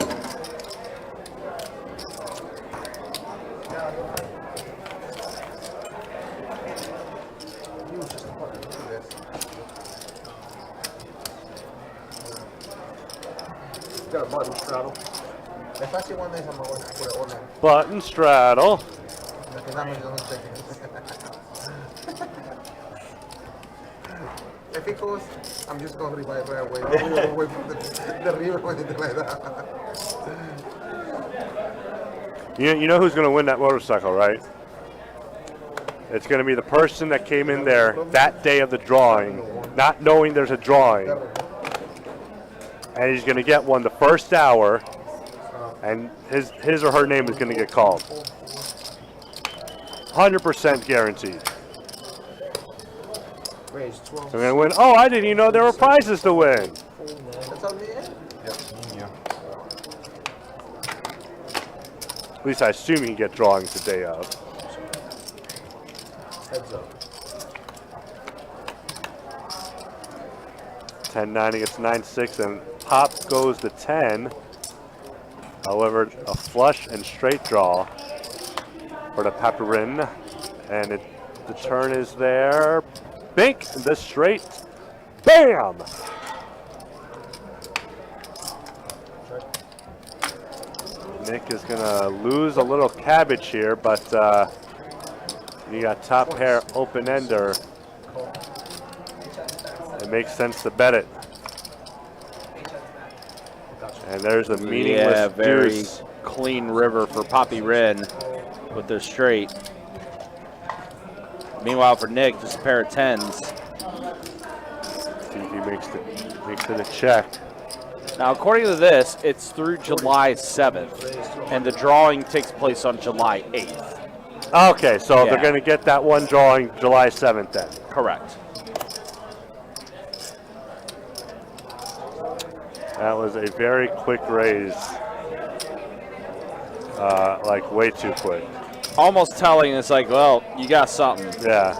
[SPEAKER 7] Got a button straddle. Le fácil one is I'm going to put it on there.
[SPEAKER 4] Button straddle.
[SPEAKER 7] Porque nada más yo no sé qué. If it goes, I'm just going to revive right away. I'm going to wait for the river or anything like that.
[SPEAKER 4] You know who's going to win that motorcycle, right? It's going to be the person that came in there that day of the drawing, not knowing there's a drawing. And he's going to get one the first hour, and his or her name is going to get called. 100% guaranteed. So I'm going to win. Oh, I didn't even know there were prizes to win.
[SPEAKER 7] That's on me,
[SPEAKER 9] Yeah.
[SPEAKER 4] At least I assume you can get drawings the day of.
[SPEAKER 7] Heads up.
[SPEAKER 4] 10-9 against 9-6, and pop goes to 10. However, a flush and straight draw for the Papirin, and the turn is there. Bink, the straight, bam! Nick is gonna lose a little cabbage here, but you got top pair open ender. It makes sense to bet it. And there's a meaningless
[SPEAKER 3] very
[SPEAKER 4] deuce.
[SPEAKER 3] clean river for Poppy Wren with their straight. Meanwhile, for Nick, just a pair of 10s.
[SPEAKER 4] See if he makes it a check.
[SPEAKER 3] Now, according to this, it's through July 7th, and the drawing takes place on July 8th.
[SPEAKER 4] Okay, so
[SPEAKER 3] Yeah.
[SPEAKER 4] they're going to get that one drawing July 7th then.
[SPEAKER 3] Correct.
[SPEAKER 4] That was a very quick raise. Like way too quick.
[SPEAKER 3] Almost telling, it's like, well, you got something.
[SPEAKER 4] Yeah,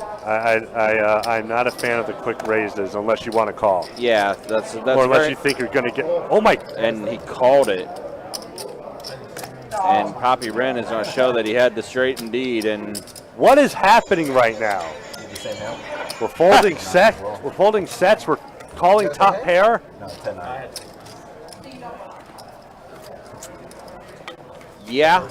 [SPEAKER 4] I'm not a fan of the quick raises unless you want to call.
[SPEAKER 3] Yeah, that's
[SPEAKER 4] or unless
[SPEAKER 3] very,
[SPEAKER 4] you think you're going to get, oh my.
[SPEAKER 3] and he called it. And Poppy Wren is going to show that he had the straight indeed. And
[SPEAKER 4] what is happening right now? We're folding sets. We're folding sets. We're calling top pair.
[SPEAKER 9] No, 10-9.
[SPEAKER 3] yeah,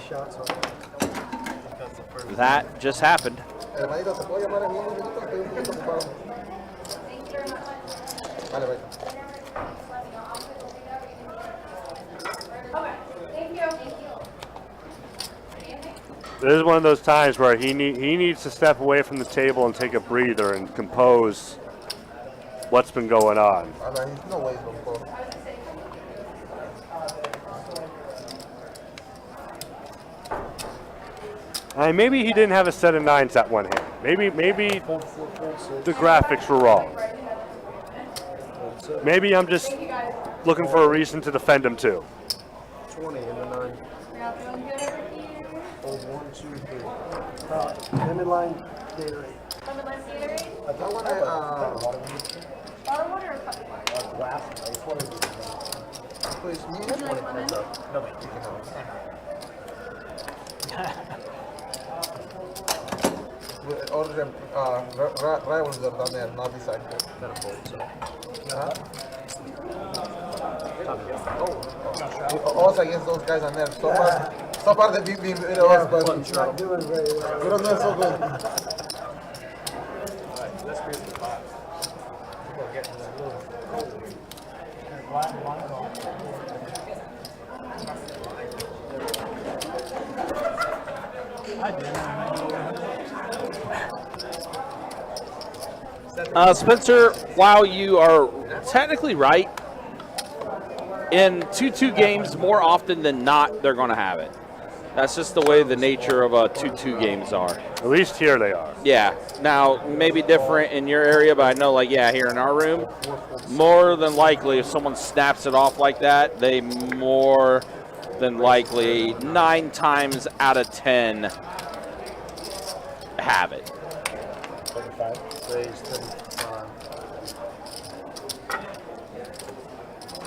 [SPEAKER 3] that just happened.
[SPEAKER 7] Hermanito, ¿te puedo llamar en un minuto? Estoy un poquito ocupado. Vale, vale.
[SPEAKER 4] This is one of those times where he needs to step away from the table and take a breather and compose what's been going on.
[SPEAKER 7] He's no way he's going to call.
[SPEAKER 4] Maybe he didn't have a set of 9s at one hand. Maybe the graphics were wrong. maybe I'm just looking for a reason to defend him too.
[SPEAKER 7] 20 in the 9.
[SPEAKER 11] Y'all feeling good over here?
[SPEAKER 7] Hold 1, 2, 3. Lemon lime Gatorade.
[SPEAKER 11] Lemon lime Gatorade?
[SPEAKER 7] I want to,
[SPEAKER 11] Bottle water or cup water?
[SPEAKER 7] please, me and 20 minutes up. No, wait, you can have it. All of them, rivals are down there, not beside you. Also against those guys on there. So far they've been us, but we're not doing very well. We're not doing so good.
[SPEAKER 3] Spencer, while you are technically right, in 2-2 games, more often than not, they're going to have it. That's just the way the nature of 2-2 games are.
[SPEAKER 4] At least here they are.
[SPEAKER 3] Yeah. Now, maybe different in your area, but I know, like, yeah, here in our room, more than likely, if someone snaps it off like that, they more than likely, 9 times out of 10, have it.
[SPEAKER 7] 35. Raise 35.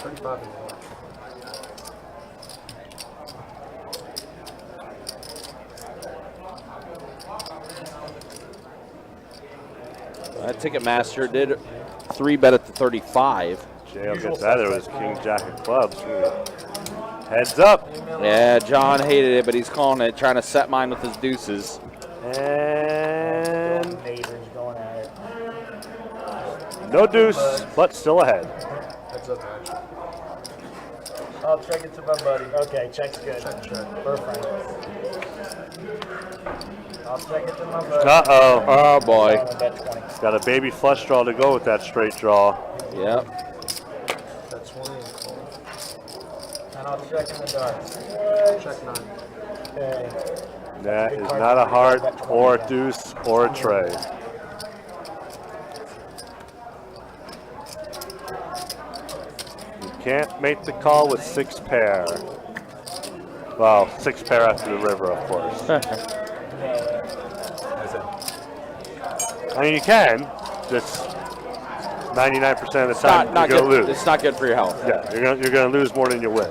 [SPEAKER 7] 35 and 1.
[SPEAKER 3] Ticketmaster did 3-bet at the 35.
[SPEAKER 4] JL gets that. It was King Jack of Clubs. Heads up.
[SPEAKER 3] Yeah, John hated it, but he's calling it, trying to set mine with his deuces.
[SPEAKER 4] And
[SPEAKER 10] Neighbors going at it.
[SPEAKER 4] no deuce, but still ahead.
[SPEAKER 7] That's up, man.
[SPEAKER 10] I'll check it to my buddy. Okay, check's good. Perfect. I'll check it to my buddy.
[SPEAKER 4] Uh-oh.
[SPEAKER 3] Oh, boy.
[SPEAKER 4] Got a baby flush draw to go with that straight draw.
[SPEAKER 3] Yep.
[SPEAKER 7] That's 20 and call.
[SPEAKER 10] And I'll check in the dark.
[SPEAKER 7] Check 9.
[SPEAKER 10] Okay.
[SPEAKER 4] That is not a heart or a deuce or a tray. You can't make the call with 6 pair. Well, 6 pair after the river, of course. I mean, you can. Just 99% of the time you're going to lose.
[SPEAKER 3] It's not good for your health.
[SPEAKER 4] Yeah, you're gonna lose more than you win.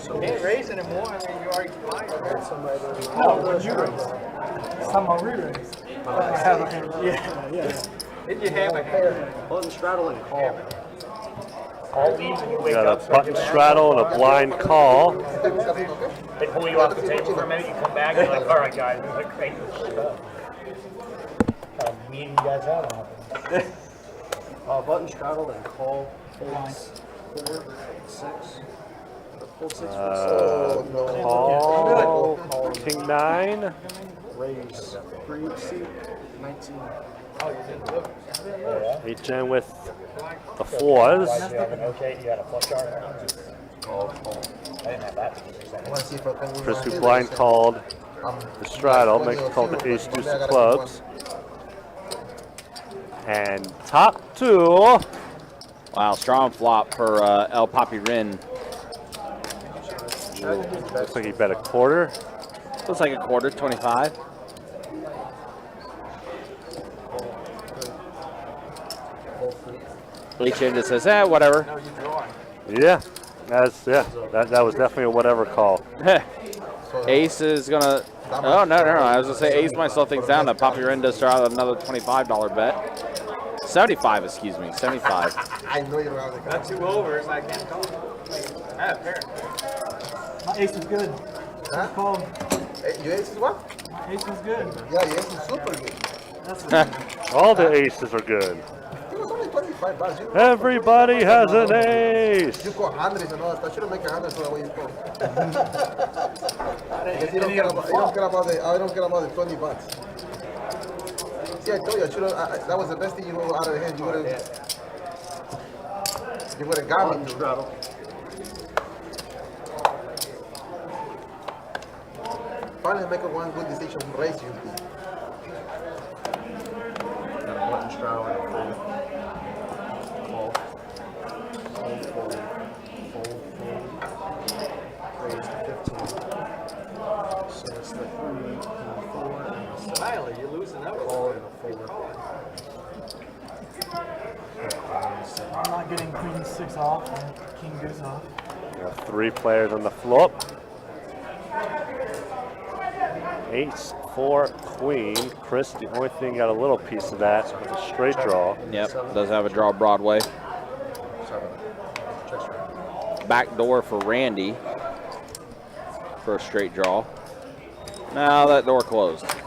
[SPEAKER 2] You ain't raising anymore, I mean, you already flying.
[SPEAKER 8] No, but you raise. It's time I re-raise. Yeah.
[SPEAKER 2] Did you have a hair?
[SPEAKER 7] Button straddle and call.
[SPEAKER 10] Call leaves and you wake
[SPEAKER 4] Got
[SPEAKER 10] up.
[SPEAKER 4] a button straddle and a blind call.
[SPEAKER 10] They pull you off the table for a minute, you come back, you're like, all right, guys, we're like, great stuff. Kind of meeting you guys out on it.
[SPEAKER 7] Button straddle and call. Hold 4, 6. Hold 6
[SPEAKER 4] Call. King 9.
[SPEAKER 7] Raise 3, seat 19.
[SPEAKER 4] HN with the 4s.
[SPEAKER 10] You had a flush draw. I didn't have that.
[SPEAKER 4] Chris who blind called the straddle, makes a call to ace deuce of clubs. And top 2.
[SPEAKER 3] Wow, strong flop for El Papi Rin.
[SPEAKER 4] Looks like he bet a quarter.
[SPEAKER 3] Looks like a quarter, 25. HN just says, whatever.
[SPEAKER 4] Yeah, that was definitely a whatever call.
[SPEAKER 3] Ace is gonna. Oh no! I was gonna say Ace might slow things down. That Papi Rin does try another $25 bet. 75, excuse me, 75.
[SPEAKER 7] I know you're around the
[SPEAKER 2] Got 2 overs, I can't call. I have pair.
[SPEAKER 8] My ace is good.
[SPEAKER 7] Huh?
[SPEAKER 8] Called.
[SPEAKER 7] Your ace is what?
[SPEAKER 8] My ace is good.
[SPEAKER 7] Yeah, your ace is super good.
[SPEAKER 4] All the aces are good.
[SPEAKER 7] It was only 25 bucks.
[SPEAKER 4] Everybody has an ace.
[SPEAKER 7] You call hundreds and all that stuff. Shouldn't make 100 for the way you call. Because you don't care about the 20 bucks. See, I told you, that was the best thing you were out of the hand. You would have got me. finally make one good decision, raise you.
[SPEAKER 6] Button straw and a full. Call. Fold. Raise to 15. So it's the 3 and the 4 and the 7.
[SPEAKER 2] Tyler, you're losing out.
[SPEAKER 6] Call and a 4.
[SPEAKER 10] I'm not getting queen 6 off and king goes off.
[SPEAKER 4] We have 3 players on the flop. Ace, 4, queen. Chris, the only thing got a little piece of that was a straight draw.
[SPEAKER 3] Yep, does have a draw Broadway.
[SPEAKER 6] 7. Check straight.
[SPEAKER 3] Back door for Randy for a straight draw. Now that door closed.
[SPEAKER 6] 30.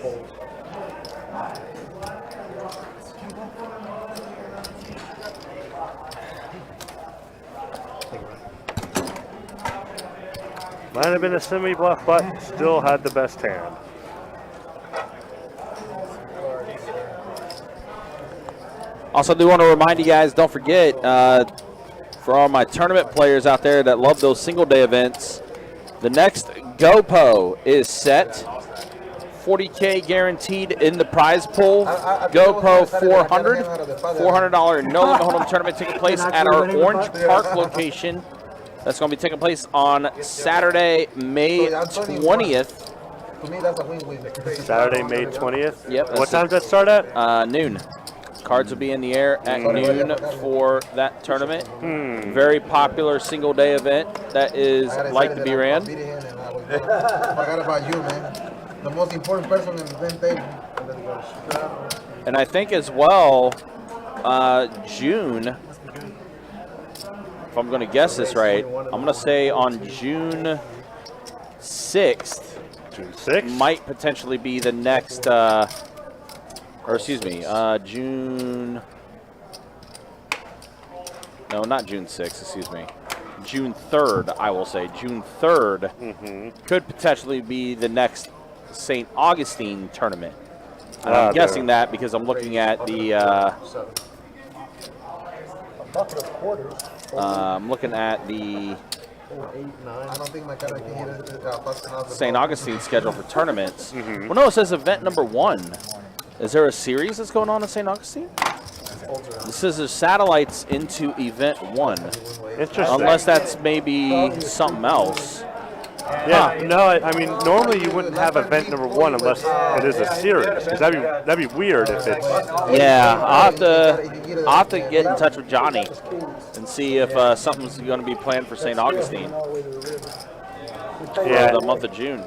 [SPEAKER 6] Fold.
[SPEAKER 4] Might have been a semi-bluff, but still had the best hand.
[SPEAKER 3] Also, do want to remind you guys, don't forget, for all my tournament players out there that love those single day events, the next GoPo is set. 40K guaranteed in the prize pool. GoPro 400. $400 no limit hold'em tournament taking place at our Orange Park location. That's going to be taking place on Saturday, May 20th.
[SPEAKER 7] To me, that's a win-win.
[SPEAKER 4] Saturday, May 20th?
[SPEAKER 3] Yep.
[SPEAKER 4] What time does that start at?
[SPEAKER 3] Noon. Cards will be in the air at noon for that tournament. Very popular single day event that is like to be ran.
[SPEAKER 7] Forgot about you, man. The most important person in the damn table.
[SPEAKER 3] And I think as well, June, if I'm going to guess this right, I'm going to say on June 6th,
[SPEAKER 4] June 6th?
[SPEAKER 3] might potentially be the next, or excuse me, June, no, not June 6th, excuse me. June 3rd, I will say. June 3rd could potentially be the next St. Augustine tournament. And I'm guessing that because I'm looking at the, I'm looking at the
[SPEAKER 7] I don't think my card can hit it.
[SPEAKER 3] St. Augustine schedule for tournaments. Well, no, it says event number 1. Is there a series that's going on in St. Augustine? It says there's satellites into event 1.
[SPEAKER 4] Interesting.
[SPEAKER 3] Unless that's maybe something else.
[SPEAKER 4] Yeah, no, I mean, normally you wouldn't have event number 1 unless it is a series, because that'd be weird if it's...
[SPEAKER 3] Yeah, I'll have to get in touch with Johnny and see if something's going to be planned for St. Augustine for the month of June.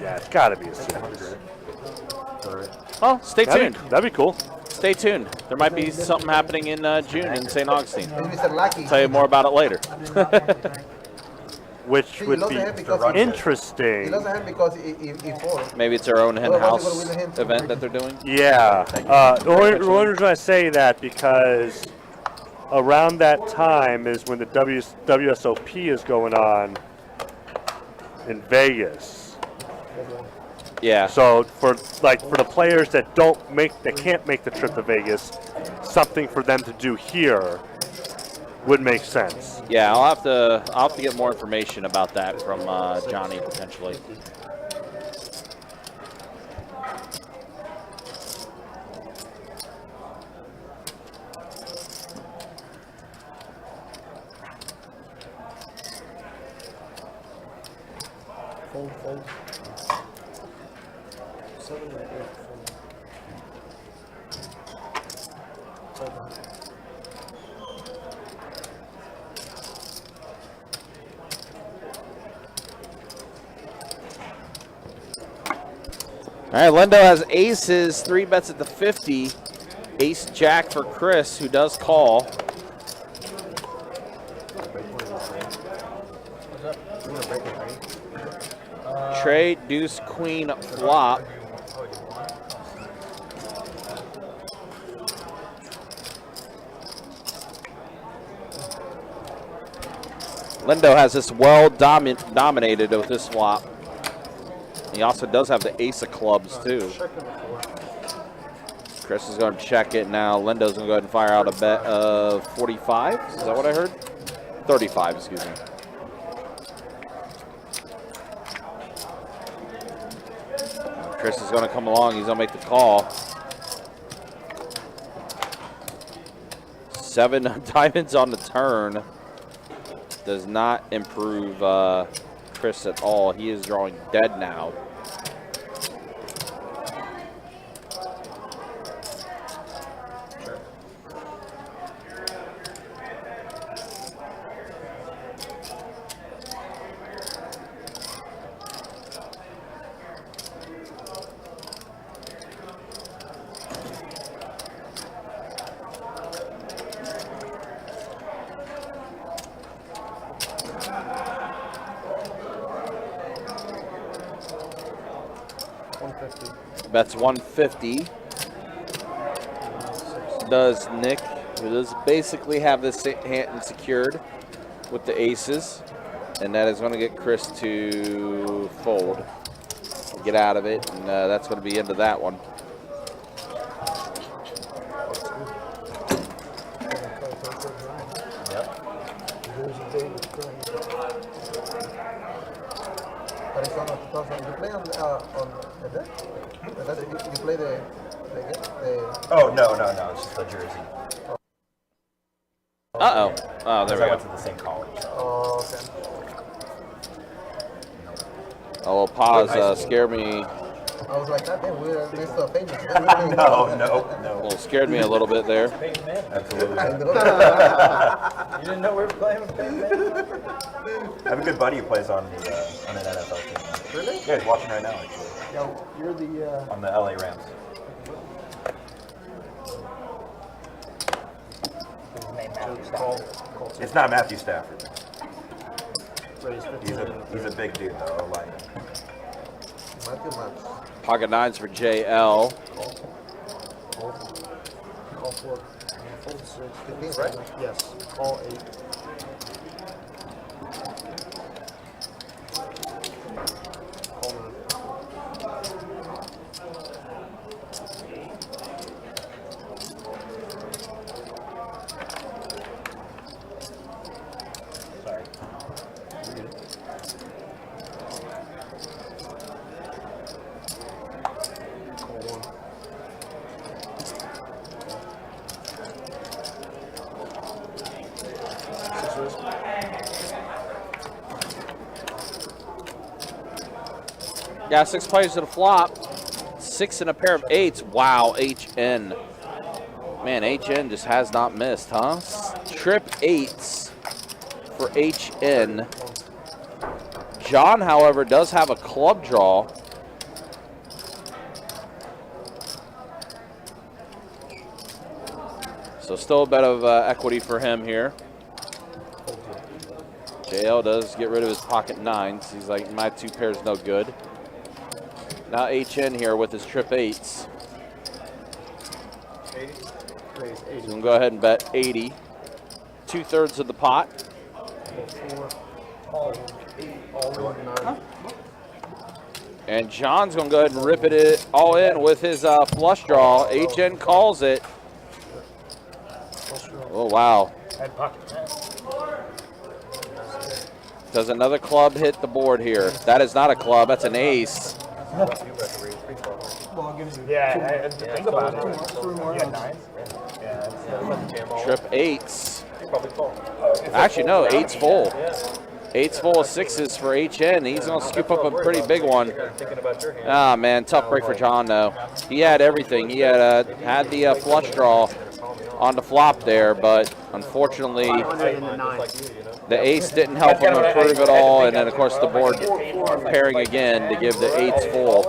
[SPEAKER 4] Yeah, it's got to be a series.
[SPEAKER 3] Well, stay tuned.
[SPEAKER 4] That'd be cool.
[SPEAKER 3] Stay tuned. There might be something happening in June in St. Augustine.
[SPEAKER 7] I'll
[SPEAKER 3] tell you more about it later.
[SPEAKER 4] Which would be interesting.
[SPEAKER 7] He doesn't have because he falls.
[SPEAKER 3] Maybe it's their own in-house event that they're doing.
[SPEAKER 4] Yeah. The only reason I say that because around that time is when the WSOP is going on in Vegas.
[SPEAKER 3] Yeah.
[SPEAKER 4] So for the players that can't make the trip to Vegas, something for them to do here would make sense.
[SPEAKER 3] Yeah, I'll have to get more information about that from Johnny potentially.
[SPEAKER 6] Fold. 7 or 8. Fold.
[SPEAKER 3] All right, Lindo has aces, 3 bets at the 50. Ace jack for Chris, who does call. Trade, deuce, queen, flop. Lindo has this well dominated with this flop. He also does have the ace of clubs too. Chris is going to check it now. Lindo's going to go ahead and fire out a bet of 45. Is that what I heard? 35, excuse me. Chris is going to come along. He's going to make the call. 7 diamonds on the turn does not improve Chris at all. He is drawing dead now. Bets 150. Does Nick, who does basically have this hand secured with the aces, and that is going to get Chris to fold, get out of it, and that's going to be into that one.
[SPEAKER 7] You play on the deck? You play the
[SPEAKER 9] Oh, no. It's just the jersey.
[SPEAKER 3] Uh-oh. Oh, there we
[SPEAKER 9] I
[SPEAKER 3] go.
[SPEAKER 9] went to the same college.
[SPEAKER 7] Oh, okay.
[SPEAKER 3] A little pause scared me.
[SPEAKER 7] I was like, that damn, we're so famous.
[SPEAKER 9] No.
[SPEAKER 3] Well, scared me a little bit there.
[SPEAKER 9] Absolutely.
[SPEAKER 7] I know.
[SPEAKER 6] You didn't know we were playing with Peyton Manning?
[SPEAKER 9] I have a good buddy who plays on an NFL team.
[SPEAKER 7] Really?
[SPEAKER 9] Yeah, he's watching right now, actually.
[SPEAKER 7] Yo, you're the,
[SPEAKER 9] On the LA Rams.
[SPEAKER 10] His name Matthew Stafford.
[SPEAKER 9] It's not Matthew Stafford. He's a big dude, though. Like,
[SPEAKER 3] Pocket nines for JL.
[SPEAKER 7] call for, fold 6. 15, right? Yes. Call 8. Call 9.
[SPEAKER 10] Sorry.
[SPEAKER 7] Call 1.
[SPEAKER 3] Yeah, 6 players to the flop. 6 and a pair of 8s. Wow, HN. Man, HN just has not missed, huh? Trip 8s for HN. John, however, does have a club draw. So still a bit of equity for him here. JL does get rid of his pocket 9s. He's like, my 2 pairs no good. Now HN here with his trip 8s.
[SPEAKER 7] 80.
[SPEAKER 3] He's going to go ahead and bet 80. 2/3 of the pot.
[SPEAKER 7] 4. All 8. All 9.
[SPEAKER 3] And John's going to go ahead and rip it all in with his flush draw. HN calls it. Oh, wow.
[SPEAKER 10] Had pocket 10.
[SPEAKER 3] Does another club hit the board here? That is not a club. That's an ace.
[SPEAKER 10] Yeah, think about it. Yeah, 9. Yeah,
[SPEAKER 3] Trip 8s. Actually, no. 8's full. 8's full of 6s for HN. He's going to scoop up a pretty big one. Ah, man. Tough break for John, though. He had everything. He had the flush draw on the flop there, but unfortunately, the ace didn't help him improve at all, and then, of course, the board pairing again to give the 8's full.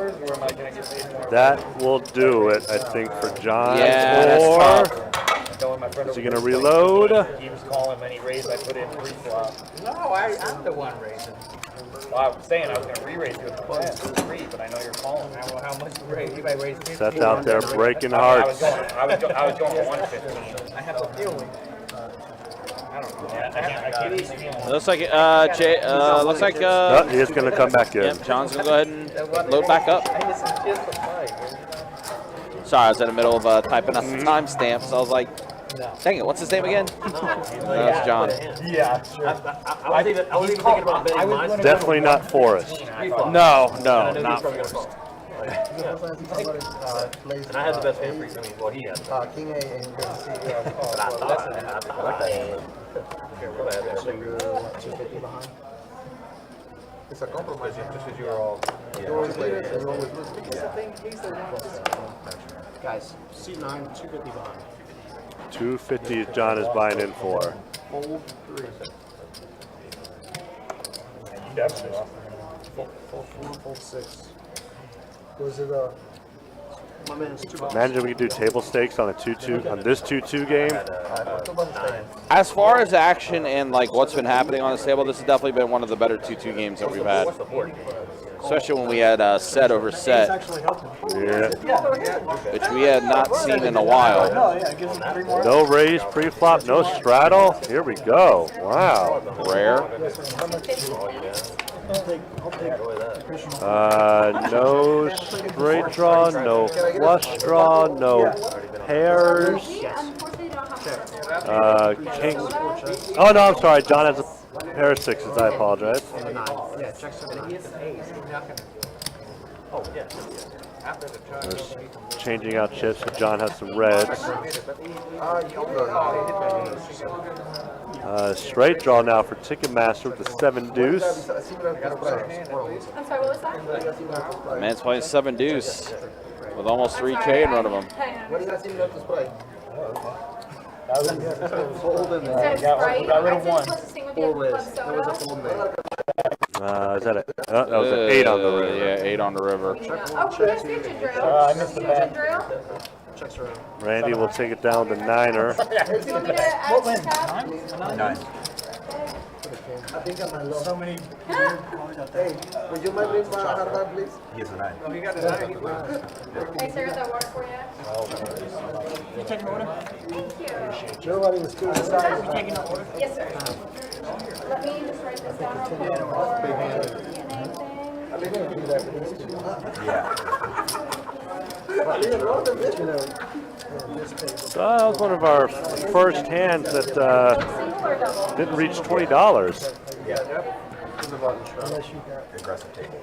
[SPEAKER 4] That will do it, I think, for John.
[SPEAKER 3] Yeah, that's tough.
[SPEAKER 4] Is he going to reload?
[SPEAKER 10] He was calling when he raised, I put in pre-flop.
[SPEAKER 2] No, I'm the one raising.
[SPEAKER 10] Well, I was saying I was going to re-raise to a 3, but I know you're calling.
[SPEAKER 2] How much you raise? You might raise 15.
[SPEAKER 4] Seth out there breaking
[SPEAKER 10] I was
[SPEAKER 4] hearts.
[SPEAKER 10] going for 115.
[SPEAKER 2] I have a feeling. I don't know.
[SPEAKER 10] Yeah, I can't even feel
[SPEAKER 3] Looks like looks like
[SPEAKER 4] Oh, he is going to come back in.
[SPEAKER 3] yep, John's gonna go ahead and load back up.
[SPEAKER 2] I get some chips for five.
[SPEAKER 3] Sorry, I was in the middle of typing up the timestamp, so I was like, dang it, what's his name again? That's John.
[SPEAKER 10] Yeah,
[SPEAKER 6] I was even thinking about betting mine.
[SPEAKER 4] Definitely not Forrest.
[SPEAKER 3] No, not Forrest.
[SPEAKER 6] And I had the best hand freeze. I mean, well, he had.
[SPEAKER 7] King A and you're going to see.
[SPEAKER 6] But I thought I had.
[SPEAKER 7] It's a compromise.
[SPEAKER 6] Just because you were all.
[SPEAKER 7] You always lead and you always lose.
[SPEAKER 10] guys, C9, 250 behind.
[SPEAKER 4] 250 John is buying in for.
[SPEAKER 7] Fold 3.
[SPEAKER 10] You definitely lost.
[SPEAKER 7] Fold 4, fold 6. Was it
[SPEAKER 10] My man's 2 bucks.
[SPEAKER 4] Imagine we could do table stakes on a 2-2 on this 2-2 game.
[SPEAKER 3] As far as action and like what's been happening on this table, this has definitely been one of the better 2-2 games that we've had. Especially when we had set over set,
[SPEAKER 4] Yeah.
[SPEAKER 3] which we had not seen in a while.
[SPEAKER 4] No raise pre-flop, no straddle. Here we go. Wow.
[SPEAKER 3] Rare.
[SPEAKER 4] No straight draw, no flush draw, no pairs. King. Oh no, I'm sorry. John has a pair of sixes. I apologize.
[SPEAKER 10] Yeah, check 7.
[SPEAKER 4] We're changing out chips, so John has some reds. Straight draw now for Ticketmaster with the 7 deuce.
[SPEAKER 11] I'm sorry, what was that?
[SPEAKER 3] Man's playing 7 deuce with almost 3K in front of him.
[SPEAKER 7] What is that similar to Sprite?
[SPEAKER 10] Fold in there.
[SPEAKER 11] Got
[SPEAKER 10] rid of 1.
[SPEAKER 7] Fold list. That was a fold name.
[SPEAKER 4] Is that it? That was an 8 on the river.
[SPEAKER 3] Yeah, 8 on the river.
[SPEAKER 11] Oh, who has ginger drill?
[SPEAKER 10] I missed the
[SPEAKER 11] Ginger
[SPEAKER 10] bet.
[SPEAKER 11] drill?
[SPEAKER 10] Checks around.
[SPEAKER 4] Randy will take it down to 9er.
[SPEAKER 11] You want me to add the tab?
[SPEAKER 9] 9.
[SPEAKER 7] I think I'm alone.
[SPEAKER 10] So many.
[SPEAKER 7] Hey, would you mind bringing my hard drive, please?
[SPEAKER 9] He has a 9.
[SPEAKER 7] You got a 9.
[SPEAKER 11] Hey, sir, got that water for you?
[SPEAKER 10] You taking order?
[SPEAKER 11] Thank you.
[SPEAKER 7] Nobody was too excited.
[SPEAKER 10] You taking the order?
[SPEAKER 11] Yes, sir. Let me just write this down real quick before anything.
[SPEAKER 7] I mean, you do that for these two.
[SPEAKER 9] Yeah.
[SPEAKER 4] So that was one of our first hands that
[SPEAKER 11] Single or double?
[SPEAKER 4] didn't reach $20.
[SPEAKER 9] Aggressive table.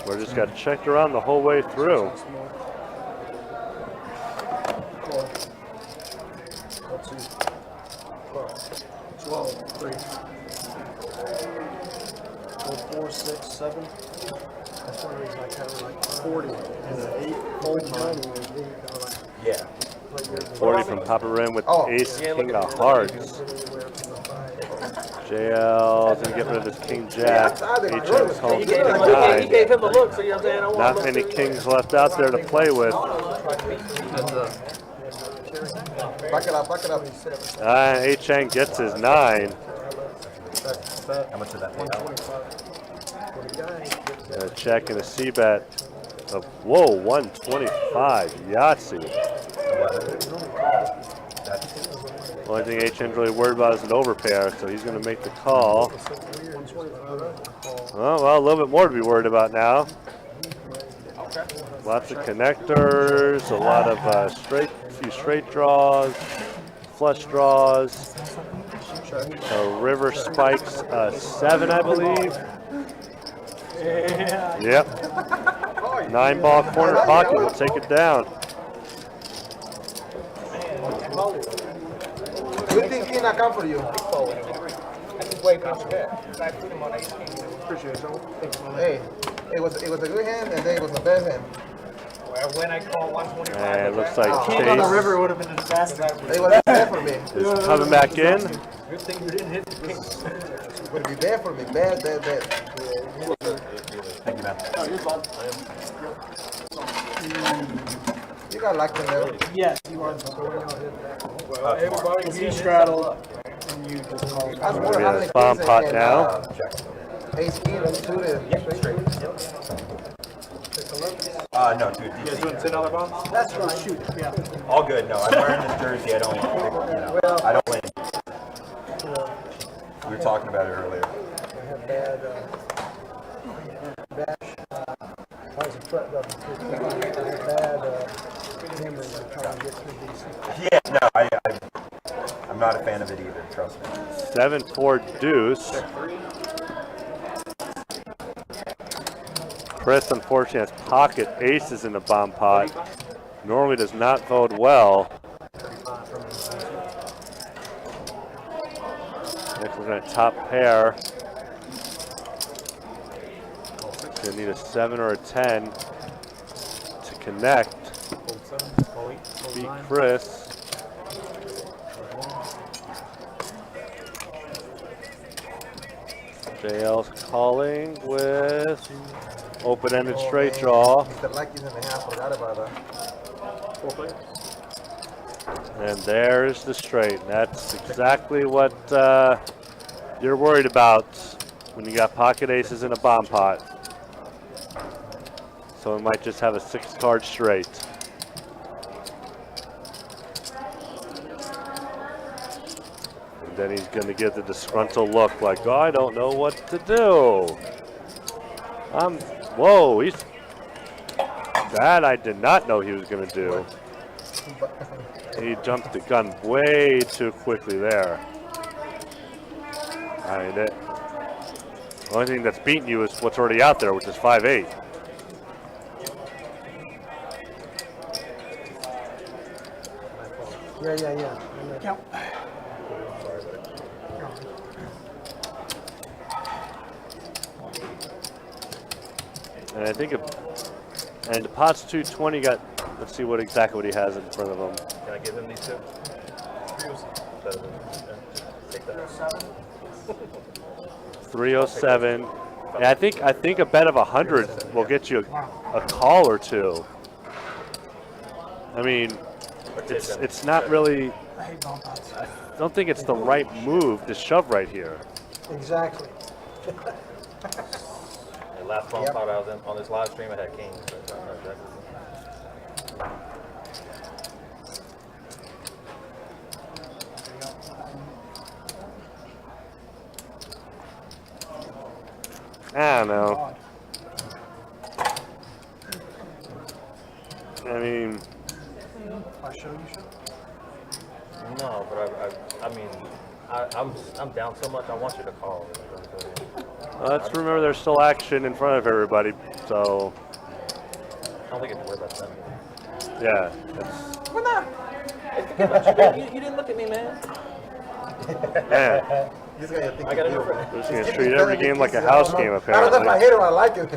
[SPEAKER 4] We're just got checked around the whole way through.
[SPEAKER 10] Four, 6, 7. That's one reason I kind of like 40. And an 8, fold 9.
[SPEAKER 9] Yeah.
[SPEAKER 4] 40 from Papa Rim with ace, king of hearts. JL is going to get rid of his king jack. HM's home to 9.
[SPEAKER 6] He gave him a look, so you know what I'm saying? I want
[SPEAKER 4] Not many kings left out there to play with.
[SPEAKER 7] Back it up, back it up.
[SPEAKER 4] HN gets his 9.
[SPEAKER 9] How much did that pay out?
[SPEAKER 4] A check and a C-bet of, whoa, 125. Yahtzee. Only thing HN's really worried about is an overpair, so he's going to make the call. Oh, well, a little bit more to be worried about now. Lots of connectors, a lot of few straight draws, flush draws. River spikes 7, I believe. Yep. 9-ball corner pocket will take it down.
[SPEAKER 7] Good thing King account for you. Appreciate it, Joe. Hey, it was a good hand and then it was a bad hand.
[SPEAKER 10] When I call 125.
[SPEAKER 4] And it looks like
[SPEAKER 10] King on the
[SPEAKER 4] Chase
[SPEAKER 10] river would have been a disaster.
[SPEAKER 7] It was bad for me.
[SPEAKER 4] is coming back in.
[SPEAKER 10] Good thing you didn't hit the king.
[SPEAKER 7] It would be bad for me. Bad.
[SPEAKER 9] Thank you, man.
[SPEAKER 7] You got luck in there.
[SPEAKER 10] Yes, you are. Because he straddled and you just called.
[SPEAKER 7] That's
[SPEAKER 4] We're
[SPEAKER 7] more
[SPEAKER 4] gonna
[SPEAKER 7] how
[SPEAKER 4] be
[SPEAKER 7] many
[SPEAKER 4] at a bomb
[SPEAKER 7] kings
[SPEAKER 4] pot
[SPEAKER 7] and,
[SPEAKER 4] now.
[SPEAKER 7] Ace king and suited.
[SPEAKER 9] No, dude.
[SPEAKER 6] You guys doing $10 bombs?
[SPEAKER 10] That's right. Shoot. Yeah.
[SPEAKER 9] All good. No, I'm wearing this jersey. I don't win. We were talking about it earlier.
[SPEAKER 7] I have bad. But the bad memory of trying to get through these.
[SPEAKER 9] Yeah, no, I'm not a fan of it either, trust me.
[SPEAKER 4] 7-4 deuce. Chris, unfortunately, has pocket aces in the bomb pot. Normally does not bode well. Next, we're going to top pair. Going to need a 7 or a 10 to connect. Beat Chris. JL's calling with open-ended straight draw. And there's the straight. That's exactly what you're worried about when you got pocket aces in a bomb pot. So we might just have a 6-card straight. And then he's going to get the disgruntled look like, oh, I don't know what to do. Whoa, that I did not know he was going to do. He jumped the gun way too quickly there. I mean, the only thing that's beating you is what's already out there, which is 5-8.
[SPEAKER 7] Yeah. Count.
[SPEAKER 4] And I think and the pot's 220 got, let's see exactly what he has in front of him.
[SPEAKER 6] Can I give him these two? Take that.
[SPEAKER 4] 307. Yeah, I think a bet of 100 will get you a call or two. I mean, it's not really, I don't think it's the right move to shove right here.
[SPEAKER 7] Exactly.
[SPEAKER 6] The last phone call I was in on this live stream, I had kings. So I know exactly.
[SPEAKER 4] I don't know. I mean,
[SPEAKER 6] No, but I mean, I'm down so much. I want you to call.
[SPEAKER 4] let's remember there's still action in front of everybody. So,
[SPEAKER 6] I don't think it's worth that.
[SPEAKER 4] yeah.
[SPEAKER 6] We're not. Hey, forget about you. You didn't look at me, man.
[SPEAKER 4] Man,
[SPEAKER 6] I got a new friend.
[SPEAKER 4] we're just going to treat every game like a house game,
[SPEAKER 7] I don't know if I
[SPEAKER 4] apparently.
[SPEAKER 7] hate it or I like it.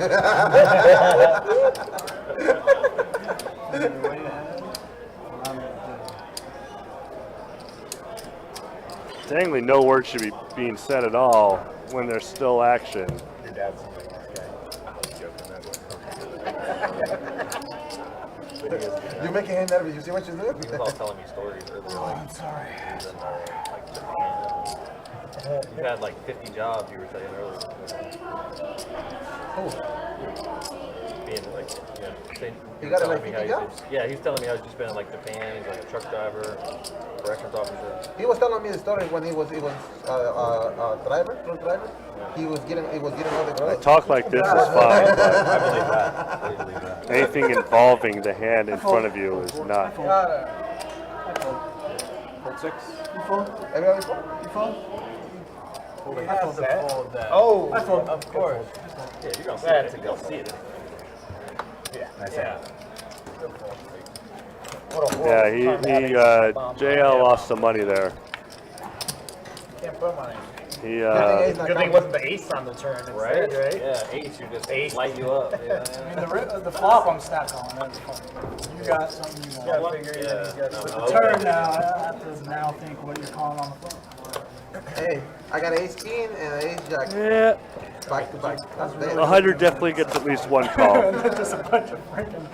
[SPEAKER 4] Dangly, no word should be being said at all when there's still action.
[SPEAKER 6] Your dad's a nice guy. I was joking.
[SPEAKER 7] You're making him nervous. You see what you're doing?
[SPEAKER 6] He was all telling me stories earlier.
[SPEAKER 7] Oh, I'm sorry.
[SPEAKER 6] You had like 50 jobs, you were saying earlier. Being like,
[SPEAKER 7] You got like 50 jobs?
[SPEAKER 6] Yeah, he's telling me how he's just been in like Japan. He's like a truck driver, corrections officer.
[SPEAKER 7] He was telling me the story when he was truck driver. He was getting all the girls.
[SPEAKER 4] Talk like this is fine, but
[SPEAKER 6] I believe that. I believe that.
[SPEAKER 4] anything involving the hand in front of you is not.
[SPEAKER 6] Hold 6.
[SPEAKER 7] Everybody phone? You phone?
[SPEAKER 10] Oh, of course.
[SPEAKER 6] Yeah, you're gonna see it. You're gonna see it.
[SPEAKER 4] Yeah, JL lost some money there.
[SPEAKER 10] Can't put money.
[SPEAKER 4] He
[SPEAKER 10] Good thing it wasn't the ace on the turn instead, right?
[SPEAKER 6] Yeah, ace, you just light you up. Yeah.
[SPEAKER 2] I mean, the flop I'm stuck on. That's fine. You got something you
[SPEAKER 10] Yeah,
[SPEAKER 2] want.
[SPEAKER 10] figure
[SPEAKER 2] The turn now, I have to now think what you're calling on the flop.
[SPEAKER 7] Hey, I got an ace king and an ace jack.
[SPEAKER 4] yeah,
[SPEAKER 7] Back to back. That's bad.
[SPEAKER 4] 100 definitely gets at least one call.
[SPEAKER 2] Just a bunch of freaking.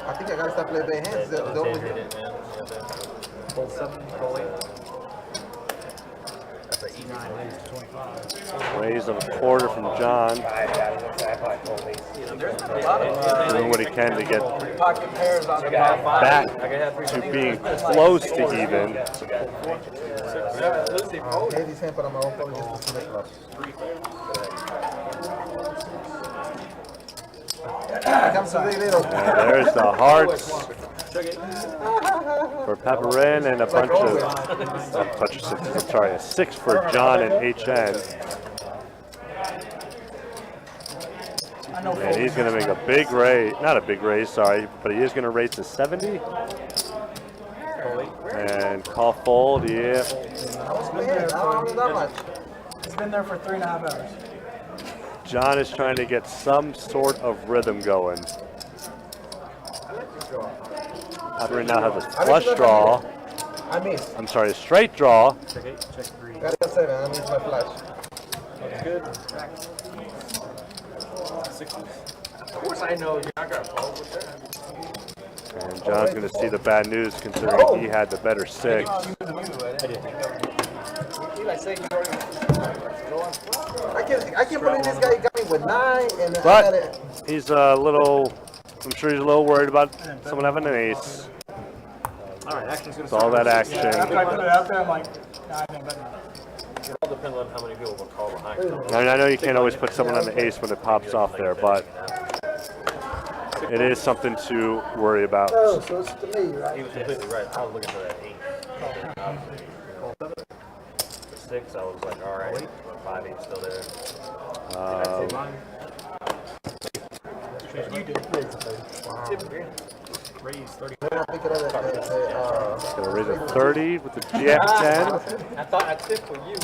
[SPEAKER 7] I think I gotta start playing bad hands. The only
[SPEAKER 6] Hold 7, hold 8.
[SPEAKER 4] Raise of a quarter from John. Doing what he can to get
[SPEAKER 2] Pocket pairs on the
[SPEAKER 4] back to being close to even.
[SPEAKER 7] Heavy hand, but I'm all probably just the Comes to the little.
[SPEAKER 4] And there's the hearts for Pepperin and a bunch of sixes. I'm sorry, a 6 for John and HN. And he's going to make a big raise, not a big raise, sorry, but he is going to raise to 70. And call fold, yeah.
[SPEAKER 8] It's been there for 3.5 hours.
[SPEAKER 4] John is trying to get some sort of rhythm going. Pepperin now has a flush draw.
[SPEAKER 7] I miss.
[SPEAKER 4] I'm sorry, a straight draw.
[SPEAKER 6] Check 8, check 3.
[SPEAKER 7] Got a 7. I miss my flash.
[SPEAKER 6] That's good. 6s.
[SPEAKER 2] Of course I know you're not gonna fold with that.
[SPEAKER 4] And John's going to see the bad news considering he had the better 6.
[SPEAKER 2] I say you already.
[SPEAKER 7] I can't believe this guy got me with 9 and I
[SPEAKER 4] But
[SPEAKER 7] got it.
[SPEAKER 4] he's a little, I'm sure he's a little worried about someone having an ace.
[SPEAKER 6] Alright, action's gonna
[SPEAKER 4] It's all that action.
[SPEAKER 8] After I put it out there, I'm like, nah, I think better.
[SPEAKER 6] It all depends on how many people will call behind.
[SPEAKER 4] I know you can't always put someone on the ace when it pops off there, but it is something to worry about.
[SPEAKER 7] Oh, so it's to me, right?
[SPEAKER 6] He was completely right. I was looking for that 8. The 6, I was like, alright. 5, 8 still there.
[SPEAKER 2] You did. Raise 30.
[SPEAKER 7] Gonna
[SPEAKER 4] raise a 30 with the Jack 10.
[SPEAKER 2] I thought I'd tip for you.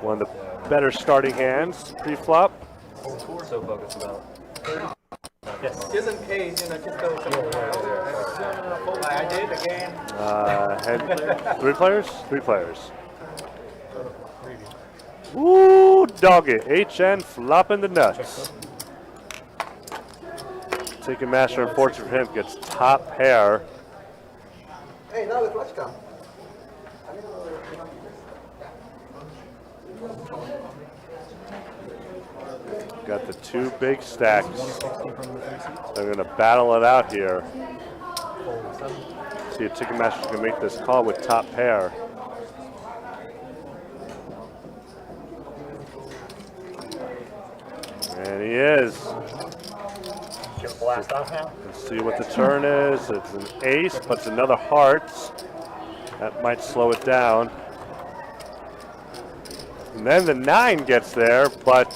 [SPEAKER 4] One of the better starting hands pre-flop.
[SPEAKER 6] So focused about.
[SPEAKER 2] Yes. Just in case, just go somewhere else. I did again.
[SPEAKER 4] Had 3 players? 3 players. Woo, dog it. HN flopping the nuts. Taking master, unfortunately for him, gets top pair.
[SPEAKER 7] Hey, now the flash come.
[SPEAKER 4] Got the 2 big stacks. They're going to battle it out here. See if Ticketmaster's going to make this call with top pair. And he is.
[SPEAKER 10] Blast off now.
[SPEAKER 4] Let's see what the turn is. It's an ace, but it's another hearts. That might slow it down. And then the 9 gets there, but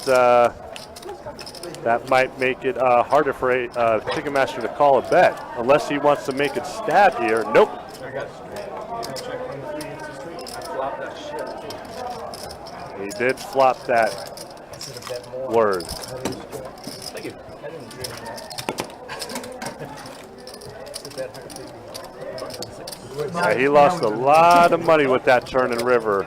[SPEAKER 4] that might make it harder for Ticketmaster to call a bet, unless he wants to make it stab here. Nope. He did flop that word.
[SPEAKER 2] Thank you. I didn't dream that.
[SPEAKER 4] Yeah, he lost a lot of money with that turn and river.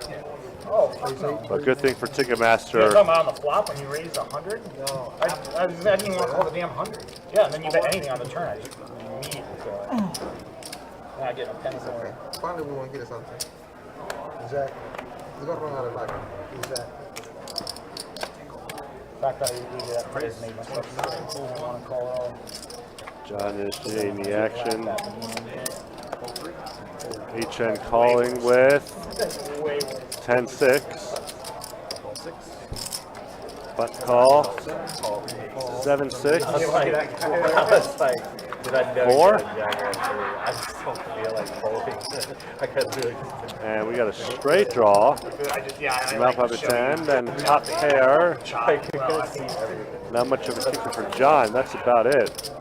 [SPEAKER 4] But good thing for
[SPEAKER 10] You're
[SPEAKER 4] Ticketmaster.
[SPEAKER 10] talking about on the flop when you raised 100? No. I didn't even want to call the damn 100. Yeah, and then you bet anything on the turn. I just immediately feel it. Now I get a penny somewhere.
[SPEAKER 7] Finally, we want to get us something. Exactly. We're going to run out of luck. Exactly.
[SPEAKER 10] The fact that I did that praise made myself so I don't want to call it all.
[SPEAKER 4] John is in the action. HN calling with 10-6. Butt call. 7-6.
[SPEAKER 6] I was like, did I know
[SPEAKER 4] 4.
[SPEAKER 6] I just don't feel like folding. I couldn't do it.
[SPEAKER 4] And we got a straight draw. Mouth up a 10, then top pair. Not much of a kicker for John. That's about it.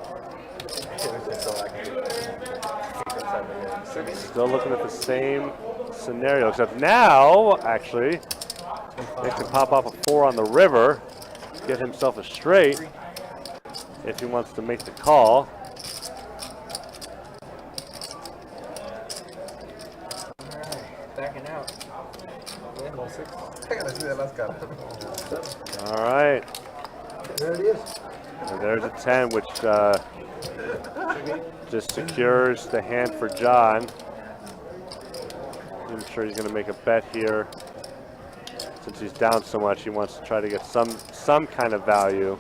[SPEAKER 4] Still looking at the same scenario, except now, actually, it can pop off a 4 on the river, get himself a straight if he wants to make the call.
[SPEAKER 2] Backing out.
[SPEAKER 7] I gotta see that last card.
[SPEAKER 4] All right.
[SPEAKER 7] There it is.
[SPEAKER 4] And there's a 10, which just secures the hand for John. I'm sure he's going to make a bet here. Since he's down so much, he wants to try to get some kind of value.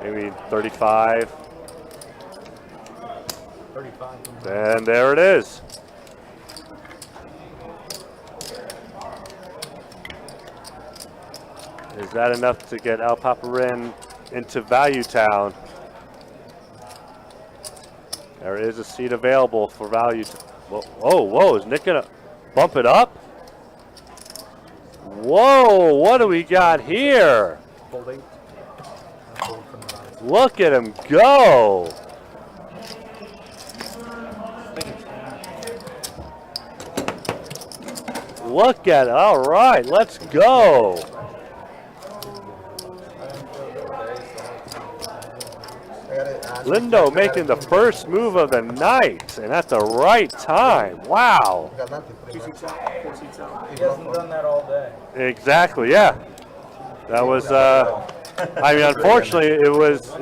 [SPEAKER 4] Maybe 35.
[SPEAKER 2] 35.
[SPEAKER 4] And there it is. Is that enough to get Al Paparin into Value Town? There is a seat available for Value. Whoa, is Nick gonna bump it up? Whoa, what do we got here? Look at him go. Look at it. All right, let's go. Lindo making the first move of the night, and at the right time. Wow.
[SPEAKER 10] He hasn't done that all day.
[SPEAKER 4] Exactly, yeah. That was, I mean, unfortunately, it was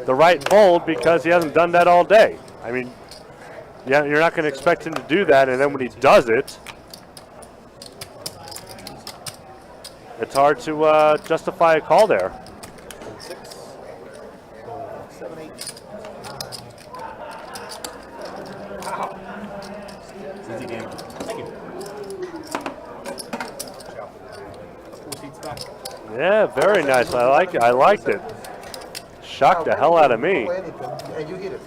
[SPEAKER 4] the right fold because he hasn't done that all day. I mean, yeah, you're not going to expect him to do that, and then when he does it, it's hard to justify a call there.
[SPEAKER 10] 7, 8.
[SPEAKER 6] Easy game. Thank you.
[SPEAKER 4] Yeah, very nice. I like it. I liked it. Shocked the hell out of me.
[SPEAKER 7] And you hit it.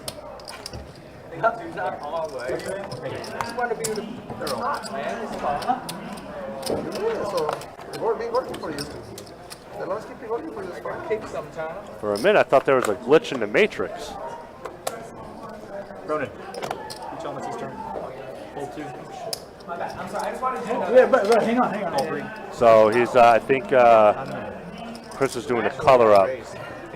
[SPEAKER 7] So, be working for you. The Lord's keep working for you. Kick sometimes.
[SPEAKER 4] For a minute, I thought there was a glitch in the Matrix.
[SPEAKER 6] Ronan. You tell him it's his turn. Hold 2.
[SPEAKER 10] I'm sorry, I just wanted to know. Yeah, but hang on.
[SPEAKER 4] So he's, I think, Chris is doing a color up.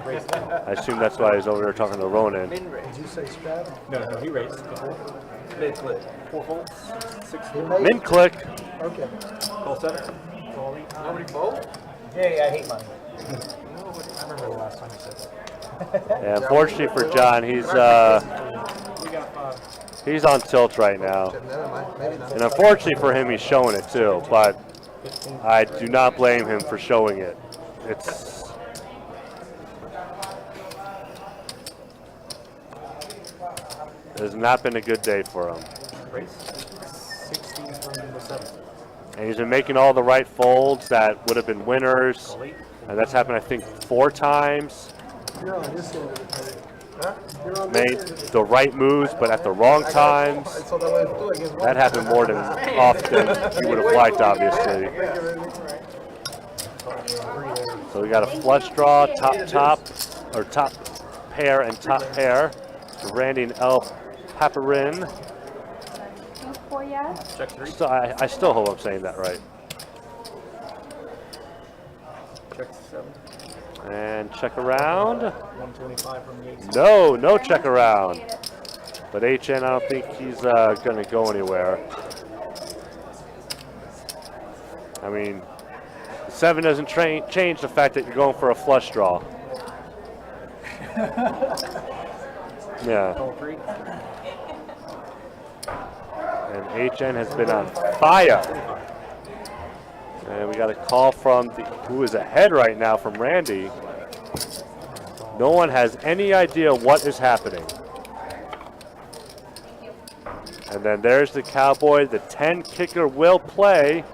[SPEAKER 4] I assume that's why he's over there talking to Ronan.
[SPEAKER 7] Did you say scrap?
[SPEAKER 6] No, he raised.
[SPEAKER 10] Mid click.
[SPEAKER 6] 4 folds. 6
[SPEAKER 4] Min click.
[SPEAKER 7] Okay.
[SPEAKER 6] Call 7.
[SPEAKER 10] Nobody fold? Yeah, I hate money.
[SPEAKER 6] I remember the last time you said that.
[SPEAKER 4] Yeah, unfortunately for John, he's on tilt right now. And unfortunately for him, he's showing it too, but I do not blame him for showing it. It has not been a good day for him.
[SPEAKER 6] 16 from the 7.
[SPEAKER 4] And he's been making all the right folds that would have been winners. And that's happened, I think, 4 times.
[SPEAKER 7] You're on this end of the table. Huh?
[SPEAKER 4] Made the right moves, but at the wrong times. That happened more than often he would have liked, obviously. So we got a flush draw, top pair and top pair. Randy and El Paparin.
[SPEAKER 11] Check 3.
[SPEAKER 4] So I still hope I'm saying that right.
[SPEAKER 6] Check 7.
[SPEAKER 4] And check around.
[SPEAKER 6] 125 from the 8.
[SPEAKER 4] No check around. But HN, I don't think he's going to go anywhere. I mean, 7 doesn't change the fact that you're going for a flush draw. Yeah.
[SPEAKER 6] Call 3.
[SPEAKER 4] And HN has been on fire. And we got a call from who is ahead right now from Randy. No one has any idea what is happening. And then there's the Cowboy. The 10 kicker will play,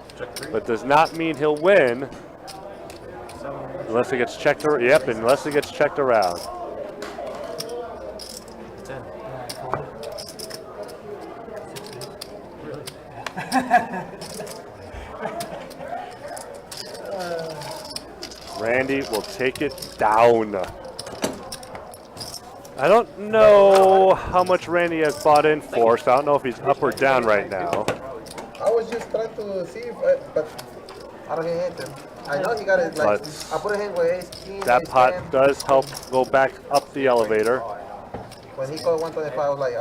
[SPEAKER 4] but does not mean he'll win. Unless it gets checked around. Yep, unless it gets checked around.
[SPEAKER 6] 10.
[SPEAKER 4] Randy will take it down. I don't know how much Randy has bought in for, so I don't know if he's up or down right now.
[SPEAKER 7] I was just trying to see if but I don't hit him. I know he got it like, I put a hand with ace king.
[SPEAKER 4] That pot does help go back up the elevator.
[SPEAKER 7] When he called 125, I was like,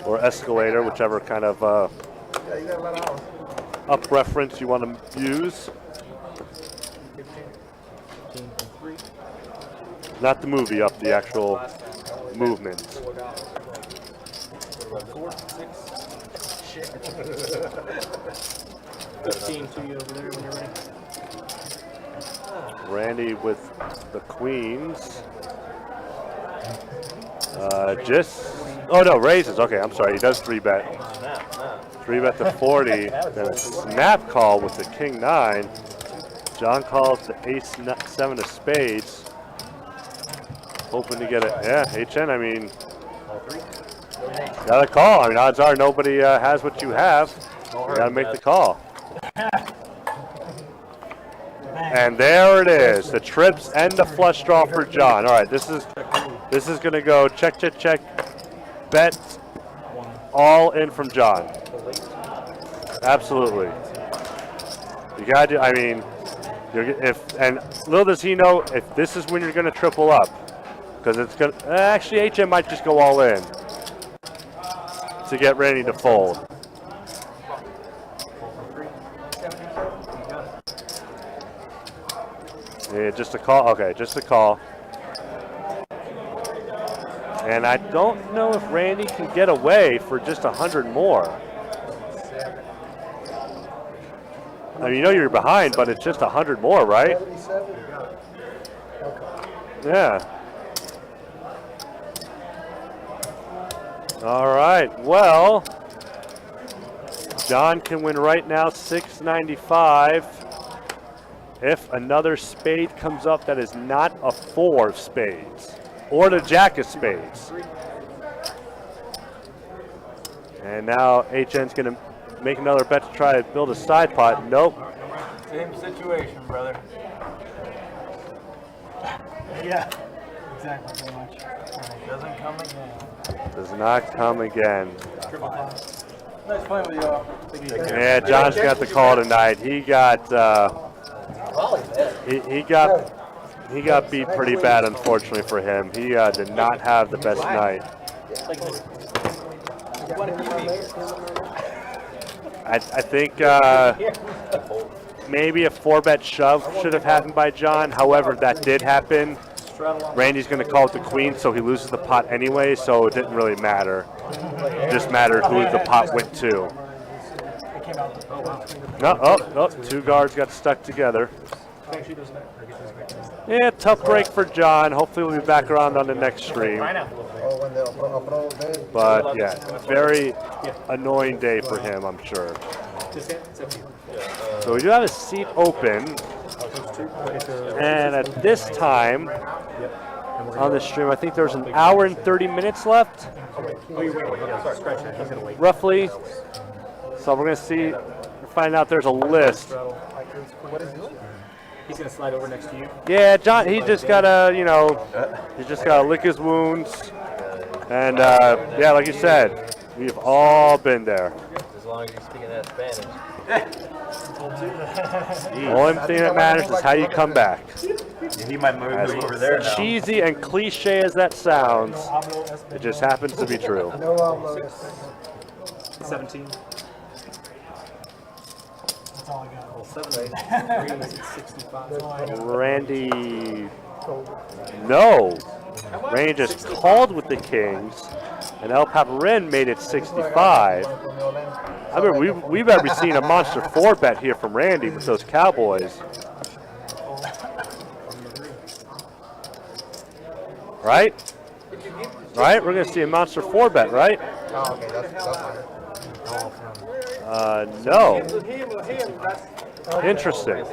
[SPEAKER 4] Or escalator, whichever kind of
[SPEAKER 7] yeah, you got a lot of hours.
[SPEAKER 4] up reference you want to use. Not the movie up, the actual movement.
[SPEAKER 6] 15 to you over there when you're ready.
[SPEAKER 4] Randy with the queens. Oh no, raises. Okay, I'm sorry. He does 3-bet. 3-bet to 40. Then a snap call with the king 9. John calls the ace 7 of spades. Hoping to get it. Yeah, HN, I mean, got a call. I mean, odds are nobody has what you have. You got to make the call. And there it is. The trips and the flush draw for John. All right, this is going to go check, check, check. Bet all in from John. Absolutely. You got to. I mean, and little does he know if this is when you're going to triple up, because it's going. Actually, HM might just go all in to get Randy to fold. Yeah, just a call. Okay, just a call. And I don't know if Randy can get away for just 100 more. I mean, you know you're behind, but it's just 100 more, right? Yeah. All right. Well, John can win right now, 695. If another spade comes up that is not a 4 of spades, or the jack of spades. And now HN's going to make another bet to try to build a side pot. Nope.
[SPEAKER 10] Same situation, brother. Yeah, exactly, pretty much. Doesn't come again.
[SPEAKER 4] Does not come again.
[SPEAKER 10] Nice playing with y'all.
[SPEAKER 4] Yeah, John's got the call tonight. He got he got beat pretty bad, unfortunately for him. He did not have the best night. I think maybe a 4-bet shove should have happened by John. However, that did happen. Randy's going to call it the queen, so he loses the pot anyway, so it didn't really matter. It just mattered who the pot went to. No, oh, 2 guards got stuck together. Yeah, tough break for John. Hopefully we'll be back around on the next stream. But yeah, very annoying day for him, I'm sure. So we do have a seat open. And at this time on the stream, I think there's an hour and 30 minutes left. Roughly. So we're going to see, find out there's a list.
[SPEAKER 6] He's gonna slide over next to you.
[SPEAKER 4] Yeah, John. He just gotta, you know, he just gotta lick his wounds. And yeah, like you said, we've all been there.
[SPEAKER 6] As long as you're speaking that Spanish.
[SPEAKER 4] The only thing that matters is how you come back.
[SPEAKER 9] He might move over there now.
[SPEAKER 4] Cheesy and cliche as that sounds, it just happens to be true.
[SPEAKER 6] 17.
[SPEAKER 10] That's all I got.
[SPEAKER 4] Randy, no. Randy just called with the kings, and El Paparin made it 65. I mean, we've ever seen a monster 4-bet here from Randy with those Cowboys. Right? Right? We're going to see a monster 4-bet, right?
[SPEAKER 7] Oh, okay, that's fine.
[SPEAKER 4] No. Interesting.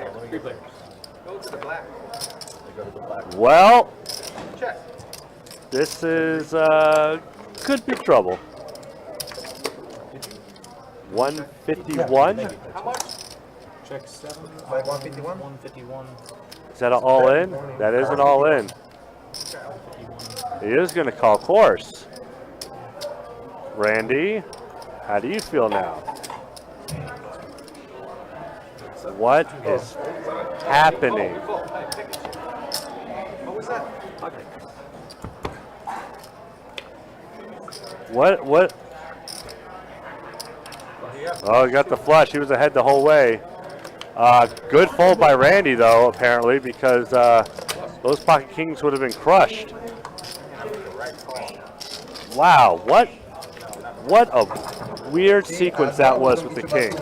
[SPEAKER 4] Well, this is could be trouble. 151.
[SPEAKER 6] How much? Check 7.
[SPEAKER 7] 151.
[SPEAKER 6] 151.
[SPEAKER 4] Is that an all in? That is an all in. He is going to call course. Randy, how do you feel now? What is happening?
[SPEAKER 2] What was that?
[SPEAKER 4] What? Oh, he got the flush. He was ahead the whole way. Good fold by Randy, though, apparently, because those pocket kings would have been crushed. Wow, what a weird sequence that was with the kings.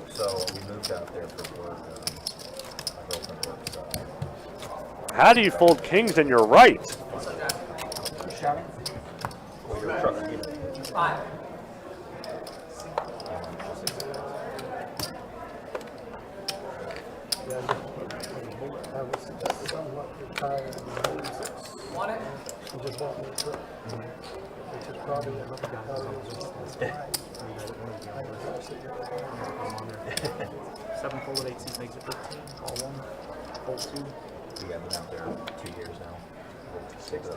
[SPEAKER 6] So we moved out there for work.
[SPEAKER 4] How do you fold kings and you're right?
[SPEAKER 7] I was somewhat retired in 96.
[SPEAKER 2] Want it?
[SPEAKER 7] She just bought me a truck. Which is probably
[SPEAKER 6] Seven folded 8 seats makes it 15. Call 1. Fold 2.
[SPEAKER 9] We have been out there 2 years now.
[SPEAKER 6] 16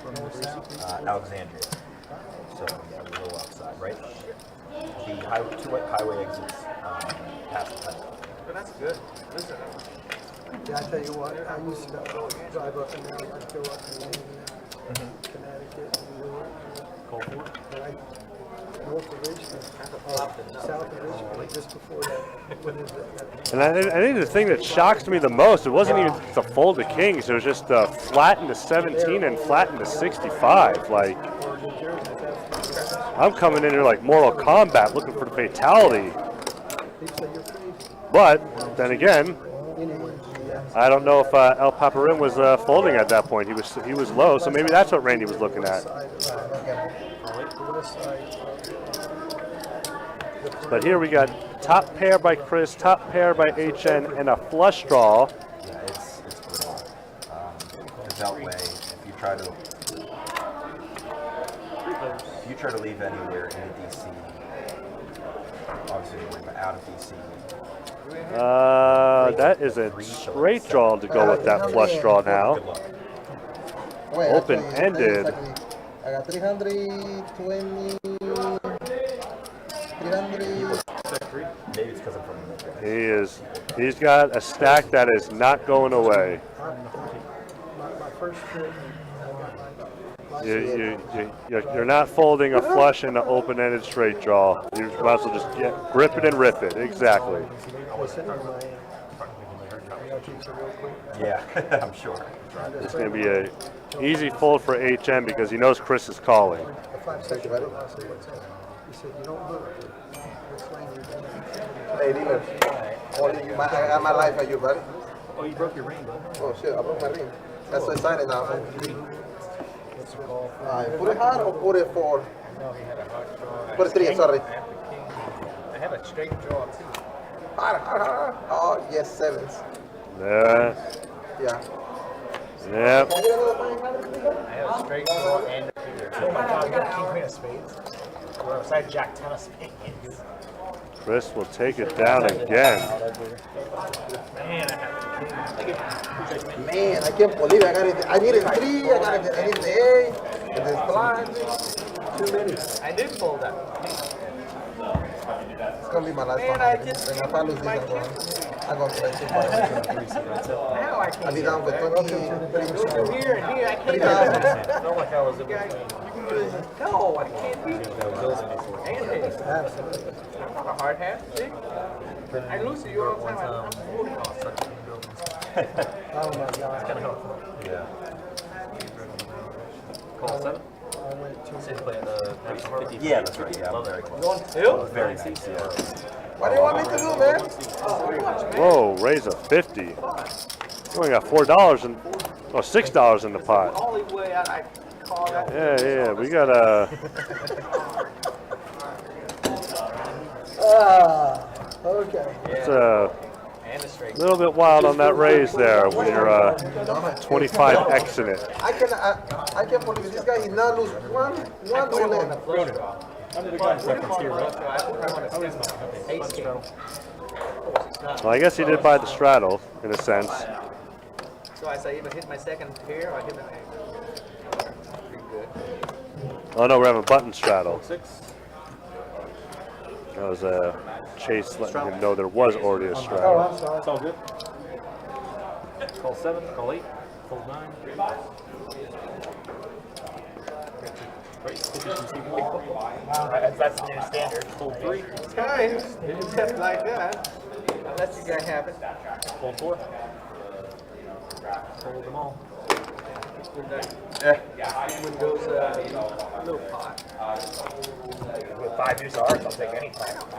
[SPEAKER 6] from
[SPEAKER 9] Alexandria. So yeah, we're a little outside, right? The two highway exits past the tunnel.
[SPEAKER 2] But that's good. Listen.
[SPEAKER 7] Yeah, I tell you what, I used to drive up and down. I'd go up and down Connecticut and New York.
[SPEAKER 6] Call 4.
[SPEAKER 7] And I north of Richmond, south of Richmond, just before that. What is it?
[SPEAKER 4] And I think the thing that shocks me the most, it wasn't even the fold of kings. It was just flat into 17 and flat into 65. Like, I'm coming in here like Mortal Kombat looking for the fatality. But then again, I don't know if El Paparin was folding at that point. He was low, so maybe that's what Randy was looking at. But here we got top pair by Chris, top pair by HN, and a flush draw.
[SPEAKER 9] Yeah, it's brutal. That way, if you try to leave anywhere in DC, obviously you're out of DC.
[SPEAKER 4] That is a straight draw to go with that flush draw now. Open-ended.
[SPEAKER 7] I got 320. 300.
[SPEAKER 9] Maybe it's because I'm from
[SPEAKER 4] He's got a stack that is not going away.
[SPEAKER 7] My first trip.
[SPEAKER 4] You're not folding a flush in an open-ended straight draw. You might as well just grip it and rip it. Exactly.
[SPEAKER 9] Yeah, I'm sure.
[SPEAKER 4] It's going to be a easy fold for HM because he knows Chris is calling.
[SPEAKER 7] Hey, dealer. I got my life on you, buddy.
[SPEAKER 6] Oh, you broke your ring, bud.
[SPEAKER 7] Oh, shit, I broke my ring. That's why I signed it now. Put it hard or put it for?
[SPEAKER 10] No, he had a hard draw.
[SPEAKER 7] Put it 3, sorry.
[SPEAKER 10] I have a straight draw, too.
[SPEAKER 7] Hard. Oh, yes, 7s.
[SPEAKER 4] Yeah.
[SPEAKER 7] Yeah.
[SPEAKER 4] Yep.
[SPEAKER 10] I have a straight draw and a king. Oh my god, you got a king queen of spades? Or besides jack 10 of spades.
[SPEAKER 4] Chris will take it down again.
[SPEAKER 7] Man, I can't believe I got it. I needed 3, I needed the 8, and then blind. Too many.
[SPEAKER 2] I did fold that.
[SPEAKER 7] It's gonna be my last one. And if I lose this, I'm going to play 2 points.
[SPEAKER 2] Now I can't.
[SPEAKER 7] I'll be down with 20.
[SPEAKER 2] Here and here, I can't.
[SPEAKER 7] 3,000.
[SPEAKER 6] I felt like I was in between.
[SPEAKER 2] No, I can't beat you. It's not a hard hat, see? I lose to you all the time.
[SPEAKER 7] Oh my God.
[SPEAKER 9] Yeah.
[SPEAKER 6] Call 7.
[SPEAKER 9] Yeah, that's right. Yeah, I'm very close. Very nice, yeah.
[SPEAKER 7] What do you want me to do, man?
[SPEAKER 4] Whoa, raise a 50. You only got $4 and $6 in the pot.
[SPEAKER 2] Only way I call that.
[SPEAKER 4] Yeah, we got a.
[SPEAKER 7] Okay.
[SPEAKER 4] It's a little bit wild on that raise there when you're 25x in it.
[SPEAKER 7] I can't believe this guy did not lose one on
[SPEAKER 6] Under the gun preference here, right?
[SPEAKER 4] Well, I guess he did buy the straddle in a sense.
[SPEAKER 2] So I say either hit my second pair or hit my pretty good.
[SPEAKER 4] Oh no, we're having a button straddle.
[SPEAKER 6] 6.
[SPEAKER 4] That was Chase letting him know there was already a straddle.
[SPEAKER 7] Oh, I'm sorry.
[SPEAKER 6] It's all good. Call 7, call 8, fold 9.
[SPEAKER 10] That's the new standard.
[SPEAKER 6] Fold 3.
[SPEAKER 2] Times, just like that. Unless you guys have it.
[SPEAKER 6] Fold 4. Fold them all.
[SPEAKER 2] When goes little pot.
[SPEAKER 10] With 5 deuce R's, I'll take any time.
[SPEAKER 2] I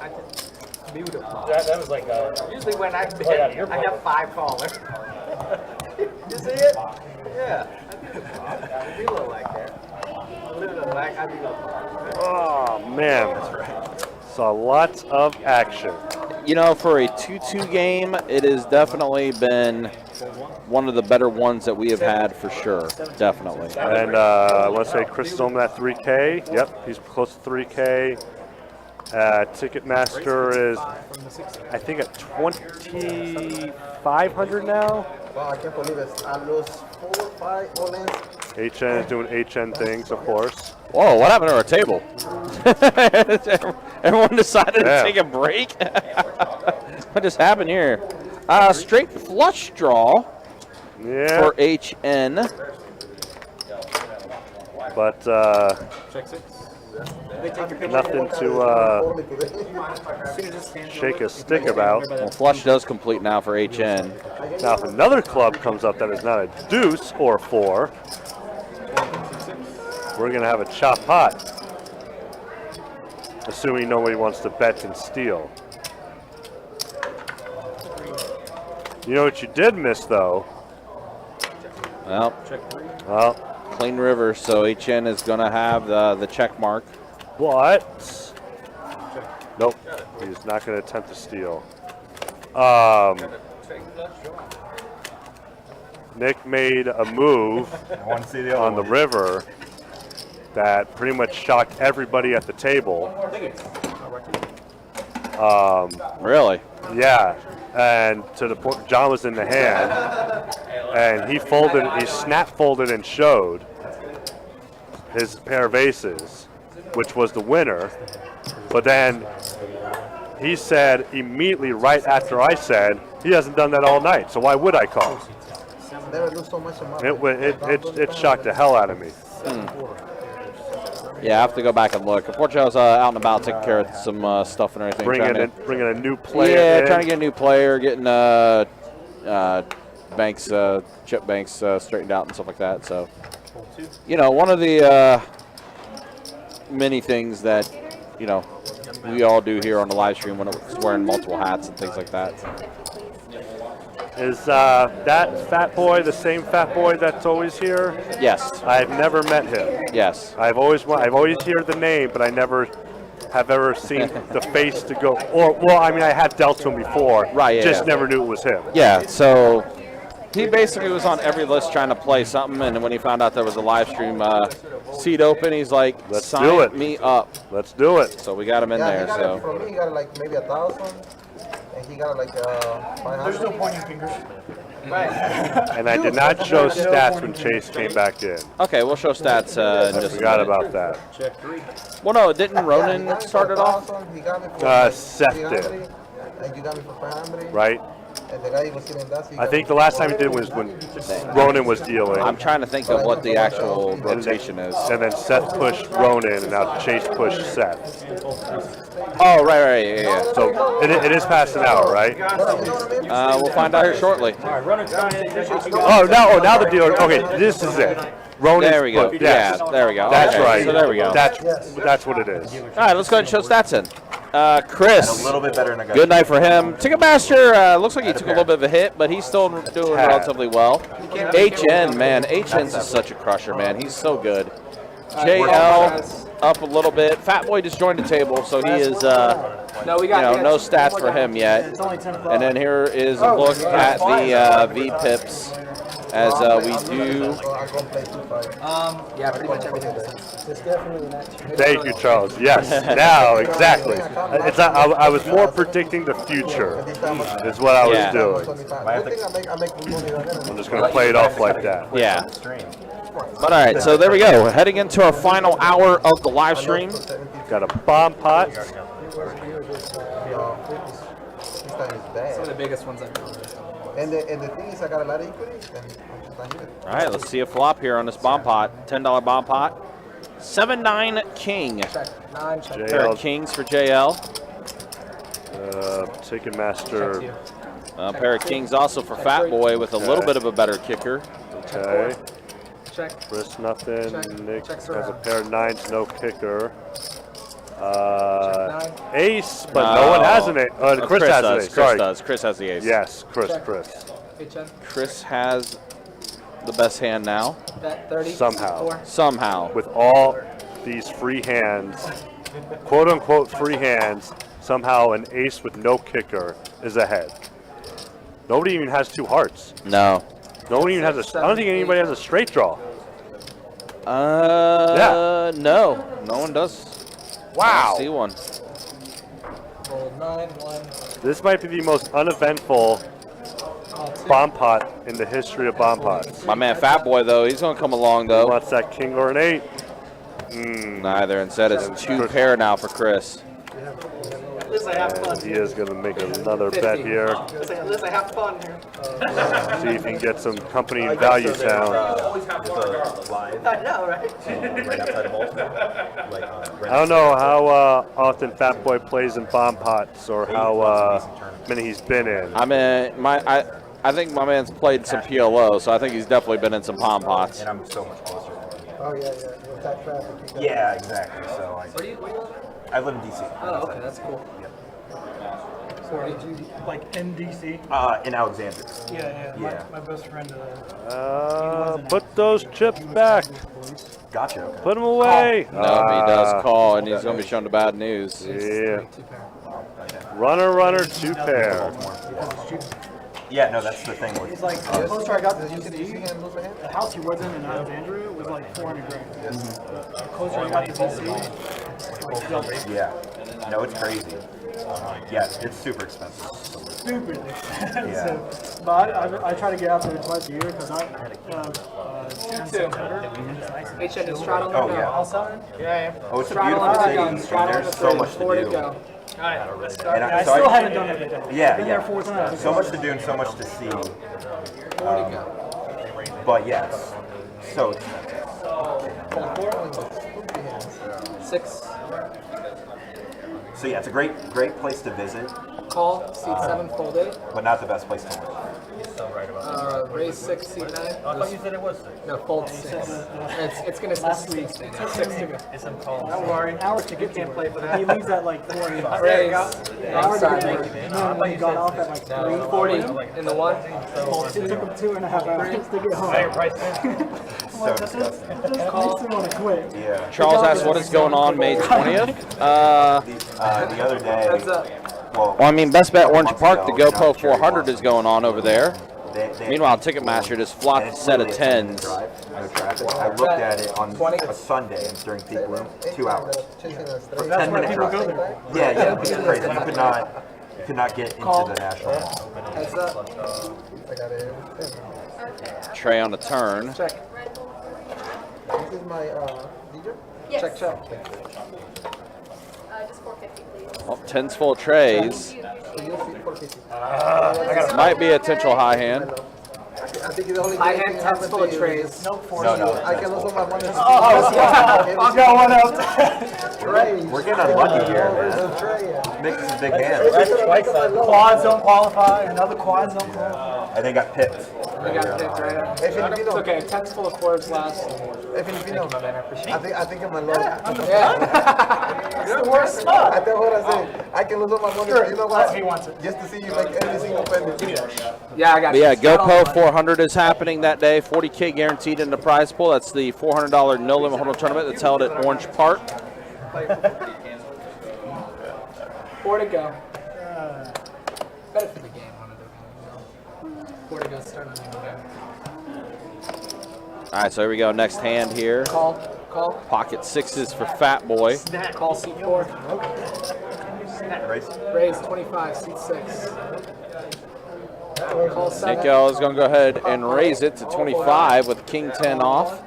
[SPEAKER 2] just mute a pot.
[SPEAKER 10] That was like
[SPEAKER 2] Usually when I bet,
[SPEAKER 10] yeah, you're
[SPEAKER 2] I have 5 callers. You see it? Yeah. I do a little like that.
[SPEAKER 4] Oh, man. Saw lots of action.
[SPEAKER 3] You know, for a 2-2 game, it has definitely been one of the better ones that we have had for sure. Definitely.
[SPEAKER 4] And I want to say Chris is on that 3K. Yep, he's close to 3K. Ticketmaster is, I think, at 2,500 now.
[SPEAKER 7] Wow, I can't believe it. I lost 4 or 5 all-ins.
[SPEAKER 4] HN is doing HN things, of course.
[SPEAKER 3] Whoa, what happened to our table? Everyone decided to take a break? What just happened here? Straight flush draw for HN.
[SPEAKER 4] But nothing to shake a stick about.
[SPEAKER 3] Well, flush does complete now for HN.
[SPEAKER 4] Now, if another club comes up that is not a deuce or 4, we're going to have a chop pot. Assuming nobody wants to bet and steal. You know what you did miss, though?
[SPEAKER 3] Well, clean river, so HN is going to have the check mark.
[SPEAKER 4] But, nope, he's not going to attempt to steal. Nick made a move on the river that pretty much shocked everybody at the table.
[SPEAKER 3] Really?
[SPEAKER 4] Yeah, and to the point, John was in the hand, and he snap folded and showed his pair of aces, which was the winner. But then he said immediately right after I said, he hasn't done that all night, so why would I call? It shocked the hell out of me.
[SPEAKER 3] Yeah, I have to go back and look. Unfortunately, I was out and about taking care of some stuff and everything.
[SPEAKER 4] Bringing a new player in.
[SPEAKER 3] Trying to get a new player, getting chip banks straightened out and stuff like that. So, you know, one of the many things that, you know, we all do here on the live stream when it's wearing multiple hats and things like that.
[SPEAKER 4] Is that fat boy the same fat boy that's always here?
[SPEAKER 3] Yes.
[SPEAKER 4] I've never met him.
[SPEAKER 3] Yes.
[SPEAKER 4] I've always heard the name, but I never have ever seen the face to go. Well, I mean, I had dealt to him before.
[SPEAKER 3] Right. Yeah,
[SPEAKER 4] just never knew it was him.
[SPEAKER 3] Yeah. So he basically was on every list trying to play something, and when he found out there was a live stream seat open, he's like,
[SPEAKER 4] "Let's
[SPEAKER 3] sign
[SPEAKER 4] do it.
[SPEAKER 3] Me up.
[SPEAKER 4] Let's do it."
[SPEAKER 3] So we got him in there. So
[SPEAKER 7] From me, he got like maybe 1,000. And he got like 500.
[SPEAKER 10] There's no pointing fingers.
[SPEAKER 4] And I did not show stats when Chase came back in.
[SPEAKER 3] okay, we'll show stats.
[SPEAKER 4] I forgot about that.
[SPEAKER 3] Well, no, didn't Ronan start it off?
[SPEAKER 7] He got me for
[SPEAKER 4] Seth
[SPEAKER 7] 300,
[SPEAKER 4] did.
[SPEAKER 7] And you got me for 500.
[SPEAKER 4] Right?
[SPEAKER 7] And the guy was getting that.
[SPEAKER 4] I think the last time he did was when Ronan was dealing.
[SPEAKER 3] I'm trying to think of what the actual rotation is.
[SPEAKER 4] And then Seth pushed Ronan, and now Chase pushed Seth.
[SPEAKER 3] Oh, right, yeah.
[SPEAKER 4] So it is past an hour, right?
[SPEAKER 3] We'll find out here shortly.
[SPEAKER 4] Now the deal. Okay, this is it. Ronan.
[SPEAKER 3] There we go.
[SPEAKER 4] Yes.
[SPEAKER 3] Yeah, there we go.
[SPEAKER 4] That's
[SPEAKER 3] okay,
[SPEAKER 4] right.
[SPEAKER 3] So there we go.
[SPEAKER 4] That's what it is.
[SPEAKER 3] All right, let's go ahead and show stats in. Chris.
[SPEAKER 9] A little bit better than I got.
[SPEAKER 3] Good night for him. Ticketmaster looks like he took a little bit of a hit, but he's still doing relatively well. HN, man. HN's is such a crusher, man. He's so good. JL up a little bit. Fat Boy just joined the table, so he is, no stats for him yet. And then here is a look at the V-Pips as we do.
[SPEAKER 8] Yeah, pretty much everything.
[SPEAKER 4] Thank you, Charles. Yes, now, exactly. I was more predicting the future, is what I was doing. I'm just going to play it off like that.
[SPEAKER 3] Yeah. But all right, so there we go. Heading into our final hour of the live stream.
[SPEAKER 4] Got a bomb pot.
[SPEAKER 8] Some of the biggest ones I've done.
[SPEAKER 7] And the thing is, I got a lot of equities.
[SPEAKER 3] All right, let's see a flop here on this bomb pot. $10 bomb pot. 7-9 king.
[SPEAKER 8] Check 9, check
[SPEAKER 3] Pair of kings for JL.
[SPEAKER 4] Ticketmaster.
[SPEAKER 3] Pair of kings also for Fat Boy with a little bit of a better kicker.
[SPEAKER 4] Okay.
[SPEAKER 8] Check.
[SPEAKER 4] Chris nothing.
[SPEAKER 8] Check.
[SPEAKER 4] Nick
[SPEAKER 8] Checks
[SPEAKER 4] has a
[SPEAKER 8] around.
[SPEAKER 4] pair of 9s, no kicker.
[SPEAKER 8] Check 9.
[SPEAKER 4] Ace, but no one has an ace. Chris has an ace. Sorry.
[SPEAKER 3] Chris has the ace.
[SPEAKER 4] Yes, Chris.
[SPEAKER 8] HN.
[SPEAKER 3] Chris has the best hand now.
[SPEAKER 8] Bet 30.
[SPEAKER 4] Somehow.
[SPEAKER 8] 64.
[SPEAKER 3] Somehow.
[SPEAKER 4] With all these free hands, quote unquote free hands, somehow an ace with no kicker is ahead. Nobody even has 2 hearts.
[SPEAKER 3] No.
[SPEAKER 4] Nobody even has a. I don't think anybody has a straight draw.
[SPEAKER 3] No. No one does.
[SPEAKER 4] Wow.
[SPEAKER 3] I see one.
[SPEAKER 8] Fold 9, 1.
[SPEAKER 4] This might be the most uneventful bomb pot in the history of bomb pots.
[SPEAKER 3] My man Fat Boy, though, he's going to come along, though.
[SPEAKER 4] Wants that king or an 8?
[SPEAKER 3] Neither. Instead, it's 2 pair now for Chris.
[SPEAKER 2] At least I have fun.
[SPEAKER 4] And he is going to make another bet here.
[SPEAKER 2] At least I have fun here.
[SPEAKER 4] See if he can get some company in value town.
[SPEAKER 2] I know, right?
[SPEAKER 9] Right outside of Baltimore. Like,
[SPEAKER 4] I don't know how often Fat Boy plays in bomb pots or how many he's been in.
[SPEAKER 3] I mean, I think my man's played some PLO, so I think he's definitely been in some palm pots.
[SPEAKER 9] and I'm so much closer.
[SPEAKER 7] Oh, yeah. With that traffic.
[SPEAKER 9] Yeah, exactly. So I live in DC.
[SPEAKER 8] Oh, okay, that's cool.
[SPEAKER 10] Like in DC.
[SPEAKER 9] In Alexandria.
[SPEAKER 10] Yeah. My best friend.
[SPEAKER 4] Put those chips back.
[SPEAKER 9] Gotcha. Okay.
[SPEAKER 4] Put them away.
[SPEAKER 3] No, he does call, and he's going to be shown the bad news.
[SPEAKER 4] Yeah. Runner, 2 pair.
[SPEAKER 9] Yeah, no, that's the thing.
[SPEAKER 10] It's like the closer I got to DC, the house he was in Alexandria was like $400,000. The closer I got to DC, like double.
[SPEAKER 9] Yeah. No, it's crazy. Yeah, it's super expensive.
[SPEAKER 10] Stupid expensive.
[SPEAKER 9] Yeah.
[SPEAKER 10] But I try to get out there twice a year because I in September.
[SPEAKER 8] HN is straddling.
[SPEAKER 9] Oh, yeah.
[SPEAKER 10] Also,
[SPEAKER 2] Yeah,
[SPEAKER 9] Oh, it's a
[SPEAKER 8] Straddle
[SPEAKER 9] beautiful
[SPEAKER 8] on
[SPEAKER 9] city.
[SPEAKER 8] the
[SPEAKER 9] and
[SPEAKER 8] straddle on the
[SPEAKER 9] There's so much to
[SPEAKER 8] 4 to
[SPEAKER 9] do.
[SPEAKER 8] go.
[SPEAKER 2] Alright, let's start.
[SPEAKER 9] And
[SPEAKER 10] I still haven't done everything.
[SPEAKER 9] Yeah,
[SPEAKER 10] Been
[SPEAKER 9] yeah.
[SPEAKER 10] there 4 times.
[SPEAKER 9] So much to do and so much to see.
[SPEAKER 8] 4 to go.
[SPEAKER 9] But yes, so expensive.
[SPEAKER 8] Fold 4. 6.
[SPEAKER 9] So yeah, it's a great place to visit,
[SPEAKER 8] Call. Seat 7. Fold 8.
[SPEAKER 9] but not the best place to live.
[SPEAKER 8] Raise 6. Seat 9.
[SPEAKER 6] I thought you said it was 6.
[SPEAKER 8] No, fold 6. It's going to say 6 to go. 6 to go.
[SPEAKER 6] It's some calls.
[SPEAKER 2] Don't worry.
[SPEAKER 10] Hours to get
[SPEAKER 2] Can't
[SPEAKER 10] to
[SPEAKER 2] play
[SPEAKER 10] it.
[SPEAKER 2] for that.
[SPEAKER 10] He leaves at like 4 a.m.
[SPEAKER 8] Raise.
[SPEAKER 10] Hours to
[SPEAKER 8] Sorry.
[SPEAKER 10] get to it. No, when he got off at like 3.
[SPEAKER 8] 40 in the 1.
[SPEAKER 10] It took him 2.5 hours to get home.
[SPEAKER 9] So disgusting.
[SPEAKER 10] Just makes him want to quit.
[SPEAKER 9] Yeah.
[SPEAKER 3] Charles asks what is going on May 20th.
[SPEAKER 9] The other day,
[SPEAKER 8] Heads up.
[SPEAKER 9] well,
[SPEAKER 3] Well, I mean, Best Bet Orange
[SPEAKER 9] months
[SPEAKER 3] Park,
[SPEAKER 9] ago,
[SPEAKER 3] the
[SPEAKER 9] you know,
[SPEAKER 3] GoPro
[SPEAKER 9] Cherry
[SPEAKER 3] 400 is going on over there.
[SPEAKER 9] they
[SPEAKER 3] Meanwhile, Ticketmaster just flopped a
[SPEAKER 9] it's
[SPEAKER 3] set of
[SPEAKER 9] literally a 10-minute
[SPEAKER 3] 10s.
[SPEAKER 9] drive, no traffic. I looked at it on a Sunday and during peak room, 2 hours.
[SPEAKER 7] Chasing us.
[SPEAKER 9] For 10-minute
[SPEAKER 10] people go
[SPEAKER 9] drive.
[SPEAKER 10] there.
[SPEAKER 9] Yeah, it's crazy. You could not get into the National Mall.
[SPEAKER 8] Heads up.
[SPEAKER 7] I got it.
[SPEAKER 3] Trey on the turn.
[SPEAKER 8] Check.
[SPEAKER 7] This is my DJ.
[SPEAKER 11] Yes.
[SPEAKER 8] Check, check.
[SPEAKER 11] Just 450, please.
[SPEAKER 3] Oh, 10's full of trays.
[SPEAKER 7] So you'll see 450.
[SPEAKER 3] Might be a potential high hand.
[SPEAKER 7] I think the only
[SPEAKER 8] High
[SPEAKER 7] thing
[SPEAKER 8] hand,
[SPEAKER 7] that
[SPEAKER 8] 10's
[SPEAKER 7] happened
[SPEAKER 8] full
[SPEAKER 7] to
[SPEAKER 8] of
[SPEAKER 7] you
[SPEAKER 8] trays.
[SPEAKER 7] is
[SPEAKER 9] No.
[SPEAKER 7] I can lose all my money.
[SPEAKER 10] I'll go one up.
[SPEAKER 7] Trays.
[SPEAKER 9] We're getting unlucky here, man.
[SPEAKER 7] Tray.
[SPEAKER 9] Make this a big hand.
[SPEAKER 10] Quads don't qualify. Another quads don't qualify.
[SPEAKER 9] And they got pipped.
[SPEAKER 8] We got picked right up.
[SPEAKER 7] Hey, Filipino.
[SPEAKER 8] It's okay. 10's full of 4s last.
[SPEAKER 7] Hey, Filipino. I think I'm a low.
[SPEAKER 8] Yeah.
[SPEAKER 10] It's the worst spot.
[SPEAKER 7] I tell what I say. I can lose all my money. You know
[SPEAKER 10] That's
[SPEAKER 7] what?
[SPEAKER 10] he wants it.
[SPEAKER 7] Just to see you make every single penny.
[SPEAKER 8] Yeah, I got
[SPEAKER 3] But
[SPEAKER 8] you.
[SPEAKER 3] yeah,
[SPEAKER 8] Straddle
[SPEAKER 3] GoPro
[SPEAKER 8] on
[SPEAKER 3] 400 is happening that day. 40K guaranteed in the prize pool. That's the $400 no limit hold'em tournament that's held at Orange Park.
[SPEAKER 8] 4 to go. Better for the game. 4 to go. Start on the game.
[SPEAKER 3] All right, so here we go. Next hand here.
[SPEAKER 8] Call. Call.
[SPEAKER 3] Pocket 6s for Fat Boy.
[SPEAKER 8] Call seat 4.
[SPEAKER 9] Race.
[SPEAKER 8] Raise 25. Seat 6. Call 7.
[SPEAKER 3] Nico is going to go ahead and raise it to 25 with King 10 off.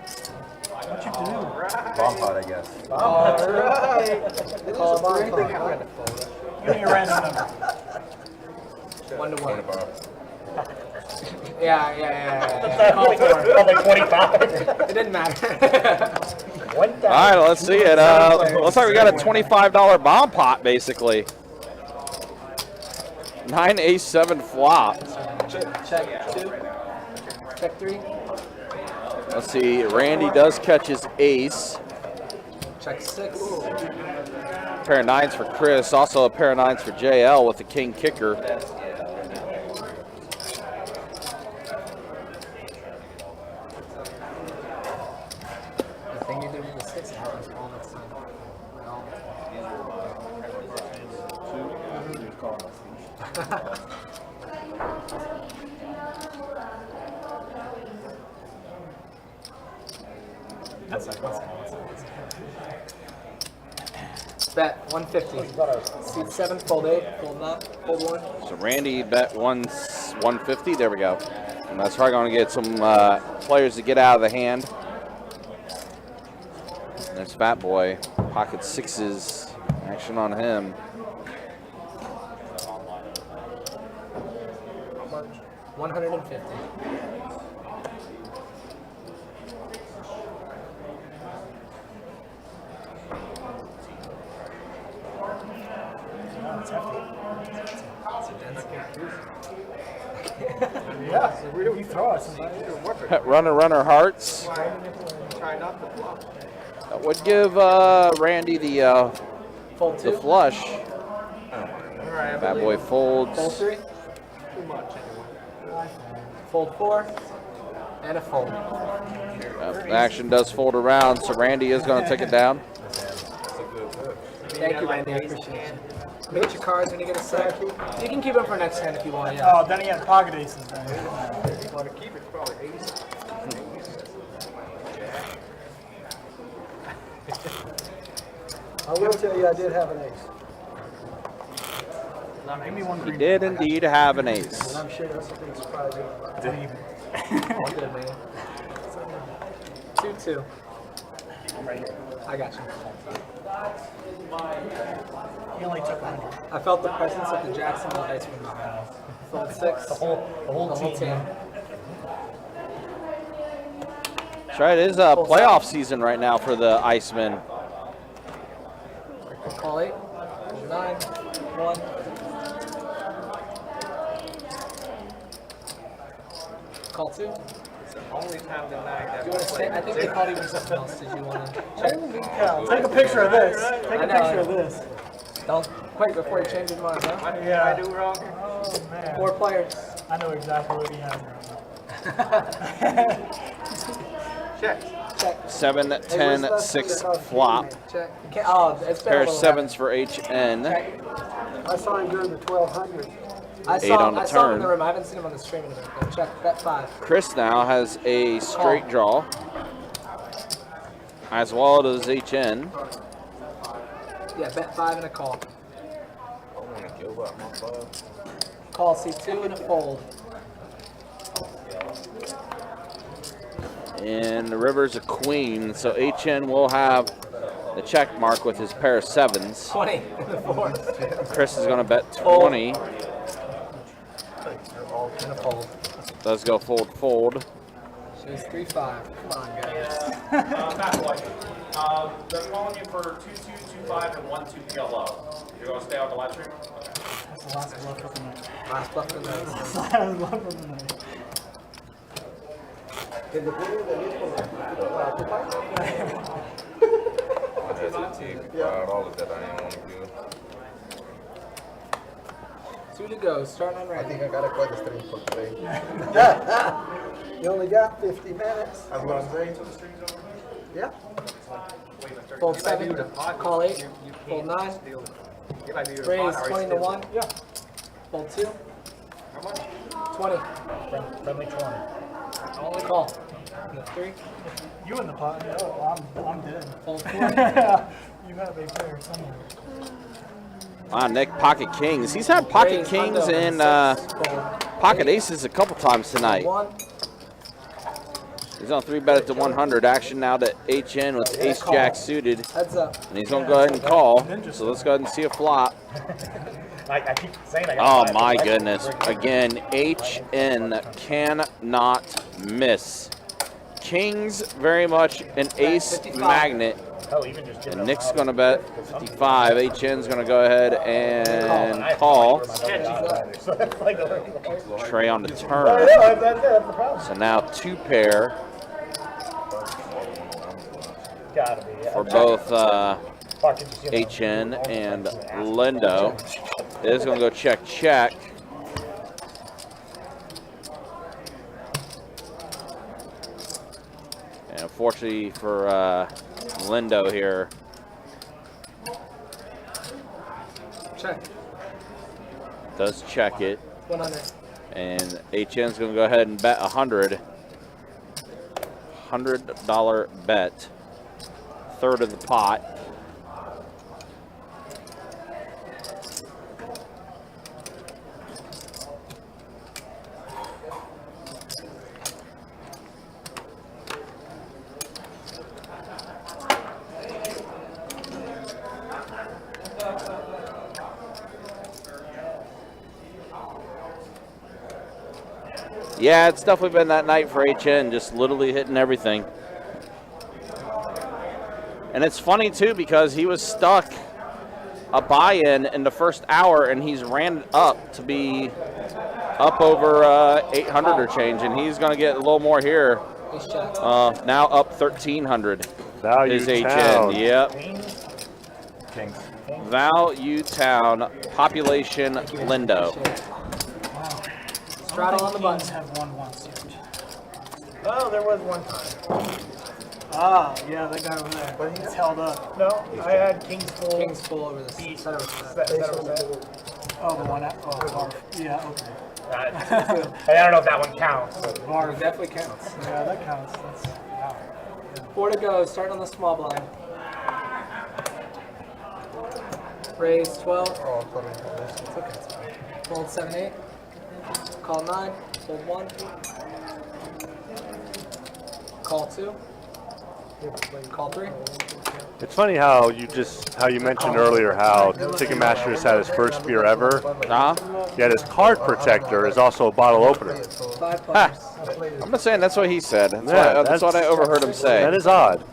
[SPEAKER 9] Bomb pot, I guess.
[SPEAKER 8] Call a bomb.
[SPEAKER 10] Give me a random number.
[SPEAKER 8] 1 to 1. Yeah. Call for it.
[SPEAKER 10] Like 25.
[SPEAKER 8] It didn't matter.
[SPEAKER 3] All right, let's see it. Looks like we got a $25 bomb pot, basically. 9 ace 7 flop.
[SPEAKER 8] Check 2. Check 3.
[SPEAKER 3] Let's see. Randy does catch his ace.
[SPEAKER 8] Check 6.
[SPEAKER 3] Pair of 9s for Chris. Also a pair of 9s for JL with the king kicker.
[SPEAKER 2] Bet 150. Seat 7, fold 8, fold 9, fold 1.
[SPEAKER 3] So Randy bet 150. There we go. And that's probably going to get some players to get out of the hand. And there's Fat Boy, pocket sixes, action on him.
[SPEAKER 2] $150.
[SPEAKER 10] Yeah, so where do we throw us?
[SPEAKER 3] Runner hearts.
[SPEAKER 2] Try not to flop.
[SPEAKER 3] That would give Randy the
[SPEAKER 2] Fold 2.
[SPEAKER 3] flush.
[SPEAKER 2] Alright,
[SPEAKER 3] Fat Boy folds.
[SPEAKER 2] Fold 3. Too much anyway. Fold 4. And a fold.
[SPEAKER 3] The action does fold around, so Randy is going to take it down.
[SPEAKER 2] Thank you, Randy. I appreciate it. Look at your cards when you get a set. You can keep them for next hand if you want, yeah.
[SPEAKER 10] Oh, then he had pocket aces. Then.
[SPEAKER 2] You want to keep it, probably ace.
[SPEAKER 7] I will tell you, I did have an ace.
[SPEAKER 10] Give me one
[SPEAKER 3] He
[SPEAKER 10] green.
[SPEAKER 3] did indeed have an ace.
[SPEAKER 7] And I'm sure that's a big surprise.
[SPEAKER 2] All good, man. 2-2. I got you.
[SPEAKER 10] He only took 100.
[SPEAKER 2] I felt the presence of the Jacksonville Ice Cream behind me. Fold 6.
[SPEAKER 10] The whole team.
[SPEAKER 3] That's right, it is a playoff season right now for the Icemen.
[SPEAKER 2] Call 8. 9. 1. Call 2. Only time tonight. Do you want to say? I think they called even something else. Did you want to check?
[SPEAKER 10] Take a picture of this. Take a picture of this.
[SPEAKER 2] Don't quit before you change your mind, huh?
[SPEAKER 10] What did I do wrong? Oh, man.
[SPEAKER 2] 4 players.
[SPEAKER 10] I know exactly what he has right now.
[SPEAKER 2] Check.
[SPEAKER 3] 7, 10, 6 flop.
[SPEAKER 2] Check. Oh, it's been
[SPEAKER 3] Pair
[SPEAKER 2] a
[SPEAKER 3] of
[SPEAKER 2] little
[SPEAKER 3] sevens for HN.
[SPEAKER 2] Check.
[SPEAKER 7] I saw him during the 1200.
[SPEAKER 2] I
[SPEAKER 3] 8
[SPEAKER 2] saw,
[SPEAKER 3] on the
[SPEAKER 2] I saw him in
[SPEAKER 3] turn.
[SPEAKER 2] the room. I haven't seen him on the stream in a minute. But check. Bet 5.
[SPEAKER 3] Chris now has a straight draw, as well as HN.
[SPEAKER 2] Yeah, bet 5 and a call. Call C2 and a fold.
[SPEAKER 3] And the river's a queen, so HN will have the check mark with his pair of sevens.
[SPEAKER 2] 20 and a 4.
[SPEAKER 3] Chris is going to bet 20.
[SPEAKER 2] And a fold.
[SPEAKER 3] Does go fold.
[SPEAKER 2] She's 3-5. Come on, guys.
[SPEAKER 6] They're calling you for 2-2, 2-5, and 1-2 PLO. You're going to stay on the live stream?
[SPEAKER 10] That's the last bluff of the night.
[SPEAKER 2] Last bluff of the night.
[SPEAKER 10] That's the last bluff of the night.
[SPEAKER 12] All of that I didn't want to do.
[SPEAKER 2] 2 to go. Starting on
[SPEAKER 7] I
[SPEAKER 2] right.
[SPEAKER 7] think I got a quite a stream for today. You only got 50 minutes.
[SPEAKER 9] I was going to say.
[SPEAKER 7] Yeah.
[SPEAKER 2] Fold 7. Call 8. Fold 9. Raise 20 to 1.
[SPEAKER 10] Yeah.
[SPEAKER 2] Fold 2. How much? 20.
[SPEAKER 10] Friendly 20.
[SPEAKER 2] Only call. 3.
[SPEAKER 10] You in the pot? No, I'm dead.
[SPEAKER 2] Fold 4.
[SPEAKER 10] You have a pair somewhere.
[SPEAKER 3] Nick, pocket kings. He's had pocket
[SPEAKER 2] Raise
[SPEAKER 3] kings
[SPEAKER 2] hundo.
[SPEAKER 3] and
[SPEAKER 2] 6. Fold.
[SPEAKER 3] pocket aces a couple times tonight.
[SPEAKER 2] 1.
[SPEAKER 3] He's on 3-bet at the 100. Action now to HN with ace jack suited.
[SPEAKER 2] Heads up.
[SPEAKER 3] And he's going to go ahead and call. So let's go ahead and see a flop.
[SPEAKER 10] I keep saying I
[SPEAKER 3] Oh my goodness. Again, HN cannot miss. Kings very much an ace
[SPEAKER 2] 55.
[SPEAKER 3] magnet. And Nick's going to bet 55. HN's going to go ahead and call. Trey on the turn. So now 2 pair for both HN and Lindo. It is going to go check, check. And unfortunately for Lindo here,
[SPEAKER 2] Check.
[SPEAKER 3] Does check it.
[SPEAKER 8] 100.
[SPEAKER 3] And HN's going to go ahead and bet 100. $100 bet. Third of the pot. Yeah, it's definitely been that night for HN, just literally hitting everything. And it's funny, too, because he was stuck a buy-in in the first hour, and he's ran it up to be up over 800 or change, and he's going to get a little more here. Now up 1,300
[SPEAKER 4] Value
[SPEAKER 3] is
[SPEAKER 4] Town.
[SPEAKER 3] HN. Yep.
[SPEAKER 9] Kings.
[SPEAKER 3] Value Town, population Lindo.
[SPEAKER 8] Straddle on the button.
[SPEAKER 10] Have won once.
[SPEAKER 6] Oh, there was one time.
[SPEAKER 10] Ah, yeah, that guy over there. But he's held up. No, I had King's full.
[SPEAKER 8] King's full over this.
[SPEAKER 10] Beat. Oh, the one at, yeah, okay.
[SPEAKER 6] I don't know if that one counts.
[SPEAKER 8] Bar definitely counts.
[SPEAKER 10] Yeah, that counts. That's, wow.
[SPEAKER 8] 4 to go, starting on the small blind. Raise 12.
[SPEAKER 7] Oh, sorry.
[SPEAKER 8] Fold 7, 8. Call 9. Fold 1. Call 2. Call 3.
[SPEAKER 4] It's funny how you mentioned earlier how Ticketmaster's had his first beer ever. Yet his card protector is also a bottle opener.
[SPEAKER 8] 5 players.
[SPEAKER 3] I'm not saying that's what he said. That's what I overheard him say.
[SPEAKER 4] That is odd.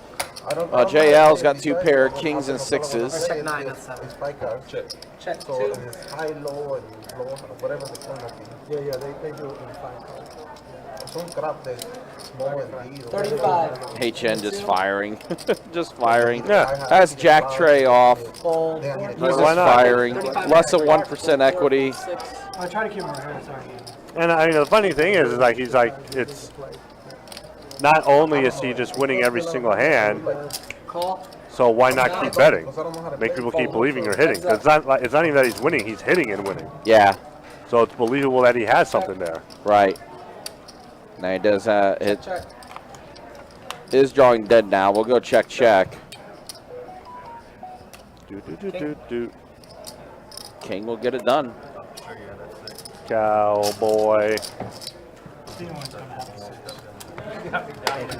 [SPEAKER 3] JL's got 2 pair, kings and sixes.
[SPEAKER 8] Check 9, that's 7.
[SPEAKER 7] It's 5 cards.
[SPEAKER 8] Check
[SPEAKER 7] So
[SPEAKER 8] 2.
[SPEAKER 7] it's high, low, and low, whatever the corner be.
[SPEAKER 8] Yeah, they do it in 5 cards.
[SPEAKER 7] Some crap that small and D.
[SPEAKER 8] 35.
[SPEAKER 3] HN just firing. Just firing.
[SPEAKER 4] Yeah.
[SPEAKER 3] Has Jack Trey off.
[SPEAKER 8] Fold.
[SPEAKER 3] He's
[SPEAKER 4] Why
[SPEAKER 3] just
[SPEAKER 4] not?
[SPEAKER 3] firing. Less than 1% equity.
[SPEAKER 10] I try to keep him right here, sorry.
[SPEAKER 4] And I mean, the funny thing is like he's like, it's not only is he just winning every single hand,
[SPEAKER 8] Call.
[SPEAKER 4] so why not keep betting? Make people keep believing you're hitting. 'Cause it's not even that he's winning; he's hitting and winning.
[SPEAKER 3] Yeah,
[SPEAKER 4] So it's believable that he has something there.
[SPEAKER 3] right. Now he does hit.
[SPEAKER 8] Check.
[SPEAKER 3] Is drawing dead now. We'll go check.
[SPEAKER 4] Do.
[SPEAKER 3] King will get it done.
[SPEAKER 4] Cowboy.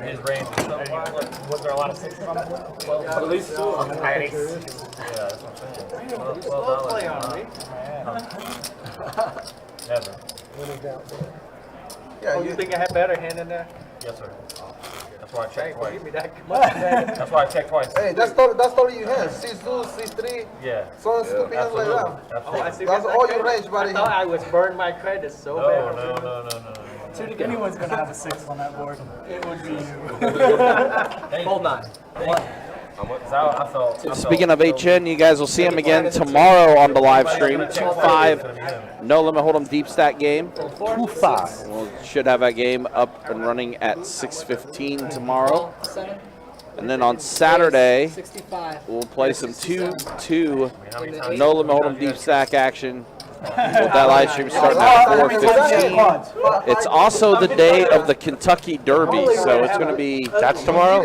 [SPEAKER 6] His range. Was there a lot of sixes on the board?
[SPEAKER 10] At least 2 of them.
[SPEAKER 6] I had aces. Yeah, that's what I'm saying. $12
[SPEAKER 10] Play on me.
[SPEAKER 6] Never.
[SPEAKER 7] Yeah,
[SPEAKER 2] You think I had better hand in there?
[SPEAKER 6] Yes, sir. That's why I checked twice.
[SPEAKER 2] Give me that much.
[SPEAKER 6] That's why I checked twice.
[SPEAKER 7] Hey, that's all you have. C2, C3,
[SPEAKER 6] Yeah.
[SPEAKER 7] some stupid hands like that.
[SPEAKER 2] Oh, I see.
[SPEAKER 7] That's all your range, buddy.
[SPEAKER 2] I thought I was burning my credit so bad.
[SPEAKER 6] No.
[SPEAKER 10] If anyone's going to have a 6 on that board, it would be you.
[SPEAKER 8] Fold 9.
[SPEAKER 6] I felt.
[SPEAKER 3] Speaking of HN, you guys will see him again tomorrow on the live stream. 2-5. No limit hold'em deep stack game.
[SPEAKER 4] 2-5.
[SPEAKER 3] We should have that game up and running at 6:15 tomorrow.
[SPEAKER 8] 7.
[SPEAKER 3] And then on Saturday,
[SPEAKER 8] 65.
[SPEAKER 3] we'll play some 2-2 no limit hold'em deep stack action. With that live stream starting at 4:15. It's also the day of the Kentucky Derby, so it's going to be
[SPEAKER 4] That's tomorrow?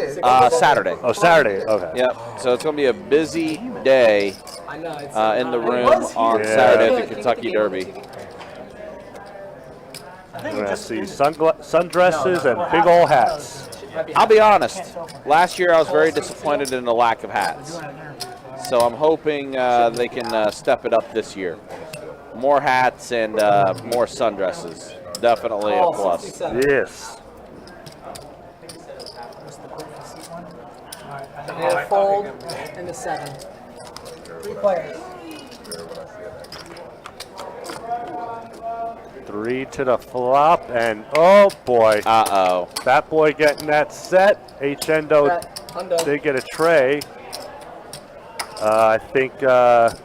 [SPEAKER 3] Saturday.
[SPEAKER 4] Oh, Saturday. Okay.
[SPEAKER 3] Yep. So it's going to be a busy day
[SPEAKER 8] I know. It's
[SPEAKER 3] in the room on
[SPEAKER 4] Yeah.
[SPEAKER 3] Saturday at the Kentucky Derby.
[SPEAKER 4] We're going to see sundresses and big old hats.
[SPEAKER 3] I'll be honest. Last year I was very disappointed in the lack of hats. So I'm hoping they can step it up this year. More hats and more sundresses. Definitely a plus.
[SPEAKER 8] 67.
[SPEAKER 4] Yes.
[SPEAKER 8] And a fold and a 7. 3 players.
[SPEAKER 4] 3 to the flop, and oh boy.
[SPEAKER 3] Uh-oh.
[SPEAKER 4] That boy getting that set. H-Endo
[SPEAKER 8] Hundo.
[SPEAKER 4] did get a tray. I think, but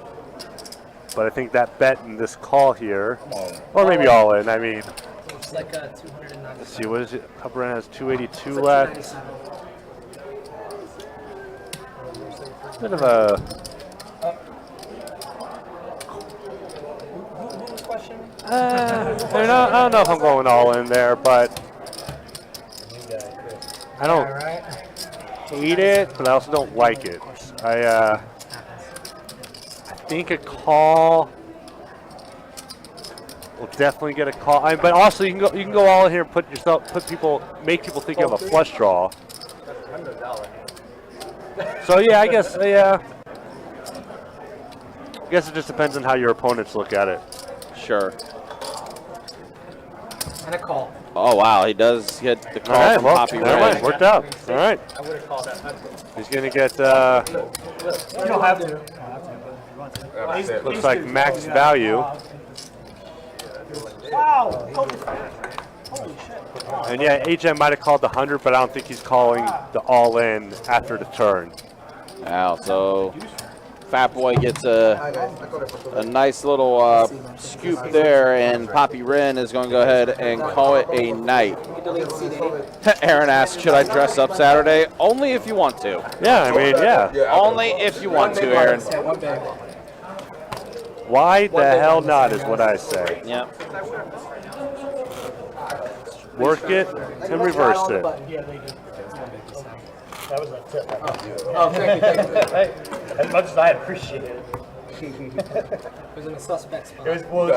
[SPEAKER 4] I think that bet in this call here, or maybe all in. I mean,
[SPEAKER 8] It's like a 290.
[SPEAKER 4] let's see, what is it? Upper end has 282 left. Bit of a I don't know if I'm going all in there, but I don't hate it, but I also don't like it. I think a call will definitely get a call. But also you can go all in here and make people think you have a flush draw. So yeah, I guess it just depends on how your opponents look at it.
[SPEAKER 3] Sure.
[SPEAKER 8] And a call.
[SPEAKER 3] Oh wow, he does get the call
[SPEAKER 4] All right,
[SPEAKER 3] from
[SPEAKER 4] well,
[SPEAKER 3] Poppy
[SPEAKER 4] all right,
[SPEAKER 3] Red.
[SPEAKER 4] worked out. All right.
[SPEAKER 5] I would have called that.
[SPEAKER 4] He's gonna get
[SPEAKER 10] You don't have to.
[SPEAKER 4] looks like max value.
[SPEAKER 10] Wow. Holy shit.
[SPEAKER 4] And yeah, HM might have called the 100, but I don't think he's calling the all-in after the turn.
[SPEAKER 3] Wow, so Fat Boy gets a nice little scoop there, and Poppy Ren is going to go ahead and call it a night. Aaron asks, should I dress up Saturday? Only if you want to.
[SPEAKER 4] Yeah, I mean, yeah.
[SPEAKER 3] Only if you want to, Aaron.
[SPEAKER 4] Why the hell not is what I say.
[SPEAKER 3] Yep.
[SPEAKER 4] Work it and reverse it.
[SPEAKER 10] Yeah, they do. That was a tip.
[SPEAKER 8] Oh, thank you.
[SPEAKER 10] As much as I appreciate it.
[SPEAKER 8] It was in a suspect spot.
[SPEAKER 10] It was, well,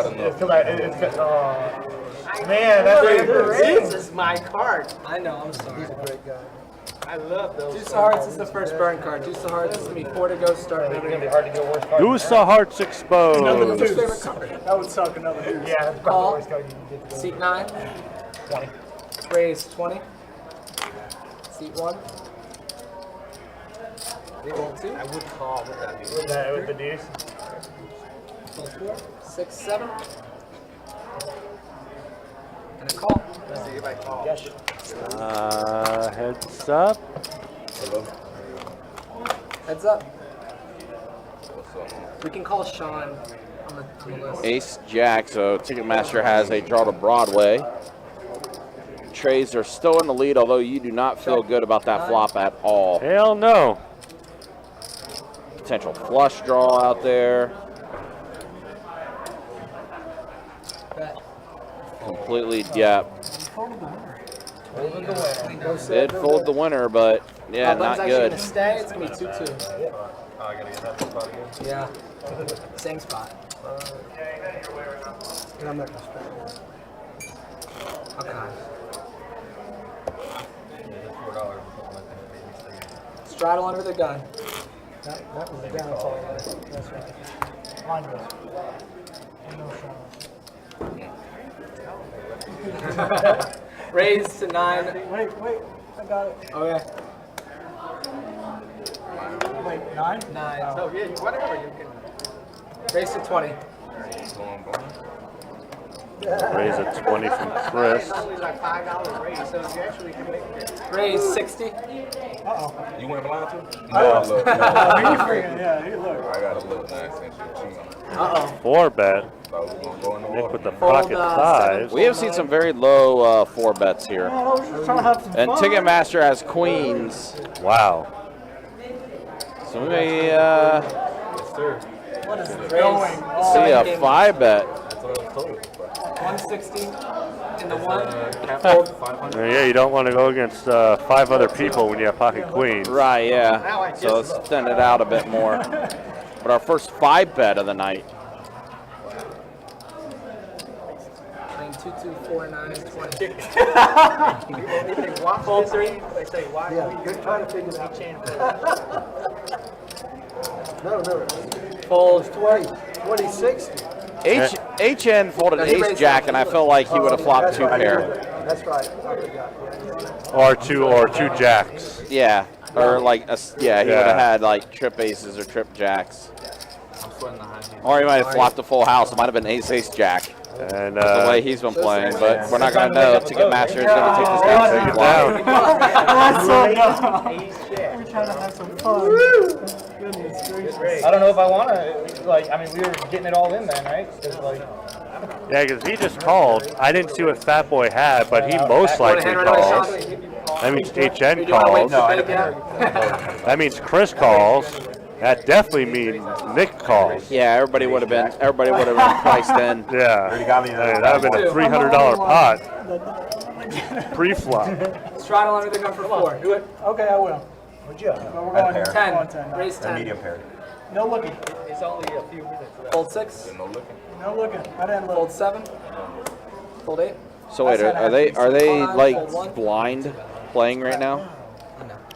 [SPEAKER 10] man, that's
[SPEAKER 2] This is my card.
[SPEAKER 8] I know, I'm sorry.
[SPEAKER 7] He's a great guy.
[SPEAKER 2] I love those.
[SPEAKER 8] Deuce of Hearts is the first burn card. Deuce of Hearts is going to be 4 to go, start
[SPEAKER 10] It's
[SPEAKER 8] moving.
[SPEAKER 10] gonna be hard to get a worse card.
[SPEAKER 4] Deuce of Hearts exposed.
[SPEAKER 8] Favorite card.
[SPEAKER 10] That would suck another deuce. Yeah, that's
[SPEAKER 8] Call.
[SPEAKER 10] probably the worst card you can get to go.
[SPEAKER 8] Seat 9.
[SPEAKER 10] 20.
[SPEAKER 8] Raise 20. Seat 1. Roll 2.
[SPEAKER 2] I would call with that.
[SPEAKER 10] With the deuce.
[SPEAKER 8] Roll 4. 6, 7. And a call.
[SPEAKER 2] Let's see if I call.
[SPEAKER 10] Yes.
[SPEAKER 4] Heads up.
[SPEAKER 8] Heads up. We can call Sean on the list.
[SPEAKER 3] Ace Jack, so Ticketmaster has a draw to Broadway. Trays are still in the lead, although you do not feel good about that flop at all.
[SPEAKER 4] Hell no.
[SPEAKER 3] Potential flush draw out there.
[SPEAKER 8] Bet.
[SPEAKER 3] Completely, yeah. Did fold the winner, but yeah, not
[SPEAKER 8] Actually
[SPEAKER 3] good.
[SPEAKER 8] going to stay. It's going to be 2-2.
[SPEAKER 6] I gotta get that spot again.
[SPEAKER 8] Yeah. Same spot.
[SPEAKER 7] And I'm not gonna spend it.
[SPEAKER 8] Okay.
[SPEAKER 6] $4.
[SPEAKER 8] Straddle under the gun.
[SPEAKER 7] That was the downfall. That's right.
[SPEAKER 10] Mine was. No shot.
[SPEAKER 8] Raise to 9.
[SPEAKER 10] Wait, I got it.
[SPEAKER 8] Okay.
[SPEAKER 10] Wait, 9?
[SPEAKER 8] 9.
[SPEAKER 2] Oh, yeah, whatever you can.
[SPEAKER 8] Raise to 20.
[SPEAKER 4] Raise a 20 from Chris.
[SPEAKER 2] It's only like $5 raise, so you actually can make it.
[SPEAKER 8] Raise 60.
[SPEAKER 12] You went blind too?
[SPEAKER 10] Yeah, hey, look.
[SPEAKER 12] I got a little 9 cents cheap.
[SPEAKER 8] Uh-oh.
[SPEAKER 4] 4 bet.
[SPEAKER 12] Thought we was gonna go in the
[SPEAKER 4] Nick
[SPEAKER 12] water.
[SPEAKER 4] with the
[SPEAKER 8] Fold,
[SPEAKER 4] pocket
[SPEAKER 8] 7.
[SPEAKER 4] fives.
[SPEAKER 3] We have seen some very low 4 bets here.
[SPEAKER 10] Man, I was just trying to have some
[SPEAKER 3] And
[SPEAKER 10] fun.
[SPEAKER 3] Ticketmaster has queens.
[SPEAKER 4] Wow.
[SPEAKER 3] So we may
[SPEAKER 10] What is
[SPEAKER 8] Raise.
[SPEAKER 10] going on?
[SPEAKER 3] see a 5 bet.
[SPEAKER 8] 160 in the 1.
[SPEAKER 4] Yeah, you don't want to go against 5 other people when you have pocket queens.
[SPEAKER 3] Right, yeah. So let's thin it out a bit more. But our first 5 bet of the night.
[SPEAKER 8] 2, 2, 4, 9, 20.
[SPEAKER 2] Fold 3. They say, why?
[SPEAKER 7] Yeah, you're trying to figure it out. No.
[SPEAKER 8] Fold
[SPEAKER 7] 20, 60.
[SPEAKER 3] HN folded ace jack, and I felt like he would have flopped 2 pair.
[SPEAKER 7] That's right. I forgot.
[SPEAKER 4] Or two jacks.
[SPEAKER 3] Yeah, or like he
[SPEAKER 4] Yeah.
[SPEAKER 3] would have had like trip aces or trip jacks. Or he might have flopped a full house. It might have been ace jack.
[SPEAKER 4] And
[SPEAKER 3] The way he's been playing, but we're not going to know. Ticketmaster is going to take this down.
[SPEAKER 4] take it down.
[SPEAKER 10] We're trying to have some fun. Goodness gracious. I don't know if I want to, like, I mean, we were getting it all in then, right? 'Cause, like,
[SPEAKER 4] Yeah, because he just called. I didn't see what Fat Boy had, but he most likely calls. That means HN calls. That means Chris calls. That definitely means Nick calls.
[SPEAKER 3] Yeah, everybody would have been priced in.
[SPEAKER 4] Yeah.
[SPEAKER 9] Already got me in
[SPEAKER 4] Hey, that would have been a $300 pot. Pre-flop.
[SPEAKER 2] Straddle underneath the gun for 4. Do it.
[SPEAKER 10] Okay, I will.
[SPEAKER 7] Would you?
[SPEAKER 10] But we're
[SPEAKER 9] At
[SPEAKER 10] going
[SPEAKER 9] pair.
[SPEAKER 2] 10.
[SPEAKER 10] 10.
[SPEAKER 2] Raise
[SPEAKER 9] A
[SPEAKER 2] 10.
[SPEAKER 9] medium pair.
[SPEAKER 10] No looking.
[SPEAKER 2] It's only a few minutes. Fold 6.
[SPEAKER 12] No looking.
[SPEAKER 10] No looking. I didn't look.
[SPEAKER 2] Fold 7. Fold 8.
[SPEAKER 3] So wait, are they like blind playing right now?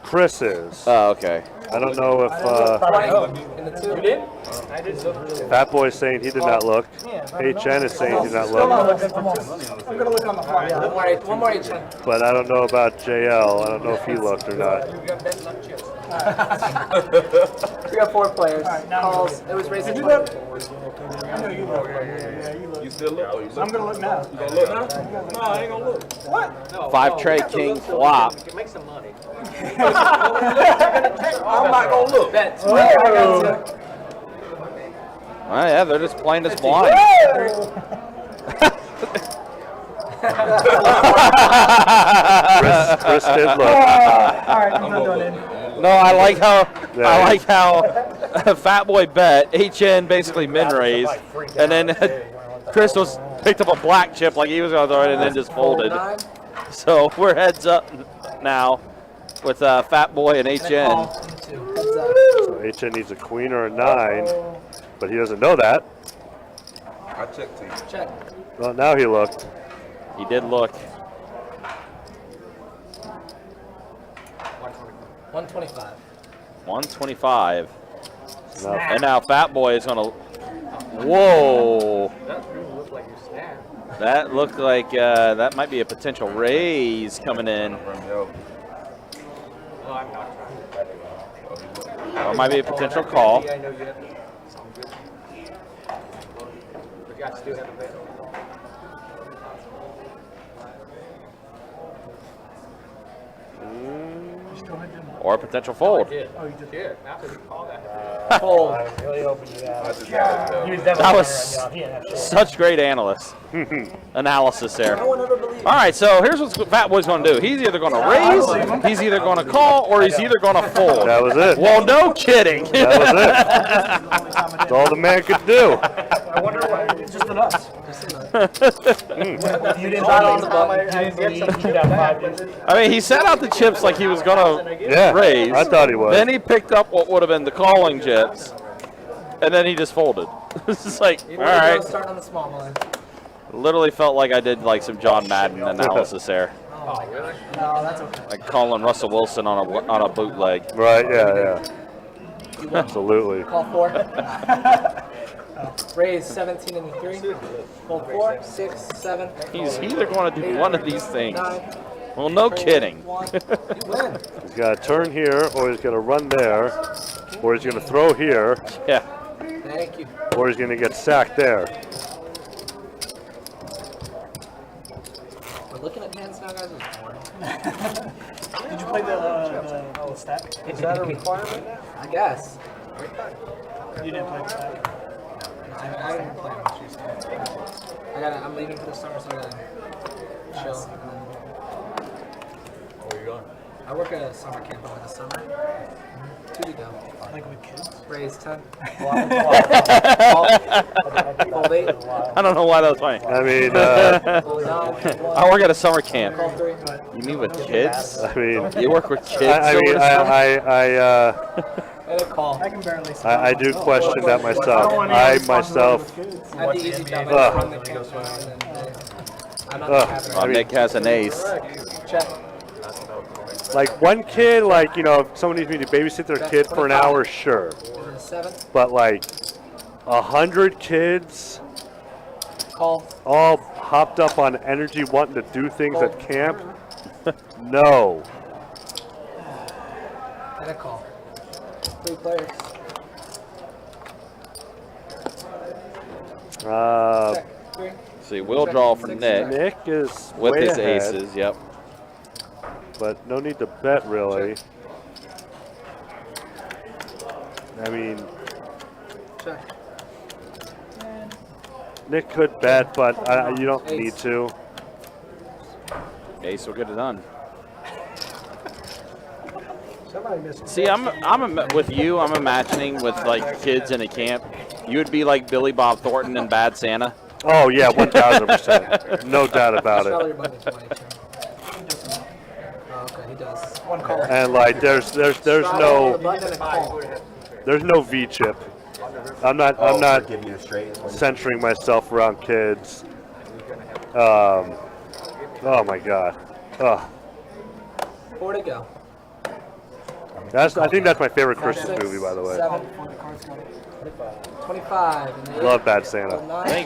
[SPEAKER 4] Chris is.
[SPEAKER 3] Oh, okay.
[SPEAKER 4] I don't know if
[SPEAKER 2] In the 2. You did?
[SPEAKER 5] I did look.
[SPEAKER 4] Fat Boy's saying he did not look. HN is saying he did not
[SPEAKER 10] Still not
[SPEAKER 4] look.
[SPEAKER 10] looking. I'm going to look on the fly.
[SPEAKER 2] One more HN.
[SPEAKER 4] But I don't know about JL. I don't know if he looked or not.
[SPEAKER 2] We got 4 players.
[SPEAKER 10] now
[SPEAKER 2] Calls. It was raising
[SPEAKER 10] Did you
[SPEAKER 2] 20.
[SPEAKER 10] look? I know you look. Yeah, you look.
[SPEAKER 12] You still look? Oh, you
[SPEAKER 10] I'm
[SPEAKER 12] look?
[SPEAKER 10] going to look now.
[SPEAKER 12] You gonna look? No, I ain't gonna look.
[SPEAKER 10] What?
[SPEAKER 3] 5 tray king flop.
[SPEAKER 2] Make some money.
[SPEAKER 12] I'm not gonna look.
[SPEAKER 2] Bet.
[SPEAKER 10] Oh.
[SPEAKER 3] Oh yeah, they're just playing us blind.
[SPEAKER 4] Chris did look.
[SPEAKER 10] All right, I'm not doing it.
[SPEAKER 3] No, I like how Fat Boy bet, HN basically min raised, and then Chris picked up a black chip like he was gonna throw it and then just folded. So we're heads up now with Fat Boy and HN.
[SPEAKER 4] So HN needs a queen or a 9, but he doesn't know that.
[SPEAKER 12] I checked to you.
[SPEAKER 2] Check.
[SPEAKER 4] Well, now he looked.
[SPEAKER 3] He did look.
[SPEAKER 2] 125.
[SPEAKER 3] 125.
[SPEAKER 4] No.
[SPEAKER 3] And now Fat Boy is gonna. Whoa! That looked like that might be a potential raise coming in. Or might be a potential call. Or a potential fold.
[SPEAKER 2] Fold.
[SPEAKER 12] I just
[SPEAKER 3] That was such great analysis there. All right, so here's what Fat Boy's going to do. He's either going to raise, he's either going to call, or he's either going to fold.
[SPEAKER 4] That was it.
[SPEAKER 3] Well, no kidding.
[SPEAKER 4] That was it. That's all the man could do.
[SPEAKER 10] I wonder why. Just the nuts.
[SPEAKER 2] You didn't bet on the button.
[SPEAKER 3] I mean, he set out the chips like he was going to
[SPEAKER 4] Yeah,
[SPEAKER 3] raise.
[SPEAKER 4] I thought he was.
[SPEAKER 3] Then he picked up what would have been the calling chips, and then he just folded. It's just like, all right.
[SPEAKER 2] Start on the small blind.
[SPEAKER 3] Literally felt like I did like some John Madden analysis there.
[SPEAKER 2] Oh, really? No, that's okay.
[SPEAKER 3] Like calling Russell Wilson on a bootleg.
[SPEAKER 4] Right, yeah. Absolutely.
[SPEAKER 2] Call 4. Raise 17 and 3. Fold 4, 6, 7.
[SPEAKER 3] He's either going to do one of these things.
[SPEAKER 2] 9.
[SPEAKER 3] Well, no kidding.
[SPEAKER 2] 1. You win.
[SPEAKER 4] He's got to turn here, or he's going to run there, or he's going to throw here,
[SPEAKER 3] Yeah.
[SPEAKER 2] Thank you.
[SPEAKER 4] or he's going to get sacked there.
[SPEAKER 2] We're looking at hands now, guys. It's boring.
[SPEAKER 10] Did you play the stack?
[SPEAKER 7] Is that a requirement now?
[SPEAKER 2] I guess.
[SPEAKER 10] You didn't play the stack.
[SPEAKER 2] I didn't play much. I'm leaving for the summer, so I gotta chill.
[SPEAKER 9] Where you going?
[SPEAKER 2] I work at a summer camp over the summer. 2 to go.
[SPEAKER 10] Like with kids?
[SPEAKER 2] Raise 10.
[SPEAKER 3] I
[SPEAKER 2] Fold 8.
[SPEAKER 3] don't know why that was funny.
[SPEAKER 4] I mean,
[SPEAKER 2] Fold 9.
[SPEAKER 3] I work at a summer camp.
[SPEAKER 2] Call 3.
[SPEAKER 3] You mean with kids?
[SPEAKER 4] I mean,
[SPEAKER 3] You work with kids?
[SPEAKER 4] I mean,
[SPEAKER 2] And a call.
[SPEAKER 10] I can barely see.
[SPEAKER 4] I do question that myself. I myself,
[SPEAKER 2] I had the easy job. I
[SPEAKER 4] Ugh.
[SPEAKER 2] run the camp and I'm not
[SPEAKER 4] Ugh.
[SPEAKER 2] having
[SPEAKER 3] Oh, Nick has an ace.
[SPEAKER 2] Check.
[SPEAKER 4] like one kid, like, you know, if someone needs me to babysit their kid for an hour, sure.
[SPEAKER 2] Is it a 7?
[SPEAKER 4] But like 100 kids
[SPEAKER 2] Call.
[SPEAKER 4] all hopped up on energy wanting to do things at camp, no.
[SPEAKER 2] And a call. 3 players. Check. 3.
[SPEAKER 3] See, we'll draw for Nick
[SPEAKER 4] Nick is
[SPEAKER 3] with
[SPEAKER 4] way
[SPEAKER 3] his
[SPEAKER 4] ahead,
[SPEAKER 3] aces. Yep.
[SPEAKER 4] but no need to bet really. I mean,
[SPEAKER 2] Check.
[SPEAKER 4] Nick could bet, but you don't need to.
[SPEAKER 3] Ace will get it done.
[SPEAKER 7] Somebody missed.
[SPEAKER 3] See, with you. I'm imagining with like kids in a camp. You would be like Billy Bob Thornton in Bad Santa.
[SPEAKER 4] Oh yeah, 1,000%. No doubt about
[SPEAKER 8] Spell
[SPEAKER 4] it.
[SPEAKER 8] your money twice. Oh, okay, he does. One call.
[SPEAKER 4] And like, there's no V chip. I'm not
[SPEAKER 9] Give you a straight.
[SPEAKER 4] censoring myself around kids. Oh my God. Oh.
[SPEAKER 8] 4 to go.
[SPEAKER 4] I think that's my favorite Christmas
[SPEAKER 8] 6,
[SPEAKER 4] movie, by the way.
[SPEAKER 8] 7, 25. And the
[SPEAKER 4] Love Bad Santa.
[SPEAKER 3] I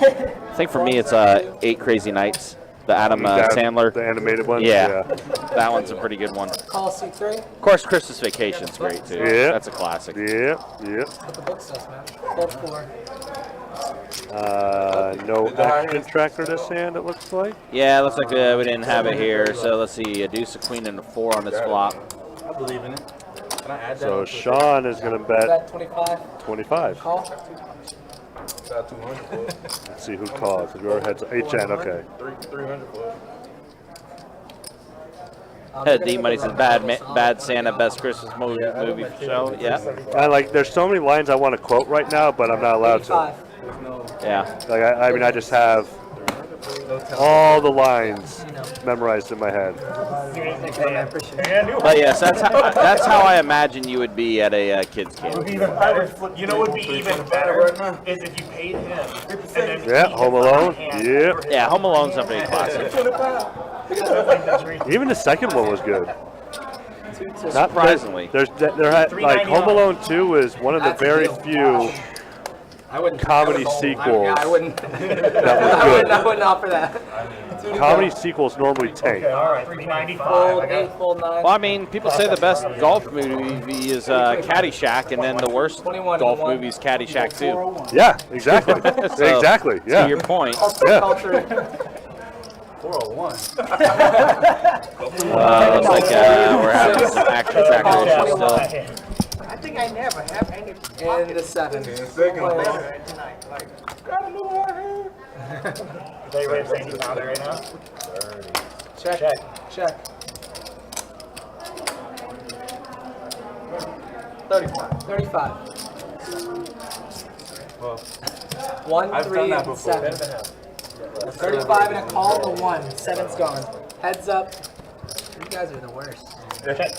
[SPEAKER 3] think for me it's 8 Crazy Nights, the Adam Sandler.
[SPEAKER 4] The animated one?
[SPEAKER 3] Yeah, that one's a pretty good one.
[SPEAKER 8] Call C3.
[SPEAKER 3] Of course, Christmas Vacation's great too.
[SPEAKER 4] Yeah.
[SPEAKER 3] That's a classic.
[SPEAKER 4] Yeah.
[SPEAKER 8] What the book says, man. 4.
[SPEAKER 4] No action tracker this hand, it looks like.
[SPEAKER 3] Yeah, it looks like we didn't have it here. So let's see, a deuce, a queen, and a 4 on this flop.
[SPEAKER 6] I believe in it. Can I add that?
[SPEAKER 4] So Sean is going to bet
[SPEAKER 8] 25.
[SPEAKER 4] 25.
[SPEAKER 8] Call.
[SPEAKER 6] About 200.
[SPEAKER 4] Let's see who calls. Whoever heads HN, okay.
[SPEAKER 6] 300 for
[SPEAKER 3] D Money says Bad Santa, best Christmas movie show. Yeah.
[SPEAKER 4] And like, there's so many lines I want to quote right now, but I'm not allowed to.
[SPEAKER 3] Yeah.
[SPEAKER 4] Like, I mean, I just have all the lines memorized in my head.
[SPEAKER 3] But yes, that's how I imagine you would be at a kids camp.
[SPEAKER 10] You know what would be even better is if you paid him. And then
[SPEAKER 4] Yeah, Home Alone. Yeah.
[SPEAKER 3] Yeah, Home Alone's a pretty classic.
[SPEAKER 4] Even the second one was good. Not
[SPEAKER 3] Surprisingly.
[SPEAKER 4] there had like Home Alone 2 is one of the very few comedy sequels
[SPEAKER 8] I wouldn't.
[SPEAKER 4] that was good.
[SPEAKER 8] I wouldn't offer that.
[SPEAKER 4] Comedy sequels normally tank.
[SPEAKER 10] Okay, all right, 395.
[SPEAKER 8] Fold
[SPEAKER 10] I got
[SPEAKER 8] 8, fold 9.
[SPEAKER 3] Well, I mean, people say the best golf movie is Caddyshack, and then the worst golf movie is Caddyshack 2.
[SPEAKER 4] Yeah, exactly.
[SPEAKER 3] So,
[SPEAKER 4] Exactly.
[SPEAKER 3] To
[SPEAKER 4] Yeah.
[SPEAKER 3] your point.
[SPEAKER 4] Yeah.
[SPEAKER 6] 401.
[SPEAKER 3] Looks like we're having some action tracker issues still.
[SPEAKER 2] I think I never have any.
[SPEAKER 8] And the 7.
[SPEAKER 2] Tonight. Like,
[SPEAKER 10] Are you ready to say anything out there right now?
[SPEAKER 8] Check. Check. 35.
[SPEAKER 6] Well,
[SPEAKER 8] 1,
[SPEAKER 6] I've
[SPEAKER 8] 3,
[SPEAKER 6] done that
[SPEAKER 8] and
[SPEAKER 6] before.
[SPEAKER 8] 7. 35 and a call to 1. 7's gone. Heads up. You guys are the worst. Check.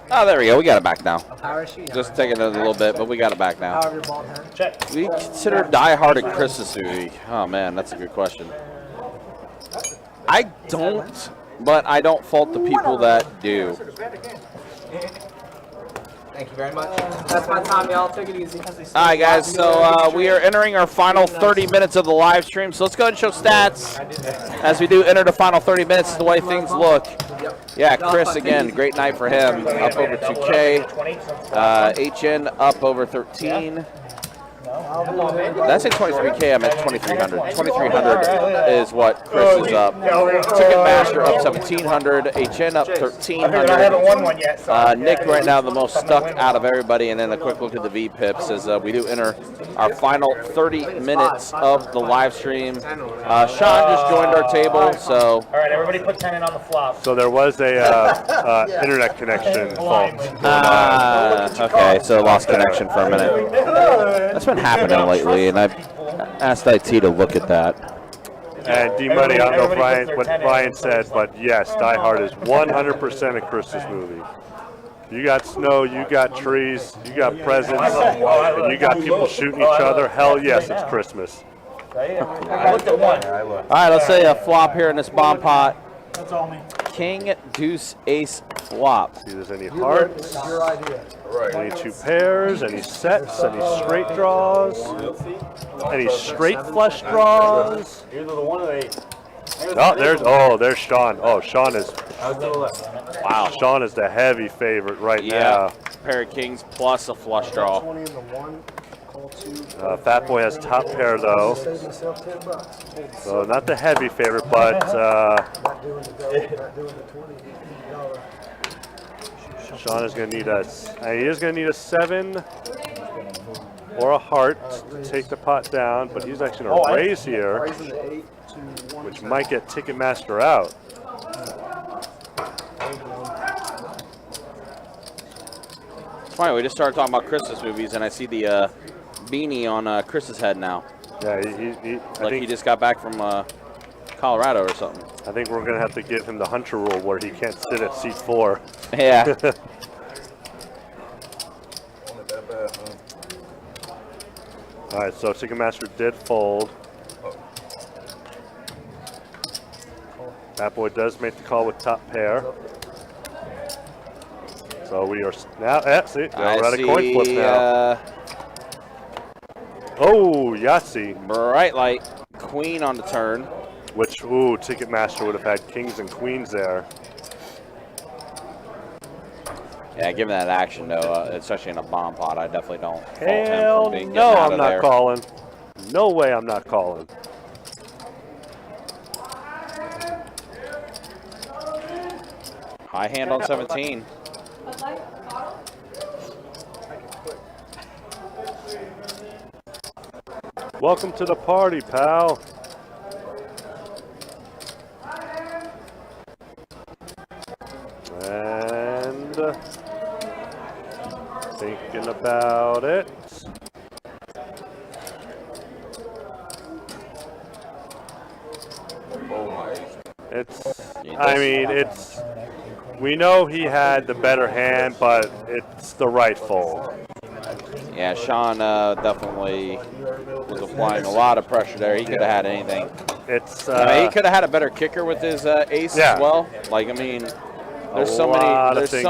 [SPEAKER 3] Oh, there we go. We got it back now.
[SPEAKER 8] Power sheet.
[SPEAKER 3] Just taking it a little bit, but we got it back now.
[SPEAKER 8] Power of your bald head.
[SPEAKER 10] Check.
[SPEAKER 3] We consider Die Hard a Christmas movie. Oh man, that's a good question. I don't, but I don't fault the people that do.
[SPEAKER 8] Thank you very much. That's my time, y'all. Take it easy.
[SPEAKER 3] All right, guys. So we are entering our final 30 minutes of the live stream. So let's go ahead and show stats as we do enter the final 30 minutes. The way things look. Yeah, Chris again. Great night for him. Up over 2K. HN up over 13. Did I say 23K? I meant 2,300. 2,300 is what Chris is up. Ticketmaster up 1,700. HN up 1,300.
[SPEAKER 10] I haven't won one yet.
[SPEAKER 3] Nick right now the most stuck out of everybody, and then a quick look at the V-Pips as we do enter our final 30 minutes of the live stream. Sean just joined our table, so...
[SPEAKER 10] All right, everybody put 10 in on the flop.
[SPEAKER 4] So there was a internet connection fault.
[SPEAKER 3] Okay, so lost connection for a minute. That's been happening lately, and I've asked IT to look at that.
[SPEAKER 4] And D-Money, I don't know if what Ryan said, but yes, Die Hard is 100% a Christmas movie. You got snow, you got trees, you got presents, and you got people shooting each other. Hell yes, it's Christmas.
[SPEAKER 10] I looked at one.
[SPEAKER 3] All right, let's say a flop here in this bomb pot.
[SPEAKER 10] That's all me.
[SPEAKER 3] King, deuce, ace, flop.
[SPEAKER 4] See if there's any hearts,
[SPEAKER 7] Your idea.
[SPEAKER 4] any two pairs, any sets, any straight draws, any straight flush draws.
[SPEAKER 6] Either the 1 or the 8.
[SPEAKER 4] There's Sean. Oh, Sean is, wow, Sean is the heavy favorite right now.
[SPEAKER 3] Pair of kings plus a flush draw.
[SPEAKER 7] 20 in the 1. Call 2.
[SPEAKER 4] Fat Boy has top pair though,
[SPEAKER 7] Save yourself $10.
[SPEAKER 4] so not the heavy favorite, but
[SPEAKER 7] Not doing the gold, not doing the $20.
[SPEAKER 4] Sean is going to need he is going to need a 7 or a heart to take the pot down, but he's actually going to raise here,
[SPEAKER 7] Raising the 8 to 1.
[SPEAKER 4] which might get Ticketmaster out.
[SPEAKER 3] Funny, we just started talking about Christmas movies, and I see the beanie on Chris's head now.
[SPEAKER 4] Yeah,
[SPEAKER 3] like he just got back from Colorado or something.
[SPEAKER 4] I think we're going to have to give him the Hunter rule where he can't sit at seat 4.
[SPEAKER 3] Yeah.
[SPEAKER 4] All right, so Ticketmaster did fold. That boy does make the call with top pair. So we are now see, we're at a coin flip now. Oh, Yahtzee.
[SPEAKER 3] Bright light, queen on the turn.
[SPEAKER 4] Which, ooh, Ticketmaster would have had kings and queens there.
[SPEAKER 3] Yeah, given that action, though, especially in a bomb pot, I definitely don't fault
[SPEAKER 4] Hell
[SPEAKER 3] him for getting
[SPEAKER 4] no,
[SPEAKER 3] out
[SPEAKER 4] I'm
[SPEAKER 3] of
[SPEAKER 4] not
[SPEAKER 3] there.
[SPEAKER 4] calling. No way I'm not calling.
[SPEAKER 3] High hand on 17.
[SPEAKER 4] Welcome to the party, pal. And thinking about it. We know he had the better hand, but it's the right fold.
[SPEAKER 3] Yeah, Sean definitely was applying a lot of pressure there. He could have had anything. I mean, he could have had a better kicker with his ace as well. Like, I mean, there's so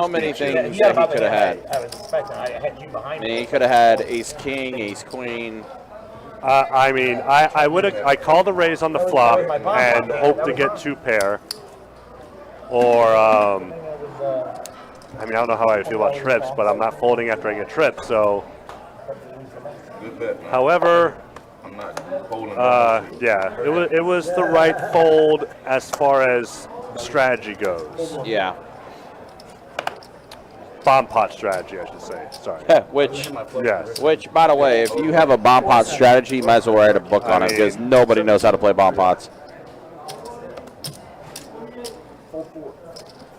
[SPEAKER 3] many things that he could have had.
[SPEAKER 10] I was expecting. I had you behind me.
[SPEAKER 3] I mean, he could have had ace king, ace queen.
[SPEAKER 4] I mean, I called the raise on the flop and hoped to get 2 pair. Or, I mean, I don't know how I feel about trips, but I'm not folding after I get trips, so. However, yeah, it was the right fold as far as strategy goes.
[SPEAKER 3] Yeah.
[SPEAKER 4] Bomb pot strategy, I should say. Sorry.
[SPEAKER 3] Which, by the way, if you have a bomb pot strategy, you might as well write a book on it because nobody knows how to play bomb pots.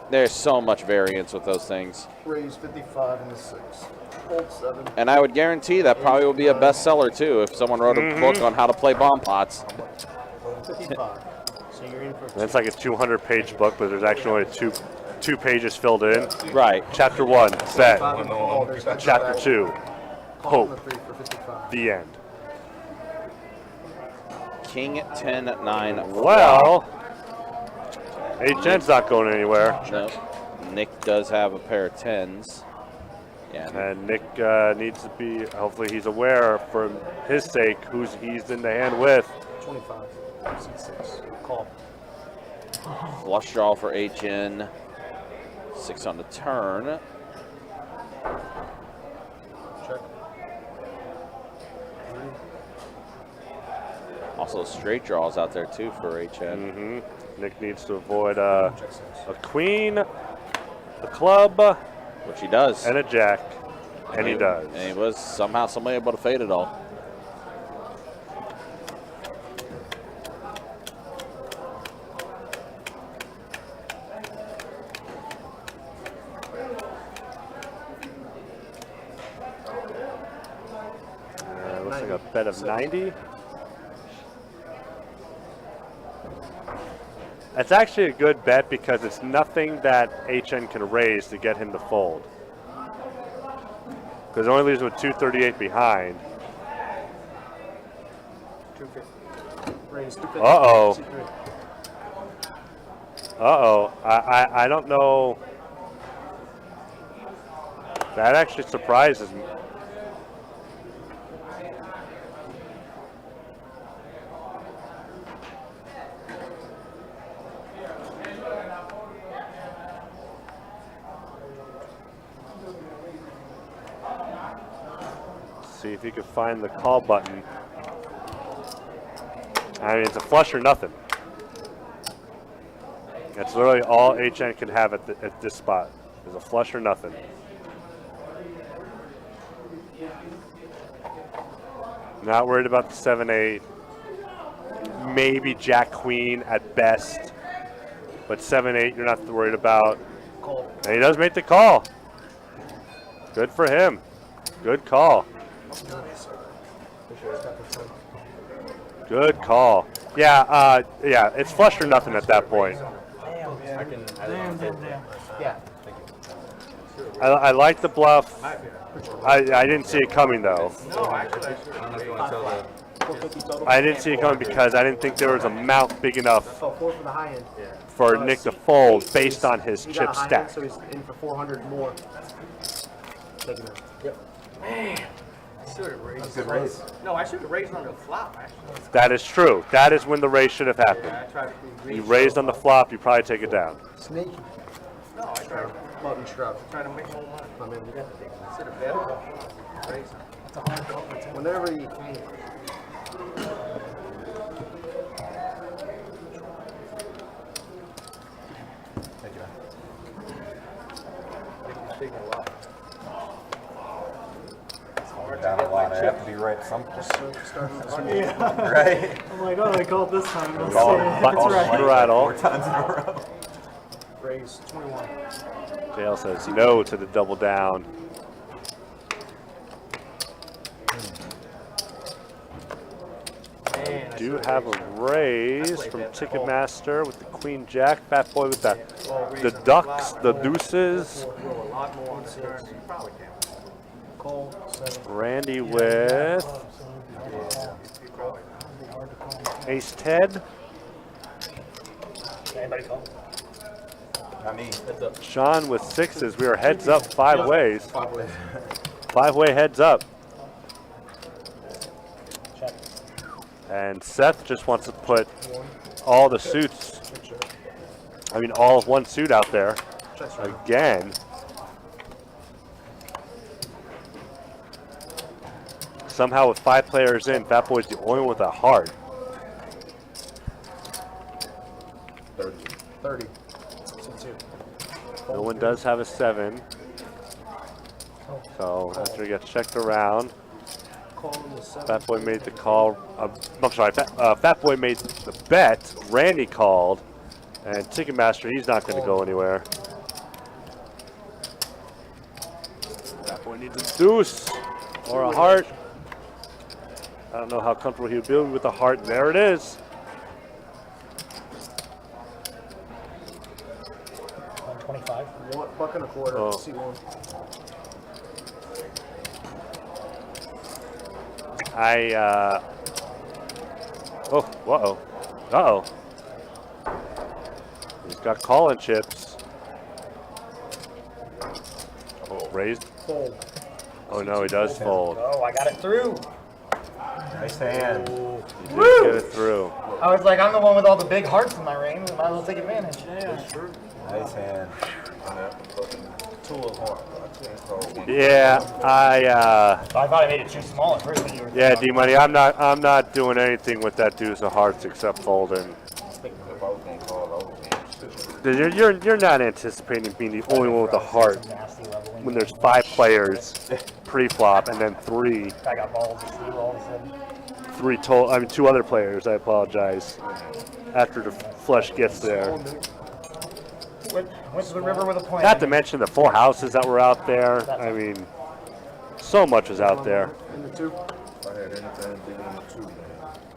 [SPEAKER 3] There's so much variance with those things.
[SPEAKER 7] Raise 55 in the 6. Hold 7.
[SPEAKER 3] And I would guarantee that probably will be a bestseller too if someone wrote a book on how to play bomb pots.
[SPEAKER 10] 55. So you're in for.
[SPEAKER 4] It's like a 200-page book, but there's actually only two pages filled in.
[SPEAKER 3] Right.
[SPEAKER 4] Chapter 1, bet. Chapter 2, hope. The end.
[SPEAKER 3] King 10-9.
[SPEAKER 4] Well, HN's not going anywhere.
[SPEAKER 3] No. Nick does have a pair of 10s. Yeah.
[SPEAKER 4] And Nick needs to be, hopefully he's aware for his sake, who's he's in the hand with.
[SPEAKER 10] 25. C6. Call.
[SPEAKER 3] Flush draw for HN. 6 on the turn.
[SPEAKER 10] Check.
[SPEAKER 3] Also straight draws out there too for HN.
[SPEAKER 4] Mm-hmm. Nick needs to avoid a queen, a club,
[SPEAKER 3] which he does,
[SPEAKER 4] and a jack, and he does.
[SPEAKER 3] And he was somehow somebody able to fade it all.
[SPEAKER 4] Looks like a bet of 90. That's actually a good bet because it's nothing that HN can raise to get him to fold. Because it only leaves him with 238 behind.
[SPEAKER 10] 250.
[SPEAKER 4] Uh-oh. Uh-oh. I don't know. That actually surprises me. See if you can find the call button. I mean, it's a flush or nothing. That's literally all HN can have at this spot. Is a flush or nothing. Not worried about the 7-8. Maybe Jack Queen at best. But 7-8 you're not worried about. And he does make the call. Good for him. Good call. Good call. Yeah, yeah, it's flush or nothing at that point.
[SPEAKER 2] Yeah.
[SPEAKER 4] I like the bluff. I didn't see it coming though. I didn't see it coming because I didn't think there was a amount big enough
[SPEAKER 2] So 4 for the high end.
[SPEAKER 4] for Nick to fold based on his
[SPEAKER 2] He got
[SPEAKER 4] chip
[SPEAKER 2] a high
[SPEAKER 4] stack.
[SPEAKER 2] end, so he's in for 400 more. Taking it. Yep. Man, I should have raised.
[SPEAKER 9] Good raise.
[SPEAKER 2] No, I should have raised on the flop actually.
[SPEAKER 4] That is true. That is when the raise should have happened.
[SPEAKER 2] I tried to
[SPEAKER 4] You raised on the flop, you probably take it down.
[SPEAKER 7] Sneaky.
[SPEAKER 2] No, I tried button shrub. I tried to make more money. I mean, I should have bet. Raise. Whenever you can.
[SPEAKER 9] Thank you, man.
[SPEAKER 2] Taking a lot.
[SPEAKER 9] Down a lot. I have to be right some
[SPEAKER 10] Yeah.
[SPEAKER 9] Right?
[SPEAKER 10] I'm like, oh, they called this time. That's,
[SPEAKER 4] Button straddle.
[SPEAKER 9] 4 times in a row.
[SPEAKER 2] Raise 21.
[SPEAKER 4] JL says no to the double down.
[SPEAKER 2] Man, I
[SPEAKER 4] Do
[SPEAKER 2] should've
[SPEAKER 4] have a raise from Ticketmaster with the Queen Jack. Fat Boy with the ducks, the deuces.
[SPEAKER 2] roll a lot more on the turn. You probably can. Call 7.
[SPEAKER 4] Randy with Ace Ted.
[SPEAKER 10] Anybody call?
[SPEAKER 9] Not me.
[SPEAKER 4] Sean with sixes. We are heads up 5 ways. 5-way heads up.
[SPEAKER 10] Check.
[SPEAKER 4] And Seth just wants to put all the suits, I mean all of one suit out there again. Somehow with 5 players in, Fat Boy's the only one with a heart.
[SPEAKER 7] 30.
[SPEAKER 4] No one does have a 7. So after he gets checked around, Fat Boy made the call. I'm sorry, Fat Boy made the bet. Randy called, and Ticketmaster, he's not going to go anywhere. Fat Boy needs a deuce or a heart. I don't know how comfortable he would be with a heart. There it is.
[SPEAKER 10] 125.
[SPEAKER 2] $1.25.
[SPEAKER 4] Oh.
[SPEAKER 2] C1.
[SPEAKER 4] Oh, uh-oh. Uh-oh. He's got Colon chips. Oh, raised?
[SPEAKER 2] Fold.
[SPEAKER 4] Oh, no, he does fold.
[SPEAKER 10] Oh, I got it through.
[SPEAKER 9] Nice hand.
[SPEAKER 4] He did get it through.
[SPEAKER 10] I was like, I'm the one with all the big hearts in my range. I might as well take advantage.
[SPEAKER 9] Nice hand.
[SPEAKER 4] Yeah,
[SPEAKER 10] I thought I made it too small at first. But you were
[SPEAKER 4] yeah, D-Money, I'm not doing anything with that deuce of hearts except folding. You're not anticipating being the only one with a heart when there's 5 players pre-flop and then 3
[SPEAKER 10] I got balls to steal all of a sudden.
[SPEAKER 4] 2 other players, I apologize, after the flush gets there.
[SPEAKER 10] Went to the river with a plan.
[SPEAKER 4] Not to mention the full houses that were out there. I mean, so much was out there.
[SPEAKER 2] In the 2.
[SPEAKER 12] I had anything bigger than a 2, man.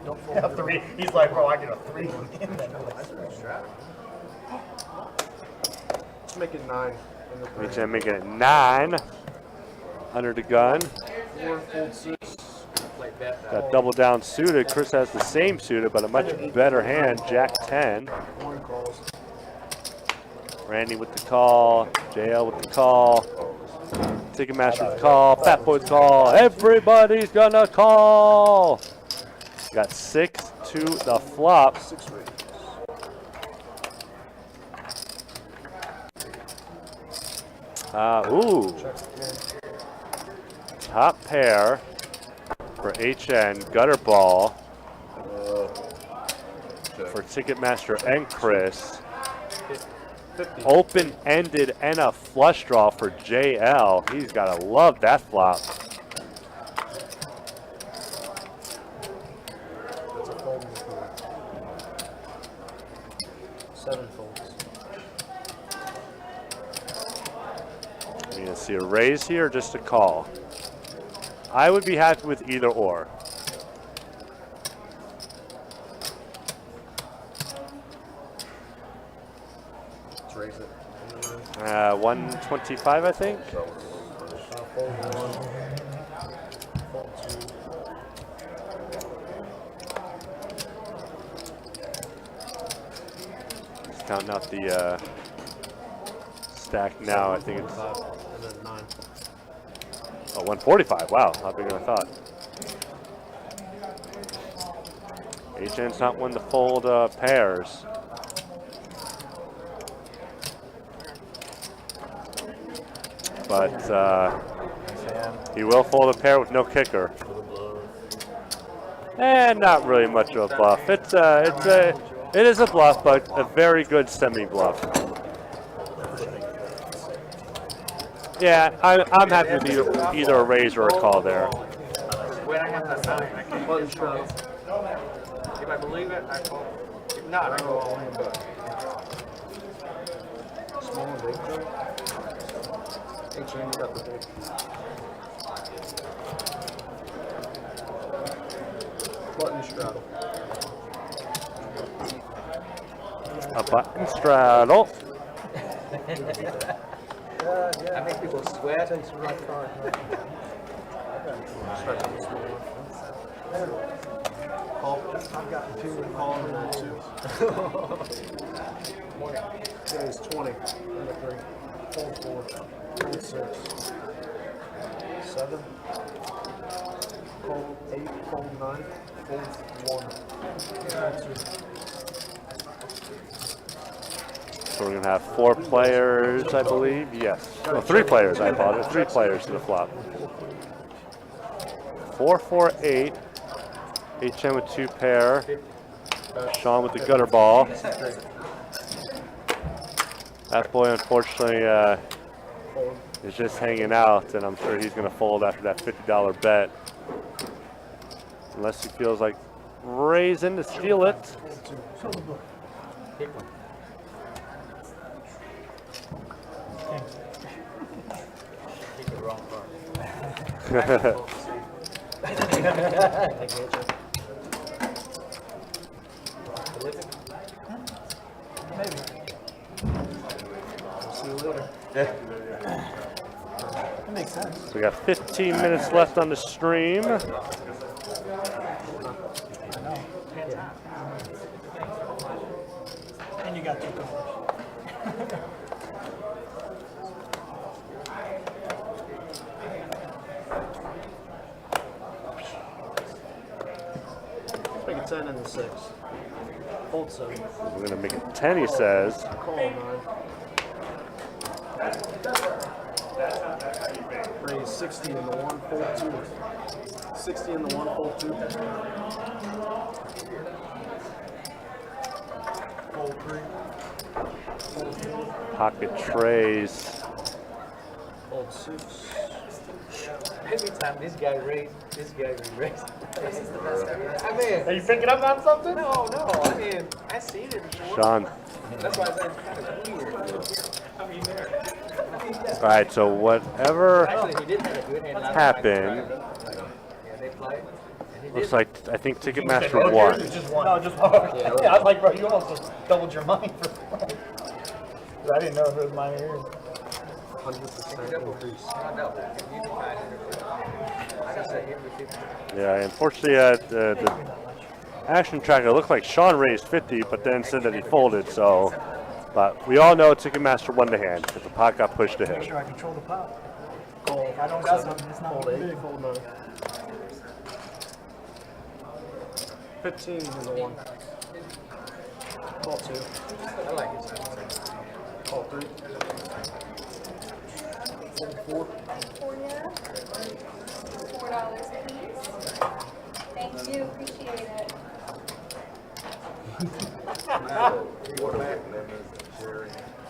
[SPEAKER 10] Don't fold a 3. He's like, bro, I get a 3.
[SPEAKER 2] Let's make it 9. In the 3.
[SPEAKER 4] Makes him making it 9 under the gun.
[SPEAKER 2] 4 fold 6. Play bet.
[SPEAKER 4] Got double down suited. Chris has the same suited, but a much better hand. Jack 10.
[SPEAKER 2] 1 calls.
[SPEAKER 4] Randy with the call. JL with the call. Ticketmaster with the call. Fat Boy with the call. Everybody's gonna call. Got 6 to the flop.
[SPEAKER 2] 6 raises.
[SPEAKER 4] Ooh. Top pair for HN. Gutter ball for Ticketmaster and Chris.
[SPEAKER 2] 50.
[SPEAKER 4] Open-ended and a flush draw for JL. He's got to love that flop.
[SPEAKER 2] That's a fold. 7 folds.
[SPEAKER 4] You gonna see a raise here or just a call? I would be happy with either or.
[SPEAKER 9] Let's raise it.
[SPEAKER 4] 125, I think. Just counting out the stack now. I think it's 145. Wow, how bigger than I thought. HN's not one to fold pairs. But he will fold a pair with no kicker. And not really much of a bluff. It is a bluff, but a very good semi-bluff. Yeah, I'm happy with either a raise or a call there.
[SPEAKER 2] When I have that 9, I can't get strong. If I believe it, I call. If not, I go all in.
[SPEAKER 7] Small and big. HN, you got the big. Button straddle.
[SPEAKER 4] A button straddle.
[SPEAKER 2] I make people sweat.
[SPEAKER 7] Takes the right card. Call. I've got 2 and call and 2. Yeah, it's 20. Number 3. Fold 4. Fold 6. 7. Fold 8. Fold 9. Fold 1.
[SPEAKER 4] So we're going to have 4 players, I believe. Yes. No, 3 players, I apologize. 3 players to the flop. 4, 4, 8. HM with 2 pair. Sean with the gutter ball. That boy, unfortunately, is just hanging out, and I'm sure he's going to fold after that $50 bet. Unless he feels like raising to steal it.
[SPEAKER 7] That makes sense.
[SPEAKER 4] So we got 15 minutes left on the stream.
[SPEAKER 10] And you got 2 colors.
[SPEAKER 7] Let's make a 10 and a 6. Fold 7.
[SPEAKER 4] We're going to make it 10, he says.
[SPEAKER 7] Call 9. Raise 60 in the 1, fold 2. 60 in the 1, fold 2. Fold 3. Fold 4.
[SPEAKER 4] Pocket trays.
[SPEAKER 7] Fold 6.
[SPEAKER 2] Every time this guy raised, this guy raised. This is the best ever. I mean,
[SPEAKER 10] Are you picking up on something?
[SPEAKER 2] no. I mean, I've seen it before.
[SPEAKER 4] Sean.
[SPEAKER 2] That's why I said it's kind of weird. I mean,
[SPEAKER 4] All right, so whatever
[SPEAKER 2] actually, he did have a good hand last
[SPEAKER 4] happened,
[SPEAKER 2] time. Yeah, they played. And he
[SPEAKER 4] looks
[SPEAKER 2] did.
[SPEAKER 4] like, I think Ticketmaster won.
[SPEAKER 10] Just one. No, just one. Yeah, I was like, bro, you almost just doubled your money for I didn't know if it was mine or yours.
[SPEAKER 7] 100% increase.
[SPEAKER 2] Not double. You can find it. I just said him with 50.
[SPEAKER 4] Yeah, unfortunately, the action tracker looked like Sean raised 50, but then said that he folded, so. But we all know Ticketmaster won the hand because the pot got pushed to
[SPEAKER 10] Make
[SPEAKER 4] him.
[SPEAKER 10] sure I control the pot.
[SPEAKER 7] Call.
[SPEAKER 10] If I don't got something, it's not
[SPEAKER 7] Fold
[SPEAKER 10] gonna
[SPEAKER 7] 8.
[SPEAKER 10] be.
[SPEAKER 7] Fold 9. 15 in the 1. Call 2.
[SPEAKER 2] I like it.
[SPEAKER 7] Call 3. Fold 4.
[SPEAKER 11] For you. $4, please. Thank you, appreciate it.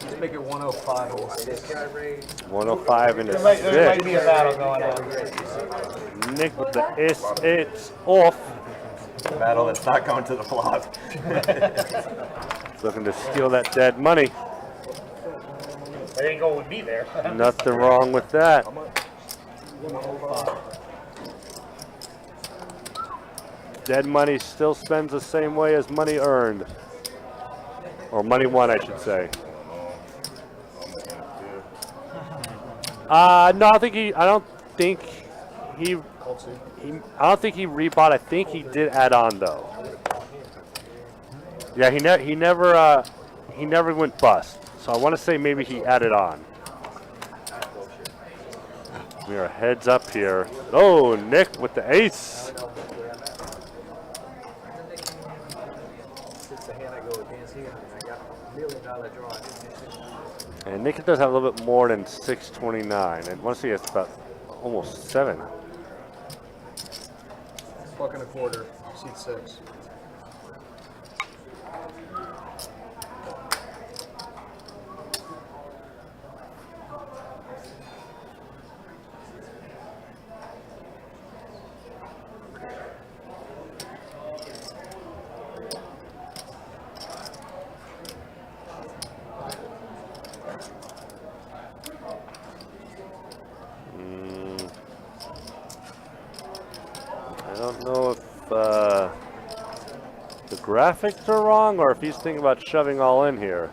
[SPEAKER 7] Let's make it 105.
[SPEAKER 2] This guy raised.
[SPEAKER 4] 105 and a
[SPEAKER 10] There might be a
[SPEAKER 4] 6.
[SPEAKER 10] battle going on.
[SPEAKER 4] Nick with the it's off.
[SPEAKER 9] Battle that's not going to the flop.
[SPEAKER 4] Looking to steal that dead money.
[SPEAKER 10] There ain't going with me there.
[SPEAKER 4] Nothing wrong with that. Dead money still spends the same way as money earned. Or money won, I should say. No, I don't think he rebought. I think he did add on though. Yeah, he never went bust. So I want to say maybe he added on. We are heads up here. Oh, Nick with the ace. And Nick does have a little bit more than 629, and once he gets about almost 7.
[SPEAKER 2] Buck and a quarter, seat 6.
[SPEAKER 4] I don't know if the graphics are wrong or if he's thinking about shoving all in here.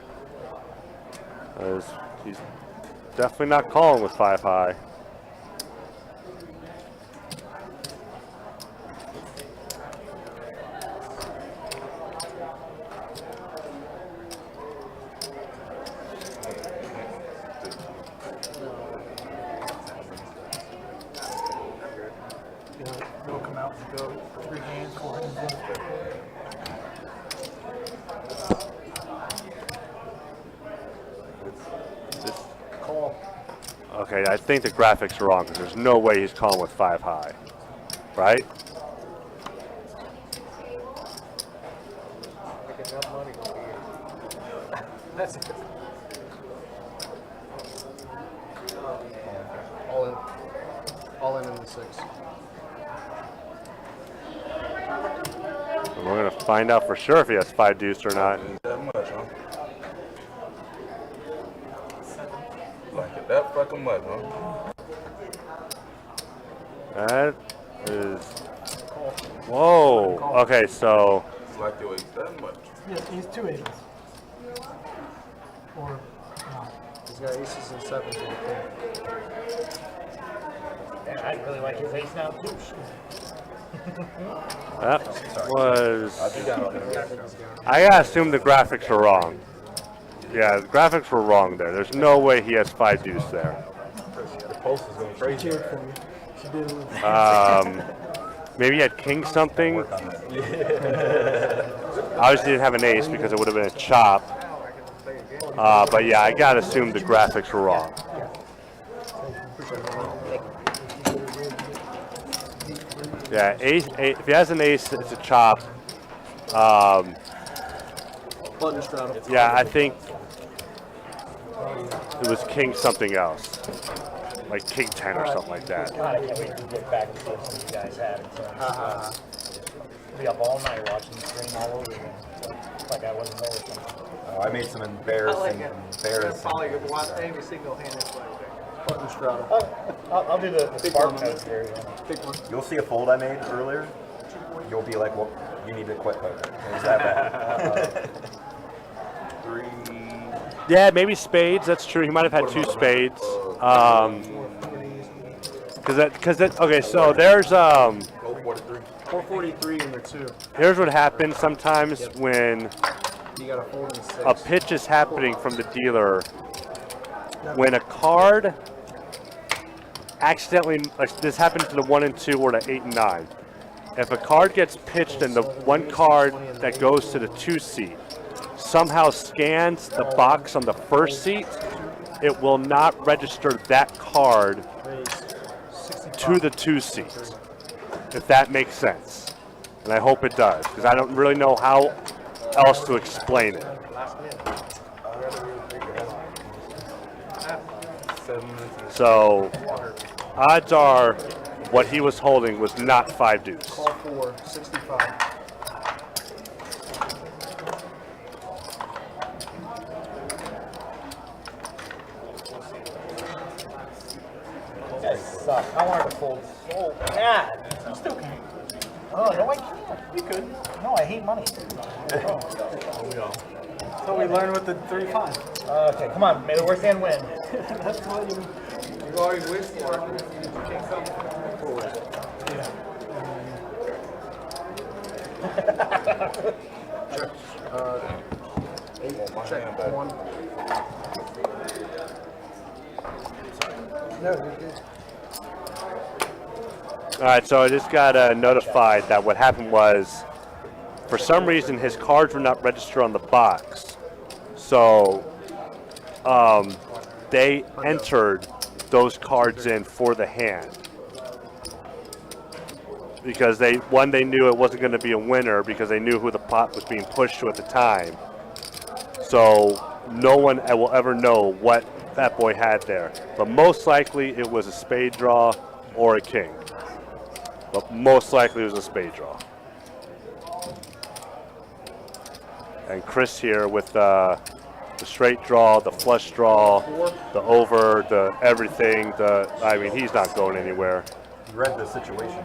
[SPEAKER 4] He's definitely not calling with 5 high.
[SPEAKER 10] They'll come out and go 3 hands, 4 hands.
[SPEAKER 4] Okay, I think the graphics are wrong because there's no way he's calling with 5 high, right?
[SPEAKER 2] That's it. All in the 6.
[SPEAKER 4] And we're gonna find out for sure if he has 5 deuce or not.
[SPEAKER 12] That much, huh? Like it that fucking much, huh?
[SPEAKER 4] That is. Whoa. Okay, so.
[SPEAKER 12] It's like your ace that much.
[SPEAKER 10] Yeah, he's 2 aces. Or no.
[SPEAKER 2] He's got aces and 7s in the thing.
[SPEAKER 10] Man, I really like his ace now too.
[SPEAKER 4] That was. I gotta assume the graphics are wrong. Yeah, the graphics were wrong there. There's no way he has 5 deuce there.
[SPEAKER 12] The post is going crazy.
[SPEAKER 4] Maybe he had king something. Obviously didn't have an ace because it would have been a chop. But yeah, I gotta assume the graphics were wrong. Yeah, ace, if he has an ace, it's a chop. Yeah, I think it was king something else, like king 10 or something like that.
[SPEAKER 10] God, I can't wait to get back to this one you guys had. I'll be up all night watching the stream all over again. Like I wasn't there or something.
[SPEAKER 9] Oh, I made some embarrassing.
[SPEAKER 2] Probably going to watch every single hand this way.
[SPEAKER 10] I'll do the spark notes here.
[SPEAKER 9] You'll see a fold I made earlier. You'll be like, well, you need to quit poker. It was that bad.
[SPEAKER 12] 3.
[SPEAKER 4] Yeah, maybe spades. That's true. He might have had 2 spades. Okay, so there's
[SPEAKER 12] 443.
[SPEAKER 2] 443 in the 2.
[SPEAKER 4] Here's what happens sometimes when
[SPEAKER 2] You got a fold in 6.
[SPEAKER 4] a pitch is happening from the dealer. When a card accidentally, like this happens to the 1 and 2 or the 8 and 9. If a card gets pitched and the one card that goes to the 2 seat somehow scans the box on the first seat, it will not register that card to the 2 seat, if that makes sense. And I hope it does, because I don't really know how else to explain it. So, odds are what he was holding was not 5 deuce.
[SPEAKER 2] Call 4, 65.
[SPEAKER 10] I wanted to fold so bad. You still can't. Oh, no, I can't. You could. No, I hate money.
[SPEAKER 2] So we learned with the 3-5.
[SPEAKER 10] Okay, come on. May the worst hand win.
[SPEAKER 2] That's what you already wished for. You can't come forward. Yeah.
[SPEAKER 7] Check 1. No, you're good.
[SPEAKER 4] All right, so I just got notified that what happened was, for some reason, his cards were not registered on the box. So they entered those cards in for the hand. Because they knew it wasn't going to be a winner because they knew who the pot was being pushed to at the time. So no one will ever know what that boy had there. But most likely it was a spade draw or a king. But most likely it was a spade draw. And Chris here with the straight draw, the flush draw, the over, the everything. I mean, he's not going anywhere.
[SPEAKER 9] You read the situation.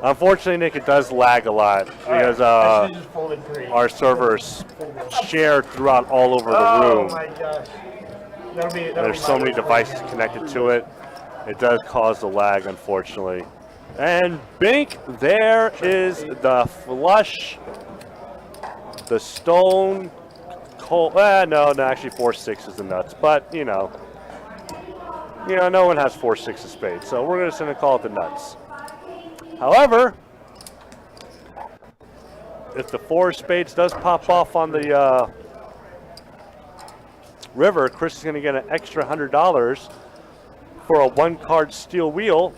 [SPEAKER 4] Unfortunately, Nick, it does lag a lot because our servers share throughout all over the room.
[SPEAKER 10] Oh my gosh.
[SPEAKER 4] There's so many devices connected to it. It does cause the lag, unfortunately. And bink, there is the flush, the stone, cold. No, actually 4-6 is the nuts. But you know, no one has 4-6 of spades, so we're just gonna call it the nuts. However, if the 4 of spades does pop off on the river, Chris is going to get an extra $100 for a 1-card steel wheel.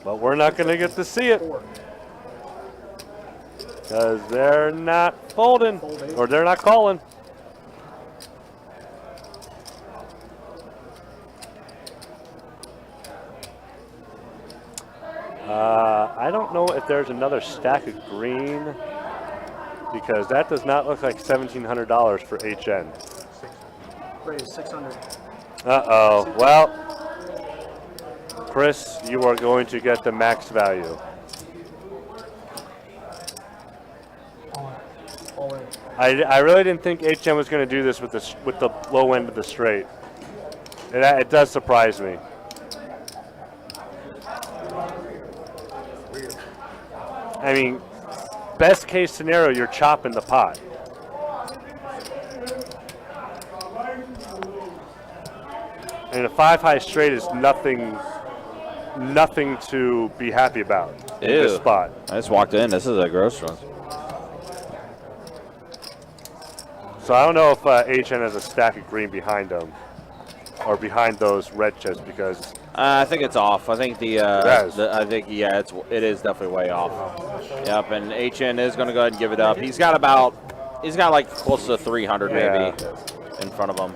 [SPEAKER 4] But we're not going to get to see it because they're not folding or they're not calling. I don't know if there's another stack of green because that does not look like $1,700 for HN.
[SPEAKER 2] Raise 600.
[SPEAKER 4] Uh-oh. Well, Chris, you are going to get the max value.
[SPEAKER 2] All in.
[SPEAKER 4] I really didn't think HN was going to do this with the low end of the straight. It does surprise me. I mean, best case scenario, you're chopping the pot. And a 5-high straight is nothing to be happy about in this spot.
[SPEAKER 3] I just walked in. This is a gross one.
[SPEAKER 4] So I don't know if HN has a stack of green behind him or behind those red chips because
[SPEAKER 3] I think it's off. I think it is definitely way off. Yep, and HN is going to go ahead and give it up. He's got like close to 300 maybe in front of him.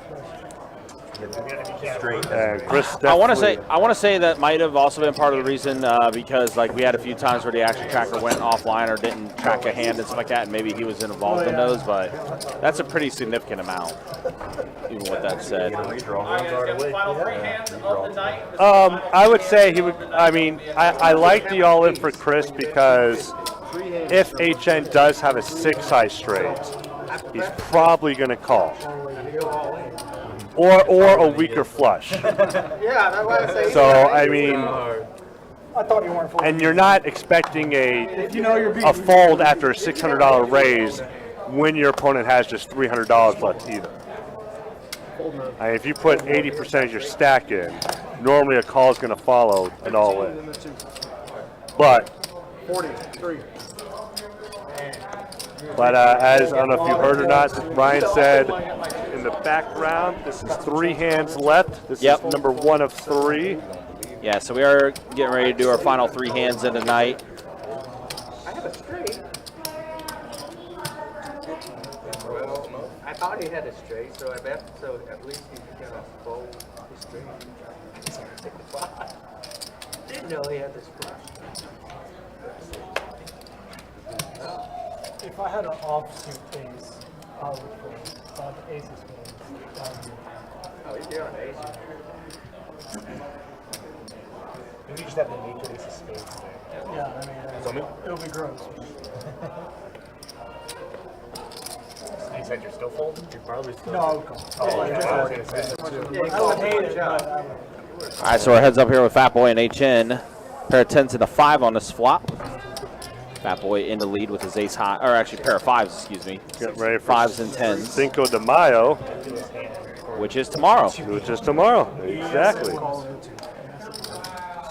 [SPEAKER 4] And Chris,
[SPEAKER 3] I want to say that might have also been part of the reason because like we had a few times where the action tracker went offline or didn't track a hand and stuff like that, and maybe he was involved in those, but that's a pretty significant amount. Even with that said,
[SPEAKER 4] I would say he would. I mean, I like the all-in for Chris because if HN does have a 6-high straight, he's probably going to call. Or a weaker flush.
[SPEAKER 2] Yeah, that's what I say.
[SPEAKER 4] So I mean,
[SPEAKER 10] I thought you weren't folding.
[SPEAKER 4] and you're not expecting a fold after a $600 raise when your opponent has just $300 left either. I mean, if you put 80% of your stack in, normally a call is going to follow an all in. But
[SPEAKER 2] 43.
[SPEAKER 4] But as I don't know if you heard or not, Ryan said in the background, this is 3 hands left. This is number 1 of 3.
[SPEAKER 3] Yeah, so we are getting ready to do our final 3 hands in tonight.
[SPEAKER 2] I have a straight. Well, no. I thought he had a straight, so at least he's gonna fold his straight. Didn't know he had this flush.
[SPEAKER 13] If I had an offsuit ace, I would fold. But the ace is fold.
[SPEAKER 10] We just have the naked ace of spades there.
[SPEAKER 8] Yeah, I mean, it'll be gross.
[SPEAKER 10] You said you're still folding? You're probably still.
[SPEAKER 8] No, I would call.
[SPEAKER 10] Oh, okay. I was gonna say.
[SPEAKER 8] I would hate it, but I would.
[SPEAKER 3] All right, so we're heads up here with Fat Boy and HN. Pair of 10s and a 5 on this flop. Fat Boy in the lead with his ace high, or actually pair of 5s, excuse me.
[SPEAKER 4] Get ready for
[SPEAKER 3] 5s and 10s.
[SPEAKER 4] Cinco de Mayo.
[SPEAKER 3] Which is tomorrow.
[SPEAKER 4] Which is tomorrow. Exactly.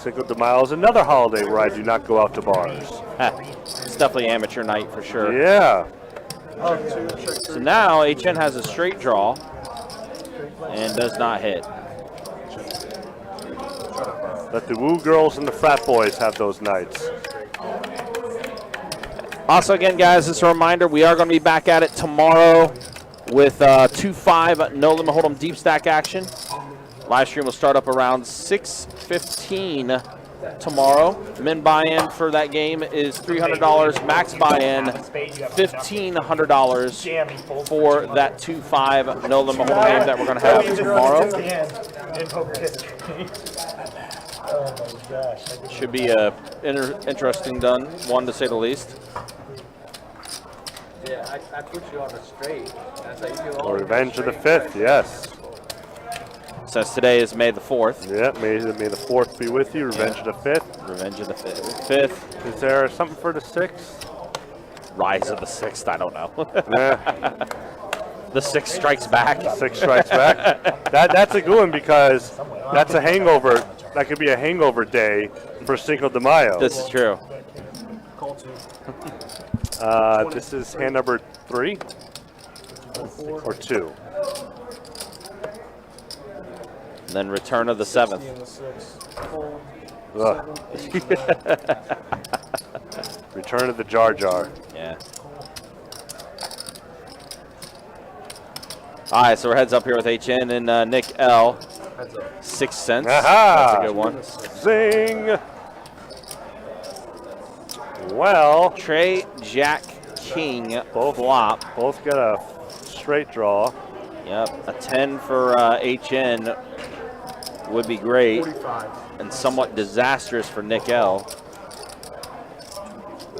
[SPEAKER 4] Cinco de Mayo is another holiday where I do not go out to bars.
[SPEAKER 3] It's definitely amateur night for sure.
[SPEAKER 4] Yeah.
[SPEAKER 3] So now HN has a straight draw and does not hit.
[SPEAKER 4] Let the woo girls and the frat boys have those nights.
[SPEAKER 3] Also, again, guys, just a reminder, we are going to be back at it tomorrow with 2-5 No Limit Hold'em Deep Stack action. Live stream will start up around 6:15 tomorrow. Min buy-in for that game is $300. Max buy-in $1,500 for that 2-5 No Limit Hold'em game that we're going to have tomorrow.
[SPEAKER 10] In poker history. Oh my gosh.
[SPEAKER 3] Should be a interesting one to say the least.
[SPEAKER 2] Yeah, I put you on the straight. That's how you feel.
[SPEAKER 4] Or Revenge of the 5th, yes.
[SPEAKER 3] Since today is May the 4th.
[SPEAKER 4] Yeah, may the 4th be with you. Revenge of the 5th.
[SPEAKER 3] Revenge of the 5th.
[SPEAKER 4] Is there something for the 6th?
[SPEAKER 3] Rise of the 6th, I don't know.
[SPEAKER 4] Nah.
[SPEAKER 3] The 6th strikes back.
[SPEAKER 4] 6 strikes back. That's a good one because that's a hangover. That could be a hangover day for Cinco de Mayo.
[SPEAKER 3] This is true.
[SPEAKER 4] This is hand number 3 or 2.
[SPEAKER 3] And then return of the 7th.
[SPEAKER 4] Return of the Jar Jar.
[SPEAKER 3] Yeah. All right, so we're heads up here with HN and Nick L. 6 cents.
[SPEAKER 4] Aha!
[SPEAKER 3] That's a good one.
[SPEAKER 4] Zing! Well,
[SPEAKER 3] Trey, Jack, King, flop.
[SPEAKER 4] Both got a straight draw.
[SPEAKER 3] Yep, a 10 for HN would be great.
[SPEAKER 2] 45.
[SPEAKER 3] And somewhat disastrous for Nick L.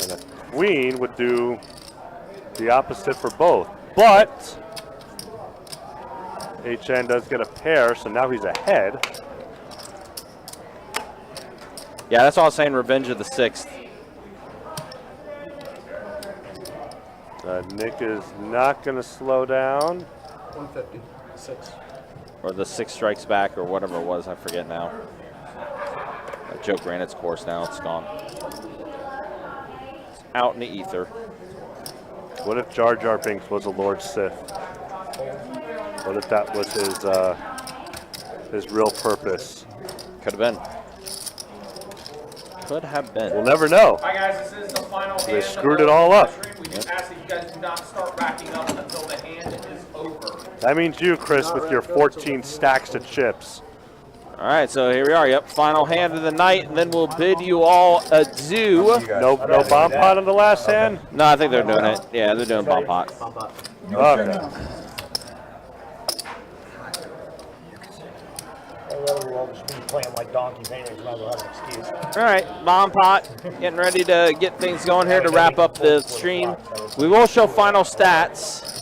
[SPEAKER 4] And a queen would do the opposite for both. But HN does get a pair, so now he's ahead.
[SPEAKER 3] Yeah, that's all I was saying, Revenge of the 6th.
[SPEAKER 4] Nick is not going to slow down.
[SPEAKER 2] 150. 6.
[SPEAKER 3] Or the 6 strikes back, or whatever it was, I forget now. Joe Granite's course now, it's gone. It's out in the ether.
[SPEAKER 4] What if Jar Jar Binks was a Lord Sith? What if that was his real purpose?
[SPEAKER 3] Could have been. Could have been.
[SPEAKER 4] We'll never know.
[SPEAKER 13] Hi guys, this is the final
[SPEAKER 4] They
[SPEAKER 13] hand
[SPEAKER 4] screwed
[SPEAKER 13] of
[SPEAKER 4] it all
[SPEAKER 13] the
[SPEAKER 4] up.
[SPEAKER 13] stream. We just ask that you guys do not start racking up until the hand is over.
[SPEAKER 4] That means you, Chris, with your 14 stacks of chips.
[SPEAKER 3] All right, so here we are. Yep, final hand of the night, and then we'll bid you all adieu.
[SPEAKER 4] No bomb pot on the last hand?
[SPEAKER 3] No, I think they're doing it. Yeah, they're doing bomb pot.
[SPEAKER 4] Okay.
[SPEAKER 10] We'll just be playing like donkeys anyways, might as well have an excuse.
[SPEAKER 3] All right, bomb pot, getting ready to get things going here to wrap up the stream. We will show final stats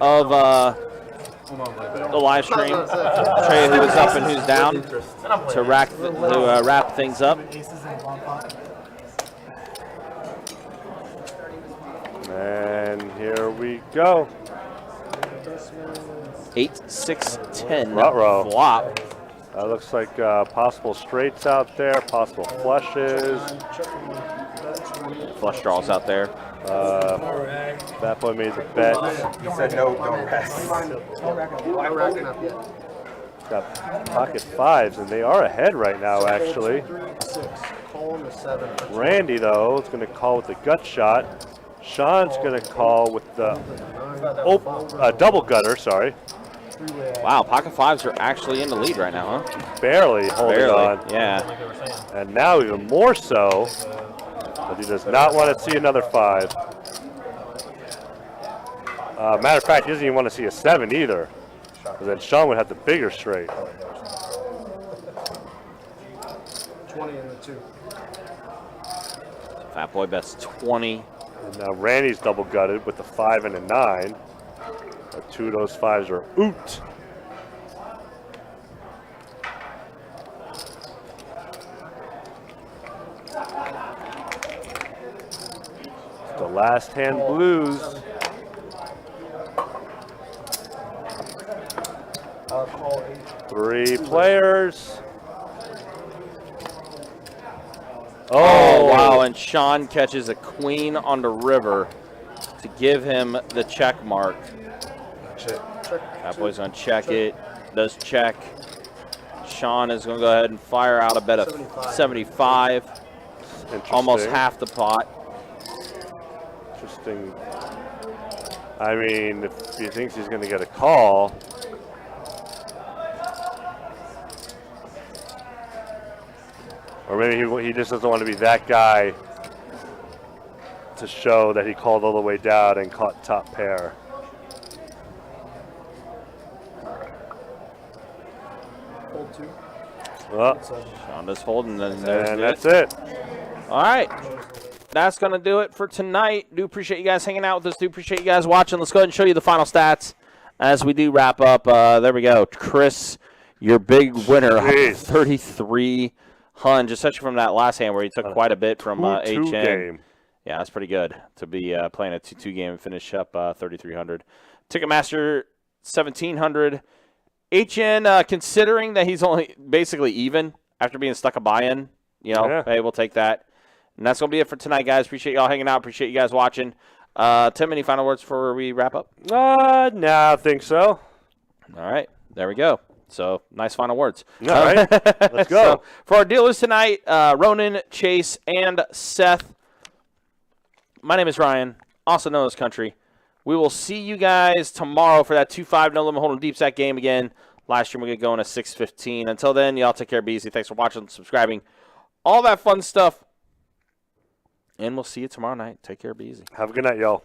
[SPEAKER 3] of the live stream. Show you who's up and who's down to wrap things up.
[SPEAKER 4] And here we go.
[SPEAKER 3] 8, 6, 10
[SPEAKER 4] Ruh-roh.
[SPEAKER 3] flop.
[SPEAKER 4] That looks like possible straights out there, possible flushes.
[SPEAKER 3] Flush draws out there.
[SPEAKER 4] That boy made the bet.
[SPEAKER 9] He said no, don't rest.
[SPEAKER 2] I'm racking up yet.
[SPEAKER 4] Got pocket 5s, and they are ahead right now, actually.
[SPEAKER 2] 6. Colon the 7.
[SPEAKER 4] Randy, though, is going to call with the gut shot. Sean's going to call with the double gutter, sorry.
[SPEAKER 3] Wow, pocket 5s are actually in the lead right now, huh?
[SPEAKER 4] Barely holding on.
[SPEAKER 3] Yeah.
[SPEAKER 4] And now even more so, but he does not want to see another 5. Matter of fact, he doesn't even want to see a 7 either. Because then Sean would have the bigger straight.
[SPEAKER 8] 20 and the 2.
[SPEAKER 3] Fat Boy bets 20.
[SPEAKER 4] And now Randy's double gutted with the 5 and a 9. But 2 of those 5s are oot. The last hand blues.
[SPEAKER 8] I'll call 8.
[SPEAKER 4] 3 players.
[SPEAKER 3] Oh, wow, and Sean catches a queen on the river to give him the check mark. That boy's going to check it. Does check. Sean is going to go ahead and fire out a bet of 75. Almost half the pot.
[SPEAKER 4] Interesting. I mean, if he thinks he's going to get a call. Or maybe he just doesn't want to be that guy to show that he called all the way down and caught top pair.
[SPEAKER 8] Hold 2.
[SPEAKER 4] Well,
[SPEAKER 3] Sean is holding, and
[SPEAKER 4] that's it.
[SPEAKER 3] All right. That's going to do it for tonight. Do appreciate you guys hanging out with us. Do appreciate you guys watching. Let's go ahead and show you the final stats as we do wrap up. There we go. Chris, your big winner, 33 hunch, especially from that last hand where he took quite a bit from HN.
[SPEAKER 4] Game.
[SPEAKER 3] Yeah, that's pretty good to be playing a 2-2 game and finish up 3,300. Ticketmaster, 1,700. HN, considering that he's only basically even after being stuck a buy-in, hey, we'll take that. And that's going to be it for tonight, guys. Appreciate y'all hanging out. Appreciate you guys watching. Tim, any final words before we wrap up?
[SPEAKER 4] Nah, I think so.
[SPEAKER 3] All right, there we go. So, nice final words.
[SPEAKER 4] All right, let's go.
[SPEAKER 3] So, for our dealers tonight, Ronan, Chase, and Seth, my name is Ryan, also known as Country. We will see you guys tomorrow for that 2-5 no limit hold'em deep stack game again. Last year, we're going to go in at 6:15. Until then, y'all take care, be easy. Thanks for watching, subscribing, all that fun stuff. And we'll see you tomorrow night. Take care, be easy.
[SPEAKER 4] Have a good night, y'all.